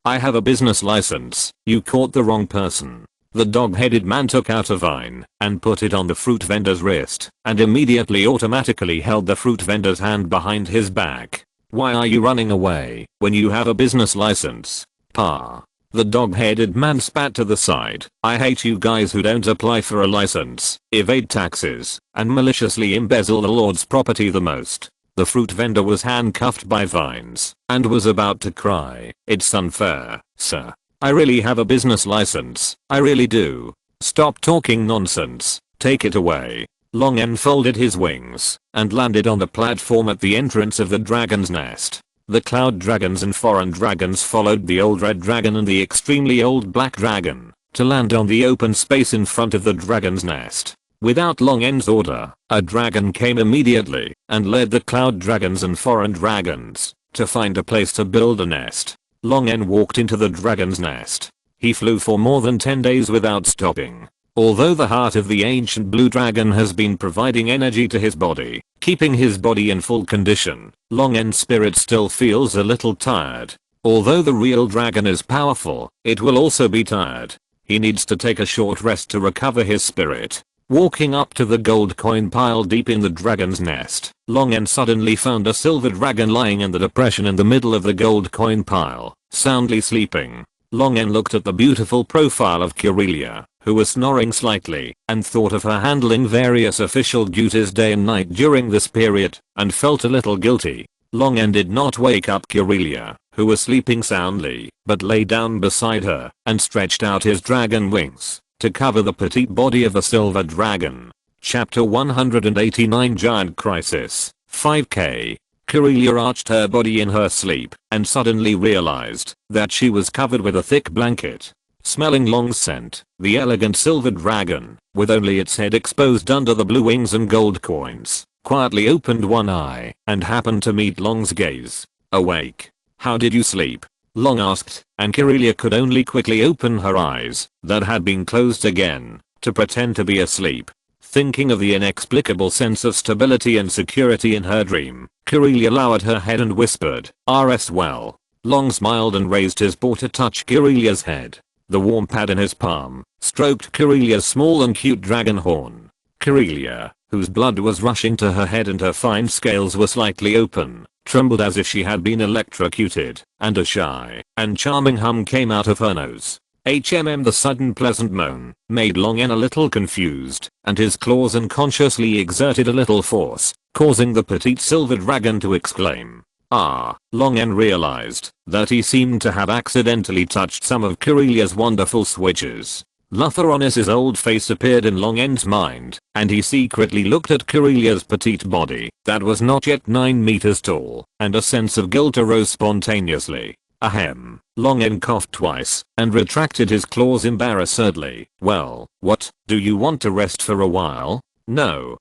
I have a business license. You caught the wrong person." The dog-headed man took out a vine and put it on the fruit vendor's wrist and immediately automatically held the fruit vendor's hand behind his back. "Why are you running away when you have a business license? Pa." The dog-headed man spat to the side. "I hate you guys who don't apply for a license, evade taxes, and maliciously embezzle the Lord's property the most." The fruit vendor was handcuffed by vines and was about to cry, "It's unfair, sir. I really have a business license. I really do. Stop talking nonsense. Take it away." Long N folded his wings and landed on the platform at the entrance of the dragon's nest. The cloud dragons and foreign dragons followed the old red dragon and the extremely old black dragon to land on the open space in front of the dragon's nest. Without Long N's order, a dragon came immediately and led the cloud dragons and foreign dragons to find a place to build a nest. Long N walked into the dragon's nest. He flew for more than 10 days without stopping. Although the heart of the ancient blue dragon has been providing energy to his body, keeping his body in full condition, Long N's spirit still feels a little tired. Although the real dragon is powerful, it will also be tired. He needs to take a short rest to recover his spirit. Walking up to the gold coin pile deep in the dragon's nest, Long N suddenly found a silver dragon lying in the depression in the middle of the gold coin pile, soundly sleeping. Long N looked at the beautiful profile of Curelia, who was snoring slightly, and thought of her handling various official duties day and night during this period, and felt a little guilty. Long N did not wake up Curelia, who was sleeping soundly, but lay down beside her and stretched out his dragon wings to cover the petite body of a silver dragon. Chapter 189 Giant Crisis 5K. Curelia arched her body in her sleep and suddenly realized that she was covered with a thick blanket. Smelling Long's scent, the elegant silver dragon, with only its head exposed under the blue wings and gold coins, quietly opened one eye and happened to meet Long's gaze. "Awake. How did you sleep?" Long asked, and Curelia could only quickly open her eyes that had been closed again to pretend to be asleep. Thinking of the inexplicable sense of stability and security in her dream, Curelia lowered her head and whispered, "RS well." Long smiled and raised his paw to touch Curelia's head. The warm pad in his palm stroked Curelia's small and cute dragon horn. Curelia, whose blood was rushing to her head and her fine scales were slightly open, trembled as if she had been electrocuted, and a shy and charming hum came out of her nose. The sudden pleasant moan made Long N a little confused, and his claws unconsciously exerted a little force, causing the petite silver dragon to exclaim. Ah, Long N realized that he seemed to have accidentally touched some of Curelia's wonderful switches. Lutheronis's old face appeared in Long N's mind, and he secretly looked at Curelia's petite body that was not yet 9 meters tall, and a sense of guilt arose spontaneously. Ahem. Long N coughed twice and retracted his claws embarrassedly. "Well, what, do you want to rest for a while?" No.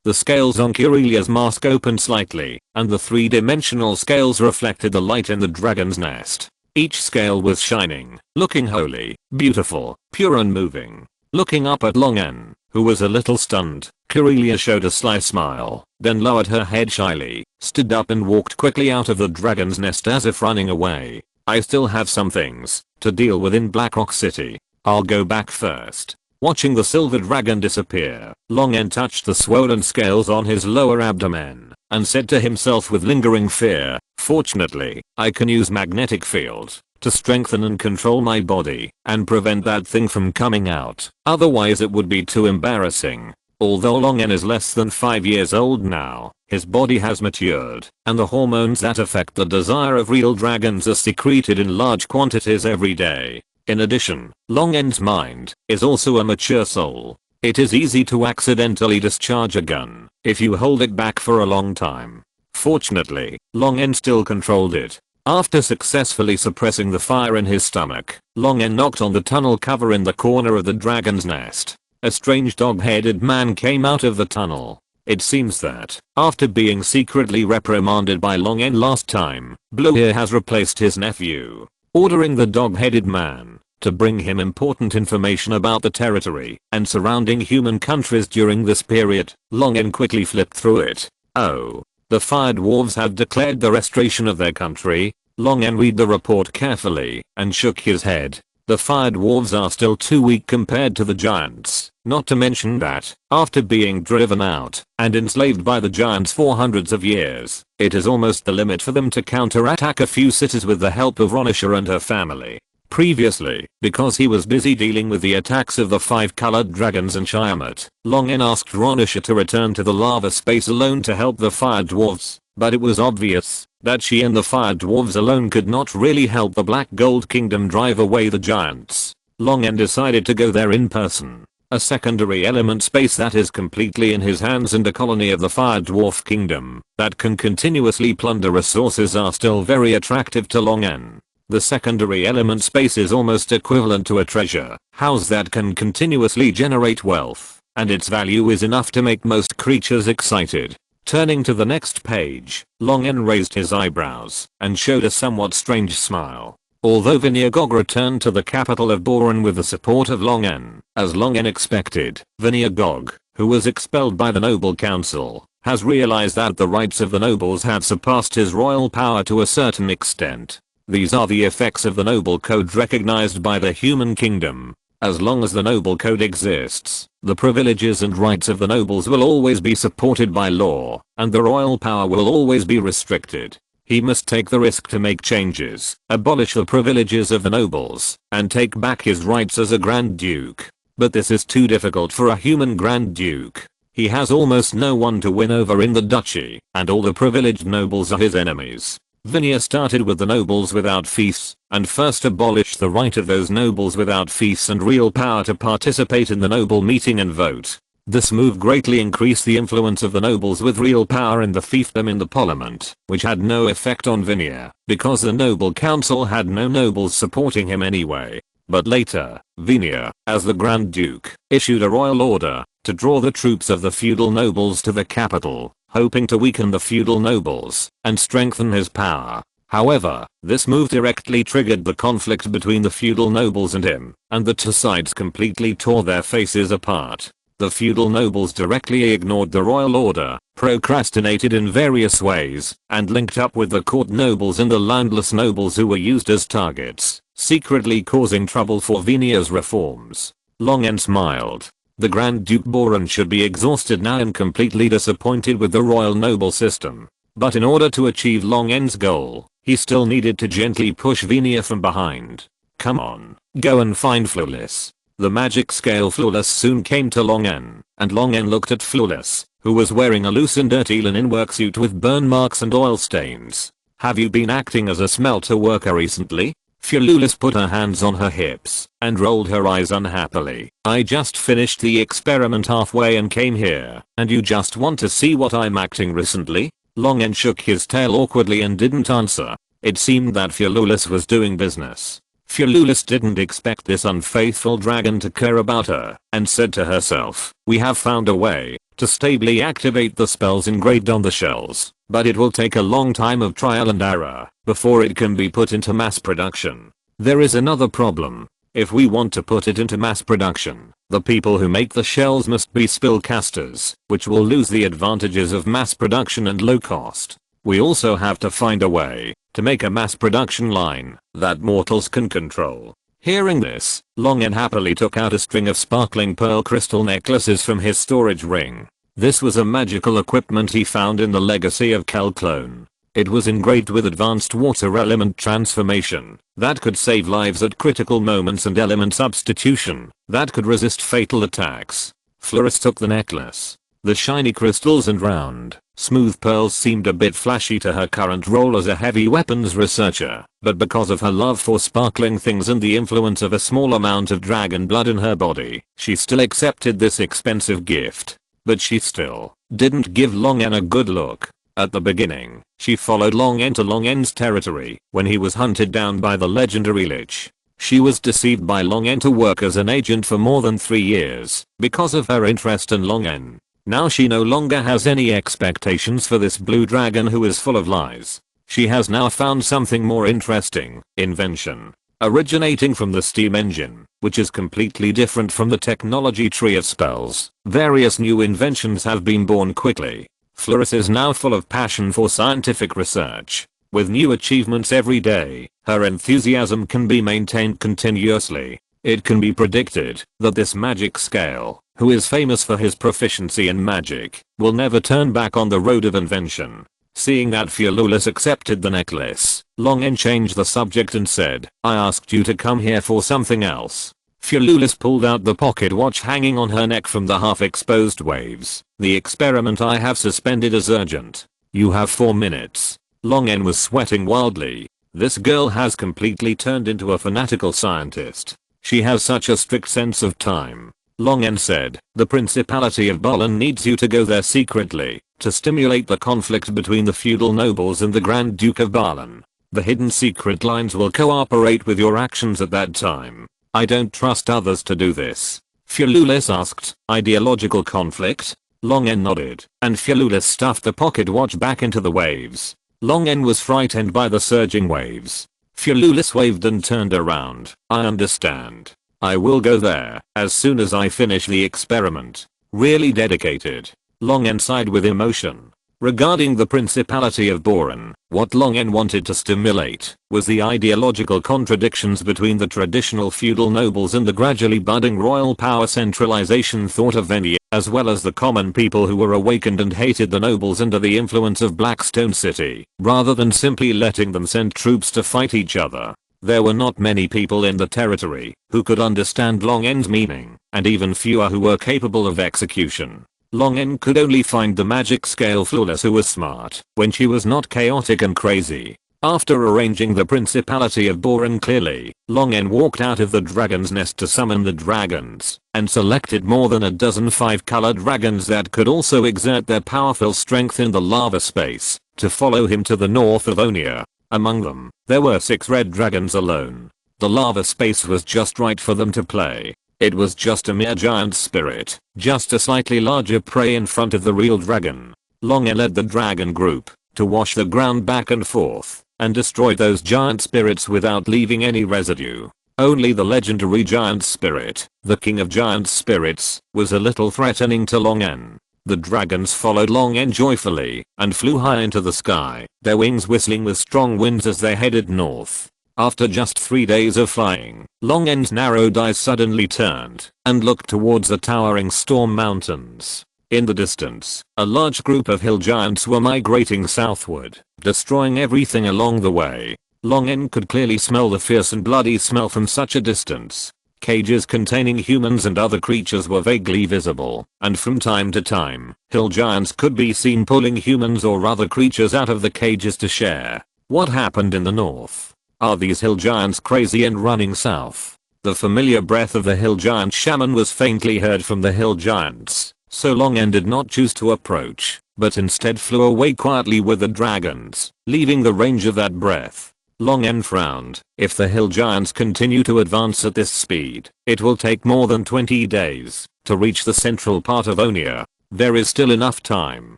The scales on Curelia's mask opened slightly, and the 3-dimensional scales reflected the light in the dragon's nest. Each scale was shining, looking holy, beautiful, pure and moving. Looking up at Long N, who was a little stunned. Corellia showed a sly smile, then lowered her head shyly, stood up and walked quickly out of the dragon's nest as if running away. I still have some things to deal with in Blackrock City. I'll go back first. Watching the silver dragon disappear, Longen touched the swollen scales on his lower abdomen and said to himself with lingering fear, fortunately, I can use magnetic field to strengthen and control my body and prevent that thing from coming out. Otherwise it would be too embarrassing. Although Longen is less than 5 years old now, his body has matured, and the hormones that affect the desire of real dragons are secreted in large quantities every day. In addition, Longen's mind is also a mature soul. It is easy to accidentally discharge a gun if you hold it back for a long time. Fortunately, Longen still controlled it. After successfully suppressing the fire in his stomach, Longen knocked on the tunnel cover in the corner of the dragon's nest. A strange dog-headed man came out of the tunnel. It seems that, after being secretly reprimanded by Longen last time, Bluehair has replaced his nephew, ordering the dog-headed man to bring him important information about the territory and surrounding human countries during this period. Longen quickly flipped through it. Oh. The fire dwarves have declared the restoration of their country. Longen read the report carefully and shook his head. The fire dwarves are still too weak compared to the giants, not to mention that, after being driven out and enslaved by the giants for hundreds of years, it is almost the limit for them to counterattack a few cities with the help of Ronisha and her family. Previously, because he was busy dealing with the attacks of the 5-colored dragons and Shiamat, Longen asked Ronisha to return to the lava space alone to help the fire dwarves, but it was obvious that she and the fire dwarves alone could not really help the Black Gold Kingdom drive away the giants. Longen decided to go there in person. A secondary element space that is completely in his hands and a colony of the Fire Dwarf Kingdom that can continuously plunder resources are still very attractive to Longen. The secondary element space is almost equivalent to a treasure house that can continuously generate wealth, and its value is enough to make most creatures excited. Turning to the next page, Longen raised his eyebrows and showed a somewhat strange smile. Although Vinyagog returned to the capital of Boran with the support of Longen, as Longen expected, Vinyagog, who was expelled by the Noble Council, has realized that the rights of the nobles have surpassed his royal power to a certain extent. These are the effects of the Noble Code recognized by the human kingdom. As long as the Noble Code exists, the privileges and rights of the nobles will always be supported by law, and the royal power will always be restricted. He must take the risk to make changes, abolish the privileges of the nobles, and take back his rights as a Grand Duke. But this is too difficult for a human Grand Duke. He has almost no one to win over in the duchy, and all the privileged nobles are his enemies. Vinya started with the nobles without fiefs, and first abolished the right of those nobles without fiefs and real power to participate in the noble meeting and vote. This move greatly increased the influence of the nobles with real power in the fiefdom in the parliament, which had no effect on Vinya, because the noble council had no nobles supporting him anyway. But later, Vinya, as the Grand Duke, issued a royal order to draw the troops of the feudal nobles to the capital, hoping to weaken the feudal nobles and strengthen his power. However, this move directly triggered the conflict between the feudal nobles and him, and the two sides completely tore their faces apart. The feudal nobles directly ignored the royal order, procrastinated in various ways, and linked up with the court nobles and the landless nobles who were used as targets, secretly causing trouble for Vinya's reforms. Longen smiled. The Grand Duke Boran should be exhausted now and completely disappointed with the royal noble system. But in order to achieve Longen's goal, he still needed to gently push Vinya from behind. Come on, go and find Flawless. The magic scale Flawless soon came to Longen, and Longen looked at Flawless, who was wearing a loose and dirty linen worksuit with burn marks and oil stains. Have you been acting as a smelter worker recently? Flawless put her hands on her hips and rolled her eyes unhappily. I just finished the experiment halfway and came here, and you just want to see what I'm acting recently? Longen shook his tail awkwardly and didn't answer. It seemed that Flawless was doing business. Flawless didn't expect this unfaithful dragon to care about her, and said to herself, we have found a way to stably activate the spells engraved on the shells, but it will take a long time of trial and error before it can be put into mass production. There is another problem. If we want to put it into mass production, the people who make the shells must be spellcasters, which will lose the advantages of mass production and low cost. We also have to find a way to make a mass production line that mortals can control. Hearing this, Long N happily took out a string of sparkling pearl crystal necklaces from his storage ring. This was a magical equipment he found in the legacy of Calclone. It was engraved with advanced water element transformation that could save lives at critical moments and element substitution that could resist fatal attacks. Floris took the necklace. The shiny crystals and round, smooth pearls seemed a bit flashy to her current role as a heavy weapons researcher, but because of her love for sparkling things and the influence of a small amount of dragon blood in her body, she still accepted this expensive gift. But she still didn't give Long N a good look. At the beginning, she followed Long N to Long N's territory when he was hunted down by the legendary Lich. She was deceived by Long N to work as an agent for more than 3 years because of her interest in Long N. Now she no longer has any expectations for this blue dragon who is full of lies. She has now found something more interesting, invention. Originating from the steam engine, which is completely different from the technology tree of spells. Various new inventions have been born quickly. Floris is now full of passion for scientific research. With new achievements every day, her enthusiasm can be maintained continuously. It can be predicted that this magic scale, who is famous for his proficiency in magic, will never turn back on the road of invention. Seeing that Fiolulis accepted the necklace, Long N changed the subject and said, "I asked you to come here for something else." Fiolulis pulled out the pocket watch hanging on her neck from the half-exposed waves. "The experiment I have suspended is urgent. You have 4 minutes." Long N was sweating wildly. This girl has completely turned into a fanatical scientist. She has such a strict sense of time. Long N said, "The Principality of Balan needs you to go there secretly to stimulate the conflict between the feudal nobles and the Grand Duke of Balan. The hidden secret lines will cooperate with your actions at that time. I don't trust others to do this." Fiolulis asked, "Ideological conflict?" Long N nodded, and Fiolulis stuffed the pocket watch back into the waves. Long N was frightened by the surging waves. Fiolulis waved and turned around. "I understand. I will go there as soon as I finish the experiment." Really dedicated. Long N sighed with emotion. Regarding the Principality of Boran, what Long N wanted to stimulate was the ideological contradictions between the traditional feudal nobles and the gradually budding royal power centralization thought of Venia, as well as the common people who were awakened and hated the nobles under the influence of Blackstone City, rather than simply letting them send troops to fight each other. There were not many people in the territory who could understand Long N's meaning, and even fewer who were capable of execution. Long N could only find the magic scale Flawless who was smart when she was not chaotic and crazy. After arranging the Principality of Boran clearly, Long N walked out of the dragon's nest to summon the dragons, and selected more than a dozen 5-colored dragons that could also exert their powerful strength in the lava space to follow him to the north of Onia. Among them, there were 6 red dragons alone. The lava space was just right for them to play. It was just a mere giant spirit, just a slightly larger prey in front of the real dragon. Long N led the dragon group to wash the ground back and forth and destroy those giant spirits without leaving any residue. Only the legendary giant spirit, the king of giant spirits, was a little threatening to Long N. The dragons followed Long N joyfully and flew high into the sky, their wings whistling with strong winds as they headed north. After just 3 days of flying, Long N's narrowed eyes suddenly turned and looked towards the towering storm mountains. In the distance, a large group of hill giants were migrating southward, destroying everything along the way. Long N could clearly smell the fierce and bloody smell from such a distance. Cages containing humans and other creatures were vaguely visible, and from time to time, hill giants could be seen pulling humans or other creatures out of the cages to share. What happened in the north? Are these hill giants crazy and running south? The familiar breath of the hill giant shaman was faintly heard from the hill giants, so Long N did not choose to approach, but instead flew away quietly with the dragons, leaving the range of that breath. Long N frowned. If the hill giants continue to advance at this speed, it will take more than 20 days to reach the central part of Onia. There is still enough time.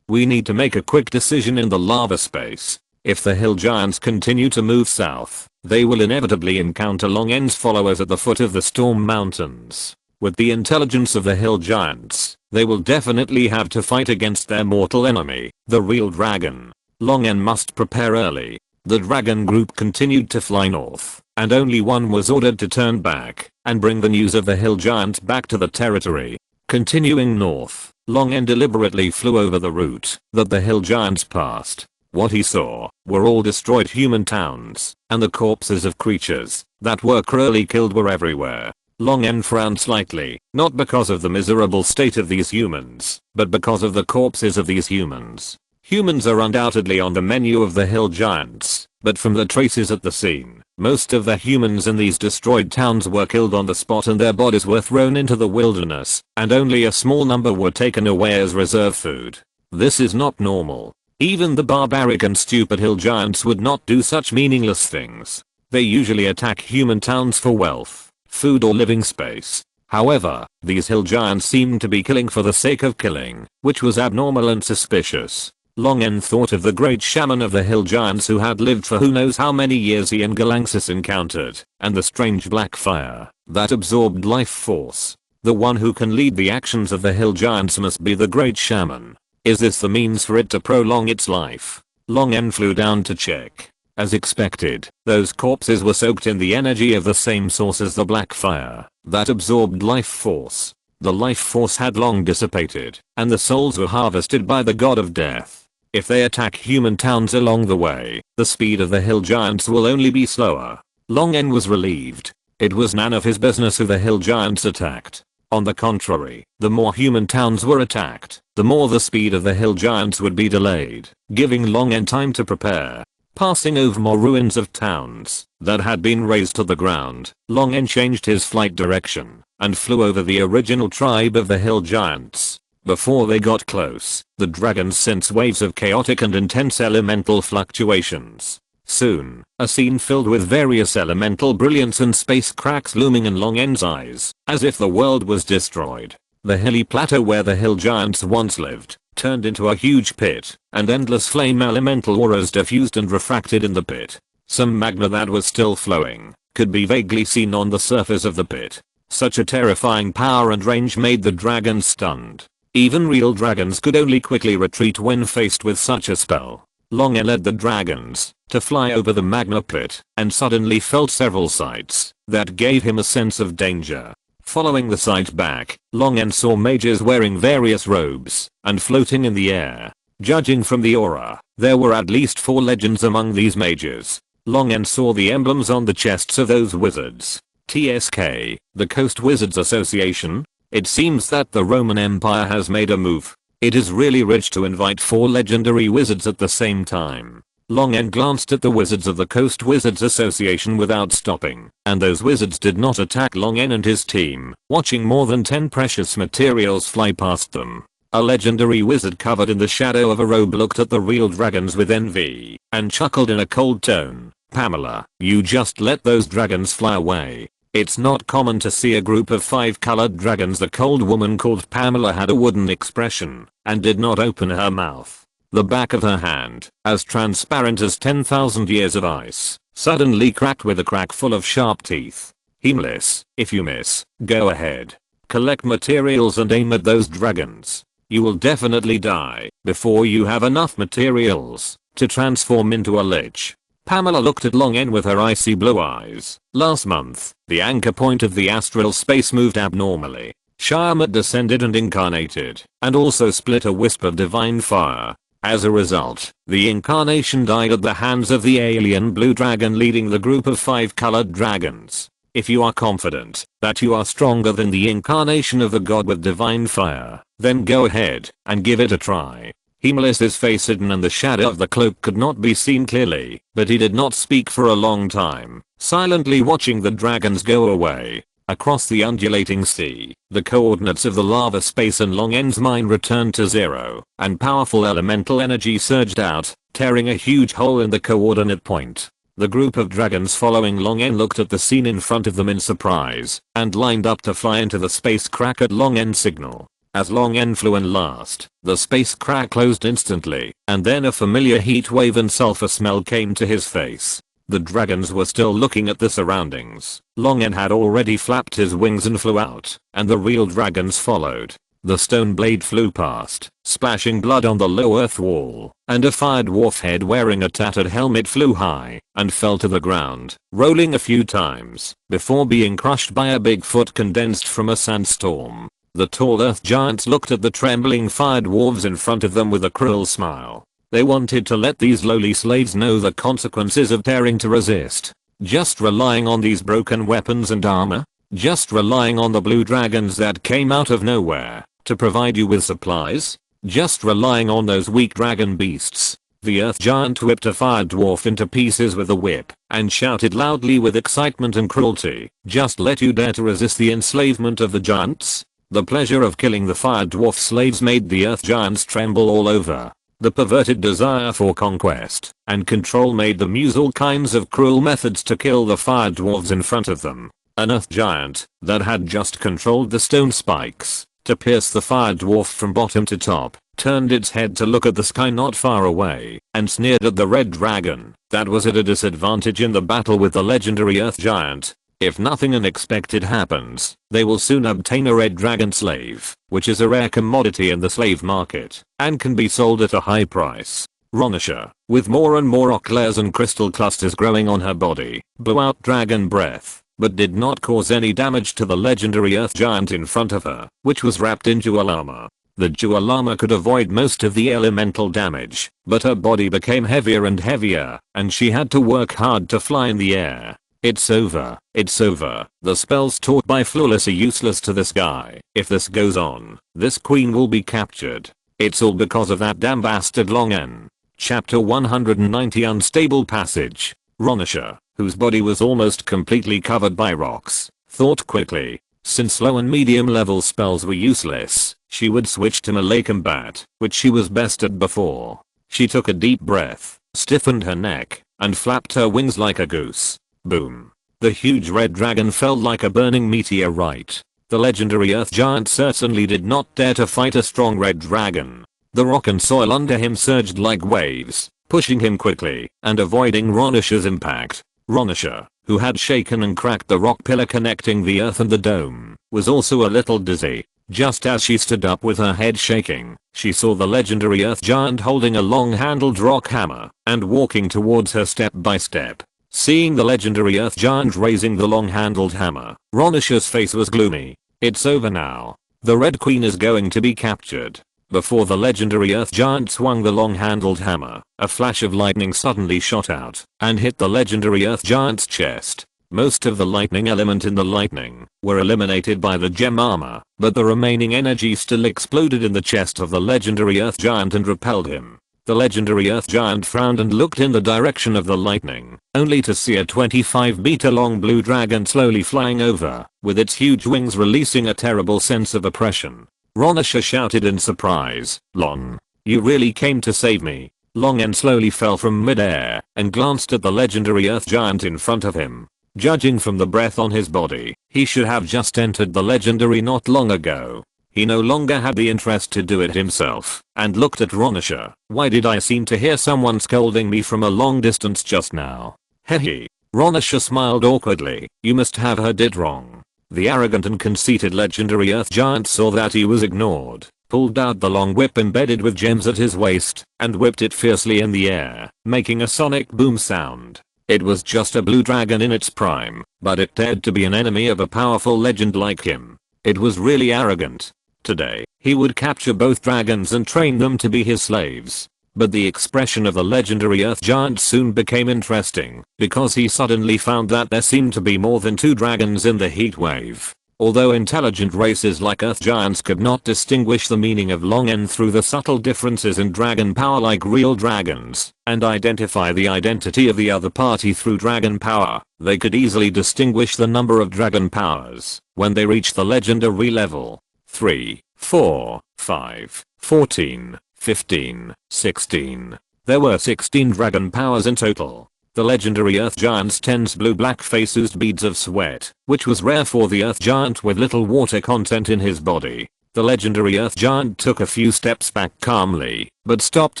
We need to make a quick decision in the lava space. If the hill giants continue to move south, they will inevitably encounter Long N's followers at the foot of the Storm Mountains. With the intelligence of the hill giants, they will definitely have to fight against their mortal enemy, the real dragon. Long N must prepare early. The dragon group continued to fly north, and only one was ordered to turn back and bring the news of the hill giants back to the territory. Continuing north, Long N deliberately flew over the route that the hill giants passed. What he saw were all destroyed human towns, and the corpses of creatures that were cruelly killed were everywhere. Long N frowned slightly, not because of the miserable state of these humans, but because of the corpses of these humans. Humans are undoubtedly on the menu of the hill giants, but from the traces at the scene, most of the humans in these destroyed towns were killed on the spot and their bodies were thrown into the wilderness, and only a small number were taken away as reserve food. This is not normal. Even the barbaric and stupid hill giants would not do such meaningless things. They usually attack human towns for wealth, food or living space. However, these hill giants seemed to be killing for the sake of killing, which was abnormal and suspicious. Long N thought of the great shaman of the hill giants who had lived for who knows how many years he and Galaxus encountered, and the strange black fire that absorbed life force. The one who can lead the actions of the hill giants must be the great shaman. Is this the means for it to prolong its life? Long N flew down to check. As expected, those corpses were soaked in the energy of the same source as the black fire that absorbed life force. The life force had long dissipated, and the souls were harvested by the god of death. If they attack human towns along the way, the speed of the hill giants will only be slower. Long N was relieved. It was none of his business who the hill giants attacked. On the contrary, the more human towns were attacked, the more the speed of the hill giants would be delayed, giving Long N time to prepare. Passing over more ruins of towns that had been razed to the ground, Long N changed his flight direction and flew over the original tribe of the hill giants. Before they got close, the dragons sensed waves of chaotic and intense elemental fluctuations. Soon, a scene filled with various elemental brilliance and space cracks looming in Long N's eyes, as if the world was destroyed. The hilly plateau where the hill giants once lived turned into a huge pit, and endless flame elemental auras diffused and refracted in the pit. Some magma that was still flowing could be vaguely seen on the surface of the pit. Such a terrifying power and range made the dragons stunned. Even real dragons could only quickly retreat when faced with such a spell. Long N led the dragons to fly over the magma pit and suddenly felt several sights that gave him a sense of danger. Following the sight back, Long N saw mages wearing various robes and floating in the air. Judging from the aura, there were at least 4 legends among these mages. Long N saw the emblems on the chests of those wizards. TSK, the Coast Wizards Association. It seems that the Roman Empire has made a move. It is really rich to invite 4 legendary wizards at the same time. Long N glanced at the wizards of the Coast Wizards Association without stopping, and those wizards did not attack Long N and his team, watching more than 10 precious materials fly past them. A legendary wizard covered in the shadow of a robe looked at the real dragons with envy, and chuckled in a cold tone. Pamela, you just let those dragons fly away. It's not common to see a group of 5 colored dragons. The cold woman called Pamela had a wooden expression, and did not open her mouth. The back of her hand, as transparent as 10,000 years of ice, suddenly cracked with a crack full of sharp teeth. Heamless, if you miss, go ahead. Collect materials and aim at those dragons. You will definitely die before you have enough materials to transform into a lich. Pamela looked at Long N with her icy blue eyes. Last month, the anchor point of the astral space moved abnormally. Shyamut descended and incarnated, and also split a wisp of divine fire. As a result, the incarnation died at the hands of the alien blue dragon leading the group of 5 colored dragons. If you are confident that you are stronger than the incarnation of the god with divine fire, then go ahead and give it a try. Heamless's face hidden in the shadow of the cloak could not be seen clearly, but he did not speak for a long time, silently watching the dragons go away. Across the undulating sea, the coordinates of the lava space in Long N's mind returned to 0, and powerful elemental energy surged out, tearing a huge hole in the coordinate point. The group of dragons following Long N looked at the scene in front of them in surprise, and lined up to fly into the space crack at Long N's signal. As Long En flew and last, the space crack closed instantly, and then a familiar heat wave and sulfur smell came to his face. The dragons were still looking at the surroundings. Long En had already flapped his wings and flew out, and the real dragons followed. The stone blade flew past, splashing blood on the low earth wall, and a fire dwarf head wearing a tattered helmet flew high and fell to the ground, rolling a few times before being crushed by a big foot condensed from a sandstorm. The tall earth giants looked at the trembling fire dwarves in front of them with a cruel smile. They wanted to let these lowly slaves know the consequences of daring to resist. Just relying on these broken weapons and armor? Just relying on the blue dragons that came out of nowhere to provide you with supplies? Just relying on those weak dragon beasts? The earth giant whipped a fire dwarf into pieces with a whip and shouted loudly with excitement and cruelty, "Just let you dare to resist the enslavement of the giants?" The pleasure of killing the fire dwarf slaves made the earth giants tremble all over. The perverted desire for conquest and control made them use all kinds of cruel methods to kill the fire dwarves in front of them. An earth giant that had just controlled the stone spikes to pierce the fire dwarf from bottom to top turned its head to look at the sky not far away and sneered at the red dragon that was at a disadvantage in the battle with the legendary earth giant. If nothing unexpected happens, they will soon obtain a red dragon slave, which is a rare commodity in the slave market and can be sold at a high price. Ronisha, with more and more eclairs and crystal clusters growing on her body, blew out dragon breath, but did not cause any damage to the legendary earth giant in front of her, which was wrapped in jewel armor. The jewel armor could avoid most of the elemental damage, but her body became heavier and heavier, and she had to work hard to fly in the air. It's over. It's over. The spells taught by Flawless are useless to this guy. If this goes on, this queen will be captured. It's all because of that damn bastard Long En. Chapter 190 Unstable Passage. Ronisha, whose body was almost completely covered by rocks, thought quickly. Since low and medium level spells were useless, she would switch to melee combat, which she was best at before. She took a deep breath, stiffened her neck, and flapped her wings like a goose. Boom. The huge red dragon fell like a burning meteorite. The legendary earth giant certainly did not dare to fight a strong red dragon. The rock and soil under him surged like waves, pushing him quickly and avoiding Ronisha's impact. Ronisha, who had shaken and cracked the rock pillar connecting the earth and the dome, was also a little dizzy. Just as she stood up with her head shaking, she saw the legendary earth giant holding a long-handled rock hammer and walking towards her step by step. Seeing the legendary earth giant raising the long-handled hammer, Ronisha's face was gloomy. It's over now. The Red Queen is going to be captured. Before the legendary earth giant swung the long-handled hammer, a flash of lightning suddenly shot out and hit the legendary earth giant's chest. Most of the lightning element in the lightning were eliminated by the gem armor, but the remaining energy still exploded in the chest of the legendary earth giant and repelled him. The legendary earth giant frowned and looked in the direction of the lightning, only to see a 25-meter long blue dragon slowly flying over, with its huge wings releasing a terrible sense of oppression. Ronisha shouted in surprise, "Long, you really came to save me." Long En slowly fell from midair and glanced at the legendary earth giant in front of him. Judging from the breath on his body, he should have just entered the legendary not long ago. He no longer had the interest to do it himself, and looked at Ronisha. "Why did I seem to hear someone scolding me from a long distance just now?" Hehe. Ronisha smiled awkwardly. "You must have heard it wrong." The arrogant and conceited legendary earth giant saw that he was ignored, pulled out the long whip embedded with gems at his waist, and whipped it fiercely in the air, making a sonic boom sound. It was just a blue dragon in its prime, but it dared to be an enemy of a powerful legend like him. It was really arrogant. Today, he would capture both dragons and train them to be his slaves. But the expression of the legendary earth giant soon became interesting, because he suddenly found that there seemed to be more than 2 dragons in the heat wave. Although intelligent races like earth giants could not distinguish the meaning of Long En through the subtle differences in dragon power like real dragons, and identify the identity of the other party through dragon power, they could easily distinguish the number of dragon powers when they reached the legendary level. 3, 4, 5, 14, 15, 16. There were 16 dragon powers in total. The legendary earth giant's tense blue-black face oozed beads of sweat, which was rare for the earth giant with little water content in his body. The legendary earth giant took a few steps back calmly, but stopped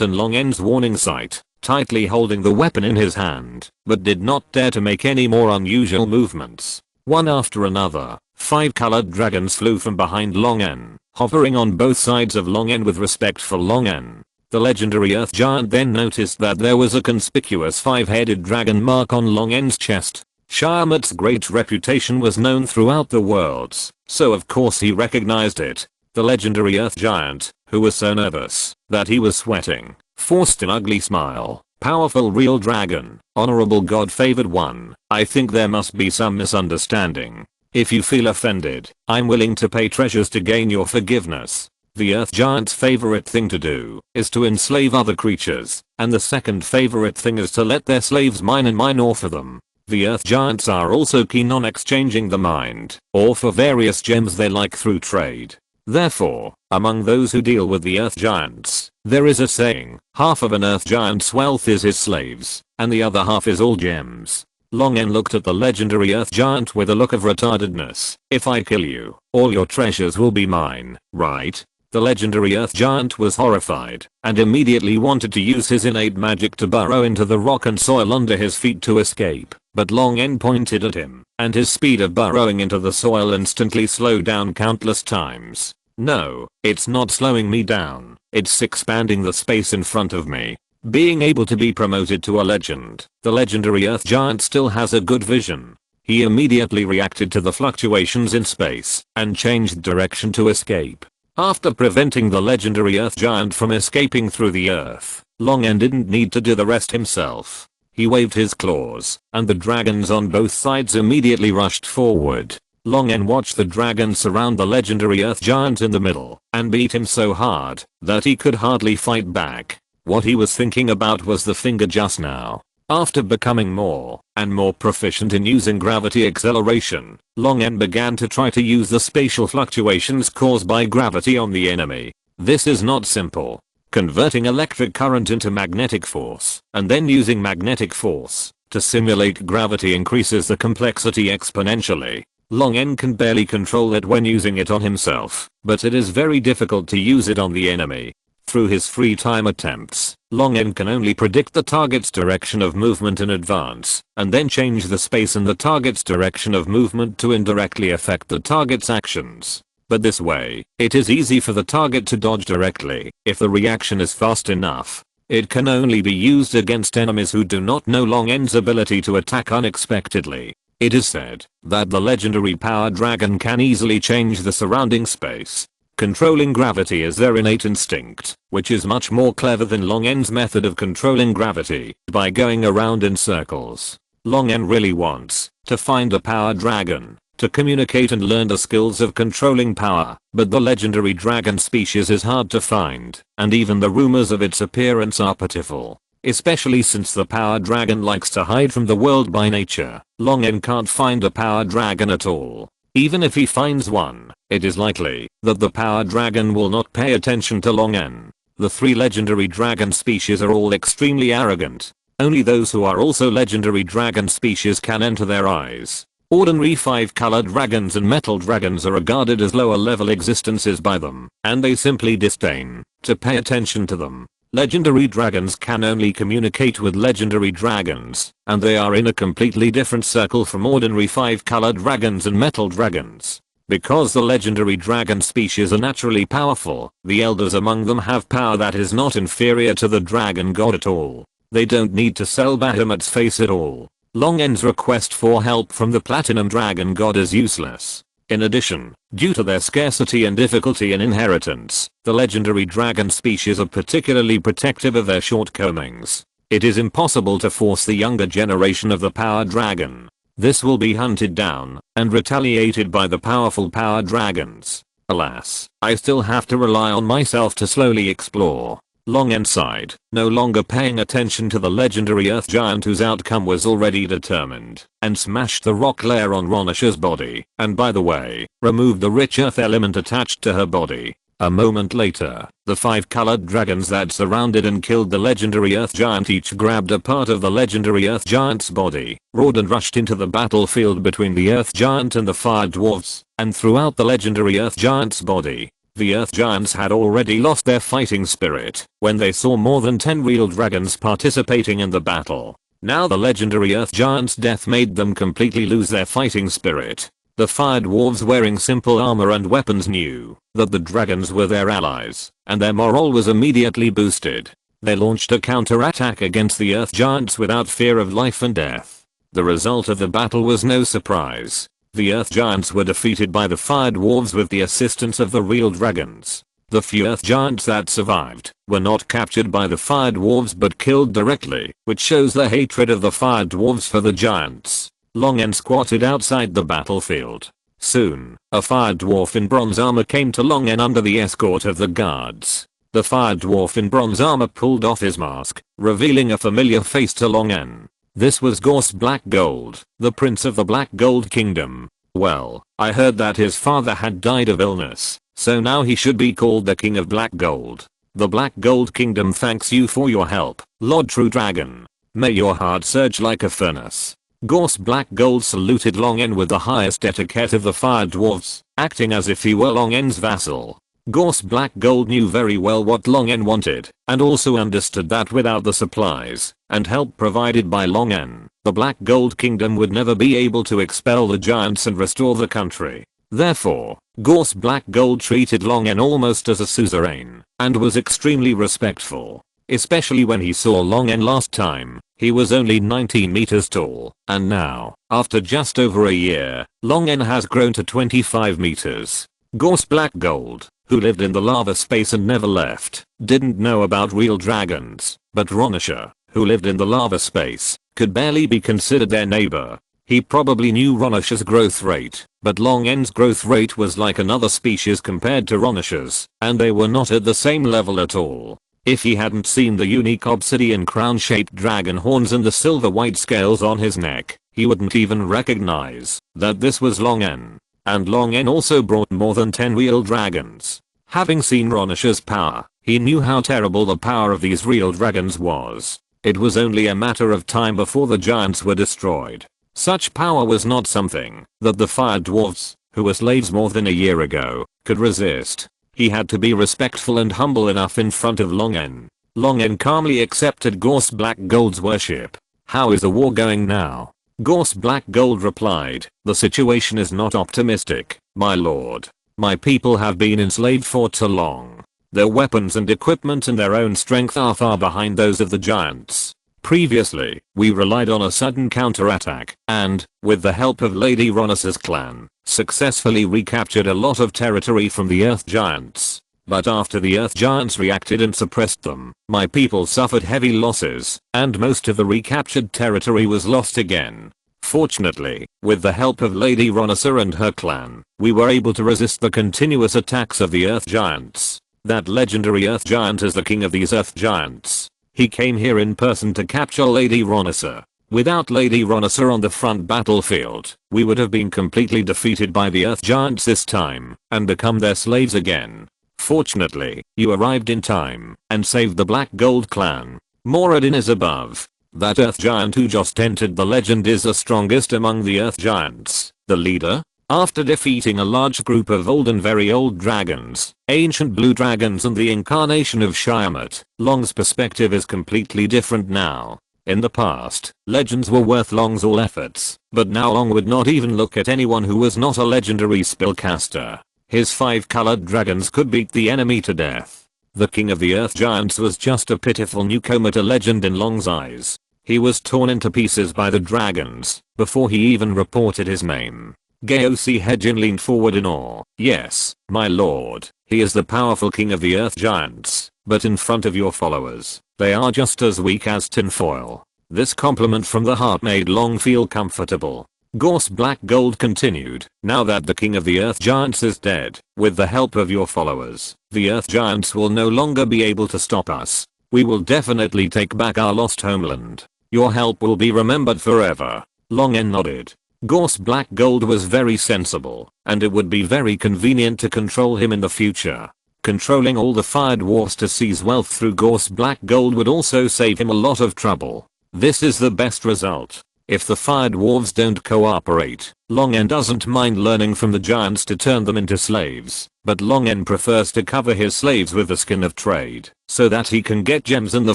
in Long N's warning sight, tightly holding the weapon in his hand, but did not dare to make any more unusual movements. One after another, 5 colored dragons flew from behind Long N, hovering on both sides of Long N with respect for Long N. The legendary earth giant then noticed that there was a conspicuous 5-headed dragon mark on Long N's chest. Shyamut's great reputation was known throughout the worlds, so of course he recognized it. The legendary earth giant, who was so nervous that he was sweating, forced an ugly smile. Powerful real dragon, honorable god-favored one, I think there must be some misunderstanding. If you feel offended, I'm willing to pay treasures to gain your forgiveness. The earth giant's favorite thing to do is to enslave other creatures, and the second favorite thing is to let their slaves mine and mine ore for them. The earth giants are also keen on exchanging the mined ore for various gems they like through trade. Therefore, among those who deal with the earth giants, there is a saying, half of an earth giant's wealth is his slaves, and the other half is all gems. Long N looked at the legendary earth giant with a look of retardedness. If I kill you, all your treasures will be mine, right? The legendary earth giant was horrified, and immediately wanted to use his innate magic to burrow into the rock and soil under his feet to escape, but Long N pointed at him, and his speed of burrowing into the soil instantly slowed down countless times. No, it's not slowing me down, it's expanding the space in front of me. Being able to be promoted to a legend, the legendary earth giant still has a good vision. He immediately reacted to the fluctuations in space, and changed direction to escape. After preventing the legendary earth giant from escaping through the earth, Long N didn't need to do the rest himself. He waved his claws, and the dragons on both sides immediately rushed forward. Long N watched the dragons surround the legendary earth giant in the middle, and beat him so hard that he could hardly fight back. What he was thinking about was the finger just now. After becoming more and more proficient in using gravity acceleration, Long N began to try to use the spatial fluctuations caused by gravity on the enemy. This is not simple. Converting electric current into magnetic force, and then using magnetic force to simulate gravity increases the complexity exponentially. Long N can barely control it when using it on himself, but it is very difficult to use it on the enemy. Through his free time attempts, Long N can only predict the target's direction of movement in advance, and then change the space in the target's direction of movement to indirectly affect the target's actions. But this way, it is easy for the target to dodge directly if the reaction is fast enough. It can only be used against enemies who do not know Long N's ability to attack unexpectedly. It is said that the legendary power dragon can easily change the surrounding space. Controlling gravity is their innate instinct, which is much more clever than Long N's method of controlling gravity by going around in circles. Long N really wants to find a power dragon to communicate and learn the skills of controlling power, but the legendary dragon species is hard to find, and even the rumors of its appearance are pitiful. Especially since the power dragon likes to hide from the world by nature. Long N can't find a power dragon at all. Even if he finds one, it is likely that the power dragon will not pay attention to Long N. The 3 legendary dragon species are all extremely arrogant. Only those who are also legendary dragon species can enter their eyes. Ordinary 5-colored dragons and metal dragons are regarded as lower level existences by them, and they simply disdain to pay attention to them. Legendary dragons can only communicate with legendary dragons, and they are in a completely different circle from ordinary 5-colored dragons and metal dragons. Because the legendary dragon species are naturally powerful, the elders among them have power that is not inferior to the dragon god at all. They don't need to sell Bahamut's face at all. Long N's request for help from the platinum dragon god is useless. In addition, due to their scarcity and difficulty in inheritance, the legendary dragon species are particularly protective of their shortcomings. It is impossible to force the younger generation of the power dragon. This will be hunted down and retaliated by the powerful power dragons. Alas, I still have to rely on myself to slowly explore. Long N sighed, no longer paying attention to the legendary earth giant whose outcome was already determined, and smashed the rock layer on Ronish's body, and by the way, removed the rich earth element attached to her body. A moment later, the 5-colored dragons that surrounded and killed the legendary earth giant each grabbed a part of the legendary earth giant's body, roared and rushed into the battlefield between the earth giant and the fire dwarfs, and throughout the legendary earth giant's body. The Earth Giants had already lost their fighting spirit when they saw more than 10 real dragons participating in the battle. Now the legendary Earth Giants' death made them completely lose their fighting spirit. The fire dwarves wearing simple armor and weapons knew that the dragons were their allies, and their morale was immediately boosted. They launched a counterattack against the Earth Giants without fear of life and death. The result of the battle was no surprise. The Earth Giants were defeated by the fire dwarves with the assistance of the real dragons. The few Earth Giants that survived were not captured by the fire dwarves but killed directly, which shows the hatred of the fire dwarves for the giants. Long N squatted outside the battlefield. Soon, a fire dwarf in bronze armor came to Long N under the escort of the guards. The fire dwarf in bronze armor pulled off his mask, revealing a familiar face to Long N. This was Gorse Black Gold, the prince of the Black Gold Kingdom. Well, I heard that his father had died of illness, so now he should be called the King of Black Gold. The Black Gold Kingdom thanks you for your help, Lord True Dragon. May your heart surge like a furnace. Gorse Black Gold saluted Long N with the highest etiquette of the fire dwarfs, acting as if he were Long N's vassal. Gorse Black Gold knew very well what Long N wanted, and also understood that without the supplies and help provided by Long N, the Black Gold Kingdom would never be able to expel the giants and restore the country. Therefore, Gorse Black Gold treated Long N almost as a suzerain, and was extremely respectful. Especially when he saw Long N last time. He was only 19 meters tall, and now, after just over a year, Long N has grown to 25 meters. Gorse Black Gold, who lived in the lava space and never left, didn't know about real dragons, but Ronisha, who lived in the lava space, could barely be considered their neighbor. He probably knew Ronisha's growth rate, but Long N's growth rate was like another species compared to Ronisha's, and they were not at the same level at all. If he hadn't seen the unique obsidian crown-shaped dragon horns and the silver-white scales on his neck, he wouldn't even recognize that this was Long N. And Long N also brought more than 10 real dragons. Having seen Ronisha's power, he knew how terrible the power of these real dragons was. It was only a matter of time before the giants were destroyed. Such power was not something that the fire dwarfs, who were slaves more than a year ago, could resist. He had to be respectful and humble enough in front of Long N. Long N calmly accepted Gorse Black Gold's worship. How is the war going now? Gorse Black Gold replied, the situation is not optimistic, my lord. My people have been enslaved for too long. Their weapons and equipment and their own strength are far behind those of the giants. Previously, we relied on a sudden counterattack, and, with the help of Lady Ronissa's clan, successfully recaptured a lot of territory from the Earth Giants. But after the Earth Giants reacted and suppressed them, my people suffered heavy losses, and most of the recaptured territory was lost again. Fortunately, with the help of Lady Ronissa and her clan, we were able to resist the continuous attacks of the Earth Giants. That legendary Earth Giant is the king of these Earth Giants. He came here in person to capture Lady Ronissa. Without Lady Ronissa on the front battlefield, we would have been completely defeated by the Earth Giants this time, and become their slaves again. Fortunately, you arrived in time, and saved the Black Gold clan. Moradin is above. That Earth Giant who just entered the legend is the strongest among the Earth Giants. The leader? After defeating a large group of old and very old dragons, ancient blue dragons and the incarnation of Shyamut, Long's perspective is completely different now. In the past, legends were worth Long's all efforts, but now Long would not even look at anyone who was not a legendary spellcaster. His 5-colored dragons could beat the enemy to death. The king of the Earth Giants was just a pitiful newcomer to legend in Long's eyes. He was torn into pieces by the dragons, before he even reported his name. Gaosi Hedjin leaned forward in awe. Yes, my lord, he is the powerful king of the Earth Giants, but in front of your followers, they are just as weak as tinfoil. This compliment from the heart made Long feel comfortable. Gorse Black Gold continued, now that the king of the Earth Giants is dead, with the help of your followers, the Earth Giants will no longer be able to stop us. We will definitely take back our lost homeland. Your help will be remembered forever. Long N nodded. Gorse Black Gold was very sensible, and it would be very convenient to control him in the future. Controlling all the fire dwarfs to seize wealth through Gorse Black Gold would also save him a lot of trouble. This is the best result. If the fire dwarves don't cooperate, Long N doesn't mind learning from the giants to turn them into slaves, but Long N prefers to cover his slaves with the skin of trade, so that he can get gems and the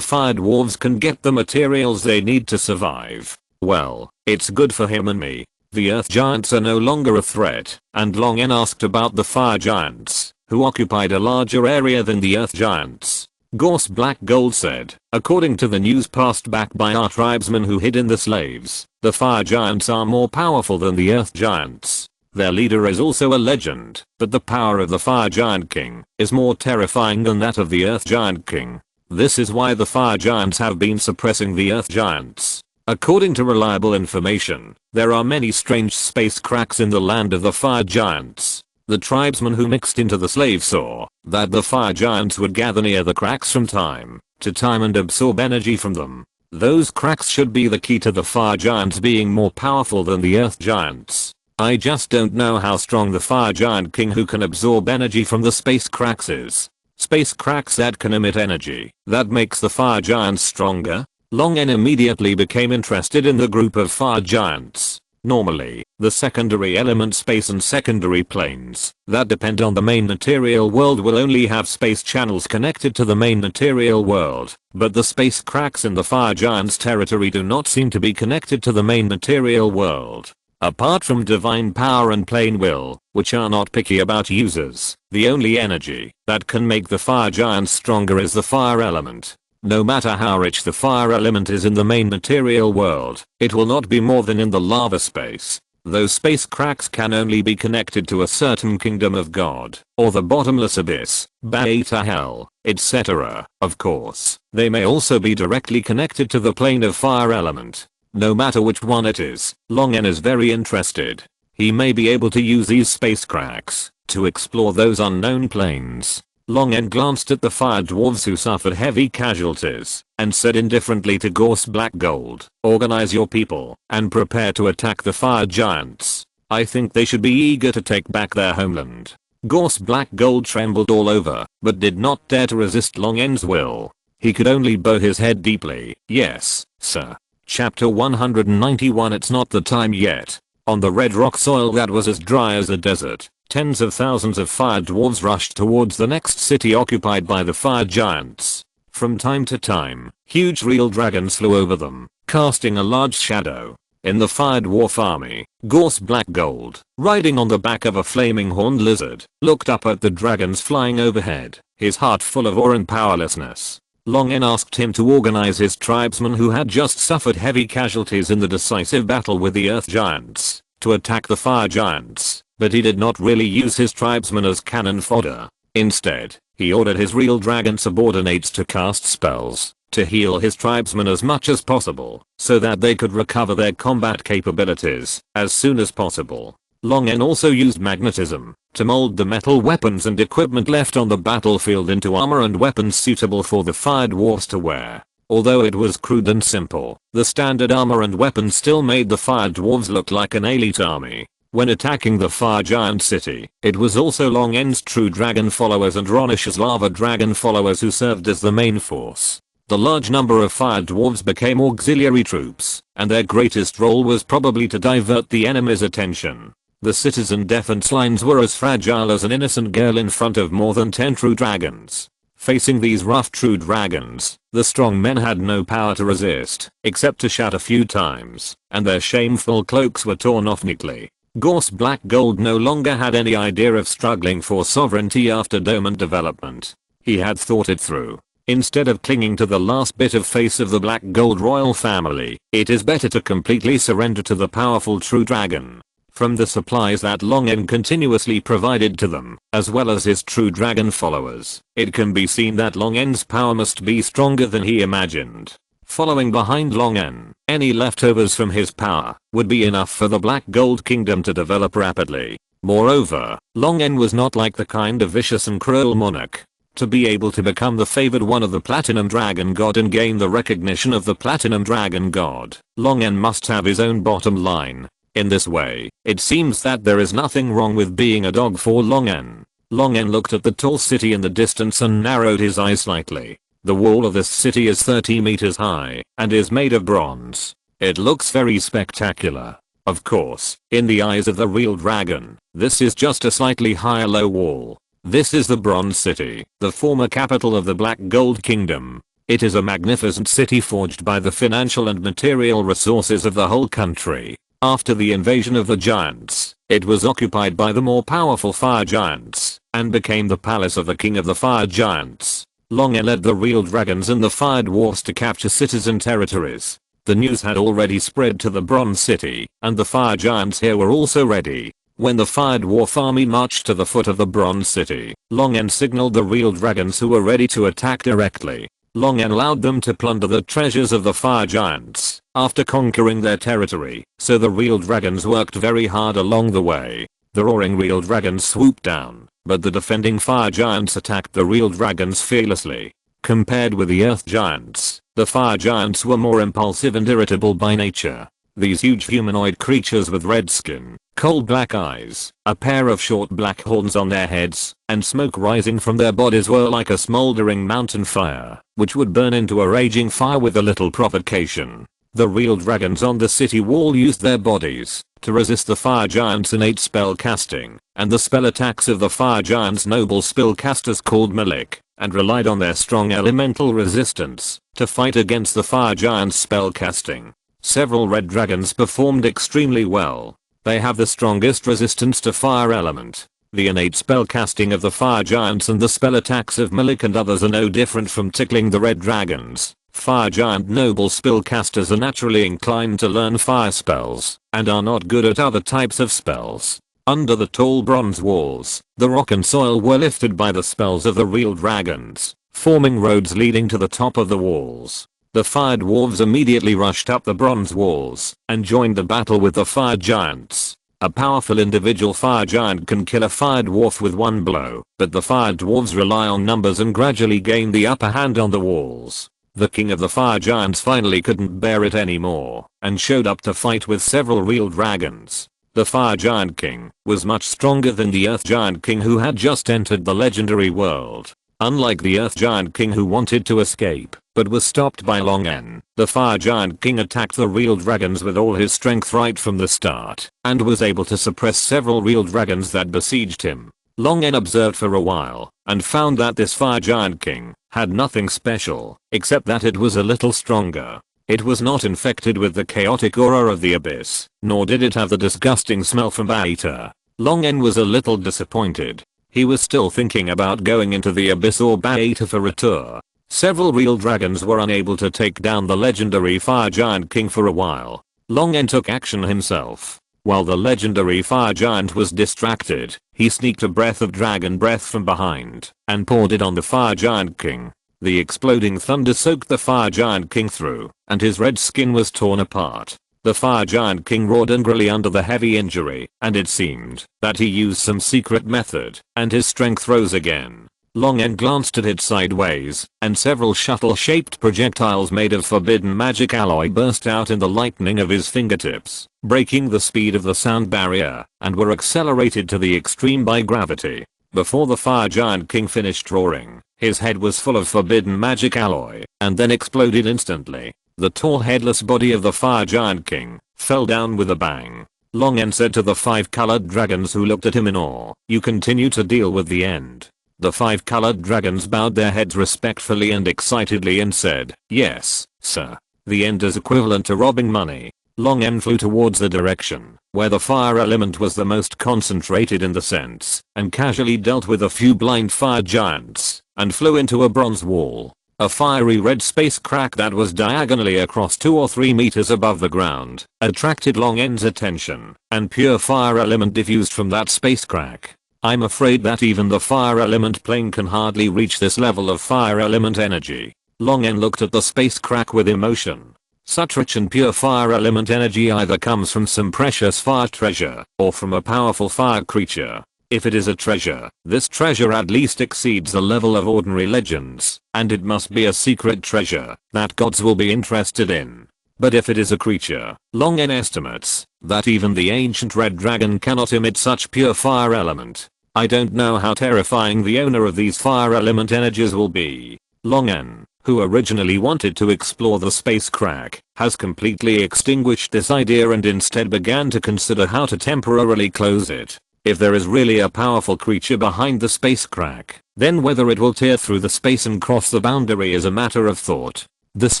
fire dwarves can get the materials they need to survive. Well, it's good for him and me. The earth giants are no longer a threat, and Long N asked about the fire giants, who occupied a larger area than the earth giants. Gorse Black Gold said, according to the news passed back by our tribesmen who hid in the slaves, the fire giants are more powerful than the earth giants. Their leader is also a legend, but the power of the fire giant king is more terrifying than that of the earth giant king. This is why the fire giants have been suppressing the earth giants. According to reliable information, there are many strange space cracks in the land of the fire giants. The tribesmen who mixed into the slaves saw that the fire giants would gather near the cracks from time to time and absorb energy from them. Those cracks should be the key to the fire giants being more powerful than the earth giants. I just don't know how strong the fire giant king who can absorb energy from the space cracks is. Space cracks that can emit energy that makes the fire giants stronger? Long N immediately became interested in the group of fire giants. Normally, the secondary element space and secondary planes that depend on the main material world will only have space channels connected to the main material world, but the space cracks in the fire giants territory do not seem to be connected to the main material world. Apart from divine power and plain will, which are not picky about users, the only energy that can make the fire giants stronger is the fire element. No matter how rich the fire element is in the main material world, it will not be more than in the lava space. Those space cracks can only be connected to a certain kingdom of God, or the bottomless abyss, Beta Hell, etc. Of course, they may also be directly connected to the plane of fire element. No matter which one it is, Long N is very interested. He may be able to use these space cracks to explore those unknown planes. Long N glanced at the fire dwarves who suffered heavy casualties and said indifferently to Gorse Black Gold, organize your people and prepare to attack the fire giants. I think they should be eager to take back their homeland. Gorse Black Gold trembled all over, but did not dare to resist Long N's will. He could only bow his head deeply. Yes, sir. Chapter 191. It's not the time yet. On the red rock soil that was as dry as a desert, tens of thousands of fire dwarves rushed towards the next city occupied by the fire giants. From time to time, huge real dragons flew over them, casting a large shadow. In the fire dwarf army, Gorse Black Gold, riding on the back of a flaming horned lizard, looked up at the dragons flying overhead, his heart full of awe and powerlessness. Long N asked him to organize his tribesmen who had just suffered heavy casualties in the decisive battle with the earth giants, to attack the fire giants. But he did not really use his tribesmen as cannon fodder. Instead, he ordered his real dragon subordinates to cast spells to heal his tribesmen as much as possible so that they could recover their combat capabilities as soon as possible. Long N also used magnetism to mold the metal weapons and equipment left on the battlefield into armor and weapons suitable for the fire dwarfs to wear. Although it was crude and simple, the standard armor and weapons still made the fire dwarves look like an elite army. When attacking the fire giant city, it was also Long N's true dragon followers and Ronish's lava dragon followers who served as the main force. The large number of fire dwarves became auxiliary troops, and their greatest role was probably to divert the enemy's attention. The citizen defense lines were as fragile as an innocent girl in front of more than 10 true dragons. Facing these rough true dragons, the strong men had no power to resist, except to shout a few times, and their shameful cloaks were torn off neatly. Gorse Black Gold no longer had any idea of struggling for sovereignty after Domant development. He had thought it through. Instead of clinging to the last bit of face of the Black Gold royal family, it is better to completely surrender to the powerful true dragon. From the supplies that Long N continuously provided to them, as well as his true dragon followers, it can be seen that Long N's power must be stronger than he imagined. Following behind Long N, any leftovers from his power would be enough for the Black Gold Kingdom to develop rapidly. Moreover, Long N was not like the kind of vicious and cruel monarch. To be able to become the favored one of the Platinum Dragon God and gain the recognition of the Platinum Dragon God, Long N must have his own bottom line. In this way, it seems that there is nothing wrong with being a dog for Long N. Long N looked at the tall city in the distance and narrowed his eyes slightly. The wall of this city is 30 meters high and is made of bronze. It looks very spectacular. Of course, in the eyes of the real dragon, this is just a slightly higher low wall. This is the Bronze City, the former capital of the Black Gold Kingdom. It is a magnificent city forged by the financial and material resources of the whole country. After the invasion of the giants, it was occupied by the more powerful fire giants, and became the palace of the king of the fire giants. Longen led the real dragons and the fire dwarfs to capture cities and territories. The news had already spread to the Bronze City, and the fire giants here were also ready. When the fire dwarf army marched to the foot of the Bronze City, Longen signaled the real dragons who were ready to attack directly. Longen allowed them to plunder the treasures of the fire giants after conquering their territory, so the real dragons worked very hard along the way. The roaring real dragons swooped down, but the defending fire giants attacked the real dragons fearlessly. Compared with the earth giants, the fire giants were more impulsive and irritable by nature. These huge humanoid creatures with red skin, cold black eyes, a pair of short black horns on their heads, and smoke rising from their bodies were like a smoldering mountain fire, which would burn into a raging fire with a little provocation. The real dragons on the city wall used their bodies to resist the fire giants' innate spell casting, and the spell attacks of the fire giants' noble spellcasters called Malik, and relied on their strong elemental resistance to fight against the fire giants' spell casting. Several red dragons performed extremely well. They have the strongest resistance to fire element. The innate spell casting of the fire giants and the spell attacks of Malik and others are no different from tickling the red dragons. Fire giant noble spellcasters are naturally inclined to learn fire spells, and are not good at other types of spells. Under the tall bronze walls, the rock and soil were lifted by the spells of the real dragons, forming roads leading to the top of the walls. The fire dwarves immediately rushed up the bronze walls and joined the battle with the fire giants. A powerful individual fire giant can kill a fire dwarf with one blow, but the fire dwarves rely on numbers and gradually gain the upper hand on the walls. The king of the fire giants finally couldn't bear it anymore and showed up to fight with several real dragons. The fire giant king was much stronger than the earth giant king who had just entered the legendary world. Unlike the earth giant king who wanted to escape, but was stopped by Longen, the fire giant king attacked the real dragons with all his strength right from the start, and was able to suppress several real dragons that besieged him. Longen observed for a while, and found that this fire giant king had nothing special, except that it was a little stronger. It was not infected with the chaotic aura of the abyss, nor did it have the disgusting smell from Baeta. Longen was a little disappointed. He was still thinking about going into the abyss or Baeta for a tour. Several real dragons were unable to take down the legendary fire giant king for a while. Longen took action himself. While the legendary fire giant was distracted, he sneaked a breath of dragon breath from behind and poured it on the fire giant king. The exploding thunder soaked the fire giant king through, and his red skin was torn apart. The fire giant king roared angrily under the heavy injury, and it seemed that he used some secret method, and his strength rose again. Longen glanced at it sideways, and several shuttle-shaped projectiles made of forbidden magic alloy burst out in the lightning of his fingertips, breaking the speed of the sound barrier, and were accelerated to the extreme by gravity. Before the fire giant king finished roaring, his head was full of forbidden magic alloy, and then exploded instantly. The tall headless body of the fire giant king fell down with a bang. Longen said to the 5 colored dragons who looked at him in awe, "You continue to deal with the end." The 5 colored dragons bowed their heads respectfully and excitedly and said, "Yes, sir. The end is equivalent to robbing money." Longen flew towards the direction where the fire element was the most concentrated in the sense, and casually dealt with a few blind fire giants, and flew into a bronze wall. A fiery red space crack that was diagonally across 2 or 3 meters above the ground attracted Longen's attention, and pure fire element diffused from that space crack. I'm afraid that even the fire element plane can hardly reach this level of fire element energy. Longen looked at the space crack with emotion. Such rich and pure fire element energy either comes from some precious fire treasure, or from a powerful fire creature. If it is a treasure, this treasure at least exceeds the level of ordinary legends, and it must be a secret treasure that gods will be interested in. But if it is a creature, Longen estimates that even the ancient red dragon cannot emit such pure fire element. I don't know how terrifying the owner of these fire element energies will be. Longen who originally wanted to explore the space crack, has completely extinguished this idea and instead began to consider how to temporarily close it. If there is really a powerful creature behind the space crack, then whether it will tear through the space and cross the boundary is a matter of thought. This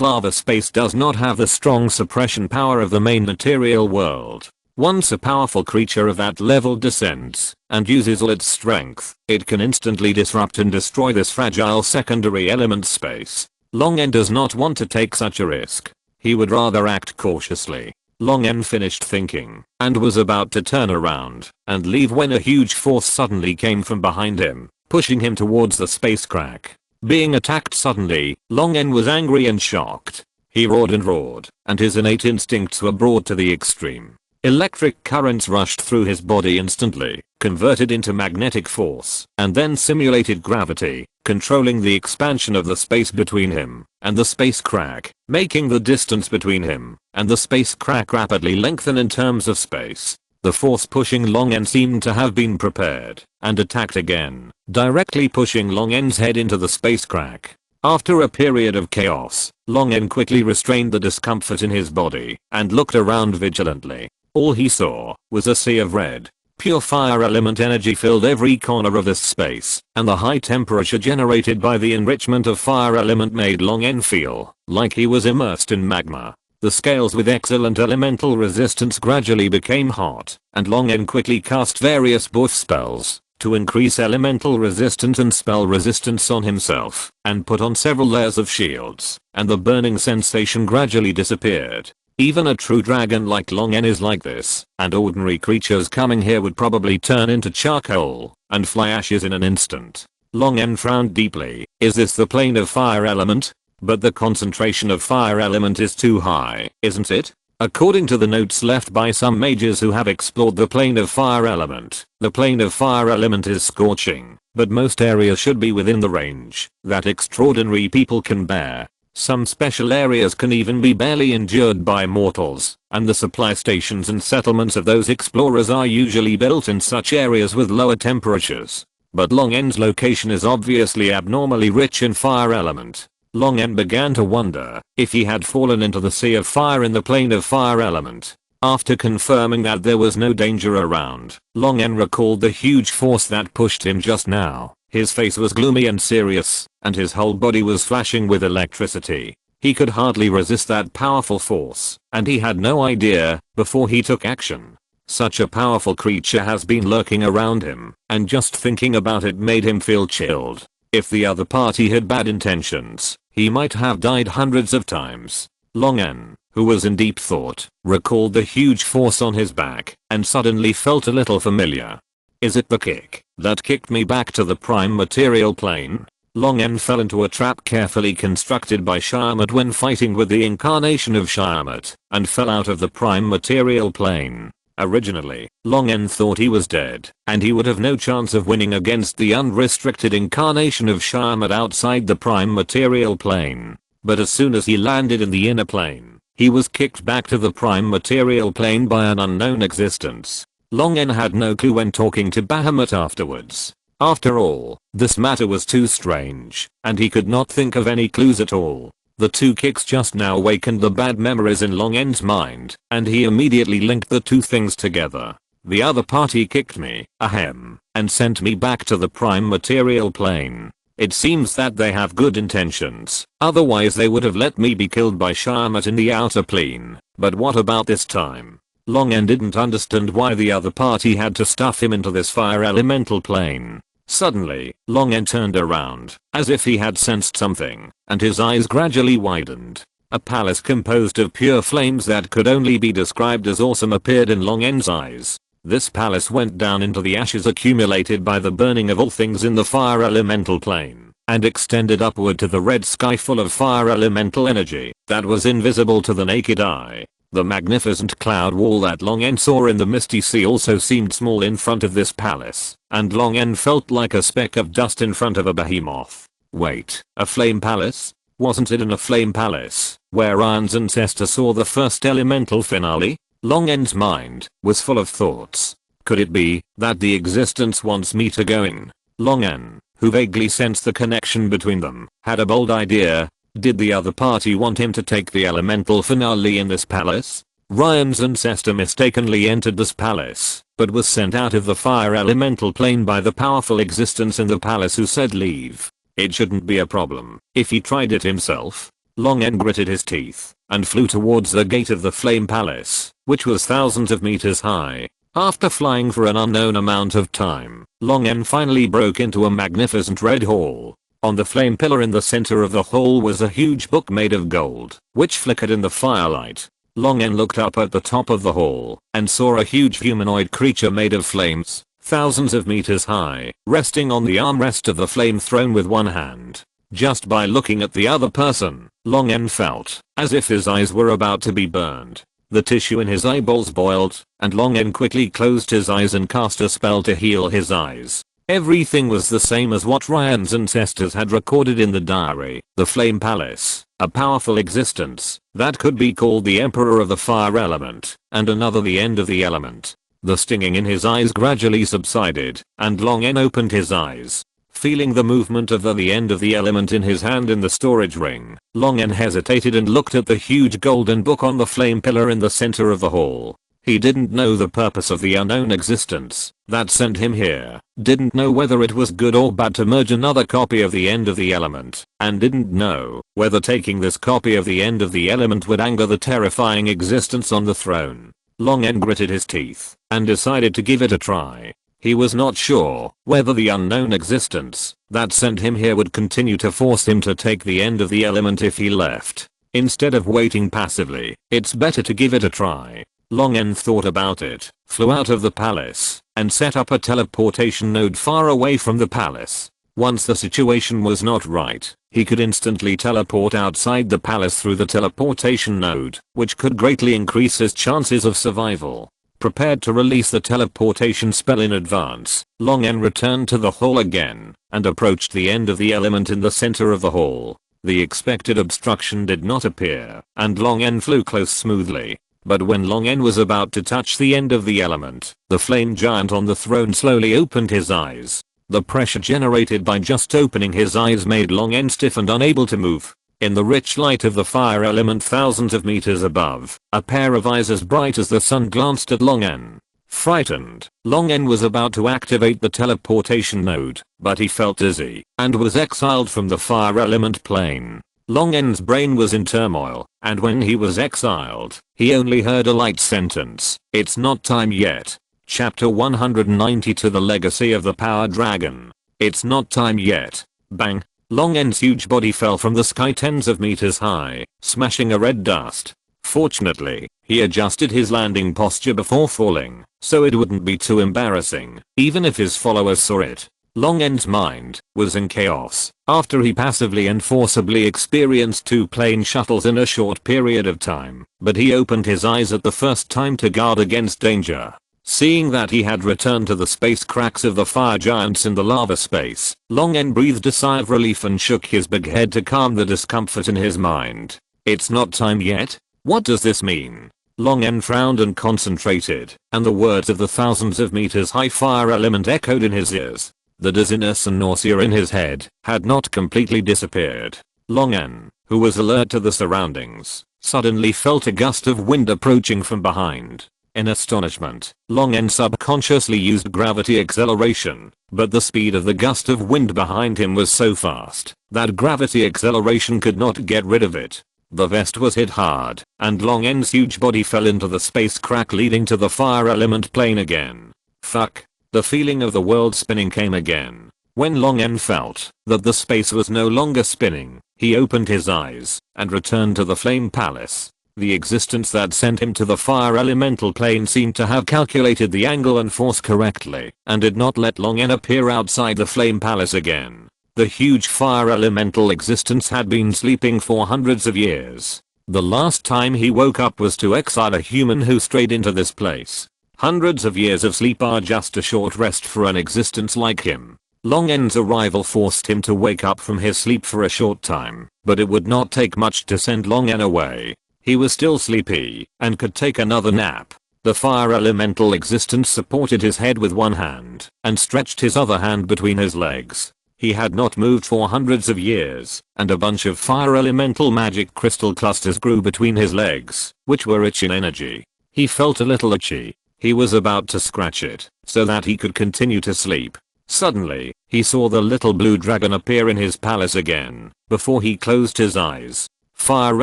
lava space does not have the strong suppression power of the main material world. Once a powerful creature of that level descends and uses all its strength, it can instantly disrupt and destroy this fragile secondary element space. Long N does not want to take such a risk. He would rather act cautiously. Long N finished thinking and was about to turn around and leave when a huge force suddenly came from behind him, pushing him towards the space crack. Being attacked suddenly, Long N was angry and shocked. He roared, and his innate instincts were brought to the extreme. Electric currents rushed through his body instantly, converted into magnetic force, and then simulated gravity, controlling the expansion of the space between him and the space crack, making the distance between him and the space crack rapidly lengthen in terms of space. The force pushing Long N seemed to have been prepared and attacked again, directly pushing Long N's head into the space crack. After a period of chaos, Long N quickly restrained the discomfort in his body and looked around vigilantly. All he saw was a sea of red. Pure fire element energy filled every corner of this space, and the high temperature generated by the enrichment of fire element made Long N feel like he was immersed in magma. The scales with excellent elemental resistance gradually became hot, and Long N quickly cast various buff spells to increase elemental resistance and spell resistance on himself, and put on several layers of shields, and the burning sensation gradually disappeared. Even a true dragon like Long N is like this, and ordinary creatures coming here would probably turn into charcoal and fly ashes in an instant. Long N frowned deeply. Is this the plane of fire element? But the concentration of fire element is too high, isn't it? According to the notes left by some mages who have explored the plane of fire element, the plane of fire element is scorching, but most areas should be within the range that extraordinary people can bear. Some special areas can even be barely endured by mortals, and the supply stations and settlements of those explorers are usually built in such areas with lower temperatures. But Long N's location is obviously abnormally rich in fire element. Long N began to wonder if he had fallen into the sea of fire in the plane of fire element. After confirming that there was no danger around, Long N recalled the huge force that pushed him just now. His face was gloomy and serious, and his whole body was flashing with electricity. He could hardly resist that powerful force, and he had no idea before he took action. Such a powerful creature has been lurking around him, and just thinking about it made him feel chilled. If the other party had bad intentions, he might have died hundreds of times. Long N, who was in deep thought, recalled the huge force on his back, and suddenly felt a little familiar. Is it the kick that kicked me back to the prime material plane? Long N fell into a trap carefully constructed by Shyamut when fighting with the incarnation of Shyamut, and fell out of the prime material plane. Originally, Long N thought he was dead, and he would have no chance of winning against the unrestricted incarnation of Shyamut outside the prime material plane. But as soon as he landed in the inner plane, he was kicked back to the prime material plane by an unknown existence. Long N had no clue when talking to Bahamut afterwards. After all, this matter was too strange, and he could not think of any clues at all. The two kicks just now awakened the bad memories in Long N's mind, and he immediately linked the two things together. The other party kicked me, ahem, and sent me back to the prime material plane. It seems that they have good intentions, otherwise they would have let me be killed by Shyamut in the outer plane. But what about this time? Long N didn't understand why the other party had to stuff him into this fire elemental plane. Suddenly, Long N turned around, as if he had sensed something, and his eyes gradually widened. A palace composed of pure flames that could only be described as awesome appeared in Long N's eyes. This palace went down into the ashes accumulated by the burning of all things in the fire elemental plane, and extended upward to the red sky full of fire elemental energy that was invisible to the naked eye. The magnificent cloud wall that Long N saw in the misty sea also seemed small in front of this palace, and Long N felt like a speck of dust in front of a behemoth. Wait, a flame palace? Wasn't it in a flame palace where Iron's ancestor saw the first elemental finale? Long N's mind was full of thoughts. Could it be that the existence wants me to go in? Long N, who vaguely sensed the connection between them, had a bold idea. Did the other party want him to take the elemental finale in this palace? Ryan's ancestor mistakenly entered this palace, but was sent out of the fire elemental plane by the powerful existence in the palace who said leave. It shouldn't be a problem if he tried it himself. Long N gritted his teeth and flew towards the gate of the flame palace, which was thousands of meters high. After flying for an unknown amount of time, Long N finally broke into a magnificent red hall. On the flame pillar in the center of the hall was a huge book made of gold, which flickered in the firelight. Long N looked up at the top of the hall and saw a huge humanoid creature made of flames, thousands of meters high, resting on the armrest of the flame throne with one hand. Just by looking at the other person, Long N felt as if his eyes were about to be burned. The tissue in his eyeballs boiled, and Long N quickly closed his eyes and cast a spell to heal his eyes. Everything was the same as what Ryan's ancestors had recorded in the diary. The Flame Palace, a powerful existence that could be called the Emperor of the Fire Element, and another the End of the Element. The stinging in his eyes gradually subsided, and Long N opened his eyes. Feeling the movement of the end of the element in his hand in the storage ring, Long N hesitated and looked at the huge golden book on the flame pillar in the center of the hall. He didn't know the purpose of the unknown existence that sent him here, didn't know whether it was good or bad to merge another copy of the end of the element, and didn't know whether taking this copy of the end of the element would anger the terrifying existence on the throne. Long N gritted his teeth and decided to give it a try. He was not sure whether the unknown existence that sent him here would continue to force him to take the end of the element if he left. Instead of waiting passively, it's better to give it a try. Long N thought about it, flew out of the palace, and set up a teleportation node far away from the palace. Once the situation was not right, he could instantly teleport outside the palace through the teleportation node, which could greatly increase his chances of survival. Prepared to release the teleportation spell in advance, Long N returned to the hall again and approached the end of the element in the center of the hall. The expected obstruction did not appear, and Long N flew close smoothly. But when Long N was about to touch the end of the element, the flame giant on the throne slowly opened his eyes. The pressure generated by just opening his eyes made Long N stiff and unable to move. In the rich light of the fire element thousands of meters above, a pair of eyes as bright as the sun glanced at Long N. Frightened, Long N was about to activate the teleportation node, but he felt dizzy and was exiled from the fire element plane. Long N's brain was in turmoil, and when he was exiled, he only heard a light sentence, "It's not time yet." Chapter 192 The Legacy of the Power Dragon. It's not time yet. Bang. Long N's huge body fell from the sky tens of meters high, smashing a red dust. Fortunately, he adjusted his landing posture before falling, so it wouldn't be too embarrassing, even if his followers saw it. Long N's mind was in chaos after he passively and forcibly experienced 2 plane shuttles in a short period of time, but he opened his eyes at the first time to guard against danger. Seeing that he had returned to the space cracks of the fire giants in the lava space, Long N breathed a sigh of relief and shook his big head to calm the discomfort in his mind. It's not time yet? What does this mean? Long N frowned and concentrated, and the words of the thousands of meters high fire element echoed in his ears. The dizziness and nausea in his head had not completely disappeared. Long N, who was alert to the surroundings, suddenly felt a gust of wind approaching from behind. In astonishment, Long N subconsciously used gravity acceleration, but the speed of the gust of wind behind him was so fast that gravity acceleration could not get rid of it. The vest was hit hard, and Long N's huge body fell into the space crack leading to the fire element plane again. Fuck. The feeling of the world spinning came again. When Long N felt that the space was no longer spinning, he opened his eyes and returned to the Flame Palace. The existence that sent him to the fire elemental plane seemed to have calculated the angle and force correctly and did not let Long N appear outside the Flame Palace again. The huge fire elemental existence had been sleeping for hundreds of years. The last time he woke up was to exile a human who strayed into this place. Hundreds of years of sleep are just a short rest for an existence like him. Long N's arrival forced him to wake up from his sleep for a short time, but it would not take much to send Long N away. He was still sleepy and could take another nap. The fire elemental existence supported his head with one hand and stretched his other hand between his legs. He had not moved for hundreds of years, and a bunch of fire elemental magic crystal clusters grew between his legs, which were rich in energy. He felt a little itchy. He was about to scratch it, so that he could continue to sleep. Suddenly, he saw the little blue dragon appear in his palace again, before he closed his eyes. Fire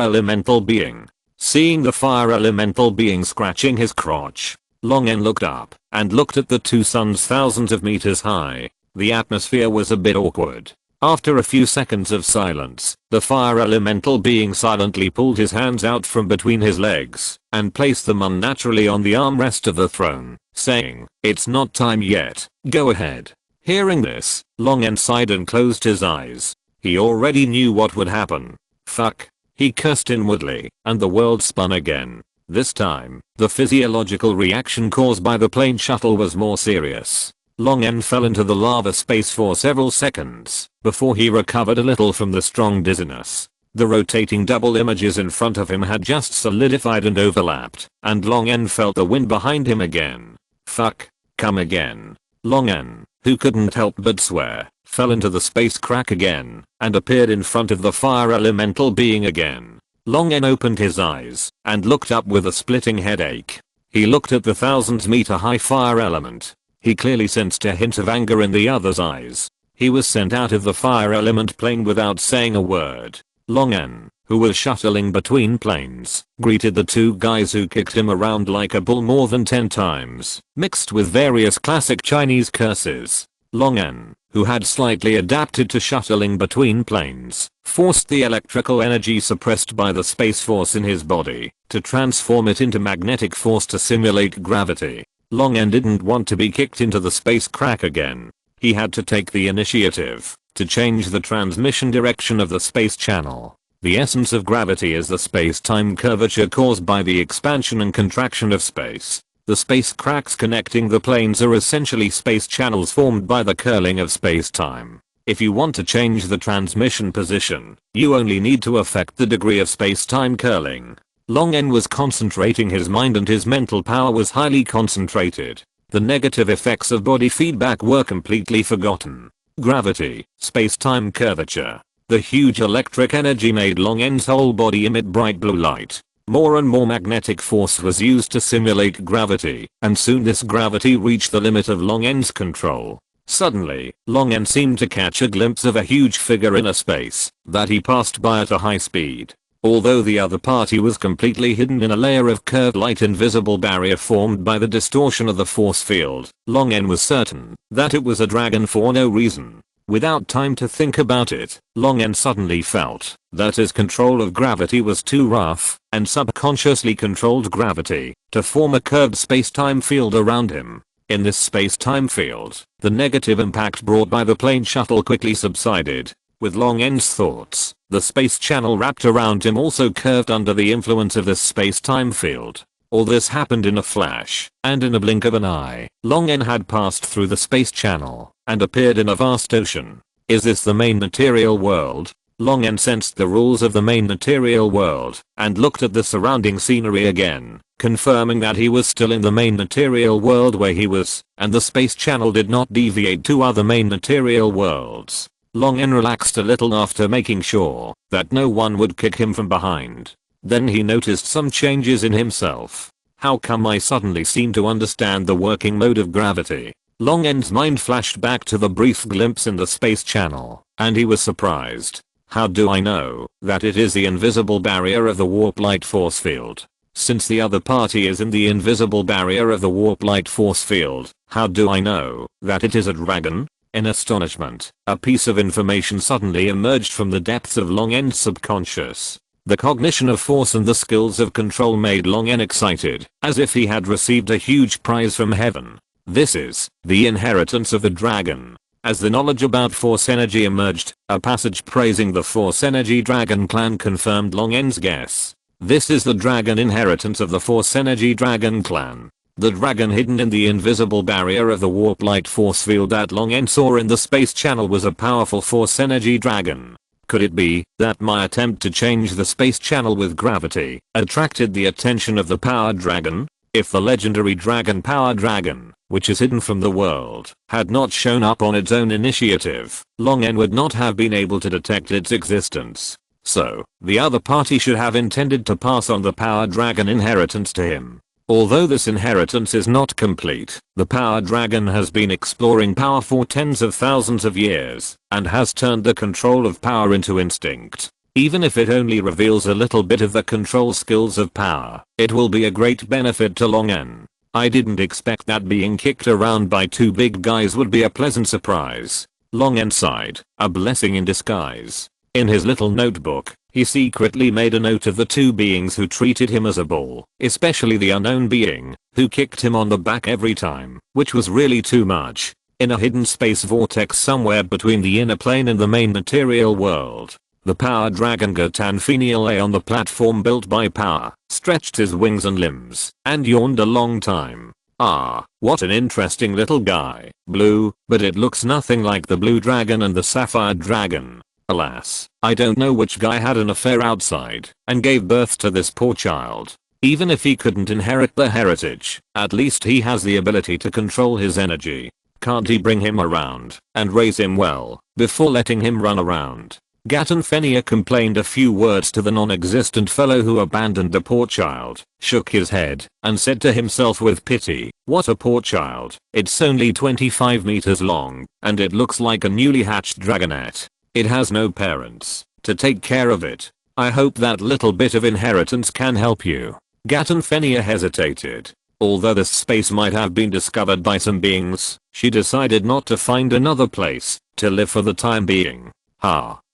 elemental being. Seeing the fire elemental being scratching his crotch, Long N looked up, and looked at the two suns thousands of meters high. The atmosphere was a bit awkward. After a few seconds of silence, the fire elemental being silently pulled his hands out from between his legs, and placed them unnaturally on the armrest of the throne, saying, "It's not time yet, go ahead." Hearing this, Long N sighed and closed his eyes. He already knew what would happen. Fuck. He cursed inwardly, and the world spun again. This time, the physiological reaction caused by the plane shuttle was more serious. Long N fell into the lava space for several seconds, before he recovered a little from the strong dizziness. The rotating double images in front of him had just solidified and overlapped, and Long N felt the wind behind him again. Fuck. Come again. Long N, who couldn't help but swear, fell into the space crack again, and appeared in front of the fire elemental being again. Long N opened his eyes, and looked up with a splitting headache. He looked at the thousands-meter high fire element. He clearly sensed a hint of anger in the other's eyes. He was sent out of the fire element plane without saying a word. Long N, who was shuttling between planes, greeted the two guys who kicked him around like a bull more than 10 times, mixed with various classic Chinese curses. Long N, who had slightly adapted to shuttling between planes, forced the electrical energy suppressed by the space force in his body to transform it into magnetic force to simulate gravity. Long N didn't want to be kicked into the space crack again. He had to take the initiative to change the transmission direction of the space channel. The essence of gravity is the space-time curvature caused by the expansion and contraction of space. The space cracks connecting the planes are essentially space channels formed by the curling of space-time. If you want to change the transmission position, you only need to affect the degree of space-time curling. Long N was concentrating his mind, and his mental power was highly concentrated. The negative effects of body feedback were completely forgotten. Gravity, space-time curvature. The huge electric energy made Long N's whole body emit bright blue light. More and more magnetic force was used to simulate gravity, and soon this gravity reached the limit of Long N's control. Suddenly, Long N seemed to catch a glimpse of a huge figure in a space that he passed by at a high speed. Although the other party was completely hidden in a layer of curved light invisible barrier formed by the distortion of the force field, Long N was certain that it was a dragon for no reason. Without time to think about it, Long N suddenly felt that his control of gravity was too rough, and subconsciously controlled gravity to form a curved space-time field around him. In this space-time field, the negative impact brought by the plane shuttle quickly subsided. With Long N's thoughts, the space channel wrapped around him also curved under the influence of this space-time field. All this happened in a flash, and in a blink of an eye, Long N had passed through the space channel and appeared in a vast ocean. Is this the main material world? Long N sensed the rules of the main material world and looked at the surrounding scenery again, confirming that he was still in the main material world where he was, and the space channel did not deviate to other main material worlds. Long N relaxed a little after making sure that no one would kick him from behind. Then he noticed some changes in himself. How come I suddenly seem to understand the working mode of gravity? Long N's mind flashed back to the brief glimpse in the space channel, and he was surprised. How do I know that it is the invisible barrier of the warp light force field? Since the other party is in the invisible barrier of the warp light force field, how do I know that it is a dragon? In astonishment, a piece of information suddenly emerged from the depths of Long N's subconscious. The cognition of force and the skills of control made Long N excited, as if he had received a huge prize from heaven. This is the inheritance of the dragon. As the knowledge about force energy emerged, a passage praising the force energy dragon clan confirmed Long N's guess. This is the dragon inheritance of the force energy dragon clan. The dragon hidden in the invisible barrier of the warp light force field that Long N saw in the space channel was a powerful force energy dragon. Could it be that my attempt to change the space channel with gravity attracted the attention of the power dragon? If the legendary dragon power dragon which is hidden from the world, had not shown up on its own initiative, Long N would not have been able to detect its existence. So, the other party should have intended to pass on the power dragon inheritance to him. Although this inheritance is not complete, the power dragon has been exploring power for tens of thousands of years, and has turned the control of power into instinct. Even if it only reveals a little bit of the control skills of power, it will be a great benefit to Long N. I didn't expect that being kicked around by two big guys would be a pleasant surprise. Long N sighed, a blessing in disguise. In his little notebook, he secretly made a note of the two beings who treated him as a bull, especially the unknown being, who kicked him on the back every time, which was really too much. In a hidden space vortex somewhere between the inner plane and the main material world, the power dragon Gatanfenia lay on the platform built by power, stretched his wings and limbs, and yawned a long time. Ah, what an interesting little guy. Blue, but it looks nothing like the blue dragon and the sapphire dragon. Alas, I don't know which guy had an affair outside and gave birth to this poor child. Even if he couldn't inherit the heritage, at least he has the ability to control his energy. Can't he bring him around and raise him well before letting him run around? Gatanfenia complained a few words to the non-existent fellow who abandoned the poor child, shook his head, and said to himself with pity, "What a poor child. It's only 25 meters long, and it looks like a newly hatched dragonette. It has no parents to take care of it. I hope that little bit of inheritance can help you." Gatanfenia hesitated. Although this space might have been discovered by some beings, she decided not to find another place to live for the time being.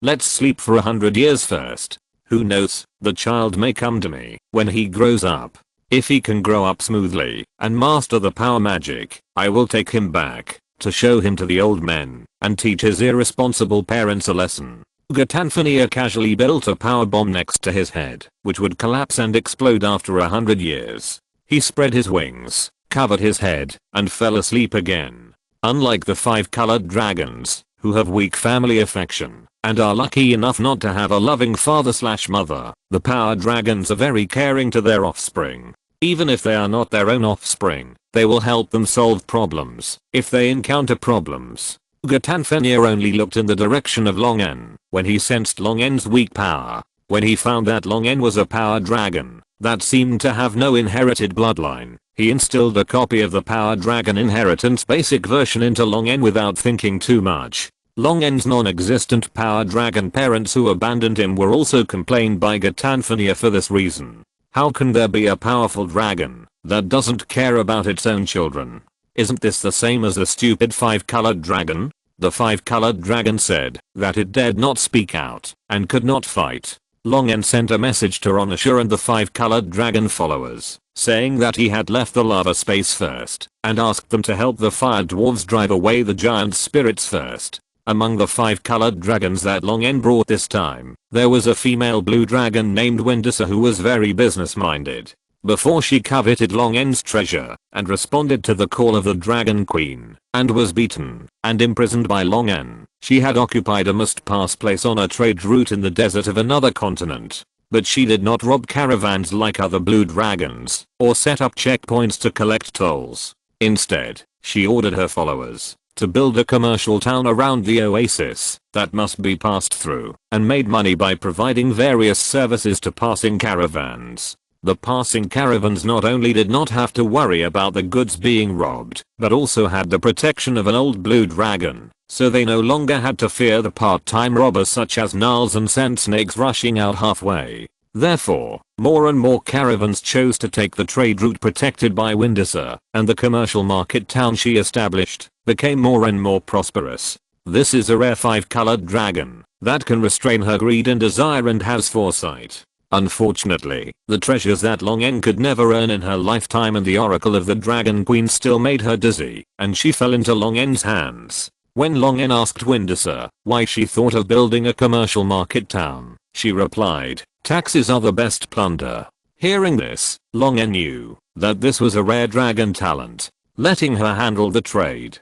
Let's sleep for 100 years first. Who knows, the child may come to me when he grows up. If he can grow up smoothly and master the power magic, I will take him back to show him to the old men and teach his irresponsible parents a lesson. Gatanfenia casually built a power bomb next to his head, which would collapse and explode after 100 years. He spread his wings, covered his head, and fell asleep again. Unlike the 5-colored dragons, who have weak family affection and are lucky enough not to have a loving father/mother, the power dragons are very caring to their offspring. Even if they are not their own offspring, they will help them solve problems if they encounter problems. Gatanfenia only looked in the direction of Long N when he sensed Long N's weak power. When he found that Long N was a power dragon that seemed to have no inherited bloodline, he instilled a copy of the power dragon inheritance basic version into Long N without thinking too much. Long N's non-existent power dragon parents who abandoned him were also complained by Gatanfenia for this reason. How can there be a powerful dragon that doesn't care about its own children? Isn't this the same as the stupid 5-colored dragon? The 5-colored dragon said that it dared not speak out and could not fight. Long N sent a message to Ronisha and the 5-colored dragon followers, saying that he had left the lava space first and asked them to help the fire dwarves drive away the giant spirits first. Among the 5-colored dragons that Long N brought this time, there was a female blue dragon named Windisa who was very business-minded. Before she coveted Long N's treasure and responded to the call of the Dragon Queen and was beaten and imprisoned by Long N, she had occupied a must-pass place on a trade route in the desert of another continent. But she did not rob caravans like other blue dragons or set up checkpoints to collect tolls. Instead, she ordered her followers to build a commercial town around the oasis that must be passed through and made money by providing various services to passing caravans. The passing caravans not only did not have to worry about the goods being robbed, but also had the protection of an old blue dragon, so they no longer had to fear the part-time robbers such as gnolls and sand snakes rushing out halfway. Therefore, more and more caravans chose to take the trade route protected by Windisa, and the commercial market town she established became more and more prosperous. This is a rare 5-colored dragon that can restrain her greed and desire and has foresight. Unfortunately, the treasures that Long N could never earn in her lifetime and the oracle of the Dragon Queen still made her dizzy, and she fell into Long N's hands. When Long N asked Windisa why she thought of building a commercial market town, she replied, "Taxes are the best plunder." Hearing this, Long N knew that this was a rare dragon talent, letting her handle the trade.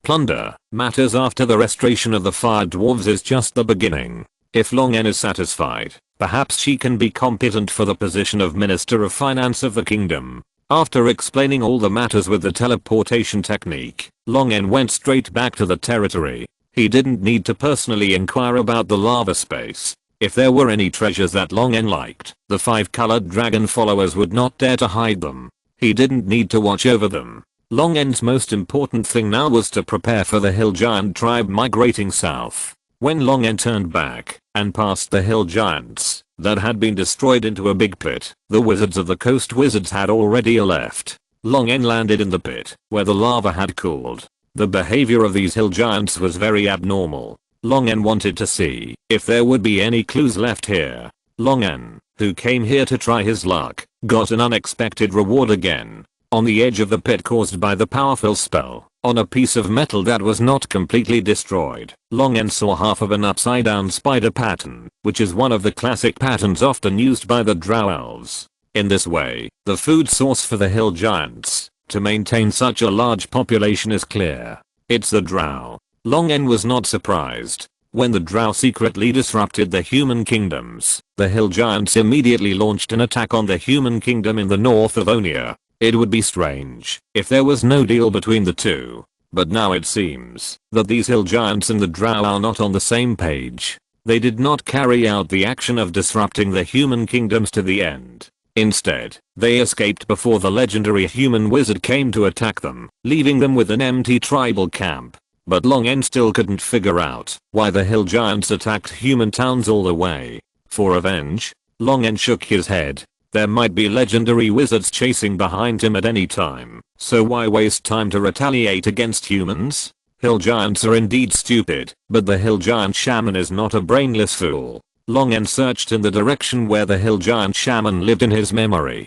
Plunder matters after the restoration of the fire dwarves is just the beginning. If Long N is satisfied, perhaps she can be competent for the position of Minister of Finance of the Kingdom. After explaining all the matters with the teleportation technique, Long N went straight back to the territory. He didn't need to personally inquire about the lava space. If there were any treasures that Long N liked, the 5-colored dragon followers would not dare to hide them. He didn't need to watch over them. Long N's most important thing now was to prepare for the hill giant tribe migrating south. When Long N turned back and passed the hill giants that had been destroyed into a big pit, the wizards of the coast wizards had already left. Long N landed in the pit where the lava had cooled. The behavior of these hill giants was very abnormal. Long N wanted to see if there would be any clues left here. Long N, who came here to try his luck, got an unexpected reward again. On the edge of the pit caused by the powerful spell, on a piece of metal that was not completely destroyed, Long N saw half of an upside down spider pattern, which is one of the classic patterns often used by the drow elves. In this way, the food source for the hill giants to maintain such a large population is clear. It's the drow. Long N was not surprised. When the drow secretly disrupted the human kingdoms, the hill giants immediately launched an attack on the human kingdom in the north of Onia. It would be strange if there was no deal between the two. But now it seems that these hill giants and the drow are not on the same page. They did not carry out the action of disrupting the human kingdoms to the end. Instead, they escaped before the legendary human wizard came to attack them, leaving them with an empty tribal camp. But Long N still couldn't figure out why the hill giants attacked human towns all the way. For revenge? Long N shook his head. There might be legendary wizards chasing behind him at any time, so why waste time to retaliate against humans? Hill giants are indeed stupid, but the hill giant shaman is not a brainless fool. Long N searched in the direction where the hill giant shaman lived in his memory.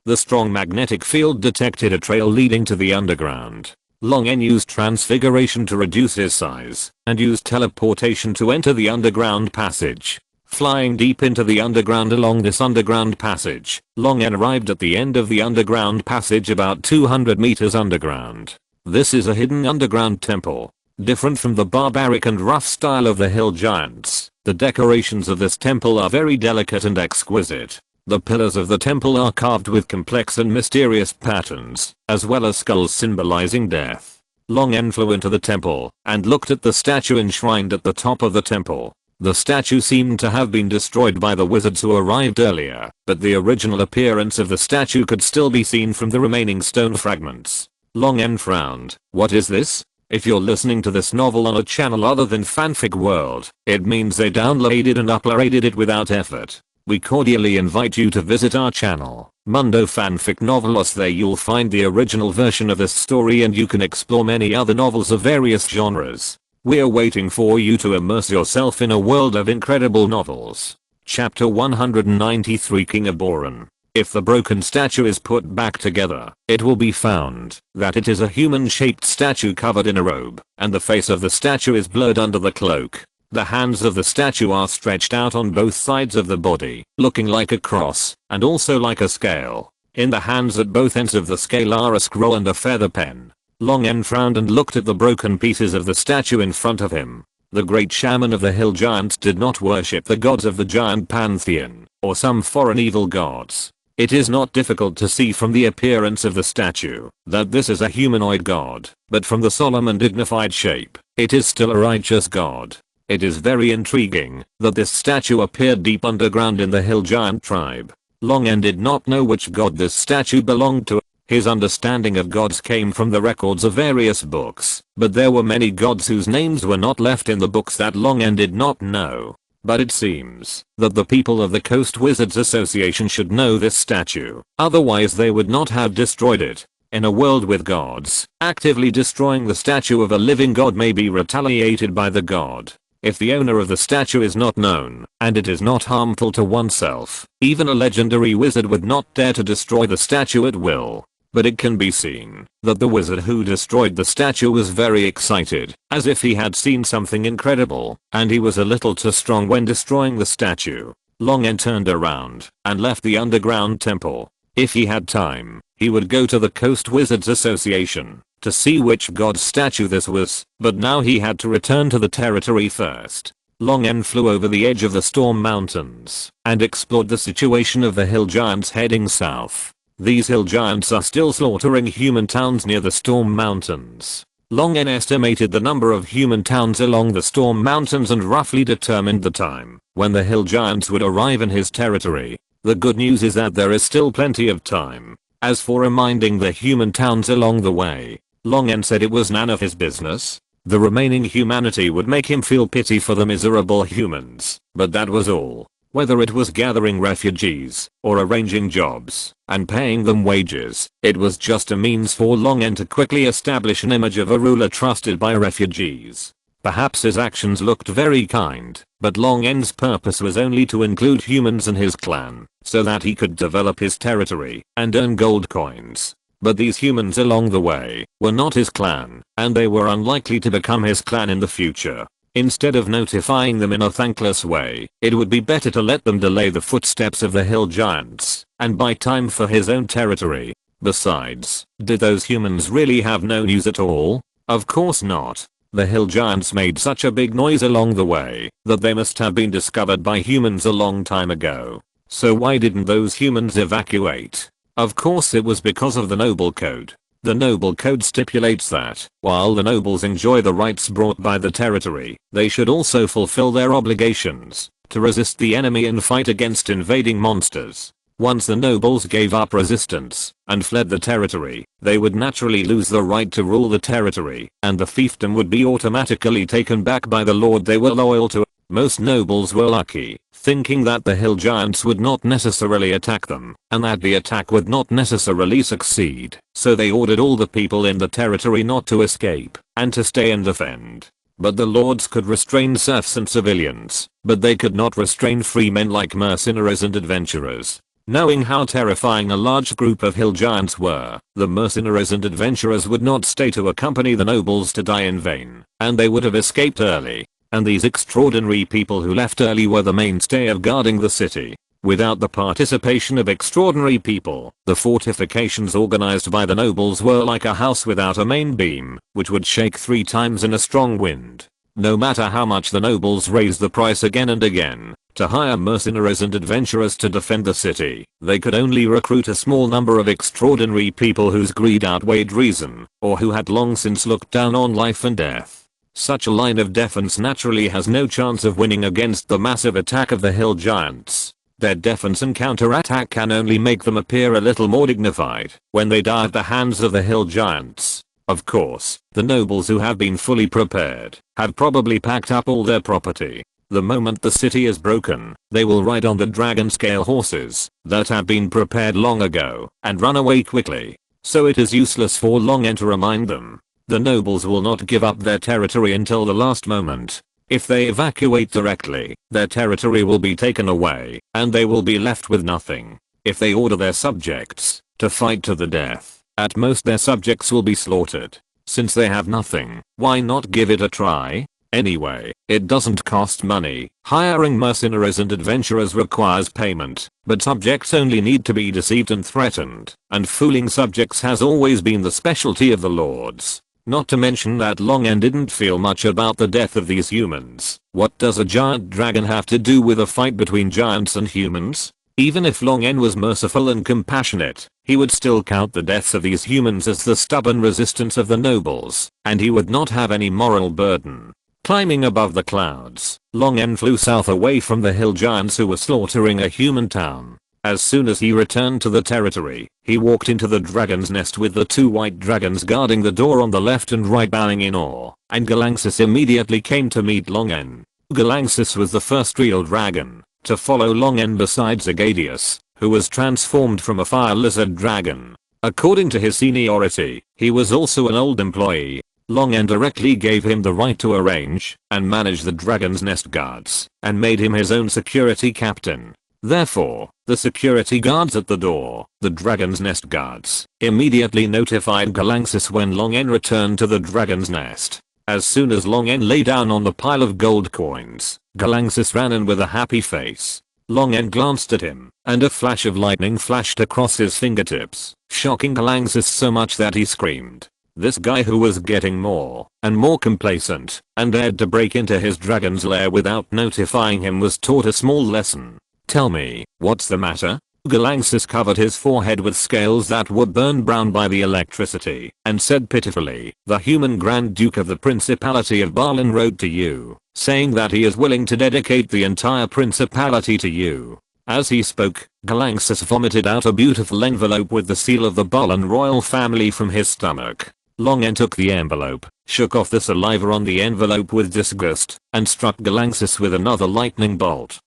The strong magnetic field detected a trail leading to the underground. Long N used transfiguration to reduce his size, and used teleportation to enter the underground passage. Flying deep into the underground along this underground passage, Long N arrived at the end of the underground passage about 200 meters underground. This is a hidden underground temple. Different from the barbaric and rough style of the hill giants, the decorations of this temple are very delicate and exquisite. The pillars of the temple are carved with complex and mysterious patterns, as well as skulls symbolizing death. Long N flew into the temple and looked at the statue enshrined at the top of the temple. The statue seemed to have been destroyed by the wizards who arrived earlier, but the original appearance of the statue could still be seen from the remaining stone fragments. Long N frowned. What is this? If you're listening to this novel on a channel other than Fanfic World, it means they downloaded and uploaded it without effort. We cordially invite you to visit our channel, Mundo Fanfic Novelos. There you'll find the original version of this story and you can explore many other novels of various genres. We're waiting for you to immerse yourself in a world of incredible novels. Chapter 193 King Aboran. If the broken statue is put back together, it will be found that it is a human-shaped statue covered in a robe, and the face of the statue is blurred under the cloak. The hands of the statue are stretched out on both sides of the body, looking like a cross, and also like a scale. In the hands at both ends of the scale are a scroll and a feather pen. Long N frowned and looked at the broken pieces of the statue in front of him. The great shaman of the hill giants did not worship the gods of the giant pantheon, or some foreign evil gods. It is not difficult to see from the appearance of the statue that this is a humanoid god, but from the solemn and dignified shape, it is still a righteous god. It is very intriguing that this statue appeared deep underground in the hill giant tribe. Long N did not know which god this statue belonged to. His understanding of gods came from the records of various books, but there were many gods whose names were not left in the books that Long N did not know. But it seems that the people of the Coast Wizards Association should know this statue, otherwise they would not have destroyed it. In a world with gods, actively destroying the statue of a living god may be retaliated by the god. If the owner of the statue is not known, and it is not harmful to oneself, even a legendary wizard would not dare to destroy the statue at will. But it can be seen that the wizard who destroyed the statue was very excited, as if he had seen something incredible, and he was a little too strong when destroying the statue. Long N turned around and left the underground temple. If he had time, he would go to the Coast Wizards Association to see which god's statue this was, but now he had to return to the territory first. Long N flew over the edge of the Storm Mountains and explored the situation of the hill giants heading south. These hill giants are still slaughtering human towns near the Storm Mountains. Long N estimated the number of human towns along the Storm Mountains and roughly determined the time when the hill giants would arrive in his territory. The good news is that there is still plenty of time. As for reminding the human towns along the way, Long N said it was none of his business. The remaining humanity would make him feel pity for the miserable humans, but that was all. Whether it was gathering refugees, or arranging jobs, and paying them wages, it was just a means for Long N to quickly establish an image of a ruler trusted by refugees. Perhaps his actions looked very kind, but Long N's purpose was only to include humans in his clan, so that he could develop his territory and earn gold coins. But these humans along the way were not his clan, and they were unlikely to become his clan in the future. Instead of notifying them in a thankless way, it would be better to let them delay the footsteps of the hill giants and buy time for his own territory. Besides, did those humans really have no news at all? Of course not. The hill giants made such a big noise along the way that they must have been discovered by humans a long time ago. So why didn't those humans evacuate? Of course it was because of the Noble Code. The Noble Code stipulates that, while the nobles enjoy the rights brought by the territory, they should also fulfill their obligations to resist the enemy and fight against invading monsters. Once the nobles gave up resistance and fled the territory, they would naturally lose the right to rule the territory, and the fiefdom would be automatically taken back by the lord they were loyal to. Most nobles were lucky, thinking that the hill giants would not necessarily attack them, and that the attack would not necessarily succeed, so they ordered all the people in the territory not to escape, and to stay and defend. But the lords could restrain serfs and civilians, but they could not restrain free men like mercenaries and adventurers. Knowing how terrifying a large group of hill giants were, the mercenaries and adventurers would not stay to accompany the nobles to die in vain, and they would have escaped early. And these extraordinary people who left early were the mainstay of guarding the city. Without the participation of extraordinary people, the fortifications organized by the nobles were like a house without a main beam, which would shake 3 times in a strong wind. No matter how much the nobles raised the price again and again to hire mercenaries and adventurers to defend the city, they could only recruit a small number of extraordinary people whose greed outweighed reason, or who had long since looked down on life and death. Such a line of defense naturally has no chance of winning against the massive attack of the hill giants. Their defense and counterattack can only make them appear a little more dignified when they die at the hands of the hill giants. Of course, the nobles who have been fully prepared have probably packed up all their property. The moment the city is broken, they will ride on the dragon scale horses that have been prepared long ago and run away quickly. So it is useless for Long N to remind them. The nobles will not give up their territory until the last moment. If they evacuate directly, their territory will be taken away, and they will be left with nothing. If they order their subjects to fight to the death, at most their subjects will be slaughtered. Since they have nothing, why not give it a try? Anyway, it doesn't cost money. Hiring mercenaries and adventurers requires payment, but subjects only need to be deceived and threatened, and fooling subjects has always been the specialty of the lords. Not to mention that Long N didn't feel much about the death of these humans. What does a giant dragon have to do with a fight between giants and humans? Even if Long N was merciful and compassionate, he would still count the deaths of these humans as the stubborn resistance of the nobles, and he would not have any moral burden. Climbing above the clouds, Long N flew south away from the hill giants who were slaughtering a human town. As soon as he returned to the territory, he walked into the dragon's nest with the 2 white dragons guarding the door on the left and right, bowing in awe, and Galangsis immediately came to meet Long N. Galangsis was the first real dragon to follow Long N besides Agadius, who was transformed from a fire lizard dragon. According to his seniority, he was also an old employee. Long N directly gave him the right to arrange and manage the dragon's nest guards, and made him his own security captain. Therefore, the security guards at the door, the dragon's nest guards, immediately notified Galangsis when Long N returned to the dragon's nest. As soon as Long N lay down on the pile of gold coins, Galangsis ran in with a happy face. Long N glanced at him, and a flash of lightning flashed across his fingertips, shocking Galangsis so much that he screamed. This guy, who was getting more and more complacent and dared to break into his dragon's lair without notifying him, was taught a small lesson. "Tell me, what's the matter?" Galangsis covered his forehead with scales that would burn brown by the electricity and said pitifully, "The human Grand Duke of the Principality of Balin wrote to you, saying that he is willing to dedicate the entire principality to you." As he spoke, Galangsis vomited out a beautiful envelope with the seal of the Balin royal family from his stomach. Longen took the envelope, shook off the saliva on the envelope with disgust, and struck Galangsis with another lightning bolt.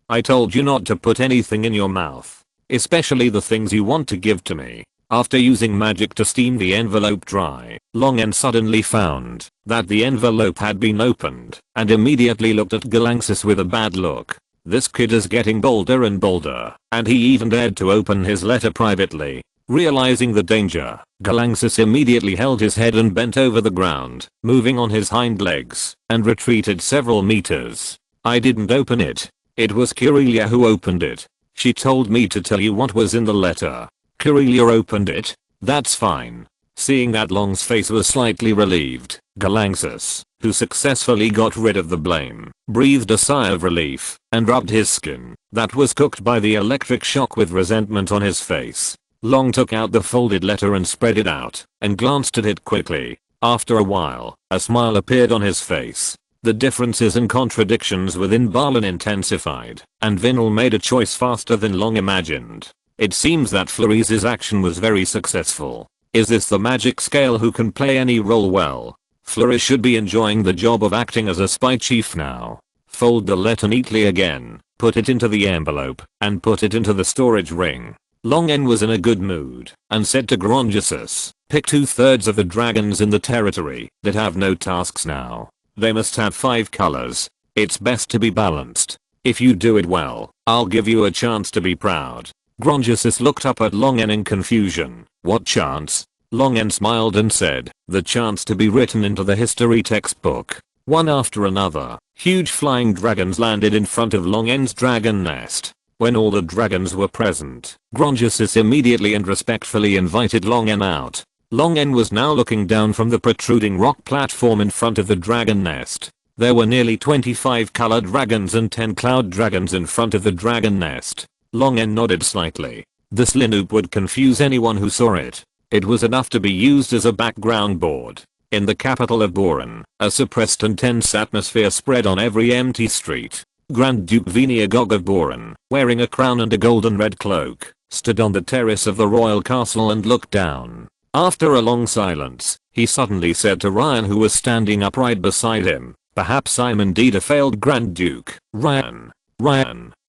"I told you not to put anything in your mouth. Especially the things you want to give to me." After using magic to steam the envelope dry, Longen suddenly found that the envelope had been opened and immediately looked at Galangsis with a bad look. This kid is getting bolder and bolder, and he even dared to open his letter privately. Realizing the danger, Galangsis immediately held his head and bent over the ground, moving on his hind legs, and retreated several meters. "I didn't open it. It was Kirelia who opened it. She told me to tell you what was in the letter." "Kirelia opened it? That's fine." Seeing that Long's face was slightly relieved, Galangsis, who successfully got rid of the blame, breathed a sigh of relief and rubbed his skin that was cooked by the electric shock with resentment on his face. Long took out the folded letter and spread it out and glanced at it quickly. After a while, a smile appeared on his face. The differences and contradictions within Balin intensified, and Vinal made a choice faster than Long imagined. It seems that Floris's action was very successful. Is this the magic scale who can play any role well? Floris should be enjoying the job of acting as a spy chief now. Fold the letter neatly again, put it into the envelope, and put it into the storage ring. Longen was in a good mood, and said to Grongesus, "Pick 2/3 of the dragons in the territory that have no tasks now. They must have 5 colors. It's best to be balanced. If you do it well, I'll give you a chance to be proud." Grongesus looked up at Longen in confusion. "What chance?" Longen smiled and said, "The chance to be written into the history textbook." One after another, huge flying dragons landed in front of Longen's dragon nest. When all the dragons were present, Grongesus immediately and respectfully invited Longen out. Longen was now looking down from the protruding rock platform in front of the dragon nest. There were nearly 25 colored dragons and 10 cloud dragons in front of the dragon nest. Longen nodded slightly. This lineup would confuse anyone who saw it. It was enough to be used as a background board. In the capital of Boran, a suppressed and tense atmosphere spread on every empty street. Grand Duke Veniagog of Boran, wearing a crown and a golden red cloak, stood on the terrace of the royal castle and looked down. After a long silence, he suddenly said to Ryan, who was standing upright beside him, "Perhaps I'm indeed a failed Grand Duke." Ryan,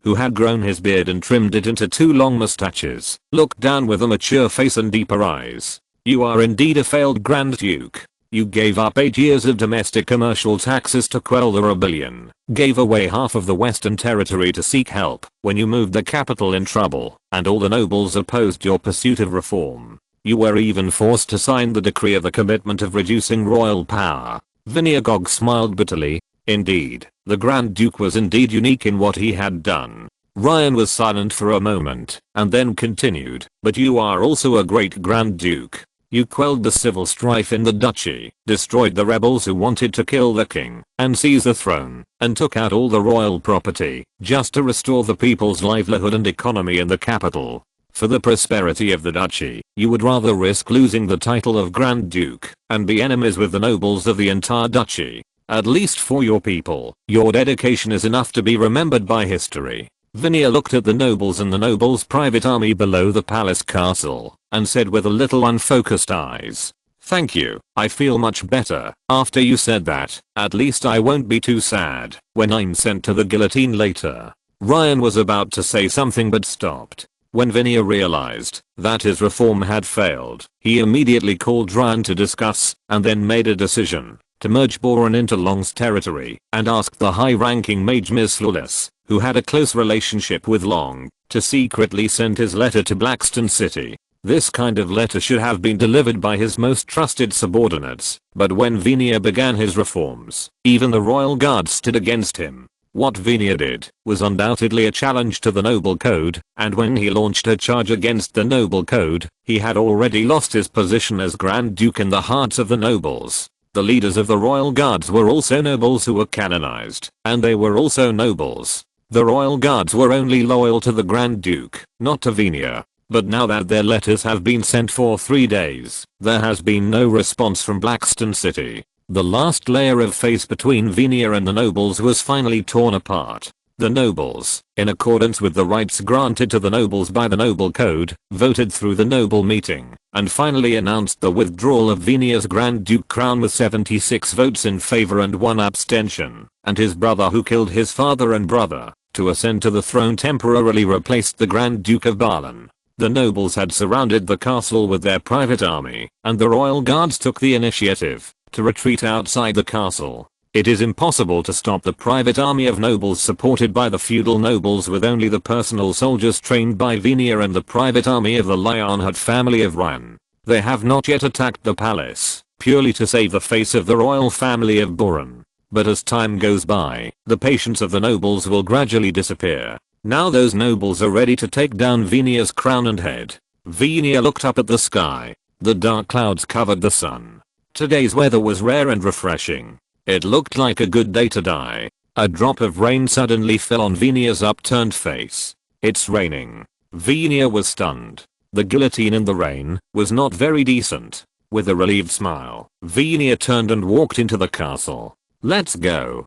who had grown his beard and trimmed it into 2 long mustaches, looked down with a mature face and deeper eyes. "You are indeed a failed Grand Duke. You gave up 8 years of domestic commercial taxes to quell the rebellion, gave away half of the Western territory to seek help when you moved the capital in trouble, and all the nobles opposed your pursuit of reform. You were even forced to sign the decree of the commitment of reducing royal power." Veniagog smiled bitterly. Indeed, the Grand Duke was indeed unique in what he had done. Ryan was silent for a moment, and then continued, "But you are also a great Grand Duke. You quelled the civil strife in the duchy, destroyed the rebels who wanted to kill the king and seize the throne, and took out all the royal property just to restore the people's livelihood and economy in the capital. For the prosperity of the duchy, you would rather risk losing the title of Grand Duke and be enemies with the nobles of the entire duchy. At least for your people, your dedication is enough to be remembered by history." Vinia looked at the nobles and the nobles' private army below the palace castle, and said with a little unfocused eyes, "Thank you, I feel much better after you said that. At least I won't be too sad when I'm sent to the guillotine later." Ryan was about to say something but stopped. When Vinia realized that his reform had failed, he immediately called Ryan to discuss, and then made a decision to merge Boran into Long's territory, and asked the high-ranking mage Miss Lawless, who had a close relationship with Long, to secretly send his letter to Blackstone City. This kind of letter should have been delivered by his most trusted subordinates, but when Vinia began his reforms, even the royal guard stood against him. What Vinia did was undoubtedly a challenge to the noble code, and when he launched a charge against the noble code, he had already lost his position as Grand Duke in the hearts of the nobles. The leaders of the royal guards were also nobles who were canonized, and they were also nobles. The royal guards were only loyal to the Grand Duke, not to Venia. But now that their letters have been sent for 3 days, there has been no response from Blackstone City. The last layer of face between Venia and the nobles was finally torn apart. The nobles, in accordance with the rights granted to the nobles by the Noble Code, voted through the noble meeting, and finally announced the withdrawal of Venia's Grand Duke crown with 76 votes in favor and 1 abstention, and his brother who killed his father and brother, to ascend to the throne temporarily replaced the Grand Duke of Balan. The nobles had surrounded the castle with their private army, and the royal guards took the initiative to retreat outside the castle. It is impossible to stop the private army of nobles supported by the feudal nobles with only the personal soldiers trained by Venia and the private army of the Lionheart family of Ryan. They have not yet attacked the palace, purely to save the face of the royal family of Buran. But as time goes by, the patience of the nobles will gradually disappear. Now those nobles are ready to take down Venia's crown and head. Venia looked up at the sky. The dark clouds covered the sun. Today's weather was rare and refreshing. It looked like a good day to die. A drop of rain suddenly fell on Venia's upturned face. It's raining. Venia was stunned. The guillotine in the rain was not very decent. With a relieved smile, Venia turned and walked into the castle. Let's go,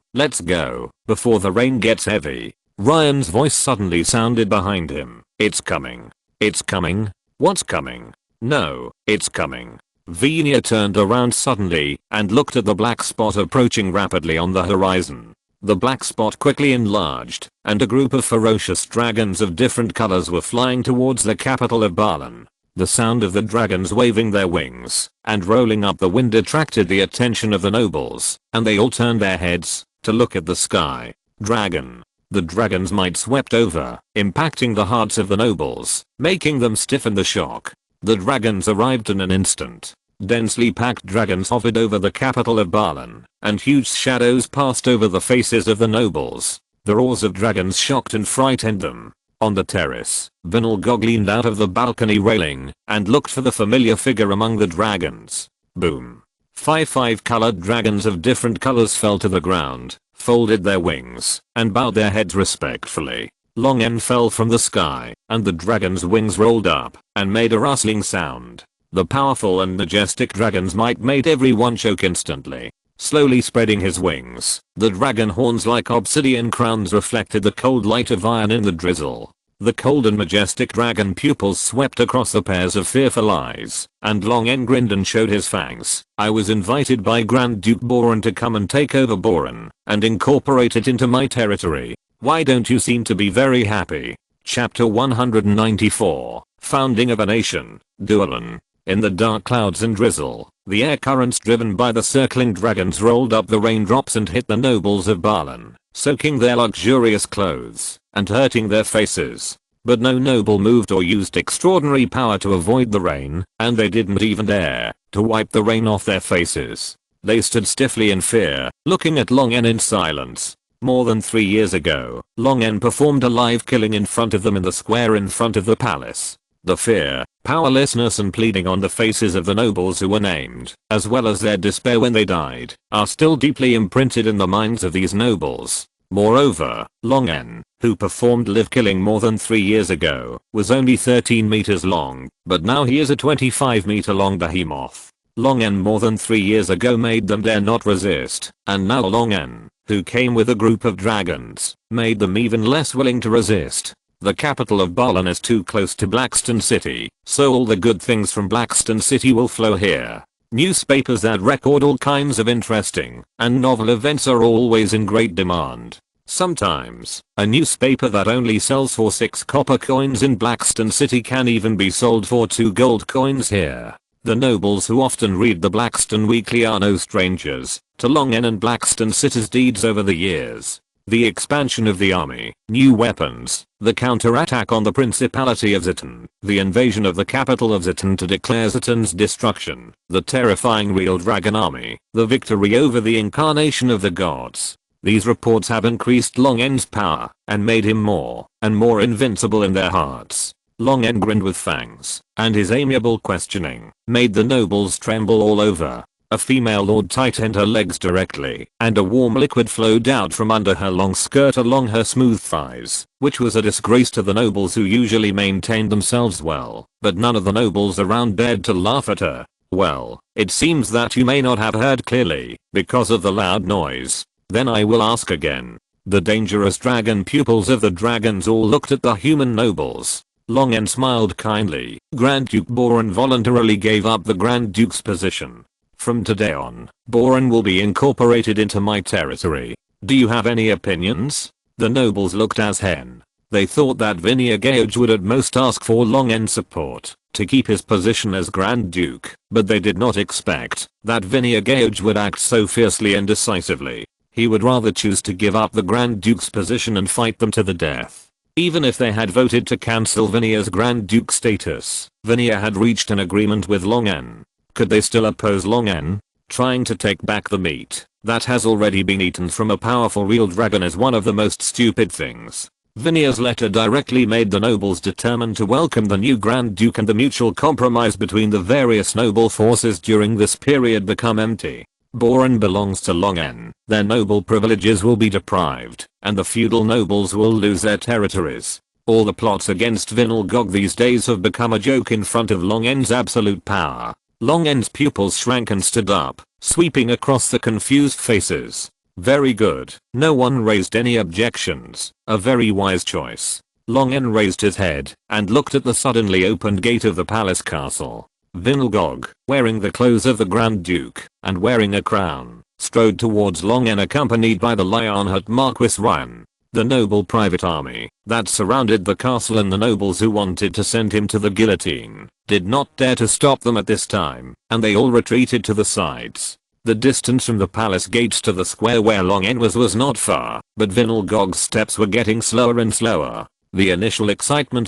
before the rain gets heavy. Ryan's voice suddenly sounded behind him. It's coming. It's coming? What's coming? No, it's coming. Venia turned around suddenly and looked at the black spot approaching rapidly on the horizon. The black spot quickly enlarged, and a group of ferocious dragons of different colors were flying towards the capital of Balan. The sound of the dragons waving their wings and rolling up the wind attracted the attention of the nobles, and they all turned their heads to look at the sky. Dragon. The dragon's might swept over, impacting the hearts of the nobles, making them stiff in the shock. The dragons arrived in an instant. Densely packed dragons hovered over the capital of Balan, and huge shadows passed over the faces of the nobles. The roars of dragons shocked and frightened them. On the terrace, Vinalgog leaned out of the balcony railing and looked for the familiar figure among the dragons. Boom. 5 colored dragons of different colors fell to the ground, folded their wings, and bowed their heads respectfully. Long N fell from the sky, and the dragon's wings rolled up and made a rustling sound. The powerful and majestic dragon's might made everyone choke instantly. Slowly spreading his wings, the dragon horns like obsidian crowns reflected the cold light of iron in the drizzle. The cold and majestic dragon pupils swept across the pairs of fearful eyes, and Long N grinned and showed his fangs. I was invited by Grand Duke Boran to come and take over Boran and incorporate it into my territory. Why don't you seem to be very happy? Chapter 194, Founding of a Nation, Dualan. In the dark clouds and drizzle, the air currents driven by the circling dragons rolled up the raindrops and hit the nobles of Balan, soaking their luxurious clothes and hurting their faces. But no noble moved or used extraordinary power to avoid the rain, and they didn't even dare to wipe the rain off their faces. They stood stiffly in fear, looking at Long N in silence. More than 3 years ago, Long N performed a live killing in front of them in the square in front of the palace. The fear, powerlessness and pleading on the faces of the nobles who were named, as well as their despair when they died, are still deeply imprinted in the minds of these nobles. Moreover, Long N, who performed live killing more than 3 years ago, was only 13 meters long, but now he is a 25-meter long behemoth. Long N more than 3 years ago made them dare not resist, and now Long N, who came with a group of dragons, made them even less willing to resist. The capital of Balan is too close to Blackstone City, so all the good things from Blackstone City will flow here. Newspapers that record all kinds of interesting and novel events are always in great demand. Sometimes, a newspaper that only sells for 6 copper coins in Blackstone City can even be sold for 2 gold coins here. The nobles who often read the Blackstone Weekly are no strangers to Long N and Blackstone City's deeds over the years. The expansion of the army, new weapons, the counterattack on the Principality of Zitan, the invasion of the capital of Zitan to declare Zitan's destruction, the terrifying real dragon army, the victory over the incarnation of the gods. These reports have increased Long N's power and made him more and more invincible in their hearts. Long N grinned with fangs, and his amiable questioning made the nobles tremble all over. A female lord tightened her legs directly, and a warm liquid flowed out from under her long skirt along her smooth thighs, which was a disgrace to the nobles who usually maintained themselves well, but none of the nobles around dared to laugh at her. Well, it seems that you may not have heard clearly, because of the loud noise. Then I will ask again. The dangerous dragon pupils of the dragons all looked at the human nobles. Long N smiled kindly. Grand Duke Boren voluntarily gave up the Grand Duke's position. From today on, Boren will be incorporated into my territory. Do you have any opinions? The nobles looked as hen. They thought that Vinaya Gage would at most ask for Long N's support to keep his position as Grand Duke, but they did not expect that Vinaya Gage would act so fiercely and decisively. He would rather choose to give up the Grand Duke's position and fight them to the death. Even if they had voted to cancel Vinaya's Grand Duke status, Vinaya had reached an agreement with Long N. Could they still oppose Long N? Trying to take back the meat that has already been eaten from a powerful real dragon is one of the most stupid things. Vinaya's letter directly made the nobles determined to welcome the new Grand Duke, and the mutual compromise between the various noble forces during this period become empty. Boren belongs to Long N. Their noble privileges will be deprived, and the feudal nobles will lose their territories. All the plots against Vinalgog these days have become a joke in front of Long N's absolute power. Long N's pupils shrank and stood up, sweeping across the confused faces. Very good. No one raised any objections. A very wise choice. Long N raised his head and looked at the suddenly opened gate of the palace castle. Vinalgog, wearing the clothes of the Grand Duke and wearing a crown, strode towards Long N accompanied by the Lionheart Marquis Ryan. The noble private army that surrounded the castle and the nobles who wanted to send him to the guillotine did not dare to stop them at this time, and they all retreated to the sides. The distance from the palace gates to the square where Long N was not far, but Vinalgog's steps were getting slower and slower. The initial excitement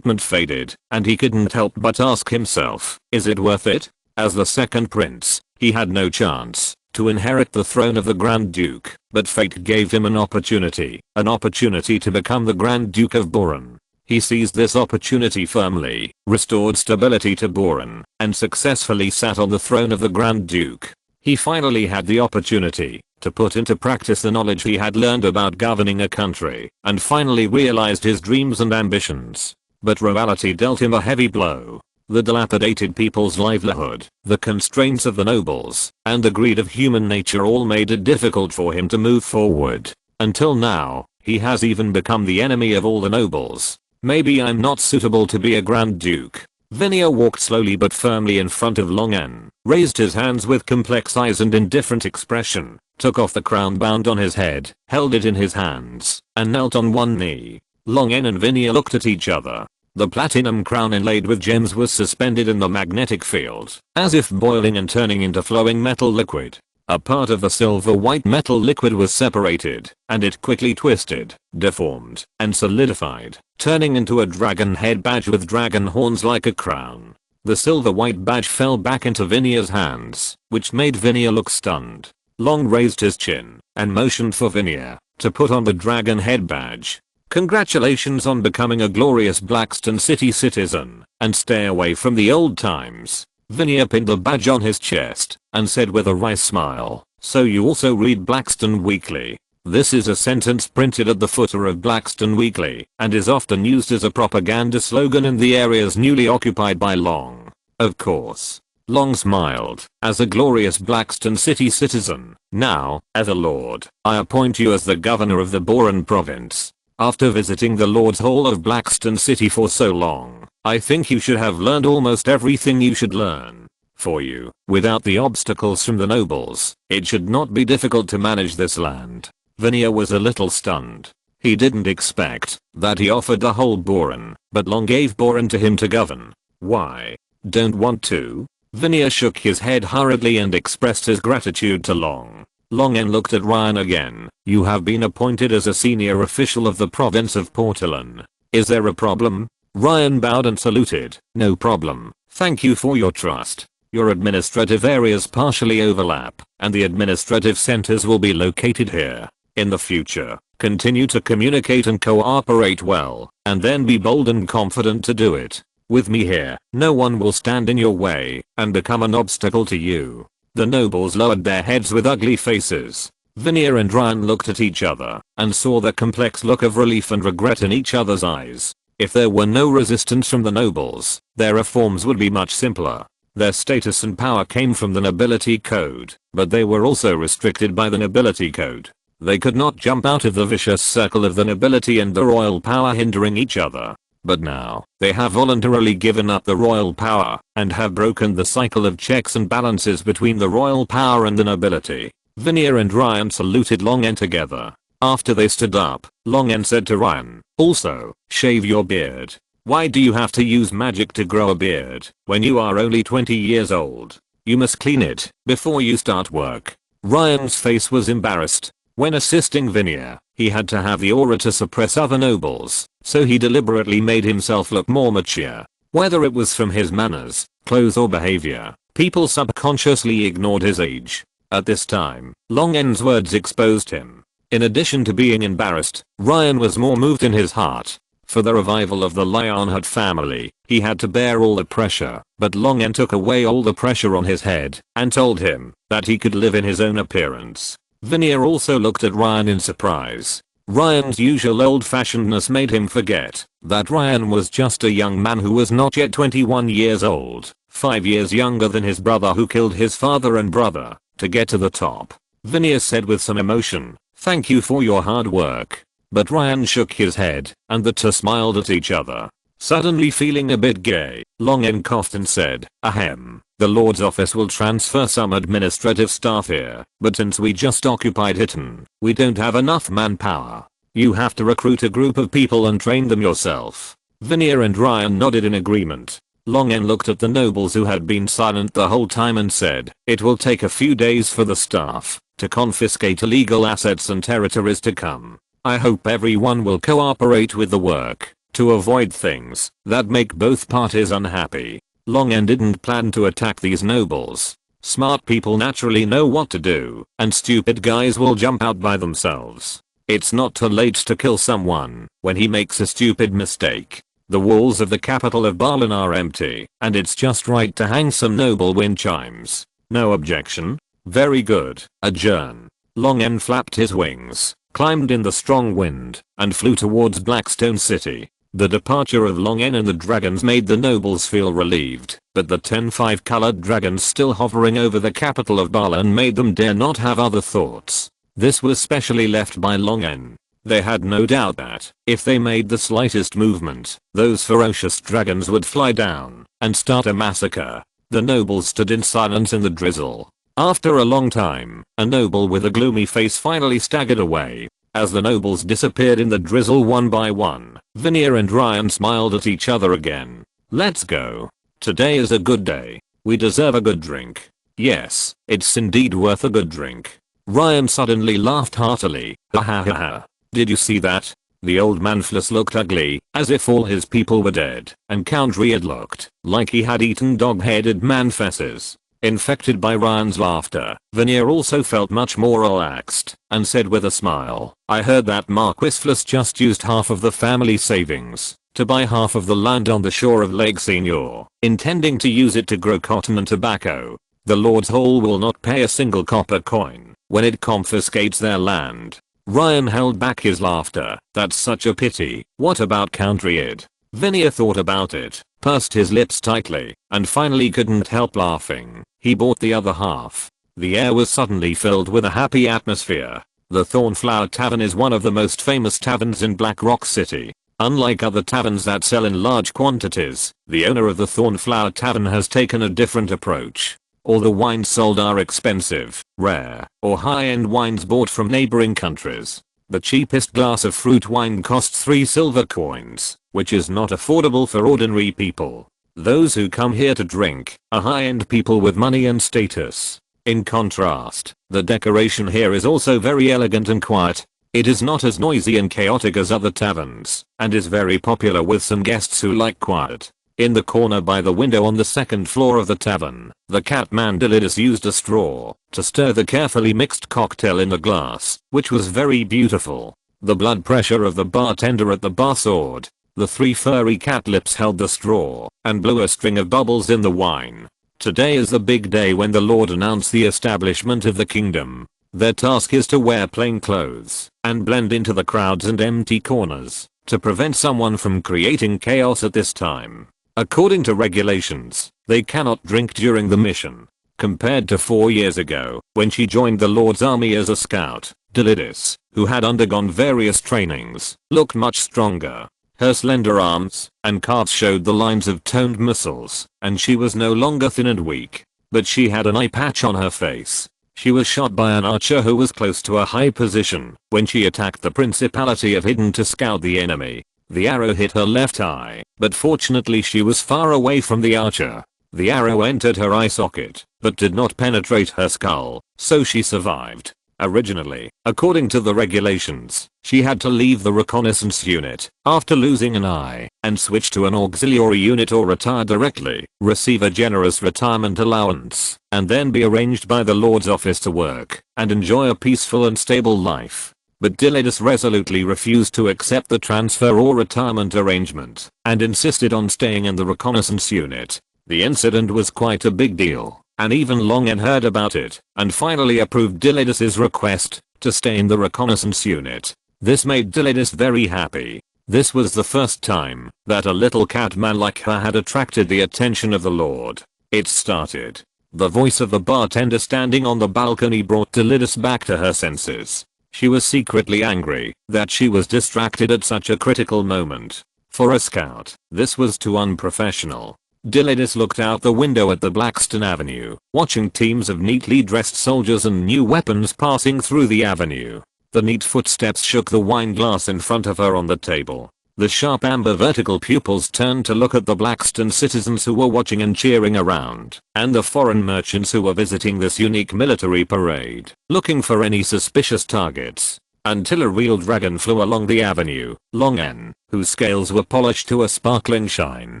faded, and he couldn't help but ask himself, is it worth it? As the second prince, he had no chance to inherit the throne of the Grand Duke, but fate gave him an opportunity to become the Grand Duke of Boren. He seized this opportunity firmly, restored stability to Boren, and successfully sat on the throne of the Grand Duke. He finally had the opportunity to put into practice the knowledge he had learned about governing a country, and finally realized his dreams and ambitions. But reality dealt him a heavy blow. The dilapidated people's livelihood, the constraints of the nobles, and the greed of human nature all made it difficult for him to move forward. Until now, he has even become the enemy of all the nobles. Maybe I'm not suitable to be a Grand Duke. Vinaya walked slowly but firmly in front of Long N, raised his hands with complex eyes and indifferent expression, took off the crown bound on his head, held it in his hands, and knelt on one knee. Long N and Vinaya looked at each other. The platinum crown inlaid with gems was suspended in the magnetic field, as if boiling and turning into flowing metal liquid. A part of the silver white metal liquid was separated, and it quickly twisted, deformed, and solidified, turning into a dragon head badge with dragon horns like a crown. The silver white badge fell back into Vinaya's hands, which made Vinaya look stunned. Long raised his chin and motioned for Vinaya to put on the dragon head badge. Congratulations on becoming a glorious Blackstone City citizen, and stay away from the old times. Vinaya pinned the badge on his chest and said with a wry smile, so you also read Blackstone Weekly? This is a sentence printed at the footer of Blackstone Weekly and is often used as a propaganda slogan in the areas newly occupied by Long. Of course. Long smiled. As a glorious Blackstone City citizen, now, as a lord, I appoint you as the governor of the Boren province. After visiting the Lord's Hall of Blackstone City for so long, I think you should have learned almost everything you should learn. For you, without the obstacles from the nobles, it should not be difficult to manage this land. Vinaya was a little stunned. He didn't expect that he offered the whole Boren, but Long gave Boren to him to govern. Why? Don't want to? Vinaya shook his head hurriedly and expressed his gratitude to Long. Long N looked at Ryan again. You have been appointed as a senior official of the province of Portolan. Is there a problem? Ryan bowed and saluted. No problem. Thank you for your trust. Your administrative areas partially overlap, and the administrative centers will be located here. In the future, continue to communicate and cooperate well, and then be bold and confident to do it. With me here, no one will stand in your way and become an obstacle to you. The nobles lowered their heads with ugly faces. Vinir and Ryan looked at each other and saw the complex look of relief and regret in each other's eyes. If there were no resistance from the nobles, their reforms would be much simpler. Their status and power came from the nobility code, but they were also restricted by the nobility code. They could not jump out of the vicious circle of the nobility and the royal power hindering each other. But now, they have voluntarily given up the royal power and have broken the cycle of checks and balances between the royal power and the nobility. Vinir and Ryan saluted Longen together. After they stood up, Longen said to Ryan, "Also, shave your beard. Why do you have to use magic to grow a beard when you are only 20 years old? You must clean it before you start work." Ryan's face was embarrassed. When assisting Vinir, he had to have the aura to suppress other nobles, so he deliberately made himself look more mature. Whether it was from his manners, clothes or behavior, people subconsciously ignored his age. At this time, Longen's words exposed him. In addition to being embarrassed, Ryan was more moved in his heart. For the revival of the Lionheart family, he had to bear all the pressure, but Longen took away all the pressure on his head and told him that he could live in his own appearance. Vinir also looked at Ryan in surprise. Ryan's usual old-fashionedness made him forget that Ryan was just a young man who was not yet 21 years old, 5 years younger than his brother who killed his father and brother to get to the top. Vinir said with some emotion, "Thank you for your hard work." But Ryan shook his head, and the two smiled at each other. Suddenly feeling a bit gay, Longen coughed and said, "Ahem. The Lord's office will transfer some administrative staff here, but since we just occupied Hitton, we don't have enough manpower. You have to recruit a group of people and train them yourself." Vinir and Ryan nodded in agreement. Longen looked at the nobles who had been silent the whole time and said, "It will take a few days for the staff to confiscate illegal assets and territories to come. I hope everyone will cooperate with the work to avoid things that make both parties unhappy." Longen didn't plan to attack these nobles. Smart people naturally know what to do, and stupid guys will jump out by themselves. It's not too late to kill someone when he makes a stupid mistake. The walls of the capital of Berlin are empty, and it's just right to hang some noble wind chimes. No objection? Very good. Adjourn. Longen flapped his wings, climbed in the strong wind, and flew towards Blackstone City. The departure of Longen and the dragons made the nobles feel relieved, but the 10-5 colored dragons still hovering over the capital of Berlin made them dare not have other thoughts. This was specially left by Longen. They had no doubt that, if they made the slightest movement, those ferocious dragons would fly down and start a massacre. The nobles stood in silence in the drizzle. After a long time, a noble with a gloomy face finally staggered away. As the nobles disappeared in the drizzle one by one, Vinir and Ryan smiled at each other again. "Let's go. Today is a good day. We deserve a good drink." "Yes, it's indeed worth a good drink." Ryan suddenly laughed heartily. "Ha ha ha ha. Did you see that? The old Manflus looked ugly, as if all his people were dead, and Count Riad looked like he had eaten dog-headed man-fesses." Infected by Ryan's laughter, Vinir also felt much more relaxed, and said with a smile, "I heard that Marquis Flus just used half of the family savings to buy half of the land on the shore of Lake Senior, intending to use it to grow cotton and tobacco. The Lord's Hall will not pay a single copper coin when it confiscates their land." Ryan held back his laughter. "That's such a pity. What about Count Riad?" Vinir thought about it, pursed his lips tightly, and finally couldn't help laughing. He bought the other half. The air was suddenly filled with a happy atmosphere. The Thornflower Tavern is one of the most famous taverns in Black Rock City. Unlike other taverns that sell in large quantities, the owner of the Thornflower Tavern has taken a different approach. All the wines sold are expensive, rare, or high-end wines bought from neighboring countries. The cheapest glass of fruit wine costs 3 silver coins, which is not affordable for ordinary people. Those who come here to drink are high-end people with money and status. In contrast, the decoration here is also very elegant and quiet. It is not as noisy and chaotic as other taverns, and is very popular with some guests who like quiet. In the corner by the window on the second floor of the tavern, the cat Mandalidus used a straw to stir the carefully mixed cocktail in the glass, which was very beautiful. The blood pressure of the bartender at the bar soared. The 3 furry cat lips held the straw and blew a string of bubbles in the wine. Today is the big day when the Lord announced the establishment of the kingdom. Their task is to wear plain clothes and blend into the crowds and empty corners to prevent someone from creating chaos at this time. According to regulations, they cannot drink during the mission. Compared to 4 years ago, when she joined the Lord's army as a scout, Delidis, who had undergone various trainings, looked much stronger. Her slender arms and calves showed the lines of toned muscles, and she was no longer thin and weak. But she had an eye patch on her face. She was shot by an archer who was close to a high position when she attacked the Principality of Hidden to scout the enemy. The arrow hit her left eye, but fortunately she was far away from the archer. The arrow entered her eye socket, but did not penetrate her skull, so she survived. Originally, according to the regulations, she had to leave the reconnaissance unit after losing an eye and switch to an auxiliary unit or retire directly, receive a generous retirement allowance, and then be arranged by the Lord's office to work and enjoy a peaceful and stable life. But Delidis resolutely refused to accept the transfer or retirement arrangement and insisted on staying in the reconnaissance unit. The incident was quite a big deal, and even Longen heard about it and finally approved Delidis' request to stay in the reconnaissance unit. This made Delidis very happy. This was the first time that a little cat man like her had attracted the attention of the Lord. It started. The voice of the bartender standing on the balcony brought Delidis back to her senses. She was secretly angry that she was distracted at such a critical moment. For a scout, this was too unprofessional. Delidis looked out the window at the Blackstone Avenue, watching teams of neatly dressed soldiers and new weapons passing through the avenue. The neat footsteps shook the wine glass in front of her on the table. The sharp amber vertical pupils turned to look at the Blackstone citizens who were watching and cheering around, and the foreign merchants who were visiting this unique military parade, looking for any suspicious targets. Until a real dragon flew along the avenue. Longen, whose scales were polished to a sparkling shine,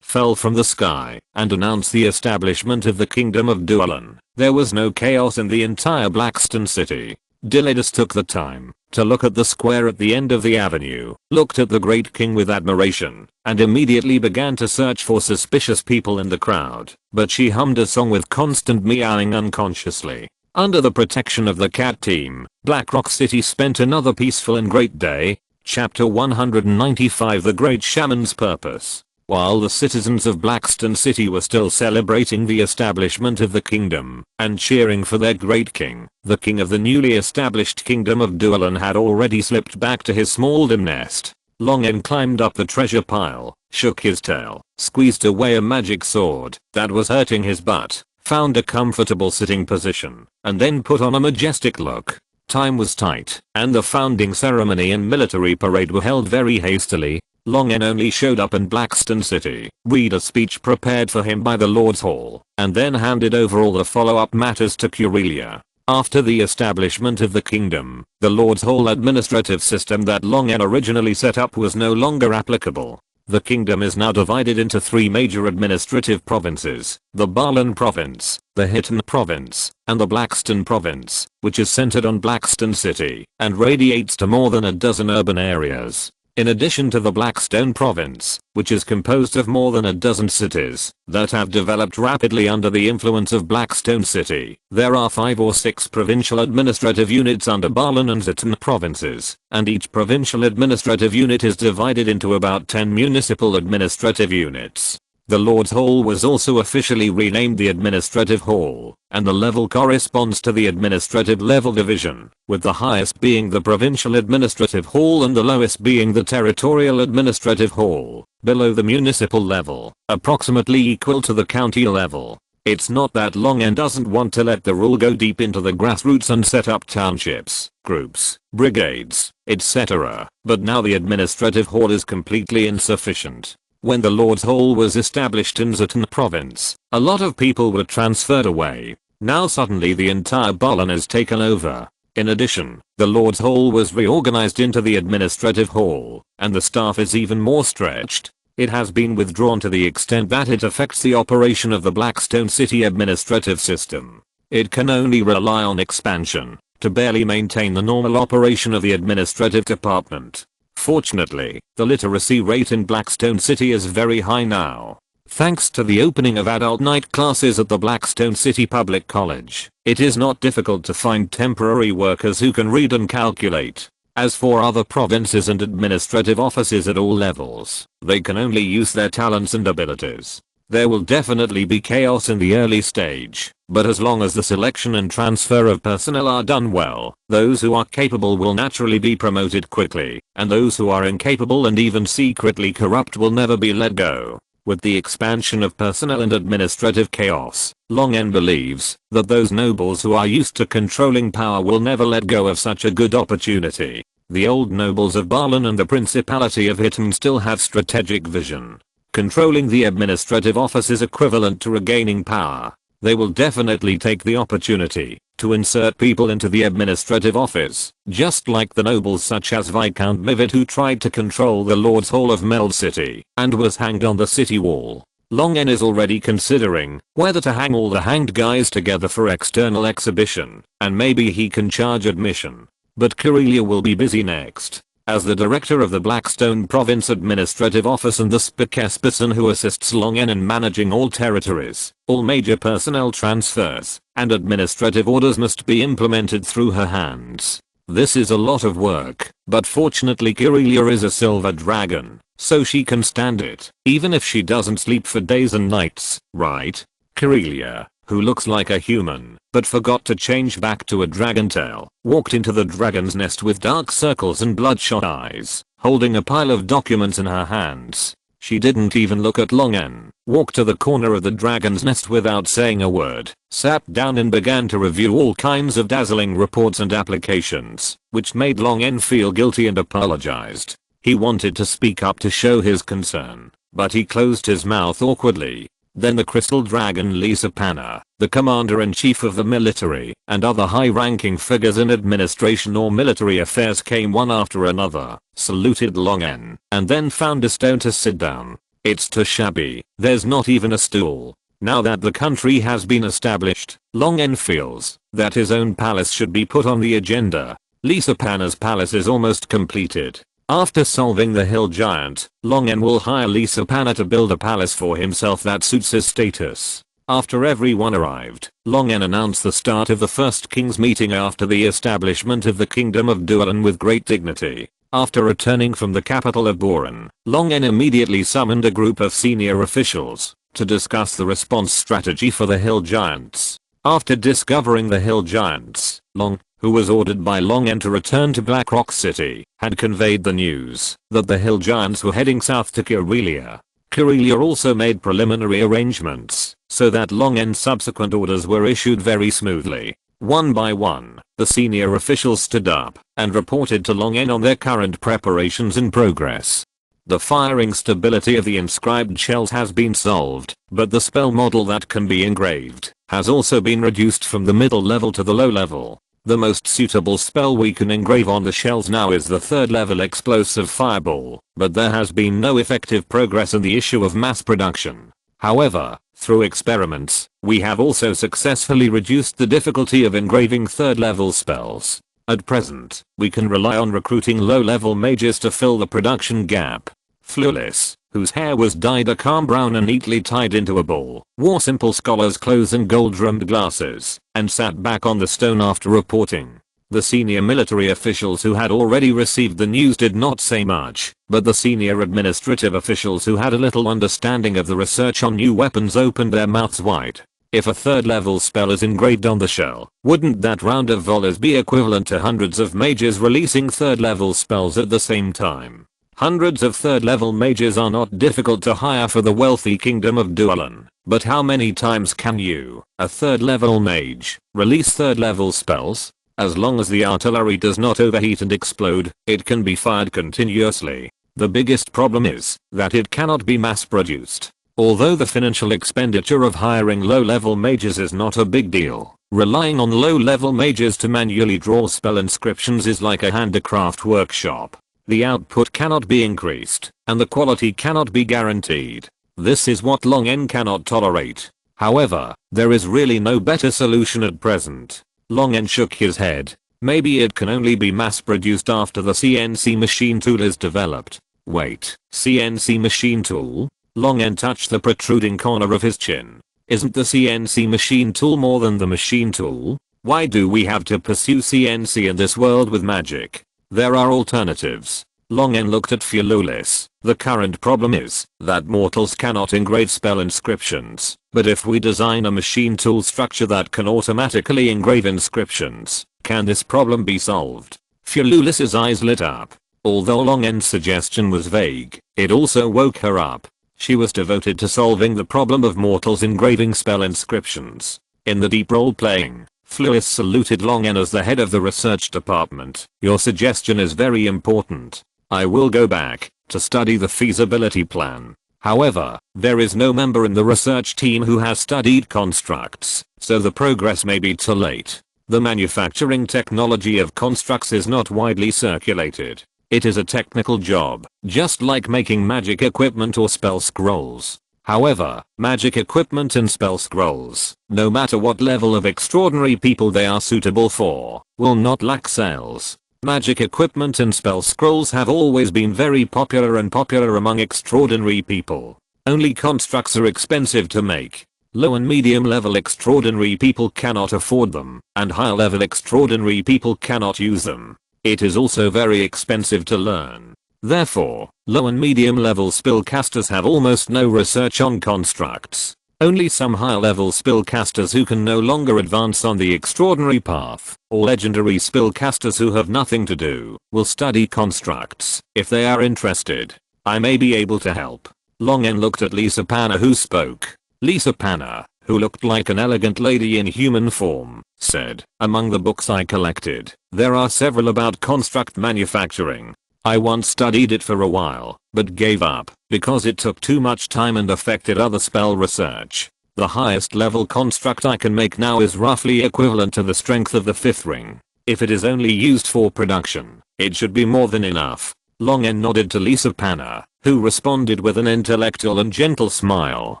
fell from the sky and announced the establishment of the kingdom of Dualan. There was no chaos in the entire Blackstone city. Delidis took the time to look at the square at the end of the avenue, looked at the great king with admiration, and immediately began to search for suspicious people in the crowd. But she hummed a song with constant meowing unconsciously. Under the protection of the cat team, Blackrock City spent another peaceful and great day. Chapter 195 The Great Shaman's Purpose. While the citizens of Blackstone City were still celebrating the establishment of the kingdom and cheering for their great king, the king of the newly established kingdom of Dualan had already slipped back to his small dim nest. Longen climbed up the treasure pile, shook his tail, squeezed away a magic sword that was hurting his butt, found a comfortable sitting position, and then put on a majestic look. Time was tight, and the founding ceremony and military parade were held very hastily. Longen only showed up in Blackstone City, read a speech prepared for him by the Lord's Hall, and then handed over all the follow-up matters to Curelia. After the establishment of the kingdom, the Lord's Hall administrative system that Longen originally set up was no longer applicable. The kingdom is now divided into 3 major administrative provinces: the Balan province, the Hitton province, and the Blackstone province, which is centered on Blackstone City and radiates to more than a dozen urban areas. In addition to the Blackstone province, which is composed of more than a dozen cities that have developed rapidly under the influence of Blackstone City, there are 5 or 6 provincial administrative units under Balan and Hitton provinces, and each provincial administrative unit is divided into about 10 municipal administrative units. The Lord's Hall was also officially renamed the Administrative Hall, and the level corresponds to the administrative level division, with the highest being the Provincial Administrative Hall and the lowest being the Territorial Administrative Hall, below the municipal level, approximately equal to the county level. It's not that Longen doesn't want to let the rule go deep into the grassroots and set up townships, groups, brigades, etc., but now the Administrative Hall is completely insufficient. When the Lord's Hall was established in Zatan province, a lot of people were transferred away. Now suddenly the entire Balan is taken over. In addition, the Lord's Hall was reorganized into the Administrative Hall, and the staff is even more stretched. It has been withdrawn to the extent that it affects the operation of the Blackstone City administrative system. It can only rely on expansion to barely maintain the normal operation of the administrative department. Fortunately, the literacy rate in Blackstone City is very high now. Thanks to the opening of adult night classes at the Blackstone City Public College, it is not difficult to find temporary workers who can read and calculate. As for other provinces and administrative offices at all levels, they can only use their talents and abilities. There will definitely be chaos in the early stage, but as long as the selection and transfer of personnel are done well, those who are capable will naturally be promoted quickly, and those who are incapable and even secretly corrupt will never be let go. With the expansion of personnel and administrative chaos, Long N believes that those nobles who are used to controlling power will never let go of such a good opportunity. The old nobles of Barlin and the Principality of Hitton still have strategic vision. Controlling the administrative office is equivalent to regaining power. They will definitely take the opportunity to insert people into the administrative office, just like the nobles such as Viscount Mivid, who tried to control the Lord's Hall of Meld City and was hanged on the city wall. Long N is already considering whether to hang all the hanged guys together for external exhibition, and maybe he can charge admission. But Corellia will be busy next. As the director of the Blackstone Province Administrative Office and the spokesperson who assists Long N in managing all territories, all major personnel transfers and administrative orders must be implemented through her hands. This is a lot of work, but fortunately Corellia is a silver dragon, so she can stand it, even if she doesn't sleep for days and nights, right? Corellia, who looks like a human, but forgot to change back to a dragon tail, walked into the dragon's nest with dark circles and bloodshot eyes, holding a pile of documents in her hands. She didn't even look at Long N, walked to the corner of the dragon's nest without saying a word, sat down and began to review all kinds of dazzling reports and applications, which made Long N feel guilty and apologized. He wanted to speak up to show his concern, but he closed his mouth awkwardly. Then the crystal dragon Lisa Panna, the commander-in-chief of the military, and other high-ranking figures in administration or military affairs came one after another, saluted Long N, and then found a stone to sit down. It's too shabby, there's not even a stool. Now that the country has been established, Long N feels that his own palace should be put on the agenda. Lisa Panna's palace is almost completed. After solving the hill giant, Long N will hire Lisa Panna to build a palace for himself that suits his status. After everyone arrived, Long N announced the start of the first king's meeting after the establishment of the kingdom of Dualan with great dignity. After returning from the capital of Boran, Long N immediately summoned a group of senior officials to discuss the response strategy for the hill giants. After discovering the hill giants, Long, who was ordered by Long N to return to Black Rock City, had conveyed the news that the hill giants were heading south to Corellia. Corellia also made preliminary arrangements so that Long N's subsequent orders were issued very smoothly. One by one, the senior officials stood up and reported to Long N on their current preparations and progress. The firing stability of the inscribed shells has been solved, but the spell model that can be engraved has also been reduced from the middle level to the low level. The most suitable spell we can engrave on the shells now is the 3rd level explosive fireball, but there has been no effective progress in the issue of mass production. However, through experiments, we have also successfully reduced the difficulty of engraving 3rd level spells. At present, we can rely on recruiting low level mages to fill the production gap. Flawless, whose hair was dyed a calm brown and neatly tied into a ball, wore simple scholar's clothes and gold-rimmed glasses, and sat back on the stone after reporting. The senior military officials who had already received the news did not say much, but the senior administrative officials who had a little understanding of the research on new weapons opened their mouths wide. If a 3rd level spell is engraved on the shell, wouldn't that round of volleys be equivalent to hundreds of mages releasing 3rd level spells at the same time? Hundreds of 3rd level mages are not difficult to hire for the wealthy kingdom of Dualan, but how many times can you, a 3rd level mage, release 3rd level spells? As long as the artillery does not overheat and explode, it can be fired continuously. The biggest problem is that it cannot be mass produced. Although the financial expenditure of hiring low-level mages is not a big deal, relying on low-level mages to manually draw spell inscriptions is like a handicraft workshop. The output cannot be increased, and the quality cannot be guaranteed. This is what Long N cannot tolerate. However, there is really no better solution at present. Long N shook his head. Maybe it can only be mass produced after the CNC machine tool is developed. Wait, CNC machine tool? Long N touched the protruding corner of his chin. Isn't the CNC machine tool more than the machine tool? Why do we have to pursue CNC in this world with magic? There are alternatives. Long N looked at Fululis. The current problem is that mortals cannot engrave spell inscriptions, but if we design a machine tool structure that can automatically engrave inscriptions, can this problem be solved? Fululis's eyes lit up. Although Long N's suggestion was vague, it also woke her up. She was devoted to solving the problem of mortals engraving spell inscriptions. In the deep role-playing, Fluis saluted Long N as the head of the research department. Your suggestion is very important. I will go back to study the feasibility plan. However, there is no member in the research team who has studied constructs, so the progress may be too late. The manufacturing technology of constructs is not widely circulated. It is a technical job, just like making magic equipment or spell scrolls. However, magic equipment and spell scrolls, no matter what level of extraordinary people they are suitable for, will not lack sales. Magic equipment and spell scrolls have always been very popular among extraordinary people. Only constructs are expensive to make. Low and medium level extraordinary people cannot afford them, and high level extraordinary people cannot use them. It is also very expensive to learn. Therefore, low and medium level spellcasters have almost no research on constructs. Only some high level spellcasters who can no longer advance on the extraordinary path, or legendary spellcasters who have nothing to do, will study constructs. If they are interested, I may be able to help. Long N looked at Lisa Panna, who spoke. Lisa Panna, who looked like an elegant lady in human form, said, among the books I collected, there are several about construct manufacturing. I once studied it for a while, but gave up, because it took too much time and affected other spell research. The highest level construct I can make now is roughly equivalent to the strength of the 5th ring. If it is only used for production, it should be more than enough. Long N nodded to Lisa Panna, who responded with an intellectual and gentle smile.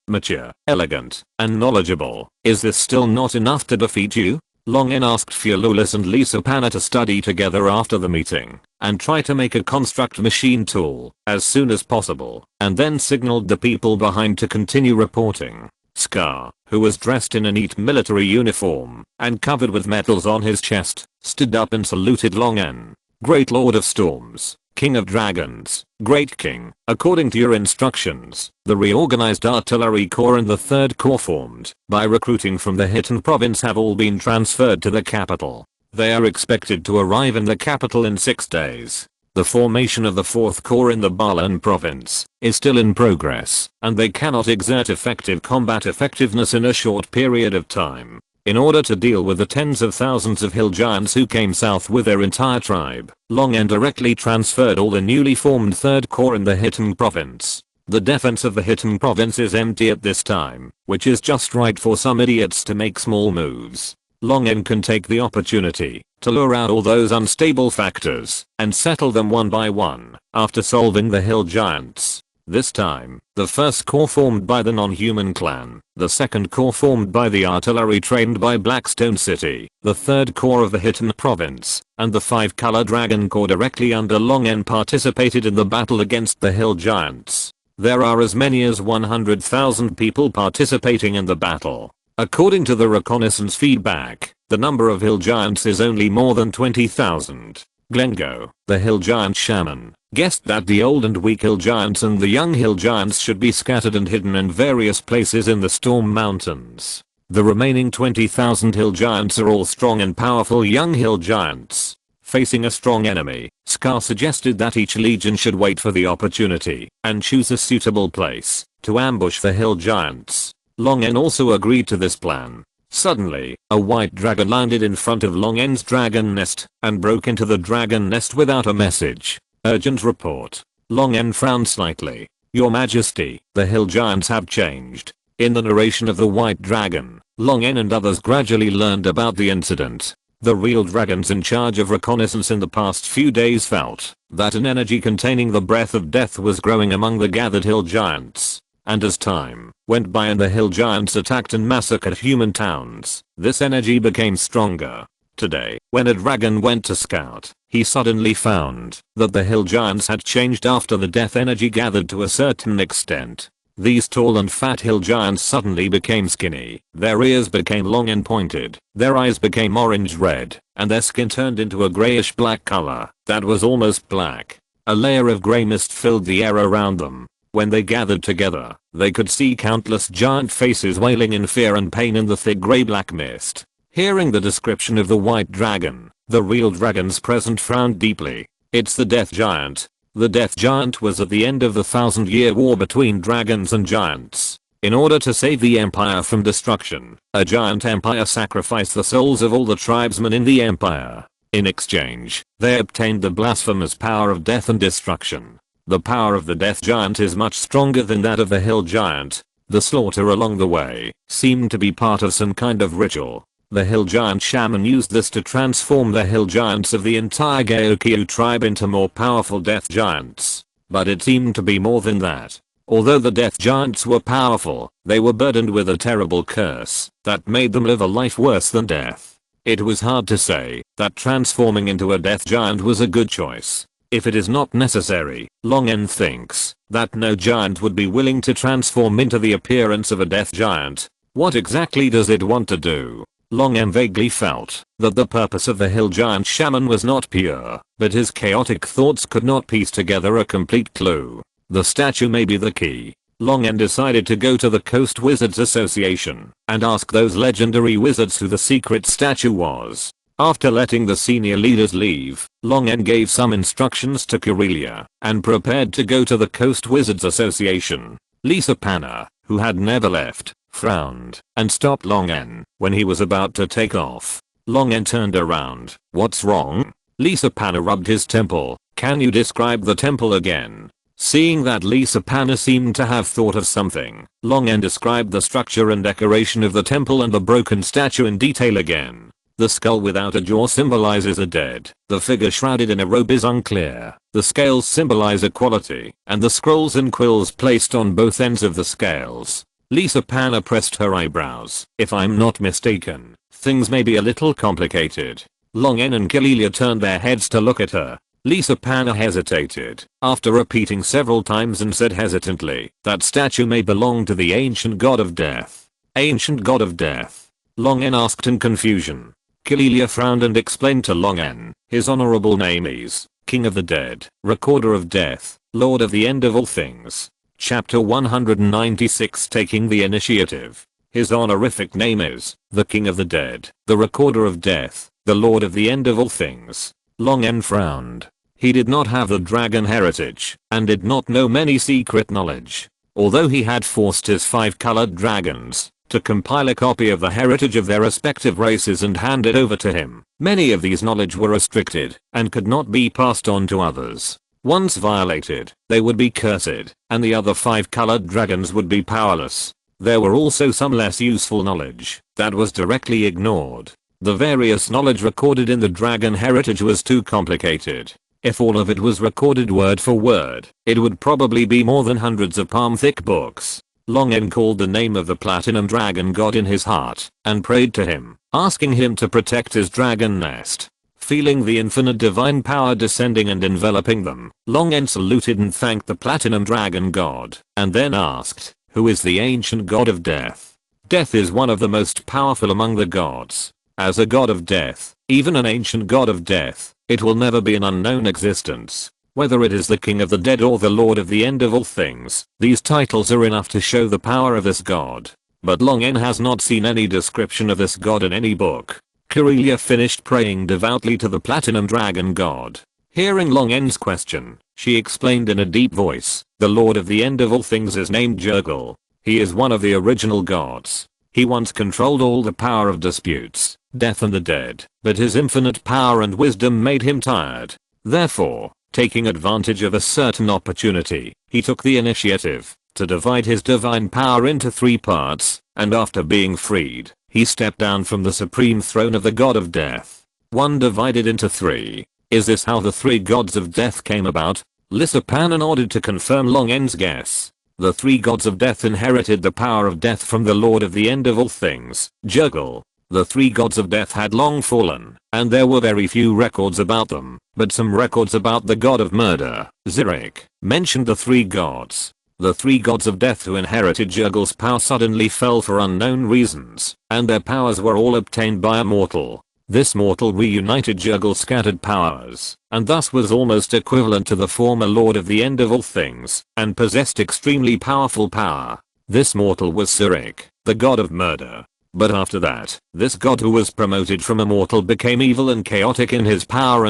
Mature, elegant, and knowledgeable. Is this still not enough to defeat you? Long N asked Fululis and Lisa Panna to study together after the meeting, and try to make a construct machine tool as soon as possible, and then signaled the people behind to continue reporting. Scar, who was dressed in a neat military uniform, and covered with medals on his chest, stood up and saluted Long N. Great Lord of Storms, King of Dragons, Great King, according to your instructions, the reorganized artillery corps and the 3rd corps formed by recruiting from the Hitan province have all been transferred to the capital. They are expected to arrive in the capital in 6 days. The formation of the 4th corps in the Balan province is still in progress, and they cannot exert effective combat effectiveness in a short period of time. In order to deal with the tens of thousands of hill giants who came south with their entire tribe, Long N directly transferred all the newly formed 3rd corps in the Hitan province. The defense of the Hitan province is empty at this time, which is just right for some idiots to make small moves. Long N can take the opportunity to lure out all those unstable factors and settle them one by one after solving the hill giants. This time, the 1st corps formed by the non-human clan, the 2nd corps formed by the artillery trained by Blackstone City, the 3rd corps of the Hitan province, and the 5-color dragon corps directly under Long N participated in the battle against the hill giants. There are as many as 100,000 people participating in the battle. According to the reconnaissance feedback, the number of hill giants is only more than 20,000. Glengo, the hill giant shaman, guessed that the old and weak hill giants and the young hill giants should be scattered and hidden in various places in the Storm Mountains. The remaining 20,000 hill giants are all strong and powerful young hill giants. Facing a strong enemy, Scar suggested that each legion should wait for the opportunity and choose a suitable place to ambush the hill giants. Long N also agreed to this plan. Suddenly, a white dragon landed in front of Long N's dragon nest and broke into the dragon nest without a message. Urgent report. Long N frowned slightly. Your Majesty, the hill giants have changed. In the narration of the white dragon, Long N and others gradually learned about the incident. The real dragons in charge of reconnaissance in the past few days felt that an energy containing the breath of death was growing among the gathered hill giants. And as time went by and the hill giants attacked and massacred human towns, this energy became stronger. Today, when a dragon went to scout, he suddenly found that the hill giants had changed after the death energy gathered to a certain extent. These tall and fat hill giants suddenly became skinny, their ears became long and pointed, their eyes became orange-red, and their skin turned into a grayish-black color that was almost black. A layer of grey mist filled the air around them. When they gathered together, they could see countless giant faces wailing in fear and pain in the thick grey-black mist. Hearing the description of the white dragon, the real dragons present frowned deeply. It's the death giant. The death giant was at the end of the 1,000-year war between dragons and giants. In order to save the empire from destruction, a giant empire sacrificed the souls of all the tribesmen in the empire. In exchange, they obtained the blasphemous power of death and destruction. The power of the death giant is much stronger than that of the hill giant. The slaughter along the way seemed to be part of some kind of ritual. The hill giant shaman used this to transform the hill giants of the entire Gaokyu tribe into more powerful death giants. But it seemed to be more than that. Although the death giants were powerful, they were burdened with a terrible curse that made them live a life worse than death. It was hard to say that transforming into a death giant was a good choice. If it is not necessary, Long N thinks that no giant would be willing to transform into the appearance of a death giant. What exactly does it want to do? Long N vaguely felt that the purpose of the hill giant shaman was not pure, but his chaotic thoughts could not piece together a complete clue. The statue may be the key. Long N decided to go to the Coast Wizards Association and ask those legendary wizards who the secret statue was. After letting the senior leaders leave, Long N gave some instructions to Corellia and prepared to go to the Coast Wizards Association. Lisa Panna, who had never left, frowned and stopped Long N when he was about to take off. Long N turned around. What's wrong? Lisa Panna rubbed his temple. Can you describe the temple again? Seeing that Lisa Panna seemed to have thought of something, Long N described the structure and decoration of the temple and the broken statue in detail again. The skull without a jaw symbolizes a dead. The figure shrouded in a robe is unclear. The scales symbolize equality, and the scrolls and quills placed on both ends of the scales. Lisa Panna pressed her eyebrows. If I'm not mistaken, things may be a little complicated. Long N and Corellia turned their heads to look at her. Lisa Panna hesitated, after repeating several times and said hesitantly, that statue may belong to the ancient god of death. Ancient god of death? Long N asked in confusion. Corellia frowned and explained to Long N, his honorable name is King of the Dead, Recorder of Death, Lord of the End of All Things. Chapter 196 Taking the Initiative. His honorific name is the King of the Dead, the Recorder of Death, the Lord of the End of All Things. Long N frowned. He did not have the dragon heritage and did not know many secret knowledge. Although he had forced his 5 colored dragons to compile a copy of the heritage of their respective races and hand it over to him, many of these knowledge were restricted and could not be passed on to others. Once violated, they would be cursed, and the other 5 colored dragons would be powerless. There were also some less useful knowledge that was directly ignored. The various knowledge recorded in the dragon heritage was too complicated. If all of it was recorded word for word, it would probably be more than hundreds of palm-thick books. Long N called the name of the platinum dragon god in his heart and prayed to him, asking him to protect his dragon nest. Feeling the infinite divine power descending and enveloping them, Long N saluted and thanked the platinum dragon god, and then asked, who is the ancient god of death? Death is one of the most powerful among the gods. As a god of death, even an ancient god of death, it will never be an unknown existence. Whether it is the King of the Dead or the Lord of the End of All Things, these titles are enough to show the power of this god. But Long N has not seen any description of this god in any book. Corellia finished praying devoutly to the platinum dragon god. Hearing Long N's question, she explained in a deep voice, the Lord of the End of All Things is named Jurgal. He is one of the original gods. He once controlled all the power of disputes, death and the dead, but his infinite power and wisdom made him tired. Therefore, taking advantage of a certain opportunity, he took the initiative to divide his divine power into 3 parts, and after being freed, he stepped down from the supreme throne of the god of death. 1 divided into 3. Is this how the 3 gods of death came about? Lisa Panna nodded to confirm Long N's guess. The 3 gods of death inherited the power of death from the Lord of the End of All Things, Jurgal. The three gods of death had long fallen, and there were very few records about them, but some records about the god of murder, Zurich, mentioned the three gods. The three gods of death who inherited Jurgil's power suddenly fell for unknown reasons, and their powers were all obtained by a mortal. This mortal reunited Jurgil's scattered powers, and thus was almost equivalent to the former lord of the end of all things, and possessed extremely powerful power. This mortal was Zurich, the god of murder. But after that, this god who was promoted from a mortal became evil and chaotic in his power,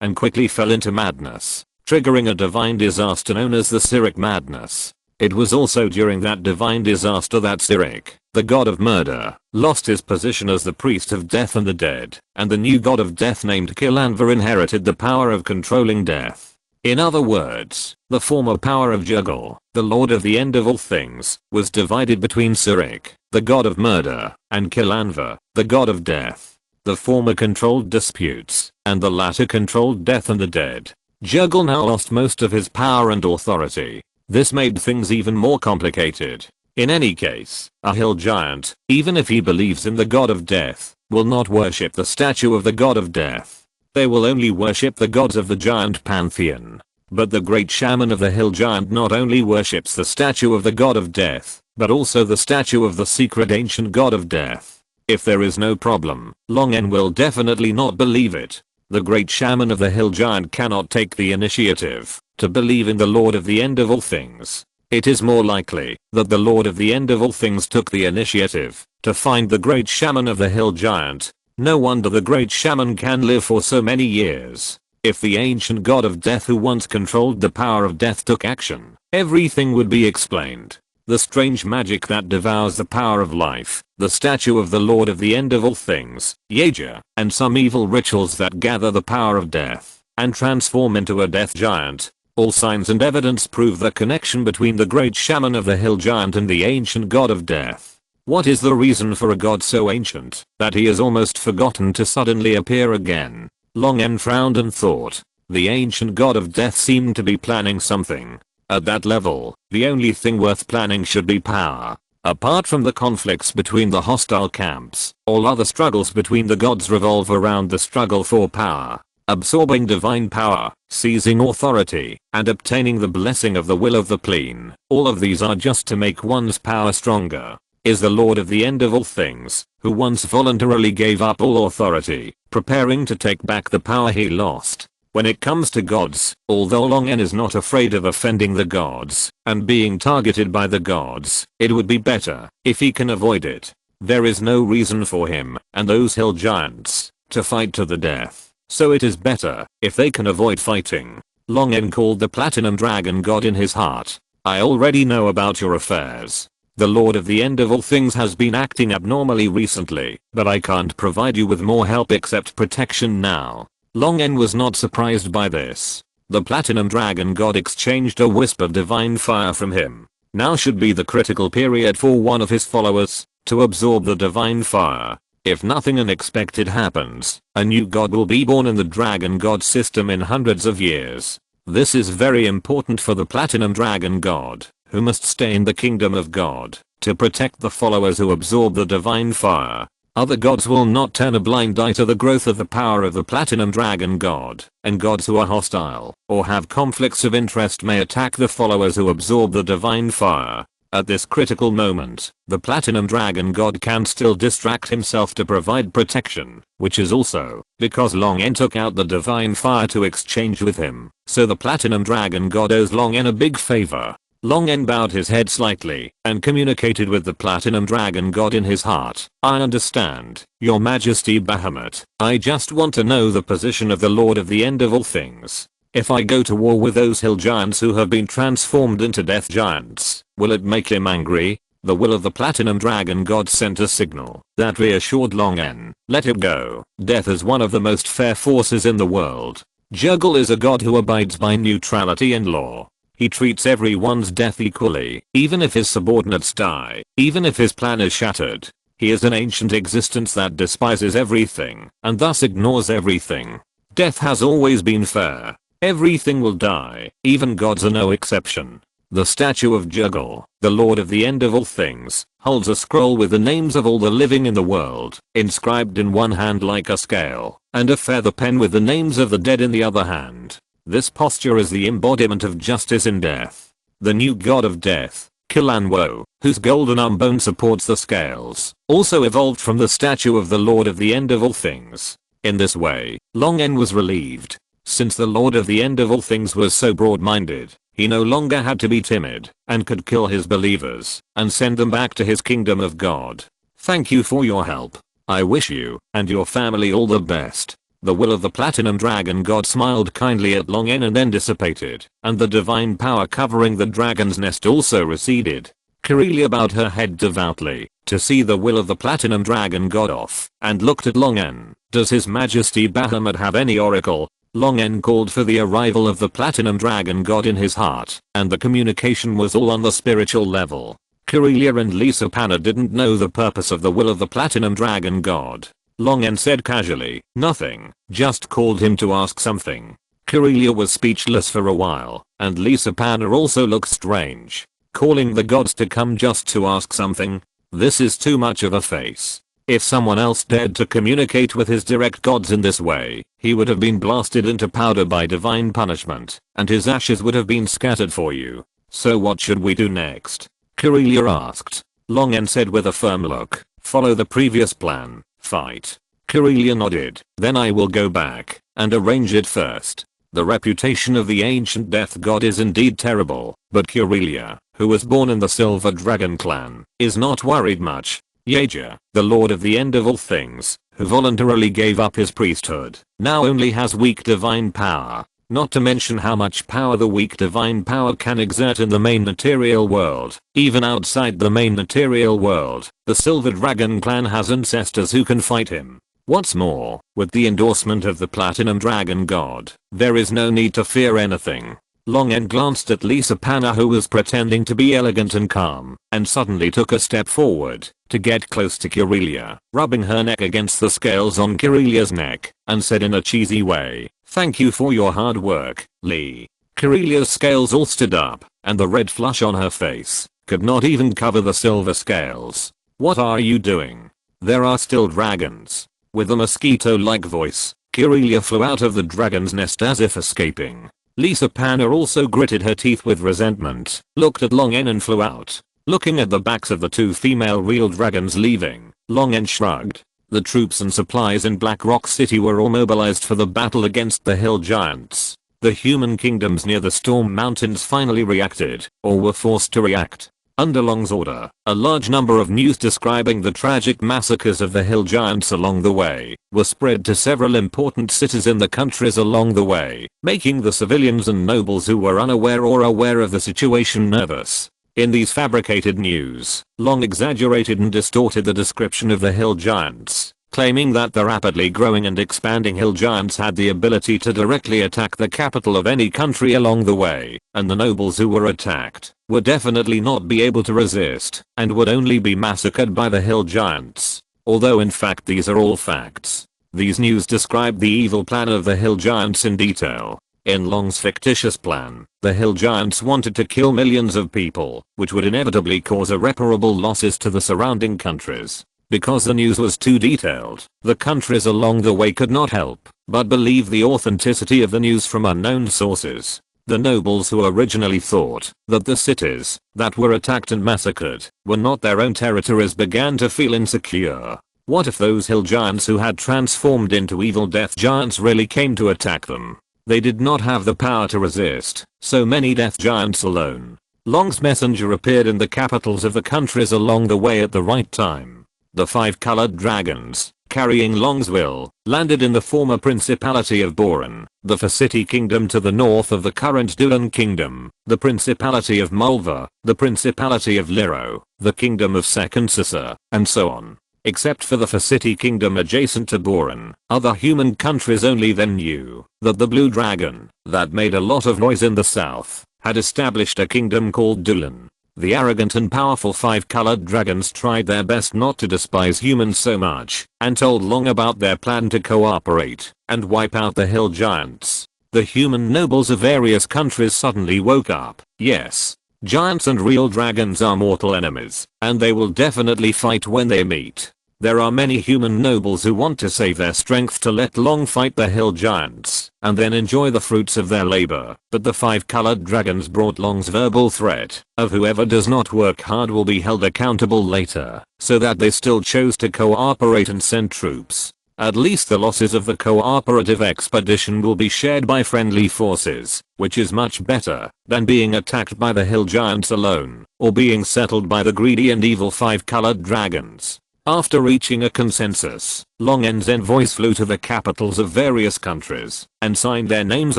and quickly fell into madness, triggering a divine disaster known as the Zurich Madness. It was also during that divine disaster that Zurich, the god of murder, lost his position as the priest of death and the dead, and the new god of death named Kilanva inherited the power of controlling death. In other words, the former power of Jurgil, the lord of the end of all things, was divided between Zurich, the god of murder, and Kilanva, the god of death. The former controlled disputes, and the latter controlled death and the dead. Jurgil now lost most of his power and authority. This made things even more complicated. In any case, a hill giant, even if he believes in the god of death, will not worship the statue of the god of death. They will only worship the gods of the giant pantheon. But the great shaman of the hill giant not only worships the statue of the god of death, but also the statue of the secret ancient god of death. If there is no problem, Longen will definitely not believe it. The great shaman of the hill giant cannot take the initiative to believe in the lord of the end of all things. It is more likely that the lord of the end of all things took the initiative to find the great shaman of the hill giant. No wonder the great shaman can live for so many years. If the ancient god of death who once controlled the power of death took action, everything would be explained. The strange magic that devours the power of life, the statue of the lord of the end of all things, Yager, and some evil rituals that gather the power of death and transform into a death giant. All signs and evidence prove the connection between the great shaman of the hill giant and the ancient god of death. What is the reason for a god so ancient that he is almost forgotten to suddenly appear again? Longen frowned and thought. The ancient god of death seemed to be planning something. At that level, the only thing worth planning should be power. Apart from the conflicts between the hostile camps, all other struggles between the gods revolve around the struggle for power. Absorbing divine power, seizing authority, and obtaining the blessing of the will of the plane. All of these are just to make one's power stronger. Is the lord of the end of all things, who once voluntarily gave up all authority, preparing to take back the power he lost. When it comes to gods, although Longen is not afraid of offending the gods and being targeted by the gods, it would be better if he can avoid it. There is no reason for him and those hill giants to fight to the death, so it is better if they can avoid fighting. Longen called the platinum dragon god in his heart. I already know about your affairs. The lord of the end of all things has been acting abnormally recently, but I can't provide you with more help except protection now. Longen was not surprised by this. The platinum dragon god exchanged a wisp of divine fire from him. Now should be the critical period for one of his followers to absorb the divine fire. If nothing unexpected happens, a new god will be born in the dragon god system in hundreds of years. This is very important for the platinum dragon god, who must stay in the kingdom of God to protect the followers who absorb the divine fire. Other gods will not turn a blind eye to the growth of the power of the platinum dragon god, and gods who are hostile or have conflicts of interest may attack the followers who absorb the divine fire. At this critical moment, the platinum dragon god can still distract himself to provide protection, which is also because Longen took out the divine fire to exchange with him, so the platinum dragon god owes Longen a big favor. Longen bowed his head slightly and communicated with the platinum dragon god in his heart. I understand, your majesty Bahamut. I just want to know the position of the lord of the end of all things. If I go to war with those hill giants who have been transformed into death giants, will it make him angry? The will of the platinum dragon god sent a signal that reassured Longen. Let it go. Death is one of the most fair forces in the world. Jurgil is a god who abides by neutrality and law. He treats everyone's death equally, even if his subordinates die, even if his plan is shattered. He is an ancient existence that despises everything, and thus ignores everything. Death has always been fair. Everything will die, even gods are no exception. The statue of Juggle, the lord of the end of all things, holds a scroll with the names of all the living in the world, inscribed in one hand like a scale, and a feather pen with the names of the dead in the other hand. This posture is the embodiment of justice in death. The new god of death, Kilanwo, whose golden armbone supports the scales, also evolved from the statue of the lord of the end of all things. In this way, Long En was relieved. Since the lord of the end of all things was so broad-minded, he no longer had to be timid, and could kill his believers, and send them back to his kingdom of God. Thank you for your help. I wish you, and your family all the best. The will of the Platinum Dragon God smiled kindly at Long En and then dissipated, and the divine power covering the dragon's nest also receded. Corellia bowed her head devoutly, to see the will of the Platinum Dragon God off, and looked at Long En. Does His Majesty Bahamut have any oracle? Long En called for the arrival of the Platinum Dragon God in his heart, and the communication was all on the spiritual level. Corellia and Lisa Panna didn't know the purpose of the will of the Platinum Dragon God. Long En said casually, nothing, just called him to ask something. Corellia was speechless for a while, and Lisa Panna also looked strange. Calling the gods to come just to ask something? This is too much of a face. If someone else dared to communicate with his direct gods in this way, he would have been blasted into powder by divine punishment, and his ashes would have been scattered for you. So what should we do next? Corellia asked. Long En said with a firm look, follow the previous plan, fight. Corellia nodded, then I will go back, and arrange it first. The reputation of the ancient death god is indeed terrible, but Corellia, who was born in the Silver Dragon clan, is not worried much. Yaja, the lord of the end of all things, who voluntarily gave up his priesthood, now only has weak divine power. Not to mention how much power the weak divine power can exert in the main material world. Even outside the main material world, the Silver Dragon clan has ancestors who can fight him. What's more, with the endorsement of the Platinum Dragon God, there is no need to fear anything. Long En glanced at Lisa Panna, who was pretending to be elegant and calm, and suddenly took a step forward to get close to Corellia, rubbing her neck against the scales on Corellia's neck, and said in a cheesy way, thank you for your hard work, Lee. Corellia's scales all stood up, and the red flush on her face could not even cover the silver scales. What are you doing? There are still dragons. With a mosquito-like voice, Corellia flew out of the dragon's nest as if escaping. Lisa Panna also gritted her teeth with resentment, looked at Long En and flew out. Looking at the backs of the two female real dragons leaving, Long En shrugged. The troops and supplies in Black Rock City were all mobilized for the battle against the hill giants. The human kingdoms near the Storm Mountains finally reacted, or were forced to react. Under Long's order, a large number of news describing the tragic massacres of the hill giants along the way were spread to several important cities in the countries along the way, making the civilians and nobles who were unaware or aware of the situation nervous. In these fabricated news, Long exaggerated and distorted the description of the hill giants, claiming that the rapidly growing and expanding hill giants had the ability to directly attack the capital of any country along the way, and the nobles who were attacked would definitely not be able to resist, and would only be massacred by the hill giants. Although in fact these are all facts. These news describe the evil plan of the hill giants in detail. In Long's fictitious plan, the hill giants wanted to kill millions of people, which would inevitably cause irreparable losses to the surrounding countries. Because the news was too detailed, the countries along the way could not help but believe the authenticity of the news from unknown sources. The nobles who originally thought that the cities that were attacked and massacred were not their own territories began to feel insecure. What if those hill giants who had transformed into evil death giants really came to attack them? They did not have the power to resist so many death giants alone. Long's messenger appeared in the capitals of the countries along the way at the right time. The 5-colored dragons, carrying Long's will, landed in the former Principality of Boran, the Facity Kingdom to the north of the current Dulan Kingdom, the Principality of Mulva, the Principality of Liro, the Kingdom of Second Sissa, and so on. Except for the Facity Kingdom adjacent to Boran, other human countries only then knew that the Blue Dragon, that made a lot of noise in the south, had established a kingdom called Dulan. The arrogant and powerful 5-colored dragons tried their best not to despise humans so much, and told Long about their plan to cooperate and wipe out the hill giants. The human nobles of various countries suddenly woke up. Yes, Giants and real dragons are mortal enemies, and they will definitely fight when they meet. There are many human nobles who want to save their strength to let Long fight the hill giants, and then enjoy the fruits of their labor, but the 5-colored dragons brought Long's verbal threat of whoever does not work hard will be held accountable later, so that they still chose to cooperate and send troops. At least the losses of the cooperative expedition will be shared by friendly forces, which is much better than being attacked by the hill giants alone, or being settled by the greedy and evil 5-colored dragons. After reaching a consensus, Long N's envoys flew to the capitals of various countries and signed their names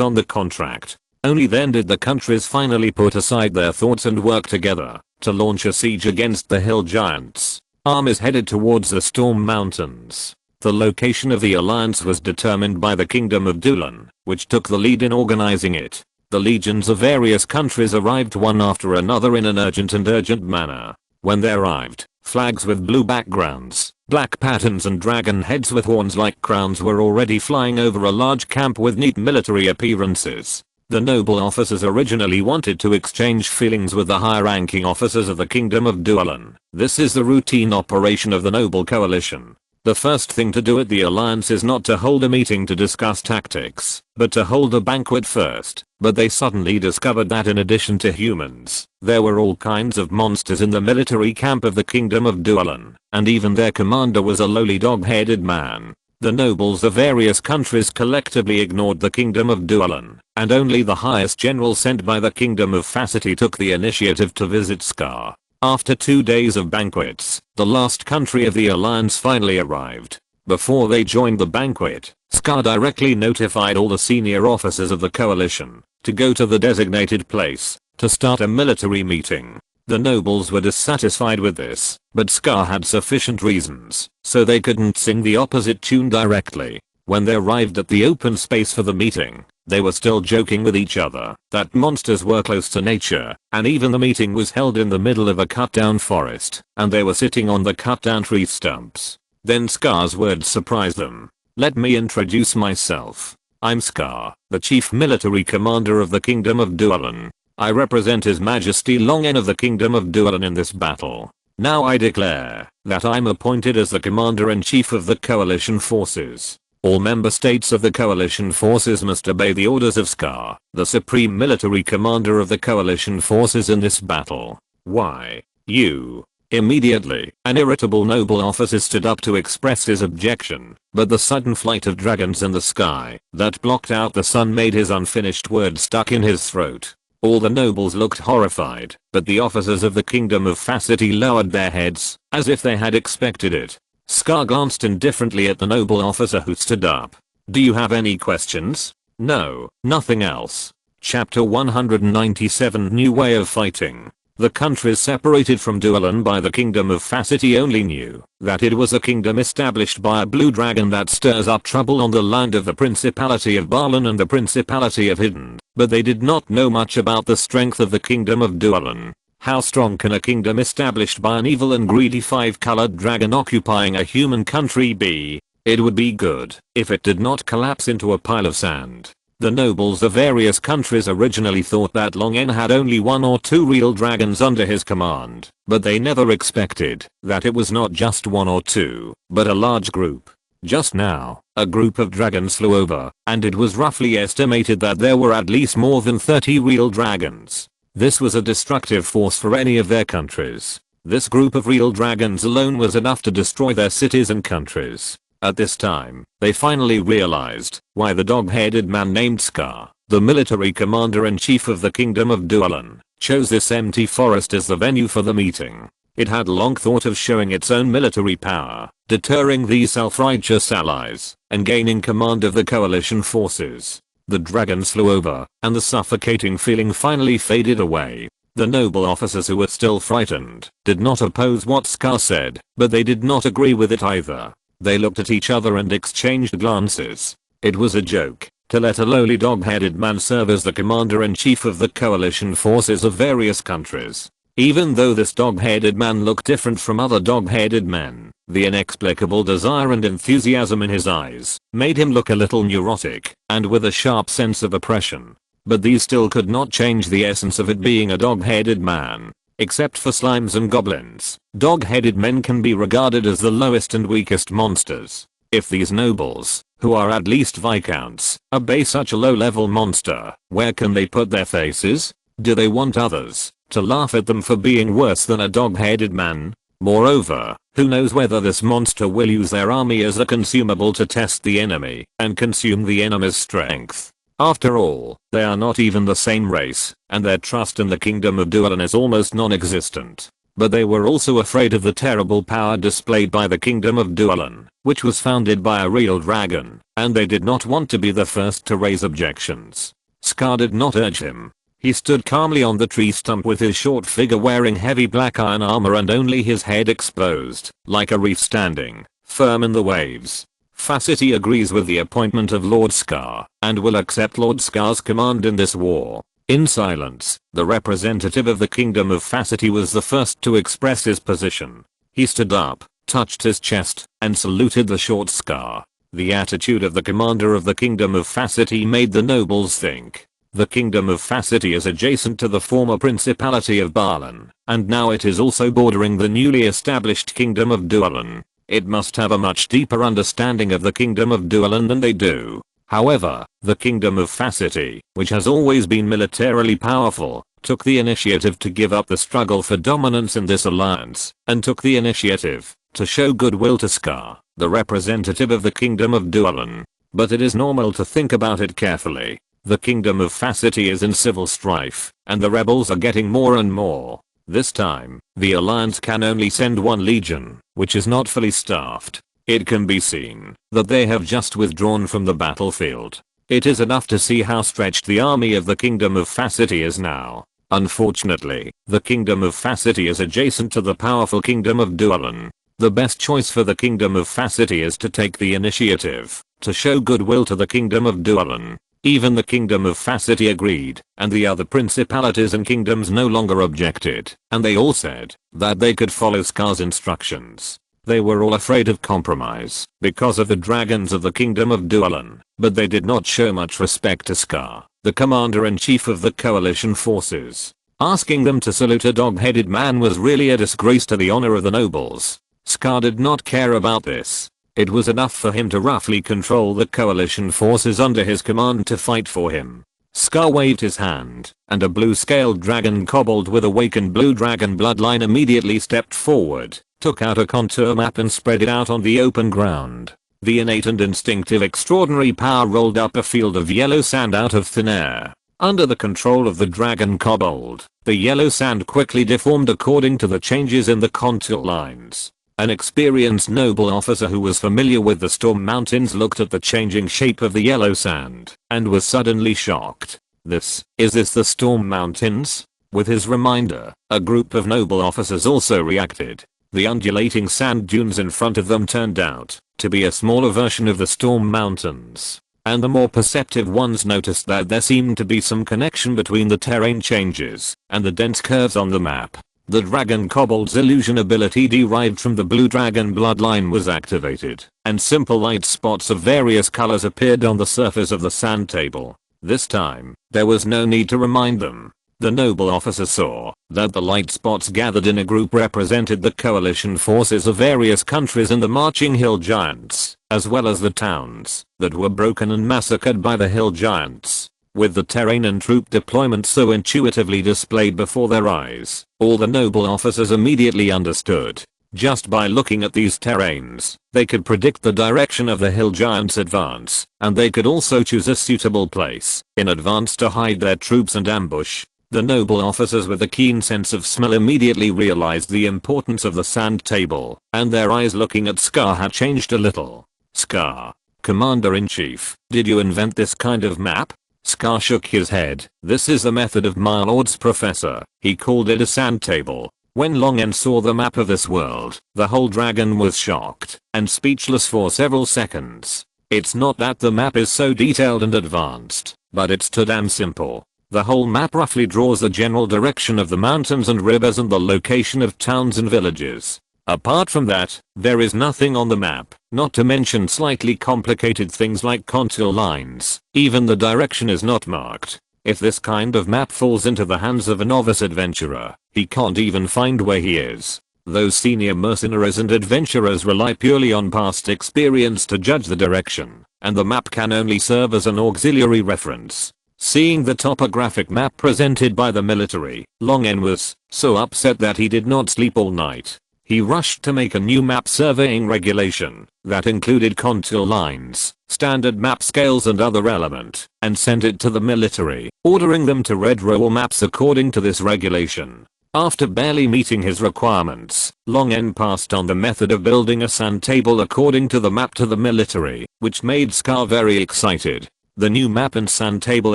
on the contract. Only then did the countries finally put aside their thoughts and work together to launch a siege against the hill giants. Armies headed towards the Storm Mountains. The location of the alliance was determined by the Kingdom of Dulan, which took the lead in organizing it. The legions of various countries arrived one after another in an urgent manner. When they arrived, flags with blue backgrounds, black patterns and dragon heads with horns like crowns were already flying over a large camp with neat military appearances. The noble officers originally wanted to exchange feelings with the higher-ranking officers of the Kingdom of Dulan. This is the routine operation of the noble coalition. The first thing to do at the alliance is not to hold a meeting to discuss tactics, but to hold a banquet first. But they suddenly discovered that in addition to humans, there were all kinds of monsters in the military camp of the Kingdom of Dulan, and even their commander was a lowly dog-headed man. The nobles of various countries collectively ignored the Kingdom of Dulan, and only the highest general sent by the Kingdom of Facity took the initiative to visit Scar. After 2 days of banquets, the last country of the alliance finally arrived. Before they joined the banquet, Scar directly notified all the senior officers of the coalition to go to the designated place to start a military meeting. The nobles were dissatisfied with this, but Scar had sufficient reasons, so they couldn't sing the opposite tune directly. When they arrived at the open space for the meeting, they were still joking with each other that monsters were close to nature, and even the meeting was held in the middle of a cut-down forest, and they were sitting on the cut-down tree stumps. Then Scar's words surprised them. "Let me introduce myself. I'm Scar, the chief military commander of the Kingdom of Dulan. I represent His Majesty Long N of the Kingdom of Dulan in this battle. Now I declare that I'm appointed as the commander-in-chief of the coalition forces. All member states of the coalition forces must obey the orders of Scar, the supreme military commander of the coalition forces in this battle. Why, you?" Immediately, an irritable noble officer stood up to express his objection, but the sudden flight of dragons in the sky that blocked out the sun made his unfinished word stuck in his throat. All the nobles looked horrified, but the officers of the Kingdom of Facity lowered their heads, as if they had expected it. Scar glanced indifferently at the noble officer who stood up. "Do you have any questions?" "No, nothing else." Chapter 197 New Way of Fighting. The countries separated from Dulan by the Kingdom of Facity only knew that it was a kingdom established by a blue dragon that stirs up trouble on the land of the Principality of Barlan and the Principality of Hidden, but they did not know much about the strength of the Kingdom of Dulan. How strong can a kingdom established by an evil and greedy 5-colored dragon occupying a human country be? It would be good if it did not collapse into a pile of sand. The nobles of various countries originally thought that Long N had only 1 or 2 real dragons under his command, but they never expected that it was not just 1 or 2, but a large group. Just now, a group of dragons flew over, and it was roughly estimated that there were at least more than 30 real dragons. This was a destructive force for any of their countries. This group of real dragons alone was enough to destroy their cities and countries. At this time, they finally realized why the dog-headed man named Scar, the military commander-in-chief of the Kingdom of Dulan, chose this empty forest as the venue for the meeting. It had long thought of showing its own military power, deterring these self-righteous allies, and gaining command of the coalition forces. The dragons flew over, and the suffocating feeling finally faded away. The noble officers who were still frightened did not oppose what Scar said, but they did not agree with it either. They looked at each other and exchanged glances. It was a joke to let a lowly dog-headed man serve as the commander-in-chief of the coalition forces of various countries. Even though this dog-headed man looked different from other dog-headed men, the inexplicable desire and enthusiasm in his eyes made him look a little neurotic and with a sharp sense of oppression. but these still could not change the essence of it being a dog-headed man. Except for slimes and goblins, dog-headed men can be regarded as the lowest and weakest monsters. If these nobles, who are at least viscounts, obey such a low-level monster, where can they put their faces? Do they want others to laugh at them for being worse than a dog-headed man? Moreover, who knows whether this monster will use their army as a consumable to test the enemy and consume the enemy's strength. After all, they are not even the same race, and their trust in the kingdom of Dualan is almost non-existent. But they were also afraid of the terrible power displayed by the kingdom of Dualan, which was founded by a real dragon, and they did not want to be the first to raise objections. Scar did not urge him. He stood calmly on the tree stump with his short figure wearing heavy black iron armor and only his head exposed, like a reef standing firm in the waves. Facity agrees with the appointment of Lord Scar, and will accept Lord Scar's command in this war. In silence, the representative of the kingdom of Facity was the first to express his position. He stood up, touched his chest, and saluted the short Scar. The attitude of the commander of the kingdom of Facity made the nobles think. The kingdom of Facity is adjacent to the former principality of Balan, and now it is also bordering the newly established kingdom of Dualan. It must have a much deeper understanding of the kingdom of Dualan than they do. However, the kingdom of Facity, which has always been militarily powerful, took the initiative to give up the struggle for dominance in this alliance, and took the initiative to show goodwill to Scar, the representative of the kingdom of Dualan. But it is normal to think about it carefully. The kingdom of Facity is in civil strife, and the rebels are getting more and more. This time, the alliance can only send one legion, which is not fully staffed. It can be seen that they have just withdrawn from the battlefield. It is enough to see how stretched the army of the kingdom of Facity is now. Unfortunately, the kingdom of Facity is adjacent to the powerful kingdom of Dualan. The best choice for the kingdom of Facity is to take the initiative, to show goodwill to the kingdom of Dualan. Even the kingdom of Facity agreed, and the other principalities and kingdoms no longer objected, and they all said that they could follow Scar's instructions. They were all afraid of compromise because of the dragons of the kingdom of Dualan, but they did not show much respect to Scar, the commander-in-chief of the coalition forces. Asking them to salute a dog-headed man was really a disgrace to the honor of the nobles. Scar did not care about this. It was enough for him to roughly control the coalition forces under his command to fight for him. Scar waved his hand, and a blue-scaled dragon kobold with awakened blue dragon bloodline immediately stepped forward, took out a contour map and spread it out on the open ground. The innate and instinctive extraordinary power rolled up a field of yellow sand out of thin air. Under the control of the dragon kobold, the yellow sand quickly deformed according to the changes in the contour lines. An experienced noble officer who was familiar with the Storm Mountains looked at the changing shape of the yellow sand and was suddenly shocked. Is this the Storm Mountains? With his reminder, a group of noble officers also reacted. The undulating sand dunes in front of them turned out to be a smaller version of the Storm Mountains, and the more perceptive ones noticed that there seemed to be some connection between the terrain changes and the dense curves on the map. The dragon kobold's illusion ability derived from the blue dragon bloodline was activated, and simple light spots of various colors appeared on the surface of the sand table. This time, there was no need to remind them. The noble officer saw that the light spots gathered in a group represented the coalition forces of various countries and the marching hill giants, as well as the towns that were broken and massacred by the hill giants. With the terrain and troop deployment so intuitively displayed before their eyes, all the noble officers immediately understood. Just by looking at these terrains, they could predict the direction of the hill giants' advance, and they could also choose a suitable place in advance to hide their troops and ambush. The noble officers with a keen sense of smell immediately realized the importance of the sand table, and their eyes looking at Scar had changed a little. Scar, Commander-in-Chief, did you invent this kind of map? Scar shook his head. This is the method of my lord's professor. He called it a sand table. When Longen saw the map of this world, the whole dragon was shocked and speechless for several seconds. It's not that the map is so detailed and advanced, but it's too damn simple. The whole map roughly draws the general direction of the mountains and rivers and the location of towns and villages. Apart from that, there is nothing on the map, not to mention slightly complicated things like contour lines. Even the direction is not marked. If this kind of map falls into the hands of a novice adventurer, he can't even find where he is. Those senior mercenaries and adventurers rely purely on past experience to judge the direction, and the map can only serve as an auxiliary reference. Seeing the topographic map presented by the military, Long N was so upset that he did not sleep all night. He rushed to make a new map surveying regulation that included contour lines, standard map scales and other element, and sent it to the military, ordering them to redraw maps according to this regulation. After barely meeting his requirements, Long N passed on the method of building a sand table according to the map to the military, which made Scar very excited. The new map and sand table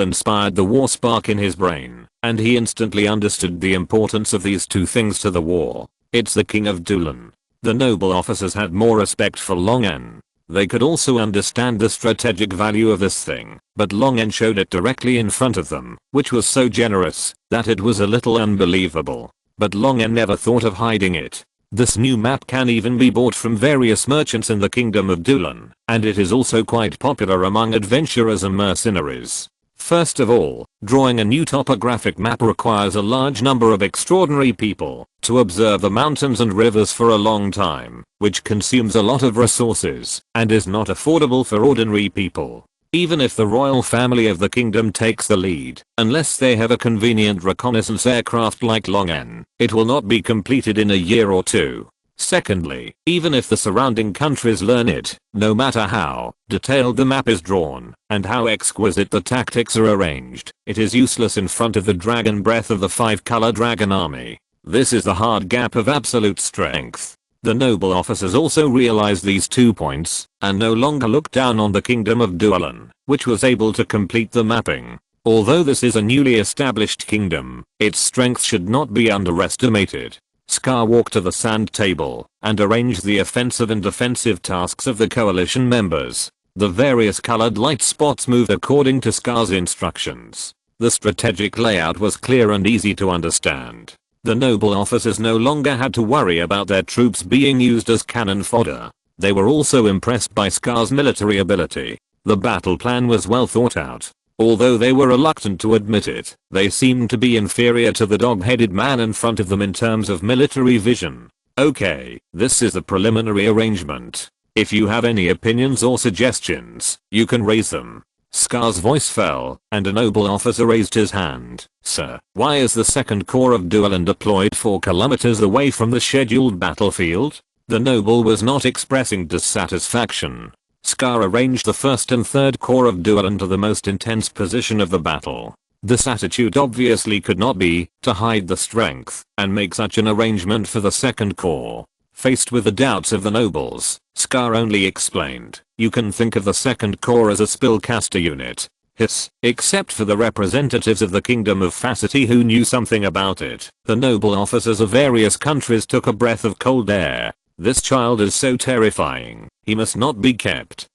inspired the war spark in his brain, and he instantly understood the importance of these two things to the war. It's the King of Doolan. The noble officers had more respect for Long N. They could also understand the strategic value of this thing, but Long N showed it directly in front of them, which was so generous that it was a little unbelievable. But Long N never thought of hiding it. This new map can even be bought from various merchants in the Kingdom of Doolan, and it is also quite popular among adventurers and mercenaries. First of all, drawing a new topographic map requires a large number of extraordinary people to observe the mountains and rivers for a long time, which consumes a lot of resources and is not affordable for ordinary people. Even if the royal family of the kingdom takes the lead, unless they have a convenient reconnaissance aircraft like Long N, it will not be completed in a year or two. Secondly, even if the surrounding countries learn it, no matter how detailed the map is drawn and how exquisite the tactics are arranged, it is useless in front of the dragon breath of the 5-color dragon army. This is the hard gap of absolute strength. The noble officers also realized these 2 points and no longer looked down on the Kingdom of Doolan, which was able to complete the mapping. Although this is a newly established kingdom, its strength should not be underestimated. Scar walked to the sand table and arranged the offensive and defensive tasks of the coalition members. The various colored light spots moved according to Scar's instructions. The strategic layout was clear and easy to understand. The noble officers no longer had to worry about their troops being used as cannon fodder. They were also impressed by Scar's military ability. The battle plan was well thought out. Although they were reluctant to admit it, they seemed to be inferior to the dog-headed man in front of them in terms of military vision. Okay, this is the preliminary arrangement. If you have any opinions or suggestions, you can raise them. Scar's voice fell, and a noble officer raised his hand. Sir, why is the 2nd Corps of Doolan deployed 4 kilometers away from the scheduled battlefield? The noble was not expressing dissatisfaction. Scar arranged the 1st and 3rd Corps of Doolan to the most intense position of the battle. This attitude obviously could not be to hide the strength and make such an arrangement for the 2nd Corps. Faced with the doubts of the nobles, Scar only explained, you can think of the 2nd Corps as a spellcaster unit. Hiss, except for the representatives of the Kingdom of Facity who knew something about it. The noble officers of various countries took a breath of cold air. This child is so terrifying, he must not be kept.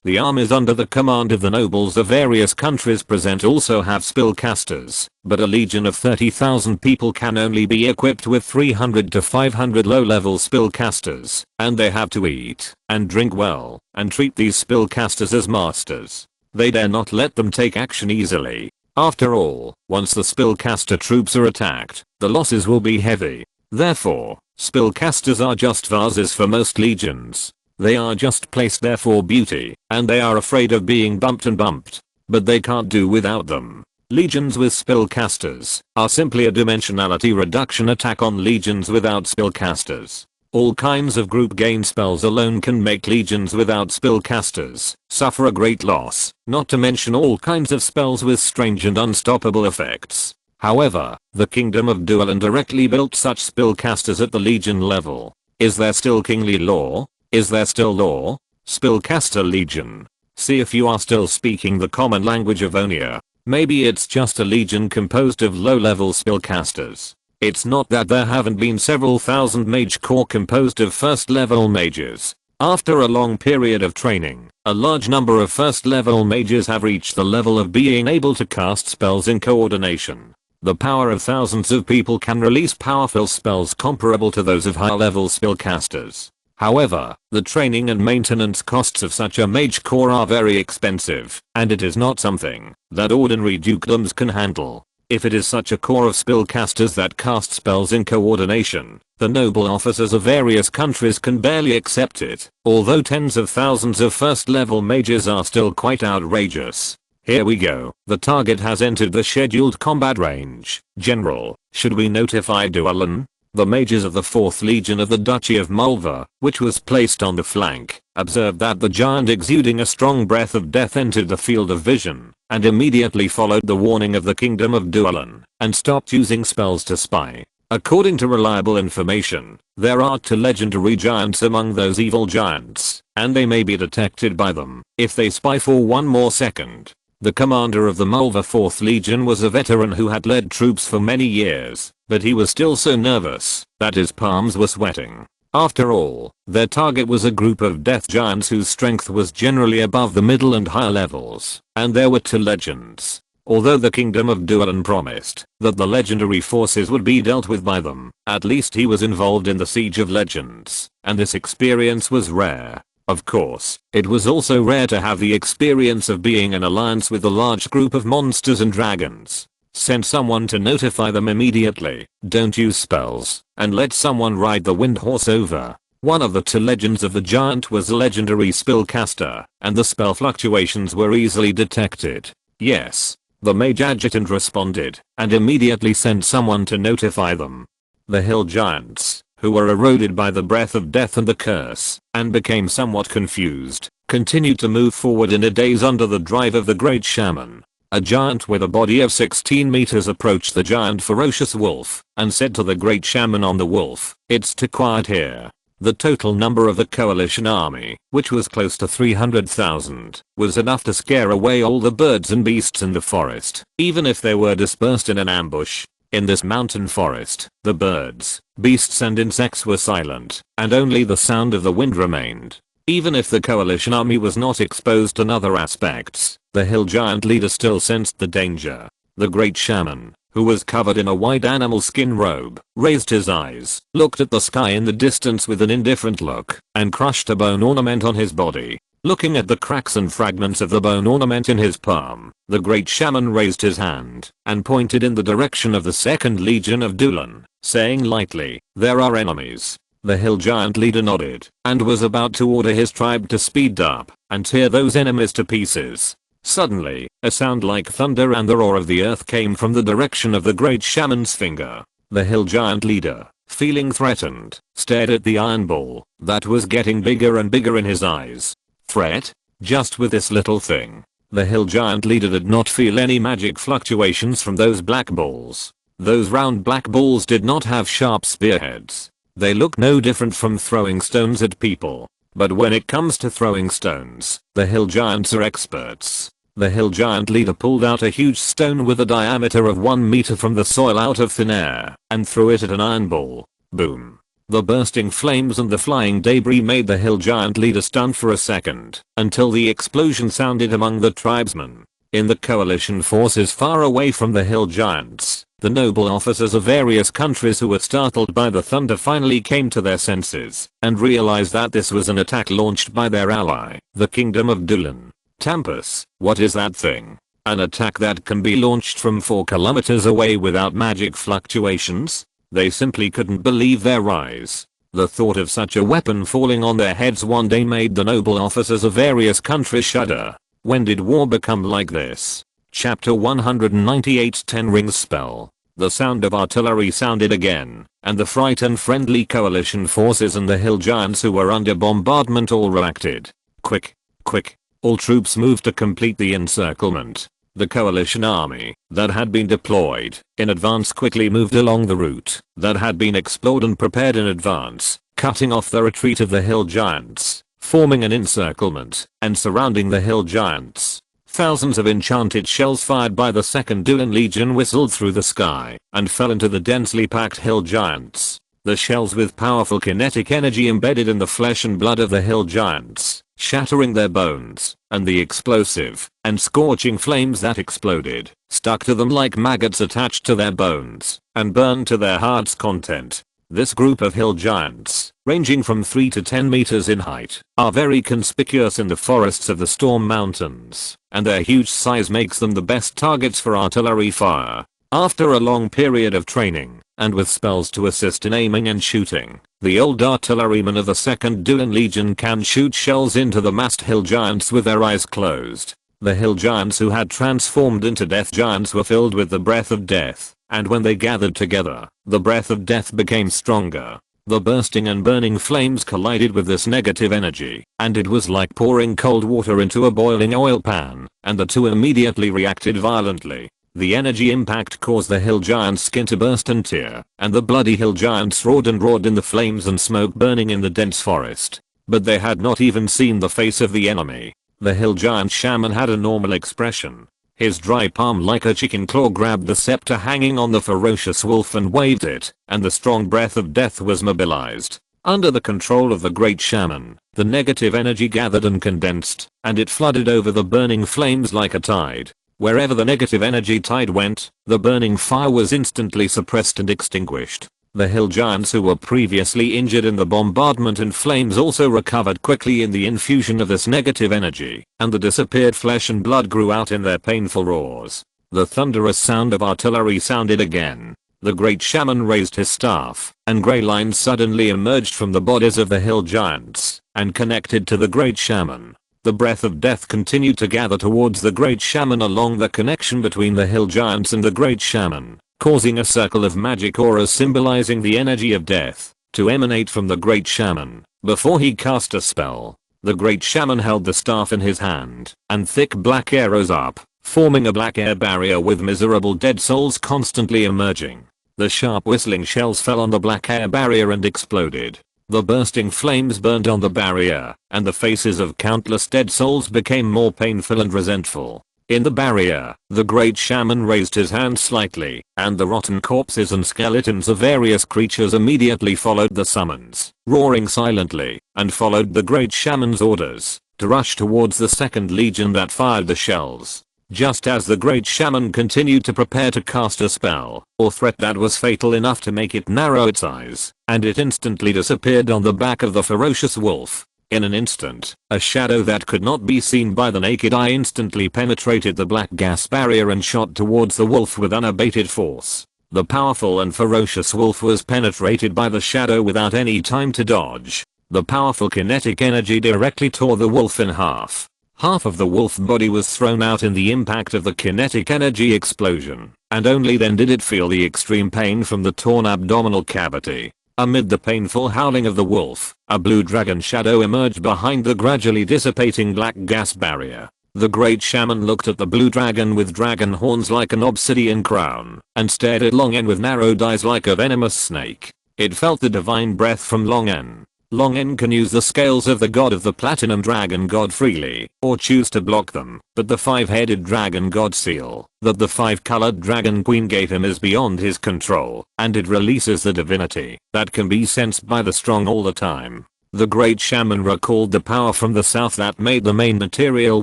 The armies under the command of the nobles of various countries present also have spellcasters, but a legion of 30,000 people can only be equipped with 300 to 500 low-level spellcasters, and they have to eat and drink well and treat these spellcasters as masters. They dare not let them take action easily. After all, once the spellcaster troops are attacked, the losses will be heavy. Therefore, spellcasters are just vases for most legions. They are just placed there for beauty, and they are afraid of being bumped and bumped. But they can't do without them. Legions with spellcasters are simply a dimensionality reduction attack on legions without spellcasters. All kinds of group gain spells alone can make legions without spellcasters suffer a great loss, not to mention all kinds of spells with strange and unstoppable effects. However, the Kingdom of Doolan directly built such spellcasters at the legion level. Is there still kingly law? Is there still law? Spellcaster legion. See if you are still speaking the common language of Onia. Maybe it's just a legion composed of low-level spellcasters. It's not that there haven't been several thousand mage corps composed of first-level mages. After a long period of training, a large number of first-level mages have reached the level of being able to cast spells in coordination. The power of thousands of people can release powerful spells comparable to those of high-level spellcasters. However, the training and maintenance costs of such a mage corps are very expensive, and it is not something that ordinary dukedoms can handle. If it is such a corps of spellcasters that cast spells in coordination, the noble officers of various countries can barely accept it, although tens of thousands of first level mages are still quite outrageous. Here we go. The target has entered the scheduled combat range. General, should we notify Duelen? The mages of the 4th Legion of the Duchy of Mulva, which was placed on the flank, observed that the giant exuding a strong breath of death entered the field of vision, and immediately followed the warning of the Kingdom of Duelen, and stopped using spells to spy. According to reliable information, there are 2 legendary giants among those evil giants, and they may be detected by them if they spy for 1 more second. The commander of the Mulva 4th Legion was a veteran who had led troops for many years, but he was still so nervous that his palms were sweating. After all, their target was a group of death giants whose strength was generally above the middle and higher levels, and there were 2 legends. Although the Kingdom of Duelen promised that the legendary forces would be dealt with by them, at least he was involved in the Siege of Legends, and this experience was rare. Of course, it was also rare to have the experience of being in alliance with a large group of monsters and dragons. Send someone to notify them immediately, don't use spells, and let someone ride the wind horse over. One of the 2 legends of the giant was a legendary spellcaster, and the spell fluctuations were easily detected. Yes. The mage adjutant responded, and immediately sent someone to notify them. The hill giants, who were eroded by the breath of death and the curse, and became somewhat confused, continued to move forward in a daze under the drive of the great shaman. A giant with a body of 16 meters approached the giant ferocious wolf, and said to the great shaman on the wolf, "It's too quiet here." The total number of the coalition army, which was close to 300,000, was enough to scare away all the birds and beasts in the forest, even if they were dispersed in an ambush. In this mountain forest, the birds, beasts and insects were silent, and only the sound of the wind remained. Even if the coalition army was not exposed in other aspects, the hill giant leader still sensed the danger. The great shaman, who was covered in a white animal skin robe, raised his eyes, looked at the sky in the distance with an indifferent look, and crushed a bone ornament on his body. Looking at the cracks and fragments of the bone ornament in his palm, the great shaman raised his hand and pointed in the direction of the 2nd Legion of Duelen, saying lightly, "There are enemies." The hill giant leader nodded and was about to order his tribe to speed up and tear those enemies to pieces. Suddenly, a sound like thunder and the roar of the earth came from the direction of the great shaman's finger. The hill giant leader, feeling threatened, stared at the iron ball that was getting bigger and bigger in his eyes. Threat? Just with this little thing. The hill giant leader did not feel any magic fluctuations from those black balls. Those round black balls did not have sharp spearheads. They looked no different from throwing stones at people. But when it comes to throwing stones, the hill giants are experts. The hill giant leader pulled out a huge stone with a diameter of 1 meter from the soil out of thin air and threw it at an iron ball. Boom. The bursting flames and the flying debris made the hill giant leader stunned for a second until the explosion sounded among the tribesmen. In the coalition forces far away from the hill giants, the noble officers of various countries who were startled by the thunder finally came to their senses and realized that this was an attack launched by their ally, the Kingdom of Duelen. Tempus, what is that thing? An attack that can be launched from 4 kilometers away without magic fluctuations? They simply couldn't believe their eyes. The thought of such a weapon falling on their heads one day made the noble officers of various countries shudder. When did war become like this? Chapter 198 10 Rings Spell. The sound of artillery sounded again, and the frightened friendly coalition forces and the hill giants who were under bombardment all reacted. Quick, quick. All troops moved to complete the encirclement. The coalition army that had been deployed in advance quickly moved along the route that had been explored and prepared in advance, cutting off the retreat of the hill giants, forming an encirclement and surrounding the hill giants. Thousands of enchanted shells fired by the 2nd Duelen Legion whistled through the sky and fell into the densely packed hill giants. The shells with powerful kinetic energy embedded in the flesh and blood of the hill giants, shattering their bones, and the explosive and scorching flames that exploded stuck to them like maggots attached to their bones and burned to their heart's content. This group of hill giants, ranging from 3 to 10 meters in height, are very conspicuous in the forests of the Storm Mountains, and their huge size makes them the best targets for artillery fire. After a long period of training, and with spells to assist in aiming and shooting, the old artillerymen of the 2nd Dulan Legion can shoot shells into the massed hill giants with their eyes closed. The hill giants who had transformed into death giants were filled with the breath of death, and when they gathered together, the breath of death became stronger. The bursting and burning flames collided with this negative energy, and it was like pouring cold water into a boiling oil pan, and the two immediately reacted violently. The energy impact caused the hill giant's skin to burst and tear, and the bloody hill giants roared in the flames and smoke burning in the dense forest. But they had not even seen the face of the enemy. The hill giant shaman had a normal expression. His dry palm like a chicken claw grabbed the scepter hanging on the ferocious wolf and waved it, and the strong breath of death was mobilized. Under the control of the great shaman, the negative energy gathered and condensed, and it flooded over the burning flames like a tide. Wherever the negative energy tide went, the burning fire was instantly suppressed and extinguished. The hill giants who were previously injured in the bombardment and flames also recovered quickly in the infusion of this negative energy, and the disappeared flesh and blood grew out in their painful roars. The thunderous sound of artillery sounded again. The great shaman raised his staff, and grey lines suddenly emerged from the bodies of the hill giants, and connected to the great shaman. The breath of death continued to gather towards the great shaman along the connection between the hill giants and the great shaman, causing a circle of magic auras symbolizing the energy of death to emanate from the great shaman. Before he cast a spell, the great shaman held the staff in his hand, and thick black air rose up, forming a black air barrier with miserable dead souls constantly emerging. The sharp whistling shells fell on the black air barrier and exploded. The bursting flames burned on the barrier, and the faces of countless dead souls became more painful and resentful. In the barrier, the great shaman raised his hand slightly, and the rotten corpses and skeletons of various creatures immediately followed the summons, roaring silently, and followed the great shaman's orders to rush towards the 2nd Legion that fired the shells. Just as the great shaman continued to prepare to cast a spell or threat that was fatal enough to make it narrow its eyes, and it instantly disappeared on the back of the ferocious wolf. In an instant, a shadow that could not be seen by the naked eye instantly penetrated the black gas barrier and shot towards the wolf with unabated force. The powerful and ferocious wolf was penetrated by the shadow without any time to dodge. The powerful kinetic energy directly tore the wolf in half. Half of the wolf body was thrown out in the impact of the kinetic energy explosion, and only then did it feel the extreme pain from the torn abdominal cavity. Amid the painful howling of the wolf, a blue dragon shadow emerged behind the gradually dissipating black gas barrier. The great shaman looked at the blue dragon with dragon horns like an obsidian crown, and stared at Long N with narrowed eyes like a venomous snake. It felt the divine breath from Long N. Long N can use the scales of the god of the platinum dragon god freely, or choose to block them, but the 5-headed dragon god seal that the 5-colored dragon queen gave him is beyond his control, and it releases the divinity that can be sensed by the strong all the time. The great shaman recalled the power from the south that made the main material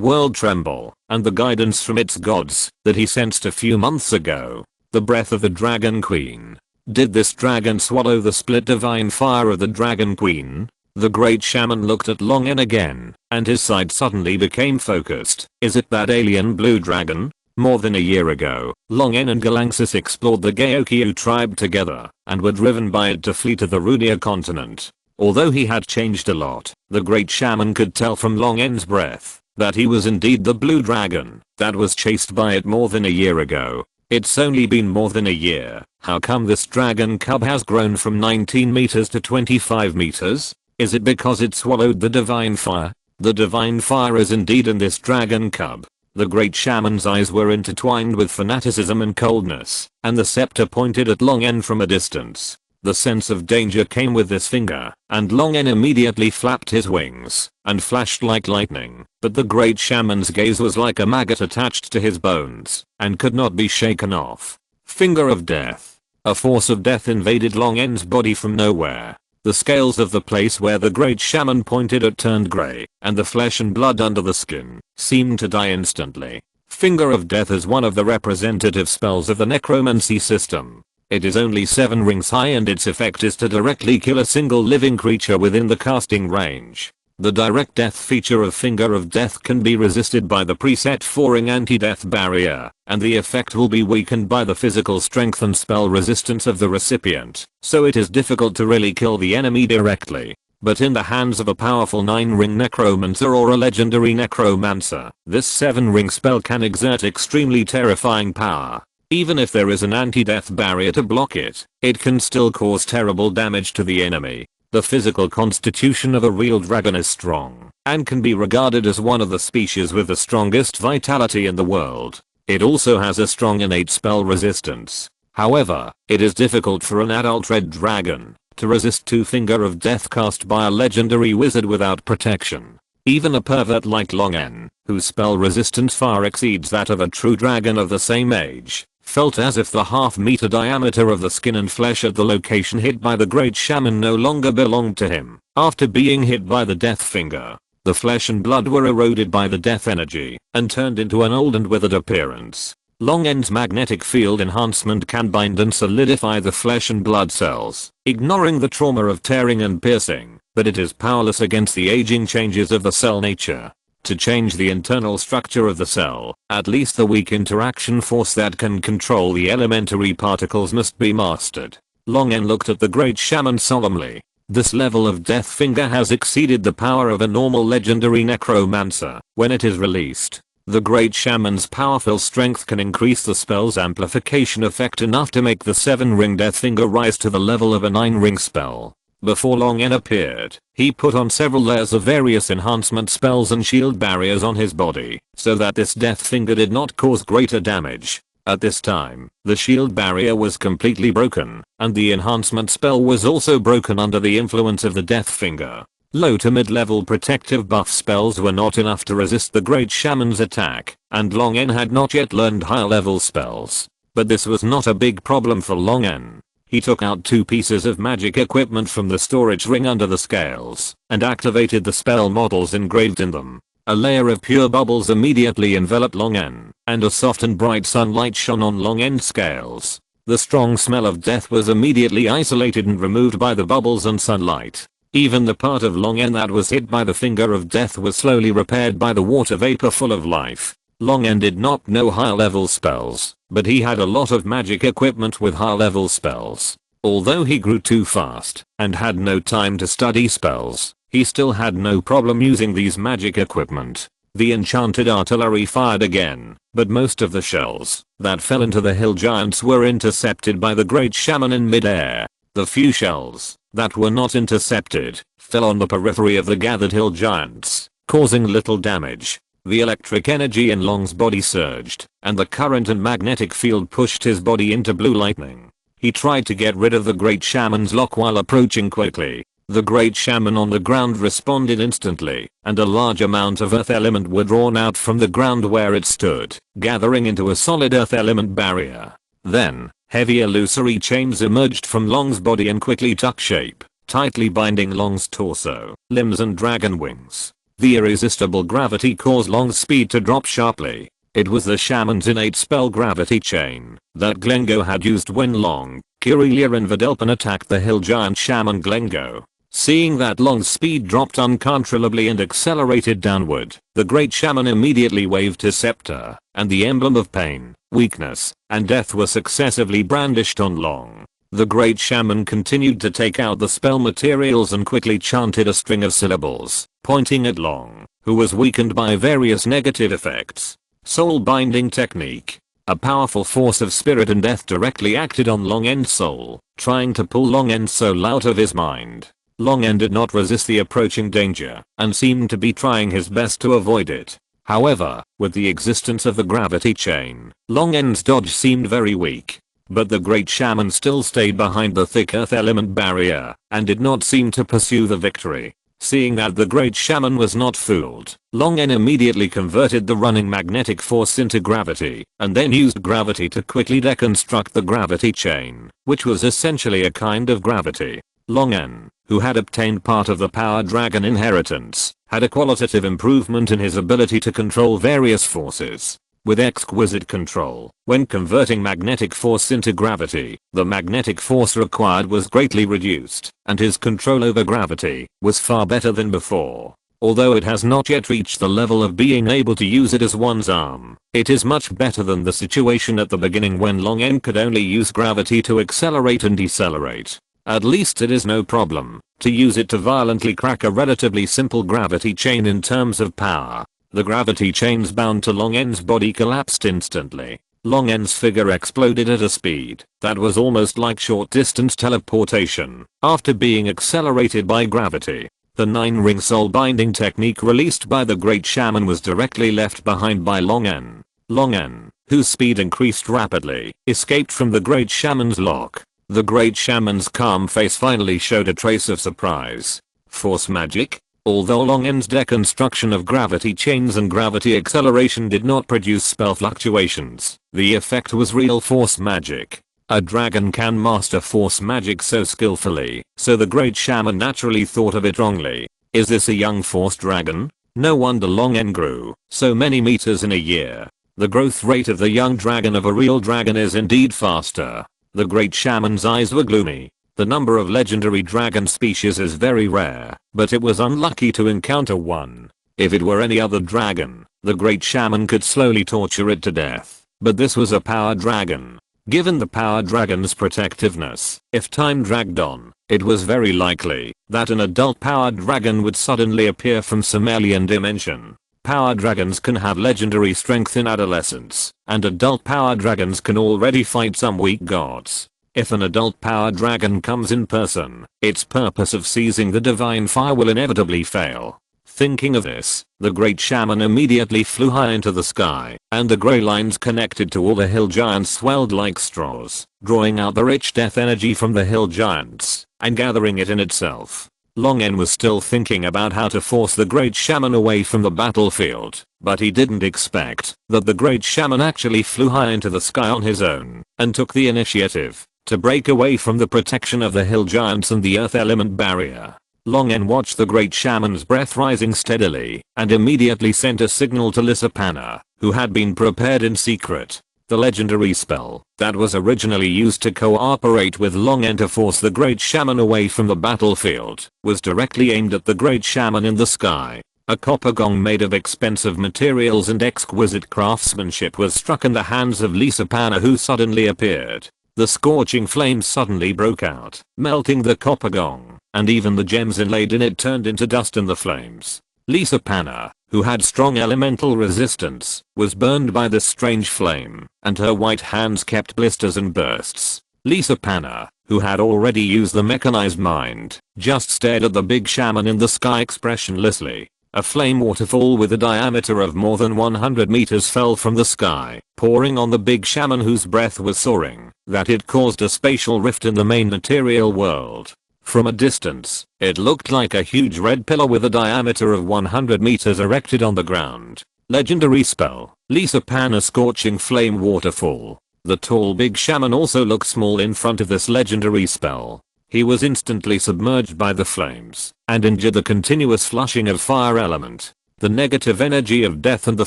world tremble, and the guidance from its gods that he sensed a few months ago. The breath of the dragon queen. Did this dragon swallow the split divine fire of the dragon queen? The great shaman looked at Long N again, and his sight suddenly became focused. Is it that alien blue dragon? More than a year ago, Long N and Galaxis explored the Geokyu tribe together, and were driven by it to flee to the Rudia continent. Although he had changed a lot, the great shaman could tell from Long N's breath that he was indeed the blue dragon that was chased by it more than a year ago. It's only been more than a year. How come this dragon cub has grown from 19 meters to 25 meters? Is it because it swallowed the divine fire? The divine fire is indeed in this dragon cub. The great shaman's eyes were intertwined with fanaticism and coldness, and the scepter pointed at Long N from a distance. The sense of danger came with this finger, and Long N immediately flapped his wings and flashed like lightning, but the great shaman's gaze was like a maggot attached to his bones and could not be shaken off. Finger of death. A force of death invaded Long N's body from nowhere. The scales of the place where the great shaman pointed at turned grey, and the flesh and blood under the skin seemed to die instantly. Finger of death is one of the representative spells of the necromancy system. It is only 7 rings high and its effect is to directly kill a single living creature within the casting range. The direct death feature of Finger of Death can be resisted by the preset 4-ring anti-death barrier, and the effect will be weakened by the physical strength and spell resistance of the recipient, so it is difficult to really kill the enemy directly. But in the hands of a powerful 9-ring necromancer or a legendary necromancer, this 7-ring spell can exert extremely terrifying power. Even if there is an anti-death barrier to block it, it can still cause terrible damage to the enemy. The physical constitution of a real dragon is strong, and can be regarded as one of the species with the strongest vitality in the world. It also has a strong innate spell resistance. However, it is difficult for an adult red dragon to resist 2 Finger of Death cast by a legendary wizard without protection. Even a pervert like Longen, whose spell resistance far exceeds that of a true dragon of the same age, felt as if the half-meter diameter of the skin and flesh at the location hit by the Great Shaman no longer belonged to him. After being hit by the Death Finger, the flesh and blood were eroded by the death energy and turned into an old and withered appearance. Longen's magnetic field enhancement can bind and solidify the flesh and blood cells, ignoring the trauma of tearing and piercing, but it is powerless against the aging changes of the cell nature. To change the internal structure of the cell, at least the weak interaction force that can control the elementary particles must be mastered. Longen looked at the Great Shaman solemnly. This level of Death Finger has exceeded the power of a normal legendary necromancer. When it is released, the Great Shaman's powerful strength can increase the spell's amplification effect enough to make the 7-ring Death Finger rise to the level of a 9-ring spell. Before Longen appeared, he put on several layers of various enhancement spells and shield barriers on his body, so that this Death Finger did not cause greater damage. At this time, the shield barrier was completely broken, and the enhancement spell was also broken under the influence of the Death Finger. Low to mid-level protective buff spells were not enough to resist the Great Shaman's attack, and Longen had not yet learned higher-level spells. But this was not a big problem for Longen. He took out 2 pieces of magic equipment from the storage ring under the scales, and activated the spell models engraved in them. A layer of pure bubbles immediately enveloped Longen, and a soft and bright sunlight shone on Longen's scales. The strong smell of death was immediately isolated and removed by the bubbles and sunlight. Even the part of Longen that was hit by the Finger of Death was slowly repaired by the water vapor full of life. Longen did not know higher level spells, but he had a lot of magic equipment with higher level spells. Although he grew too fast and had no time to study spells, he still had no problem using these magic equipment. The enchanted artillery fired again, but most of the shells that fell into the hill giants were intercepted by the Great Shaman in midair. The few shells that were not intercepted fell on the periphery of the gathered hill giants, causing little damage. The electric energy in Long's body surged, and the current and magnetic field pushed his body into blue lightning. He tried to get rid of the Great Shaman's lock while approaching quickly. The Great Shaman on the ground responded instantly, and a large amount of earth element were drawn out from the ground where it stood, gathering into a solid earth element barrier. Then, heavy illusory chains emerged from Long's body and quickly took shape, tightly binding Long's torso, limbs and dragon wings. The irresistible gravity caused Long's speed to drop sharply. It was the shaman's innate spell gravity chain that Glengo had used when Long, Kirelia and Vidalpin attacked the hill giant shaman Glengo. Seeing that Long's speed dropped uncontrollably and accelerated downward, the Great Shaman immediately waved his scepter, and the emblem of pain, weakness, and death were successively brandished on Long. The Great Shaman continued to take out the spell materials and quickly chanted a string of syllables, pointing at Long, who was weakened by various negative effects. Soul Binding Technique. A powerful force of spirit and death directly acted on Longen's soul, trying to pull Longen's soul out of his mind. Longen did not resist the approaching danger, and seemed to be trying his best to avoid it. However, with the existence of the gravity chain, Longen's dodge seemed very weak. But the Great Shaman still stayed behind the thick earth element barrier, and did not seem to pursue the victory. Seeing that the Great Shaman was not fooled, Longen immediately converted the running magnetic force into gravity, and then used gravity to quickly deconstruct the gravity chain, which was essentially a kind of gravity. Longen, who had obtained part of the Power Dragon inheritance, had a qualitative improvement in his ability to control various forces. with exquisite control. When converting magnetic force into gravity, the magnetic force required was greatly reduced, and his control over gravity was far better than before. Although it has not yet reached the level of being able to use it as one's arm, it is much better than the situation at the beginning when Long N could only use gravity to accelerate and decelerate. At least it is no problem to use it to violently crack a relatively simple gravity chain in terms of power. The gravity chains bound to Long N's body collapsed instantly. Long N's figure exploded at a speed that was almost like short-distance teleportation after being accelerated by gravity. The 9-ring soul binding technique released by the Great Shaman was directly left behind by Long N. Long N, whose speed increased rapidly, escaped from the Great Shaman's lock. The Great Shaman's calm face finally showed a trace of surprise. Force magic? Although Long N's deconstruction of gravity chains and gravity acceleration did not produce spell fluctuations, the effect was real force magic. A dragon can master force magic so skillfully, so the Great Shaman naturally thought of it wrongly. Is this a young force dragon? No wonder Long N grew so many meters in a year. The growth rate of the young dragon of a real dragon is indeed faster. The Great Shaman's eyes were gloomy. The number of legendary dragon species is very rare, but it was unlucky to encounter one. If it were any other dragon, the Great Shaman could slowly torture it to death. But this was a power dragon. Given the power dragon's protectiveness, if time dragged on, it was very likely that an adult power dragon would suddenly appear from some alien dimension. Power dragons can have legendary strength in adolescence, and adult power dragons can already fight some weak gods. If an adult power dragon comes in person, its purpose of seizing the divine fire will inevitably fail. Thinking of this, the Great Shaman immediately flew high into the sky, and the grey lines connected to all the hill giants swelled like straws, drawing out the rich death energy from the hill giants, and gathering it in itself. Long N was still thinking about how to force the Great Shaman away from the battlefield, but he didn't expect that the Great Shaman actually flew high into the sky on his own, and took the initiative to break away from the protection of the hill giants and the earth element barrier. Long N watched the Great Shaman's breath rising steadily, and immediately sent a signal to Lissapana, who had been prepared in secret. The legendary spell that was originally used to cooperate with Long N to force the Great Shaman away from the battlefield was directly aimed at the Great Shaman in the sky. A copper gong made of expensive materials and exquisite craftsmanship was struck in the hands of Lissapana, who suddenly appeared. The scorching flames suddenly broke out, melting the copper gong, and even the gems inlaid in it turned into dust in the flames. Lissapana, who had strong elemental resistance, was burned by this strange flame, and her white hands kept blisters and bursts. Lissapana, who had already used the mechanized mind, just stared at the big shaman in the sky expressionlessly. A flame waterfall with a diameter of more than 100 meters fell from the sky, pouring on the big shaman, whose breath was soaring, that it caused a spatial rift in the main material world. From a distance, it looked like a huge red pillar with a diameter of 100 meters erected on the ground. Legendary spell, Lissapana scorching flame waterfall. The tall big shaman also looked small in front of this legendary spell. He was instantly submerged by the flames, and endured the continuous flushing of fire element. The negative energy of death and the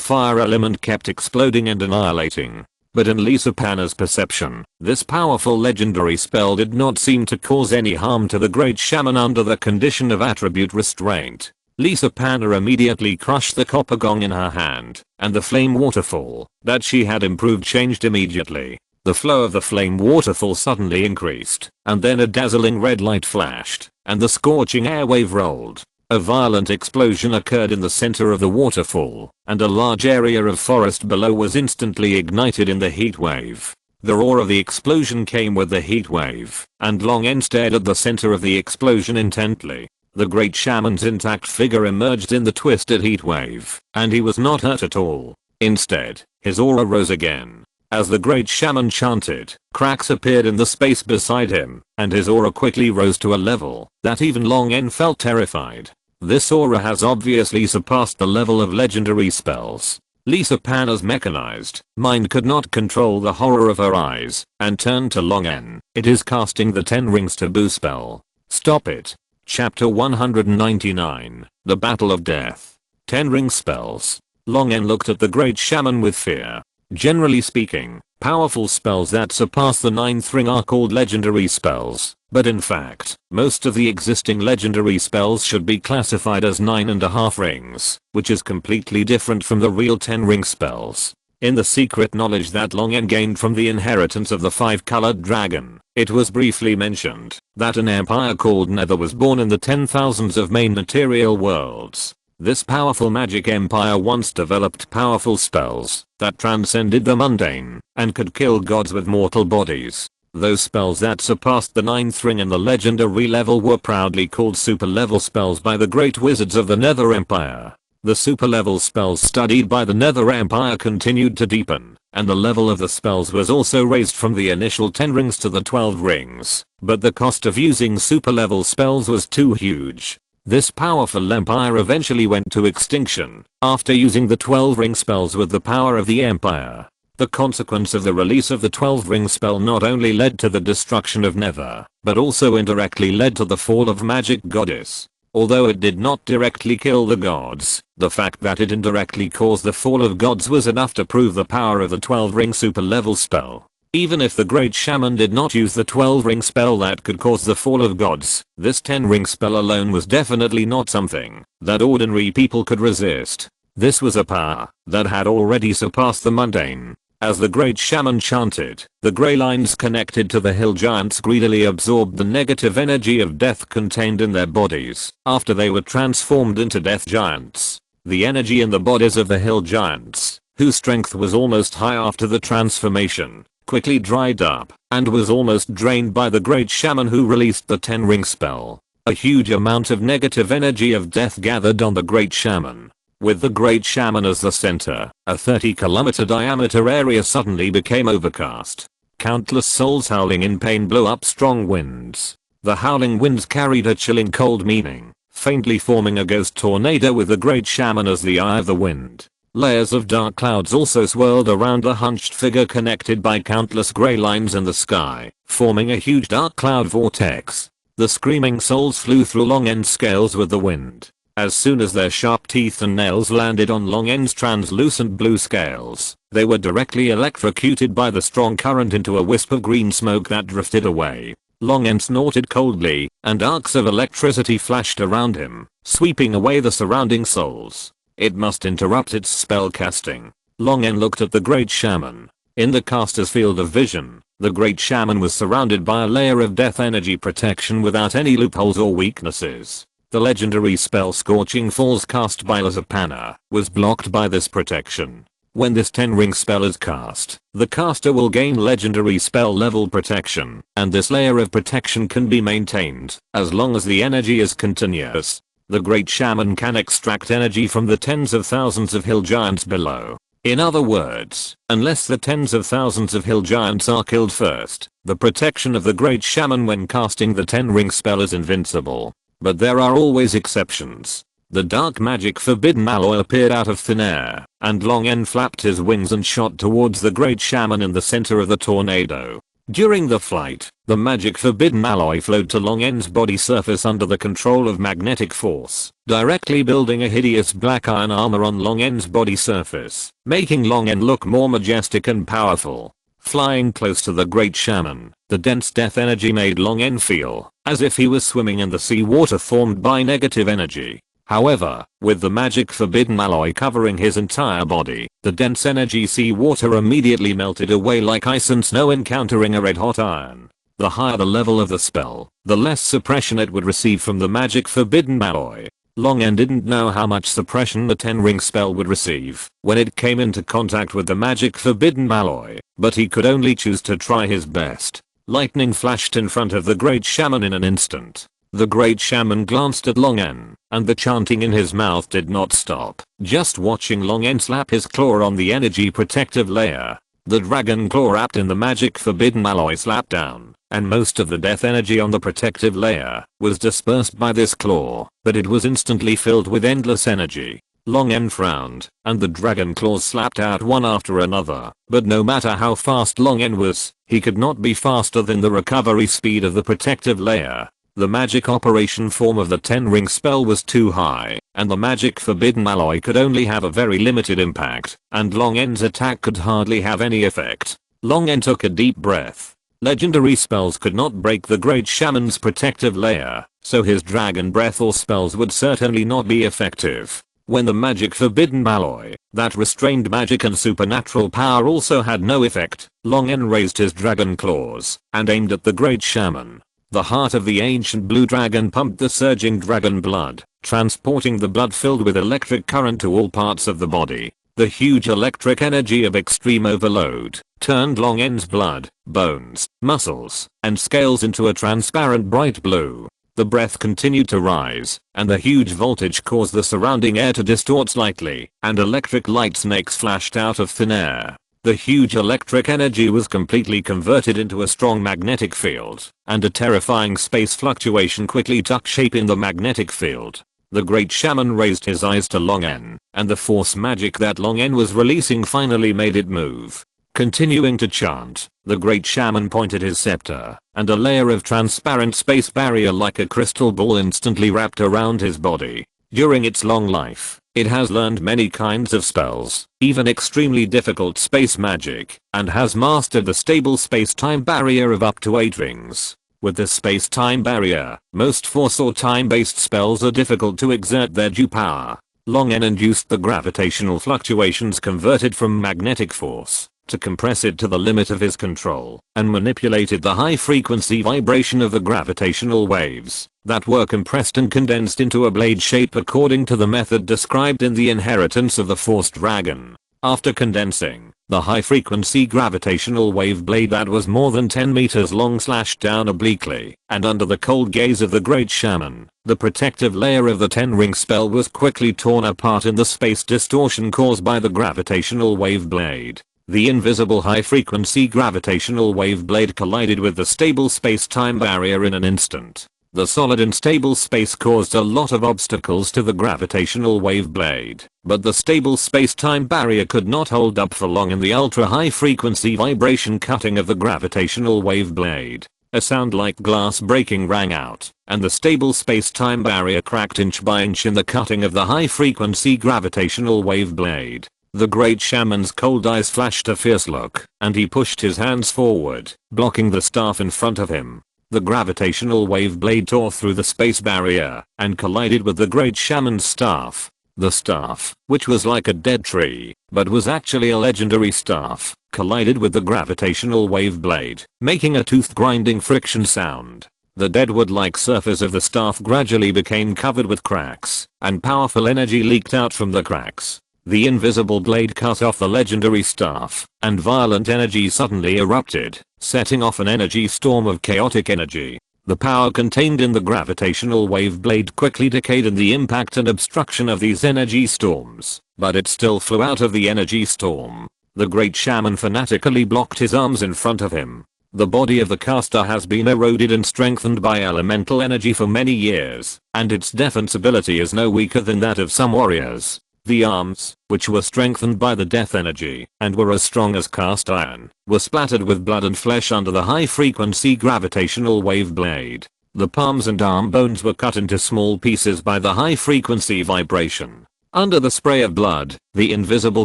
fire element kept exploding and annihilating. But in Lissapana's perception, this powerful legendary spell did not seem to cause any harm to the Great Shaman under the condition of attribute restraint. Lissapana immediately crushed the copper gong in her hand, and the flame waterfall that she had improved changed immediately. The flow of the flame waterfall suddenly increased, and then a dazzling red light flashed, and the scorching air wave rolled. A violent explosion occurred in the center of the waterfall, and a large area of forest below was instantly ignited in the heat wave. The roar of the explosion came with the heat wave, and Long N stared at the center of the explosion intently. The Great Shaman's intact figure emerged in the twisted heat wave, and he was not hurt at all. Instead, his aura rose again. As the Great Shaman chanted, cracks appeared in the space beside him, and his aura quickly rose to a level that even Long N felt terrified. This aura has obviously surpassed the level of legendary spells. Lissapana's mechanized mind could not control the horror of her eyes, and turned to Long N. It is casting the 10 rings taboo spell. Stop it. Chapter 199. The Battle of Death. 10 ring spells. Long En looked at the great shaman with fear. Generally speaking, powerful spells that surpass the 9th ring are called legendary spells, but in fact, most of the existing legendary spells should be classified as 9.5 rings, which is completely different from the real 10-ring spells. In the secret knowledge that Long En gained from the inheritance of the 5-colored dragon, it was briefly mentioned that an empire called Nether was born in the 10,000s of main material worlds. This powerful magic empire once developed powerful spells that transcended the mundane and could kill gods with mortal bodies. Those spells that surpassed the 9th ring and the legendary level were proudly called super level spells by the great wizards of the Nether Empire. The super level spells studied by the Nether Empire continued to deepen, and the level of the spells was also raised from the initial 10 rings to the 12 rings, but the cost of using super level spells was too huge. This powerful empire eventually went to extinction after using the 12-ring spells with the power of the empire. The consequence of the release of the 12-ring spell not only led to the destruction of Nether, but also indirectly led to the fall of Magic Goddess. Although it did not directly kill the gods, the fact that it indirectly caused the fall of gods was enough to prove the power of the 12-ring super level spell. Even if the great shaman did not use the 12-ring spell that could cause the fall of gods, this 10-ring spell alone was definitely not something that ordinary people could resist. This was a power that had already surpassed the mundane. As the great shaman chanted, the grey lines connected to the hill giants greedily absorbed the negative energy of death contained in their bodies after they were transformed into death giants. The energy in the bodies of the hill giants, whose strength was almost high after the transformation, quickly dried up and was almost drained by the great shaman who released the 10-ring spell. A huge amount of negative energy of death gathered on the great shaman. With the great shaman as the center, a 30-kilometer diameter area suddenly became overcast. Countless souls howling in pain blew up strong winds. The howling winds carried a chilling cold meaning, faintly forming a ghost tornado with the great shaman as the eye of the wind. Layers of dark clouds also swirled around the hunched figure connected by countless grey lines in the sky, forming a huge dark cloud vortex. The screaming souls flew through Long En's scales with the wind. As soon as their sharp teeth and nails landed on Long En's translucent blue scales, they were directly electrocuted by the strong current into a wisp of green smoke that drifted away. Long En snorted coldly, and arcs of electricity flashed around him, sweeping away the surrounding souls. It must interrupt its spell casting. Long En looked at the great shaman. In the caster's field of vision, the great shaman was surrounded by a layer of death energy protection without any loopholes or weaknesses. The legendary spell Scorching Falls cast by Lazapana was blocked by this protection. When this 10-ring spell is cast, the caster will gain legendary spell level protection, and this layer of protection can be maintained as long as the energy is continuous. The great shaman can extract energy from the tens of thousands of hill giants below. In other words, unless the tens of thousands of hill giants are killed first, the protection of the great shaman when casting the 10-ring spell is invincible. But there are always exceptions. The dark magic forbidden alloy appeared out of thin air, and Long En flapped his wings and shot towards the great shaman in the center of the tornado. During the flight, the magic forbidden alloy flowed to Long En's body surface under the control of magnetic force, directly building a hideous black iron armor on Long En's body surface, making Long En look more majestic and powerful. Flying close to the great shaman, the dense death energy made Long En feel as if he was swimming in the sea water formed by negative energy. However, with the magic forbidden alloy covering his entire body, the dense energy sea water immediately melted away like ice and snow encountering a red-hot iron. The higher the level of the spell, the less suppression it would receive from the magic forbidden alloy. Long En didn't know how much suppression the 10-ring spell would receive when it came into contact with the magic forbidden alloy, but he could only choose to try his best. Lightning flashed in front of the great shaman in an instant. The great shaman glanced at Long En, and the chanting in his mouth did not stop, just watching Long En slap his claw on the energy protective layer. The dragon claw wrapped in the magic forbidden alloy slapped down, and most of the death energy on the protective layer was dispersed by this claw, but it was instantly filled with endless energy. Long En frowned, and the dragon claws slapped out one after another, but no matter how fast Long En was, he could not be faster than the recovery speed of the protective layer. The magic operation form of the 10-ring spell was too high, and the magic forbidden alloy could only have a very limited impact, and Long N's attack could hardly have any effect. Long N took a deep breath. Legendary spells could not break the Great Shaman's protective layer, so his dragon breath or spells would certainly not be effective. When the magic forbidden alloy, that restrained magic and supernatural power also had no effect, Long N raised his dragon claws and aimed at the Great Shaman. The heart of the ancient blue dragon pumped the surging dragon blood, transporting the blood filled with electric current to all parts of the body. The huge electric energy of extreme overload turned Long N's blood, bones, muscles, and scales into a transparent bright blue. The breath continued to rise, and the huge voltage caused the surrounding air to distort slightly, and electric light snakes flashed out of thin air. The huge electric energy was completely converted into a strong magnetic field, and a terrifying space fluctuation quickly took shape in the magnetic field. The Great Shaman raised his eyes to Long N, and the force magic that Long N was releasing finally made it move. Continuing to chant, the Great Shaman pointed his scepter, and a layer of transparent space barrier like a crystal ball instantly wrapped around his body. During its long life, it has learned many kinds of spells, even extremely difficult space magic, and has mastered the stable space-time barrier of up to 8 rings. With the space-time barrier, most force or time-based spells are difficult to exert their due power. Long N induced the gravitational fluctuations converted from magnetic force to compress it to the limit of his control, and manipulated the high-frequency vibration of the gravitational waves that were compressed and condensed into a blade shape according to the method described in The Inheritance of the Force Dragon. After condensing, the high-frequency gravitational wave blade that was more than 10 meters long slashed down obliquely, and under the cold gaze of the Great Shaman, the protective layer of the 10-ring spell was quickly torn apart in the space distortion caused by the gravitational wave blade. The invisible high-frequency gravitational wave blade collided with the stable space-time barrier in an instant. The solid and stable space caused a lot of obstacles to the gravitational wave blade, but the stable space-time barrier could not hold up for long in the ultra-high frequency vibration cutting of the gravitational wave blade. A sound like glass breaking rang out, and the stable space-time barrier cracked inch by inch in the cutting of the high-frequency gravitational wave blade. The Great Shaman's cold eyes flashed a fierce look, and he pushed his hands forward, blocking the staff in front of him. The gravitational wave blade tore through the space barrier and collided with the Great Shaman's staff. The staff, which was like a dead tree, but was actually a legendary staff, collided with the gravitational wave blade, making a tooth-grinding friction sound. The deadwood-like surface of the staff gradually became covered with cracks, and powerful energy leaked out from the cracks. The invisible blade cut off the legendary staff, and violent energy suddenly erupted, setting off an energy storm of chaotic energy. The power contained in the gravitational wave blade quickly decayed in the impact and obstruction of these energy storms, but it still flew out of the energy storm. The Great Shaman fanatically blocked his arms in front of him. The body of the caster has been eroded and strengthened by elemental energy for many years, and its defense ability is no weaker than that of some warriors. The arms, which were strengthened by the death energy and were as strong as cast iron, were splattered with blood and flesh under the high-frequency gravitational wave blade. The palms and arm bones were cut into small pieces by the high-frequency vibration. Under the spray of blood, the invisible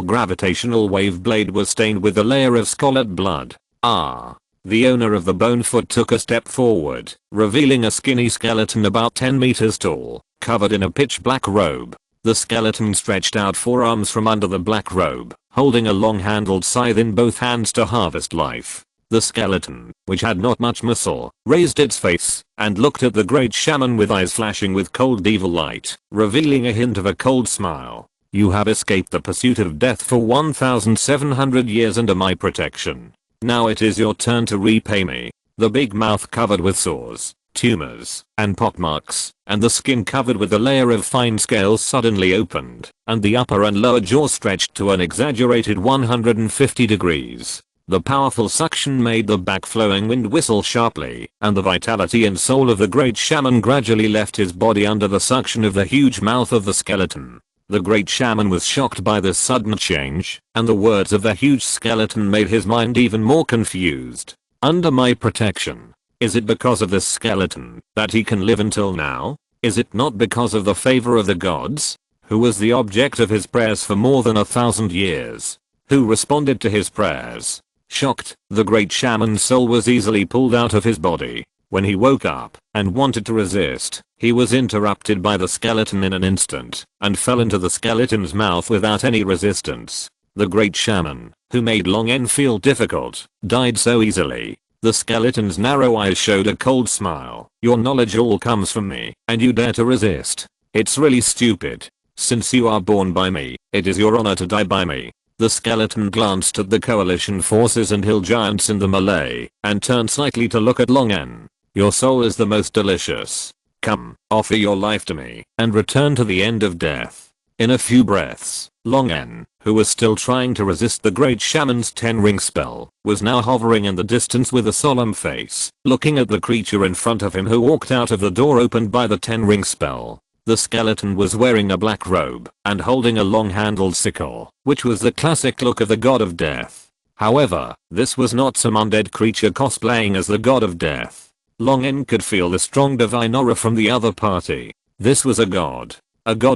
gravitational wave blade was stained with a layer of scarlet blood. The owner of the bone foot took a step forward, revealing a skinny skeleton about 10 meters tall, covered in a pitch-black robe. The skeleton stretched out forearms from under the black robe, holding a long-handled scythe in both hands to harvest life. The skeleton, which had not much muscle, raised its face and looked at the Great Shaman with eyes flashing with cold evil light, revealing a hint of a cold smile. You have escaped the pursuit of death for 1,700 years under my protection. Now it is your turn to repay me. The big mouth covered with sores, tumors, and pockmarks, and the skin covered with a layer of fine scales suddenly opened, and the upper and lower jaw stretched to an exaggerated 150 degrees. The powerful suction made the back-flowing wind whistle sharply, and the vitality and soul of the Great Shaman gradually left his body under the suction of the huge mouth of the skeleton. The Great Shaman was shocked by this sudden change, and the words of the huge skeleton made his mind even more confused. Under my protection. Is it because of this skeleton that he can live until now? Is it not because of the favor of the gods? Who was the object of his prayers for more than 1,000 years? Who responded to his prayers? Shocked, the great shaman's soul was easily pulled out of his body. When he woke up and wanted to resist, he was interrupted by the skeleton in an instant and fell into the skeleton's mouth without any resistance. The great shaman, who made Long En feel difficult, died so easily. The skeleton's narrow eyes showed a cold smile. Your knowledge all comes from me, and you dare to resist. It's really stupid. Since you are born by me, it is your honor to die by me. The skeleton glanced at the coalition forces and hill giants in the melee, and turned slightly to look at Long En. Your soul is the most delicious. Come, offer your life to me, and return to the end of death. In a few breaths, Long En, who was still trying to resist the great shaman's 10-ring spell, was now hovering in the distance with a solemn face, looking at the creature in front of him who walked out of the door opened by the 10-ring spell. The skeleton was wearing a black robe and holding a long-handled sickle, which was the classic look of the god of death. However, this was not some undead creature cosplaying as the god of death. Long En could feel the strong divine aura from the other party. This was a god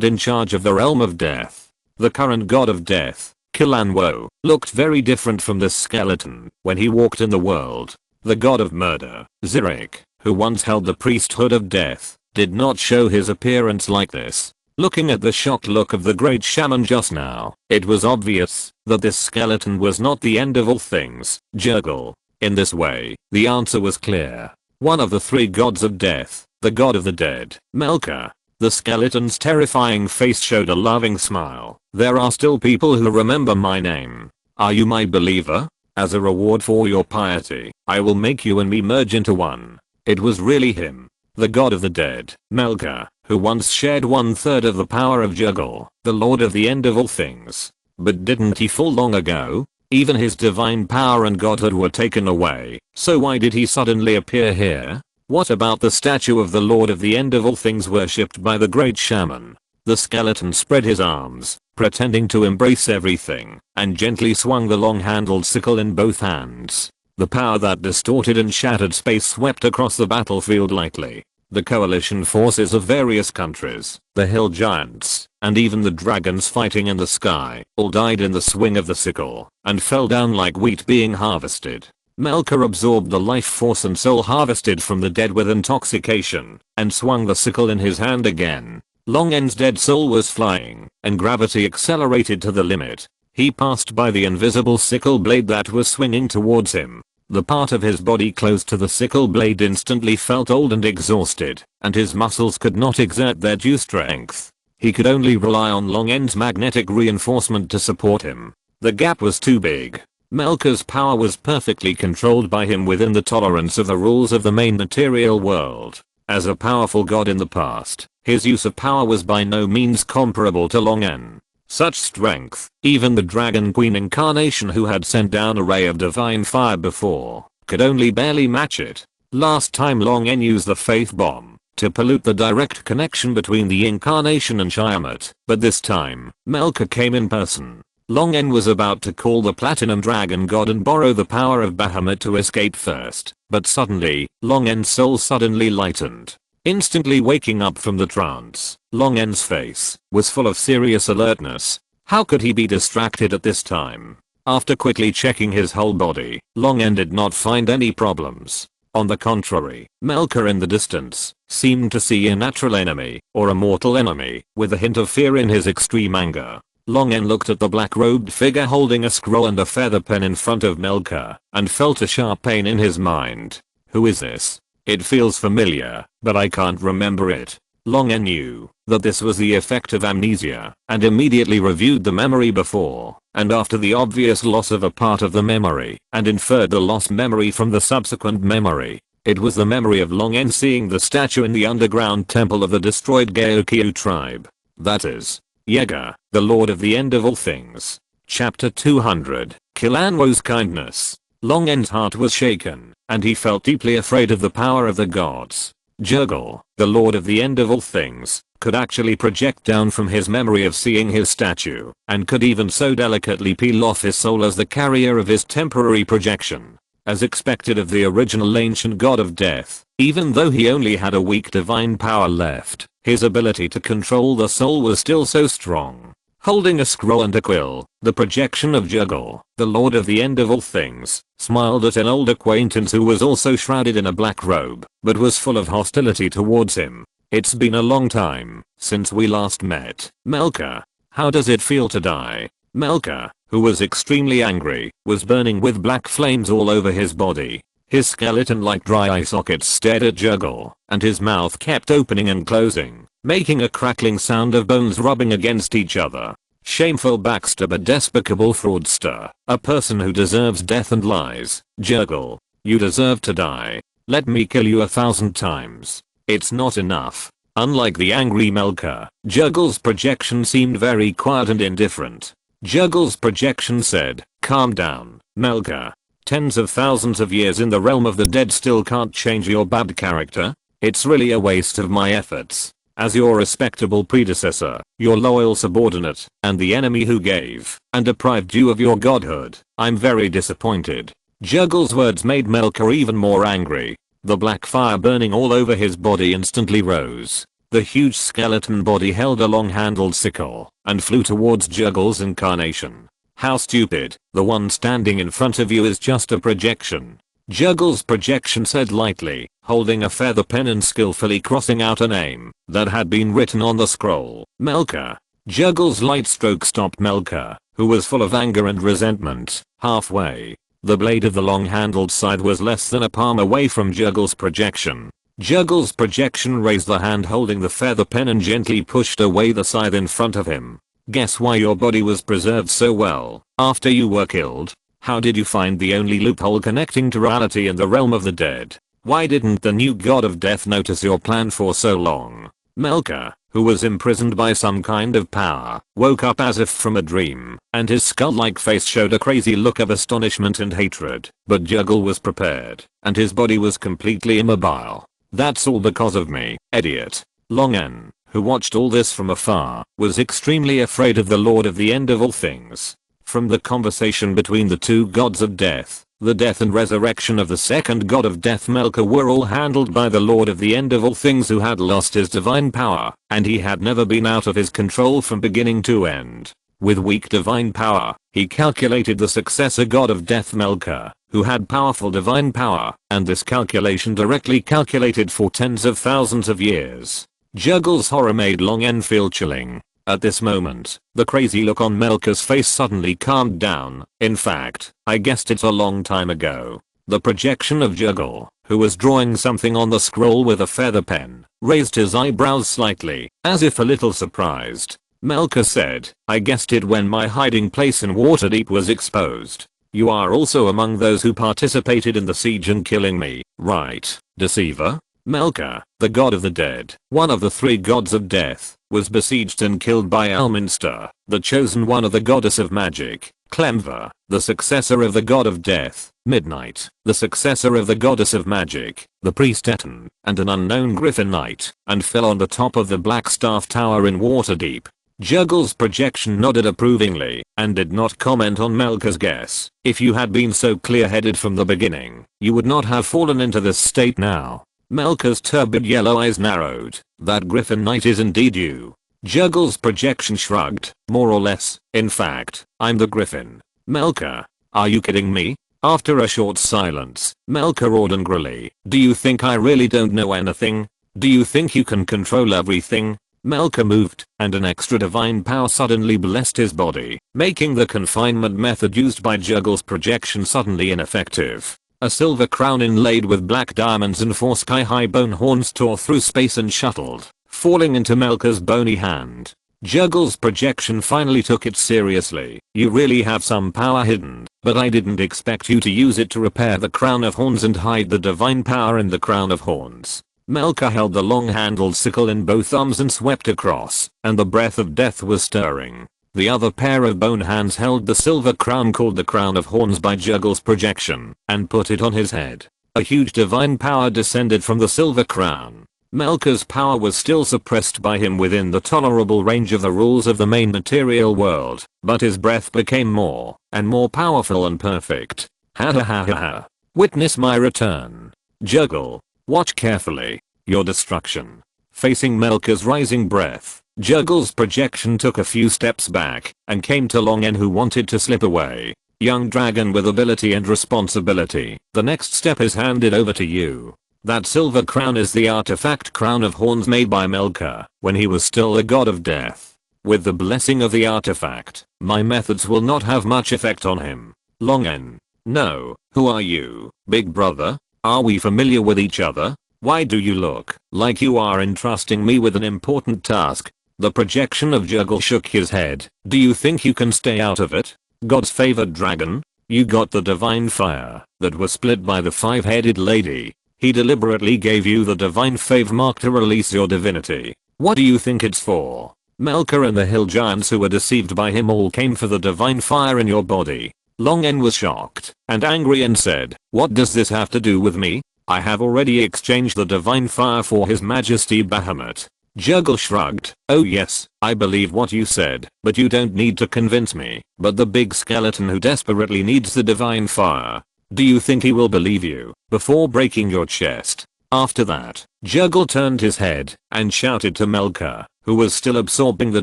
in charge of the realm of death. The current god of death, Kilanwo, looked very different from this skeleton when he walked in the world. The god of murder, Zirik, who once held the priesthood of death, did not show his appearance like this. Looking at the shocked look of the great shaman just now, it was obvious that this skeleton was not the end of all things, Jurgle. In this way, the answer was clear. One of the three gods of death, the god of the dead, Melka. The skeleton's terrifying face showed a loving smile. There are still people who remember my name. Are you my believer? As a reward for your piety, I will make you and me merge into one. It was really him. The god of the dead, Melka, who once shared 1/3 of the power of Jurgle, the lord of the end of all things. But didn't he fall long ago? Even his divine power and godhood were taken away, so why did he suddenly appear here? What about the statue of the lord of the end of all things worshipped by the great shaman? The skeleton spread his arms, pretending to embrace everything, and gently swung the long-handled sickle in both hands. The power that distorted and shattered space swept across the battlefield lightly. The coalition forces of various countries, the hill giants, and even the dragons fighting in the sky, all died in the swing of the sickle, and fell down like wheat being harvested. Melka absorbed the life force and soul harvested from the dead with intoxication, and swung the sickle in his hand again. Long En's dead soul was flying, and gravity accelerated to the limit. He passed by the invisible sickle blade that was swinging towards him. The part of his body close to the sickle blade instantly felt old and exhausted, and his muscles could not exert their due strength. He could only rely on Long En's magnetic reinforcement to support him. The gap was too big. Melka's power was perfectly controlled by him within the tolerance of the rules of the main material world. As a powerful god in the past, his use of power was by no means comparable to Long En. Such strength, even the Dragon Queen incarnation who had sent down a ray of divine fire before, could only barely match it. Last time Long En used the faith bomb to pollute the direct connection between the incarnation and Tiamat, but this time, Melka came in person. Long En was about to call the Platinum Dragon God and borrow the power of Bahamut to escape first, but suddenly, Long En's soul suddenly lightened. Instantly waking up from the trance, Long En's face was full of serious alertness. How could he be distracted at this time? After quickly checking his whole body, Long En did not find any problems. On the contrary, Melka in the distance seemed to see a natural enemy, or a mortal enemy, with a hint of fear in his extreme anger. Long En looked at the black-robed figure holding a scroll and a feather pen in front of Melka, and felt a sharp pain in his mind. Who is this? It feels familiar, but I can't remember it. Long En knew that this was the effect of amnesia, and immediately reviewed the memory before and after the obvious loss of a part of the memory, and inferred the lost memory from the subsequent memory. It was the memory of Long En seeing the statue in the underground temple of the destroyed Geokyu tribe. That is, Yega, the lord of the end of all things. Chapter 200, Kilanwo's kindness. Long En's heart was shaken, and he felt deeply afraid of the power of the gods. Jurgle, the lord of the end of all things, could actually project down from his memory of seeing his statue, and could even so delicately peel off his soul as the carrier of his temporary projection. as expected of the original ancient god of death. Even though he only had a weak divine power left, his ability to control the soul was still so strong. Holding a scroll and a quill, the projection of Juggle, the lord of the end of all things, smiled at an old acquaintance who was also shrouded in a black robe, but was full of hostility towards him. It's been a long time since we last met, Melka. How does it feel to die? Melka, who was extremely angry, was burning with black flames all over his body. His skeleton like dry eye sockets stared at Juggle, and his mouth kept opening and closing, making a crackling sound of bones rubbing against each other. Shameful backstabber, despicable fraudster, a person who deserves death and lies. Juggle, you deserve to die. Let me kill you 1,000 times. It's not enough. Unlike the angry Melka, Juggle's projection seemed very quiet and indifferent. Juggle's projection said, calm down, Melka. Tens of thousands of years in the realm of the dead still can't change your bad character? It's really a waste of my efforts. As your respectable predecessor, your loyal subordinate, and the enemy who gave and deprived you of your godhood, I'm very disappointed. Juggle's words made Melka even more angry. The black fire burning all over his body instantly rose. The huge skeleton body held a long-handled sickle and flew towards Juggle's incarnation. How stupid, the one standing in front of you is just a projection. Juggle's projection said lightly, holding a feather pen and skillfully crossing out a name that had been written on the scroll. Melka. Juggle's light stroke stopped Melka, who was full of anger and resentment, halfway. The blade of the long-handled scythe was less than a palm away from Juggle's projection. Juggle's projection raised the hand holding the feather pen and gently pushed away the scythe in front of him. Guess why your body was preserved so well after you were killed? How did you find the only loophole connecting to reality in the realm of the dead? Why didn't the new god of death notice your plan for so long? Melka, who was imprisoned by some kind of power, woke up as if from a dream, and his skull-like face showed a crazy look of astonishment and hatred. But Juggle was prepared, and his body was completely immobile. That's all because of me, idiot. Longan, who watched all this from afar, was extremely afraid of the Lord of the End of all things. From the conversation between the two gods of death, the death and resurrection of the second god of death Melka were all handled by the Lord of the End of all things, who had lost his divine power, and he had never been out of his control from beginning to end. With weak divine power, he calculated the successor god of death Melka, who had powerful divine power, and this calculation directly calculated for tens of thousands of years. Juggle's horror made Longen feel chilling. At this moment, the crazy look on Melka's face suddenly calmed down. In fact, I guessed it a long time ago. The projection of Juggle, who was drawing something on the scroll with a feather pen, raised his eyebrows slightly, as if a little surprised. Melka said, I guessed it when my hiding place in Waterdeep was exposed. You are also among those who participated in the siege and killing me, right, deceiver? Melka, the god of the dead, one of the three gods of death, was besieged and killed by Elminster, the chosen one of the goddess of magic, Clemver, the successor of the god of death, Midnight, the successor of the goddess of magic, the priest Etten, and an unknown griffin knight, and fell on the top of the Black Staff Tower in Waterdeep. Juggle's projection nodded approvingly, and did not comment on Melka's guess. If you had been so clear-headed from the beginning, you would not have fallen into this state now. Melka's turbid yellow eyes narrowed. That griffin knight is indeed you. Juggle's projection shrugged. More or less. In fact, I'm the griffin. Melka, are you kidding me? After a short silence, Melka roared angrily. Do you think I really don't know anything? Do you think you can control everything? Melka moved, and an extra divine power suddenly blessed his body, making the confinement method used by Juggle's projection suddenly ineffective. A silver crown inlaid with black diamonds and 4 sky-high bone horns tore through space and shuttled, falling into Melka's bony hand. Juggle's projection finally took it seriously. You really have some power hidden, but I didn't expect you to use it to repair the crown of horns and hide the divine power in the crown of horns. Melka held the long-handled sickle in both arms and swept across, and the breath of death was stirring. The other pair of bone hands held the silver crown called the crown of horns by Juggle's projection, and put it on his head. A huge divine power descended from the silver crown. Melka's power was still suppressed by him within the tolerable range of the rules of the main material world, but his breath became more and more powerful and perfect. Ha ha ha ha ha. Witness my return. Juggle. Watch carefully. Your destruction. Facing Melka's rising breath, Juggle's projection took a few steps back and came to Longen, who wanted to slip away. Young dragon with ability and responsibility, the next step is handed over to you. That silver crown is the artifact crown of horns made by Melka when he was still the god of death. With the blessing of the artifact, my methods will not have much effect on him. Longen. No, who are you, big brother? Are we familiar with each other? Why do you look like you are entrusting me with an important task? The projection of Juggle shook his head. Do you think you can stay out of it? God's favored dragon? You got the divine fire that was split by the five-headed lady. He deliberately gave you the divine fave mark to release your divinity. What do you think it's for? Melka and the hill giants who were deceived by him all came for the divine fire in your body. Longen was shocked and angry and said, what does this have to do with me? I have already exchanged the divine fire for His Majesty Bahamut. Juggle shrugged. Oh yes, I believe what you said, but you don't need to convince me. But the big skeleton who desperately needs the divine fire. Do you think he will believe you before breaking your chest? After that, Juggle turned his head and shouted to Melka, who was still absorbing the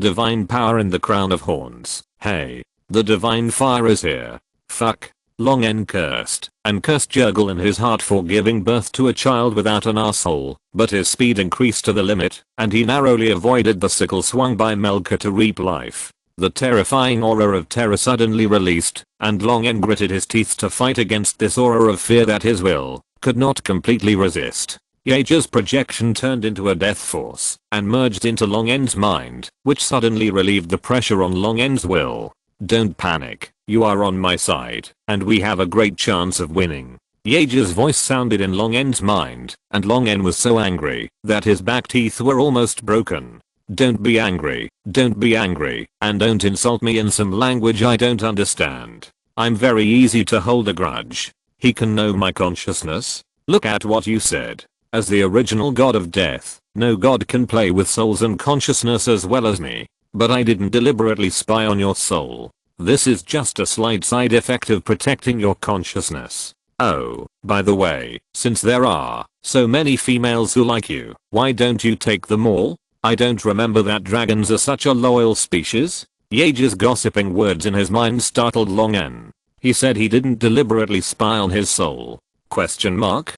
divine power in the crown of horns. Hey, the divine fire is here. Fuck. Longen cursed and cursed Juggle in his heart for giving birth to a child without an asshole, but his speed increased to the limit, and he narrowly avoided the sickle swung by Melka to reap life. The terrifying aura of terror suddenly released, and Longen gritted his teeth to fight against this aura of fear that his will could not completely resist. Yaja's projection turned into a death force and merged into Longen's mind, which suddenly relieved the pressure on Longen's will. Don't panic, you are on my side, and we have a great chance of winning. Yaja's voice sounded in Longen's mind, and Longen was so angry that his back teeth were almost broken. Don't be angry, and don't insult me in some language I don't understand. I'm very easy to hold a grudge. He can know my consciousness? Look at what you said. As the original god of death, no god can play with souls and consciousness as well as me. But I didn't deliberately spy on your soul. This is just a slight side effect of protecting your consciousness. Oh, by the way, since there are so many females who like you, why don't you take them all? I don't remember that dragons are such a loyal species. Yaja's gossiping words in his mind startled Longen. He said he didn't deliberately spy on his soul. Question mark?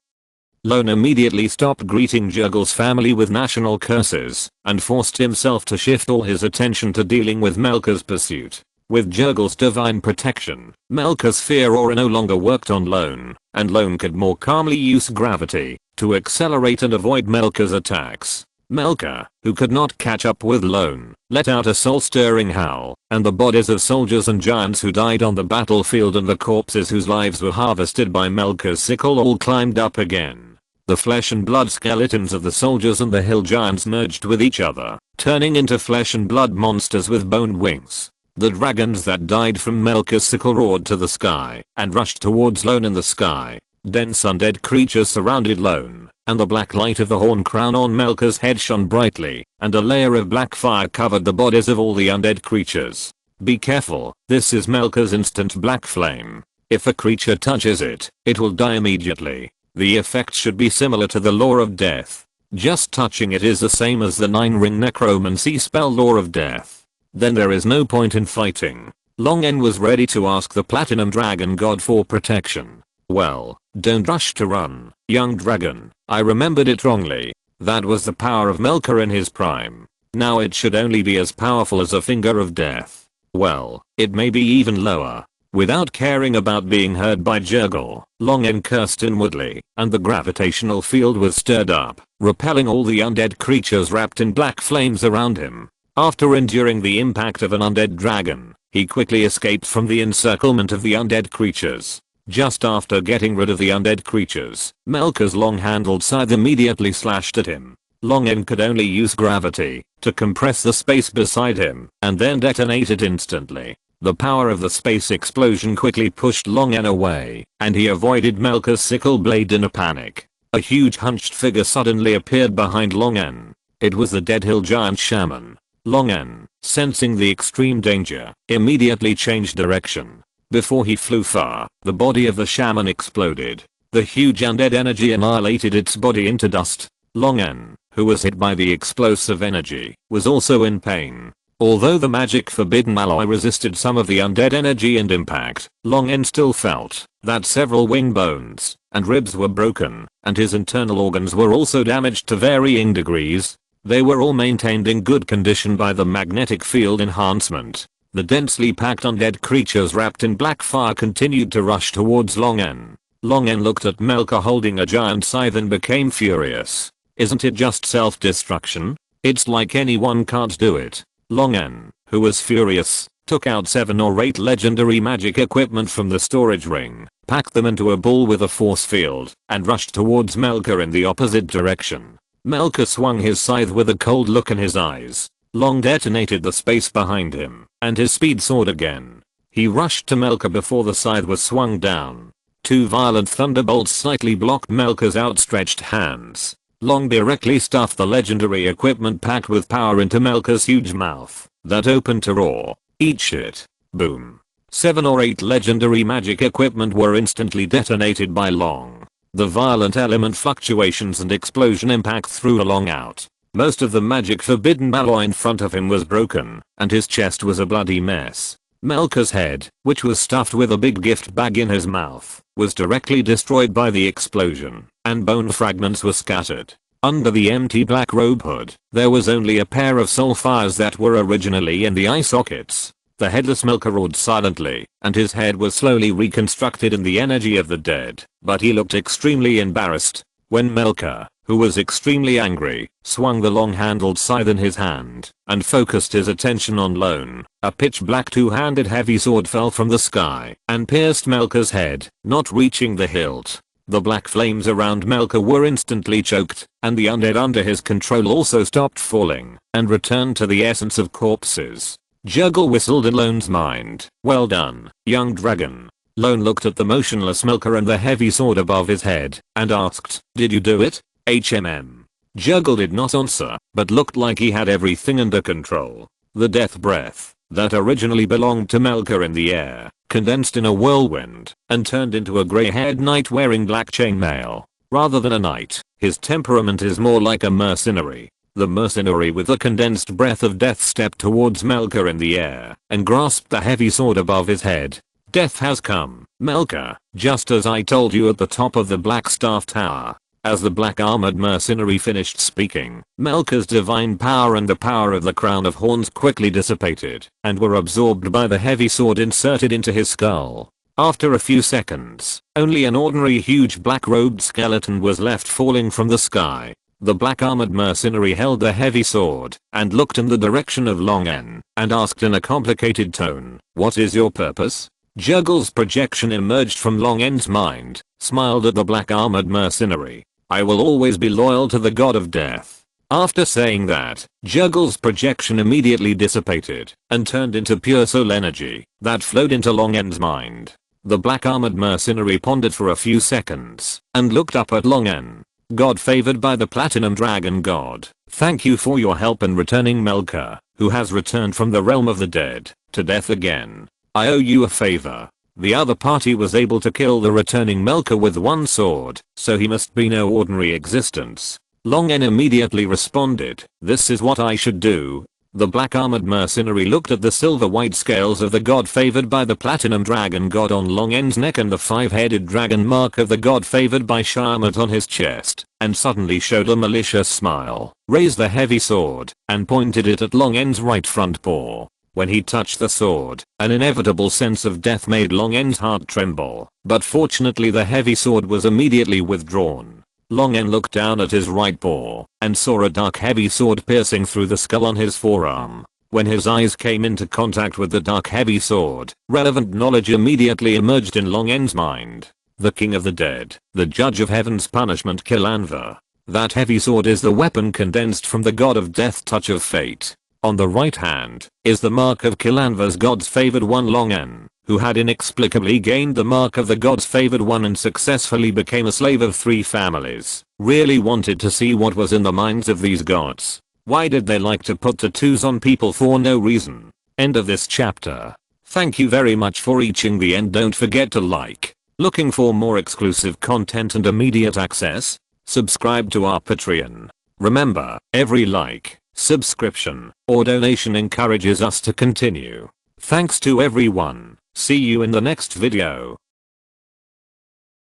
Lone immediately stopped greeting Juggle's family with national curses and forced himself to shift all his attention to dealing with Melka's pursuit. With Juggle's divine protection, Melka's fear aura no longer worked on Lone, and Lone could more calmly use gravity to accelerate and avoid Melka's attacks. Melka, who could not catch up with Lone, let out a soul-stirring howl, and the bodies of soldiers and giants who died on the battlefield and the corpses whose lives were harvested by Melka's sickle all climbed up again. The flesh and blood skeletons of the soldiers and the hill giants merged with each other, turning into flesh and blood monsters with boned wings. The dragons that died from Melka's sickle roared to the sky and rushed towards Lone in the sky. Dense undead creatures surrounded Lone, and the black light of the horn crown on Melka's head shone brightly, and a layer of black fire covered the bodies of all the undead creatures. Be careful, this is Melka's instant black flame. If a creature touches it, it will die immediately. The effect should be similar to the Law of Death. Just touching it is the same as the 9-ring necromancy spell Law of Death. Then there is no point in fighting. Longen was ready to ask the Platinum Dragon God for protection. Well, don't rush to run, young dragon. I remembered it wrongly. That was the power of Melka in his prime. Now it should only be as powerful as a finger of death. Well, it may be even lower. Without caring about being heard by Juggle, Longen cursed inwardly, and the gravitational field was stirred up, repelling all the undead creatures wrapped in black flames around him. After enduring the impact of an undead dragon, he quickly escaped from the encirclement of the undead creatures. Just after getting rid of the undead creatures, Melka's long-handled scythe immediately slashed at him. Longen could only use gravity to compress the space beside him, and then detonate it instantly. The power of the space explosion quickly pushed Longen away, and he avoided Melka's sickle blade in a panic. A huge hunched figure suddenly appeared behind Longen. It was the dead hill giant shaman. Longen, sensing the extreme danger, immediately changed direction. Before he flew far, the body of the shaman exploded. The huge undead energy annihilated its body into dust. Long N, who was hit by the explosive energy, was also in pain. Although the magic forbidden alloy resisted some of the undead energy and impact, Long N still felt that several wing bones and ribs were broken, and his internal organs were also damaged to varying degrees. They were all maintained in good condition by the magnetic field enhancement. The densely packed undead creatures wrapped in black fire continued to rush towards Long N. Long N looked at Melka holding a giant scythe and became furious. Isn't it just self-destruction? It's like anyone can't do it. Long N, who was furious, took out 7 or 8 legendary magic equipment from the storage ring, packed them into a ball with a force field, and rushed towards Melka in the opposite direction. Melka swung his scythe with a cold look in his eyes. Long detonated the space behind him, and his speed soared again. He rushed to Melka before the scythe was swung down. 2 violent thunderbolts slightly blocked Melka's outstretched hands. Long directly stuffed the legendary equipment packed with power into Melka's huge mouth that opened to roar. Eat shit. Boom. 7 or 8 legendary magic equipment were instantly detonated by Long. The violent element fluctuations and explosion impact threw Long out. Most of the magic forbidden alloy in front of him was broken, and his chest was a bloody mess. Melka's head, which was stuffed with a big gift bag in his mouth, was directly destroyed by the explosion, and bone fragments were scattered. Under the empty black robe hood, there was only a pair of soul fires that were originally in the eye sockets. The headless Melka roared silently, and his head was slowly reconstructed in the energy of the dead, but he looked extremely embarrassed. When Melka, who was extremely angry, swung the long-handled scythe in his hand and focused his attention on Lone, a pitch-black two-handed heavy sword fell from the sky and pierced Melka's head, not reaching the hilt. The black flames around Melka were instantly choked, and the undead under his control also stopped falling and returned to the essence of corpses. Juggle whistled in Lone's mind. Well done, young dragon. Lone looked at the motionless Melka and the heavy sword above his head and asked, "Did you do it?" HMM. Juggle did not answer, but looked like he had everything under control. The death breath that originally belonged to Melka in the air condensed in a whirlwind and turned into a grey-haired knight wearing black chainmail. Rather than a knight, his temperament is more like a mercenary. The mercenary with the condensed breath of death stepped towards Melka in the air and grasped the heavy sword above his head. Death has come, Melka, just as I told you at the top of the Black Staff Tower. As the black armored mercenary finished speaking, Melka's divine power and the power of the crown of horns quickly dissipated and were absorbed by the heavy sword inserted into his skull. After a few seconds, only an ordinary huge black-robed skeleton was left falling from the sky. The black armored mercenary held the heavy sword and looked in the direction of Long N and asked in a complicated tone, "What is your purpose?" Juggle's projection emerged from Long N's mind, smiled at the black armored mercenary. "I will always be loyal to the god of death." After saying that, Juggle's projection immediately dissipated and turned into pure soul energy that flowed into Long N's mind. The black armored mercenary pondered for a few seconds and looked up at Long N. "God favored by the platinum dragon god, thank you for your help in returning Melka, who has returned from the realm of the dead, to death again. I owe you a favor." The other party was able to kill the returning Melka with one sword, so he must be no ordinary existence. Long N immediately responded, "This is what I should do." The black armored mercenary looked at the silver-white scales of the god favored by the platinum dragon god on Long N's neck and the 5-headed dragon mark of the god favored by Sharmat on his chest, and suddenly showed a malicious smile, raised the heavy sword, and pointed it at Long N's right front paw. When he touched the sword, an inevitable sense of death made Long N's heart tremble, but fortunately the heavy sword was immediately withdrawn. Long N looked down at his right paw and saw a dark heavy sword piercing through the skull on his forearm. When his eyes came into contact with the dark heavy sword, relevant knowledge immediately emerged in Long N's mind. The king of the dead, the judge of heaven's punishment, Kilanva. That heavy sword is the weapon condensed from the god of death, touch of fate. On the right hand is the mark of Kilanva's god's favored one, Long N, who had inexplicably gained the mark of the god's favored one and successfully became a slave of 3 families. Really wanted to see what was in the minds of these gods. Why did they like to put tattoos on people for no reason? End of this chapter. Thank you very much for reaching the end. Don't forget to like, Looking for more exclusive content and immediate access? Subscribe to our Patreon. Remember, every like, subscription, or donation encourages us to continue. Thanks to everyone. See you in the next video.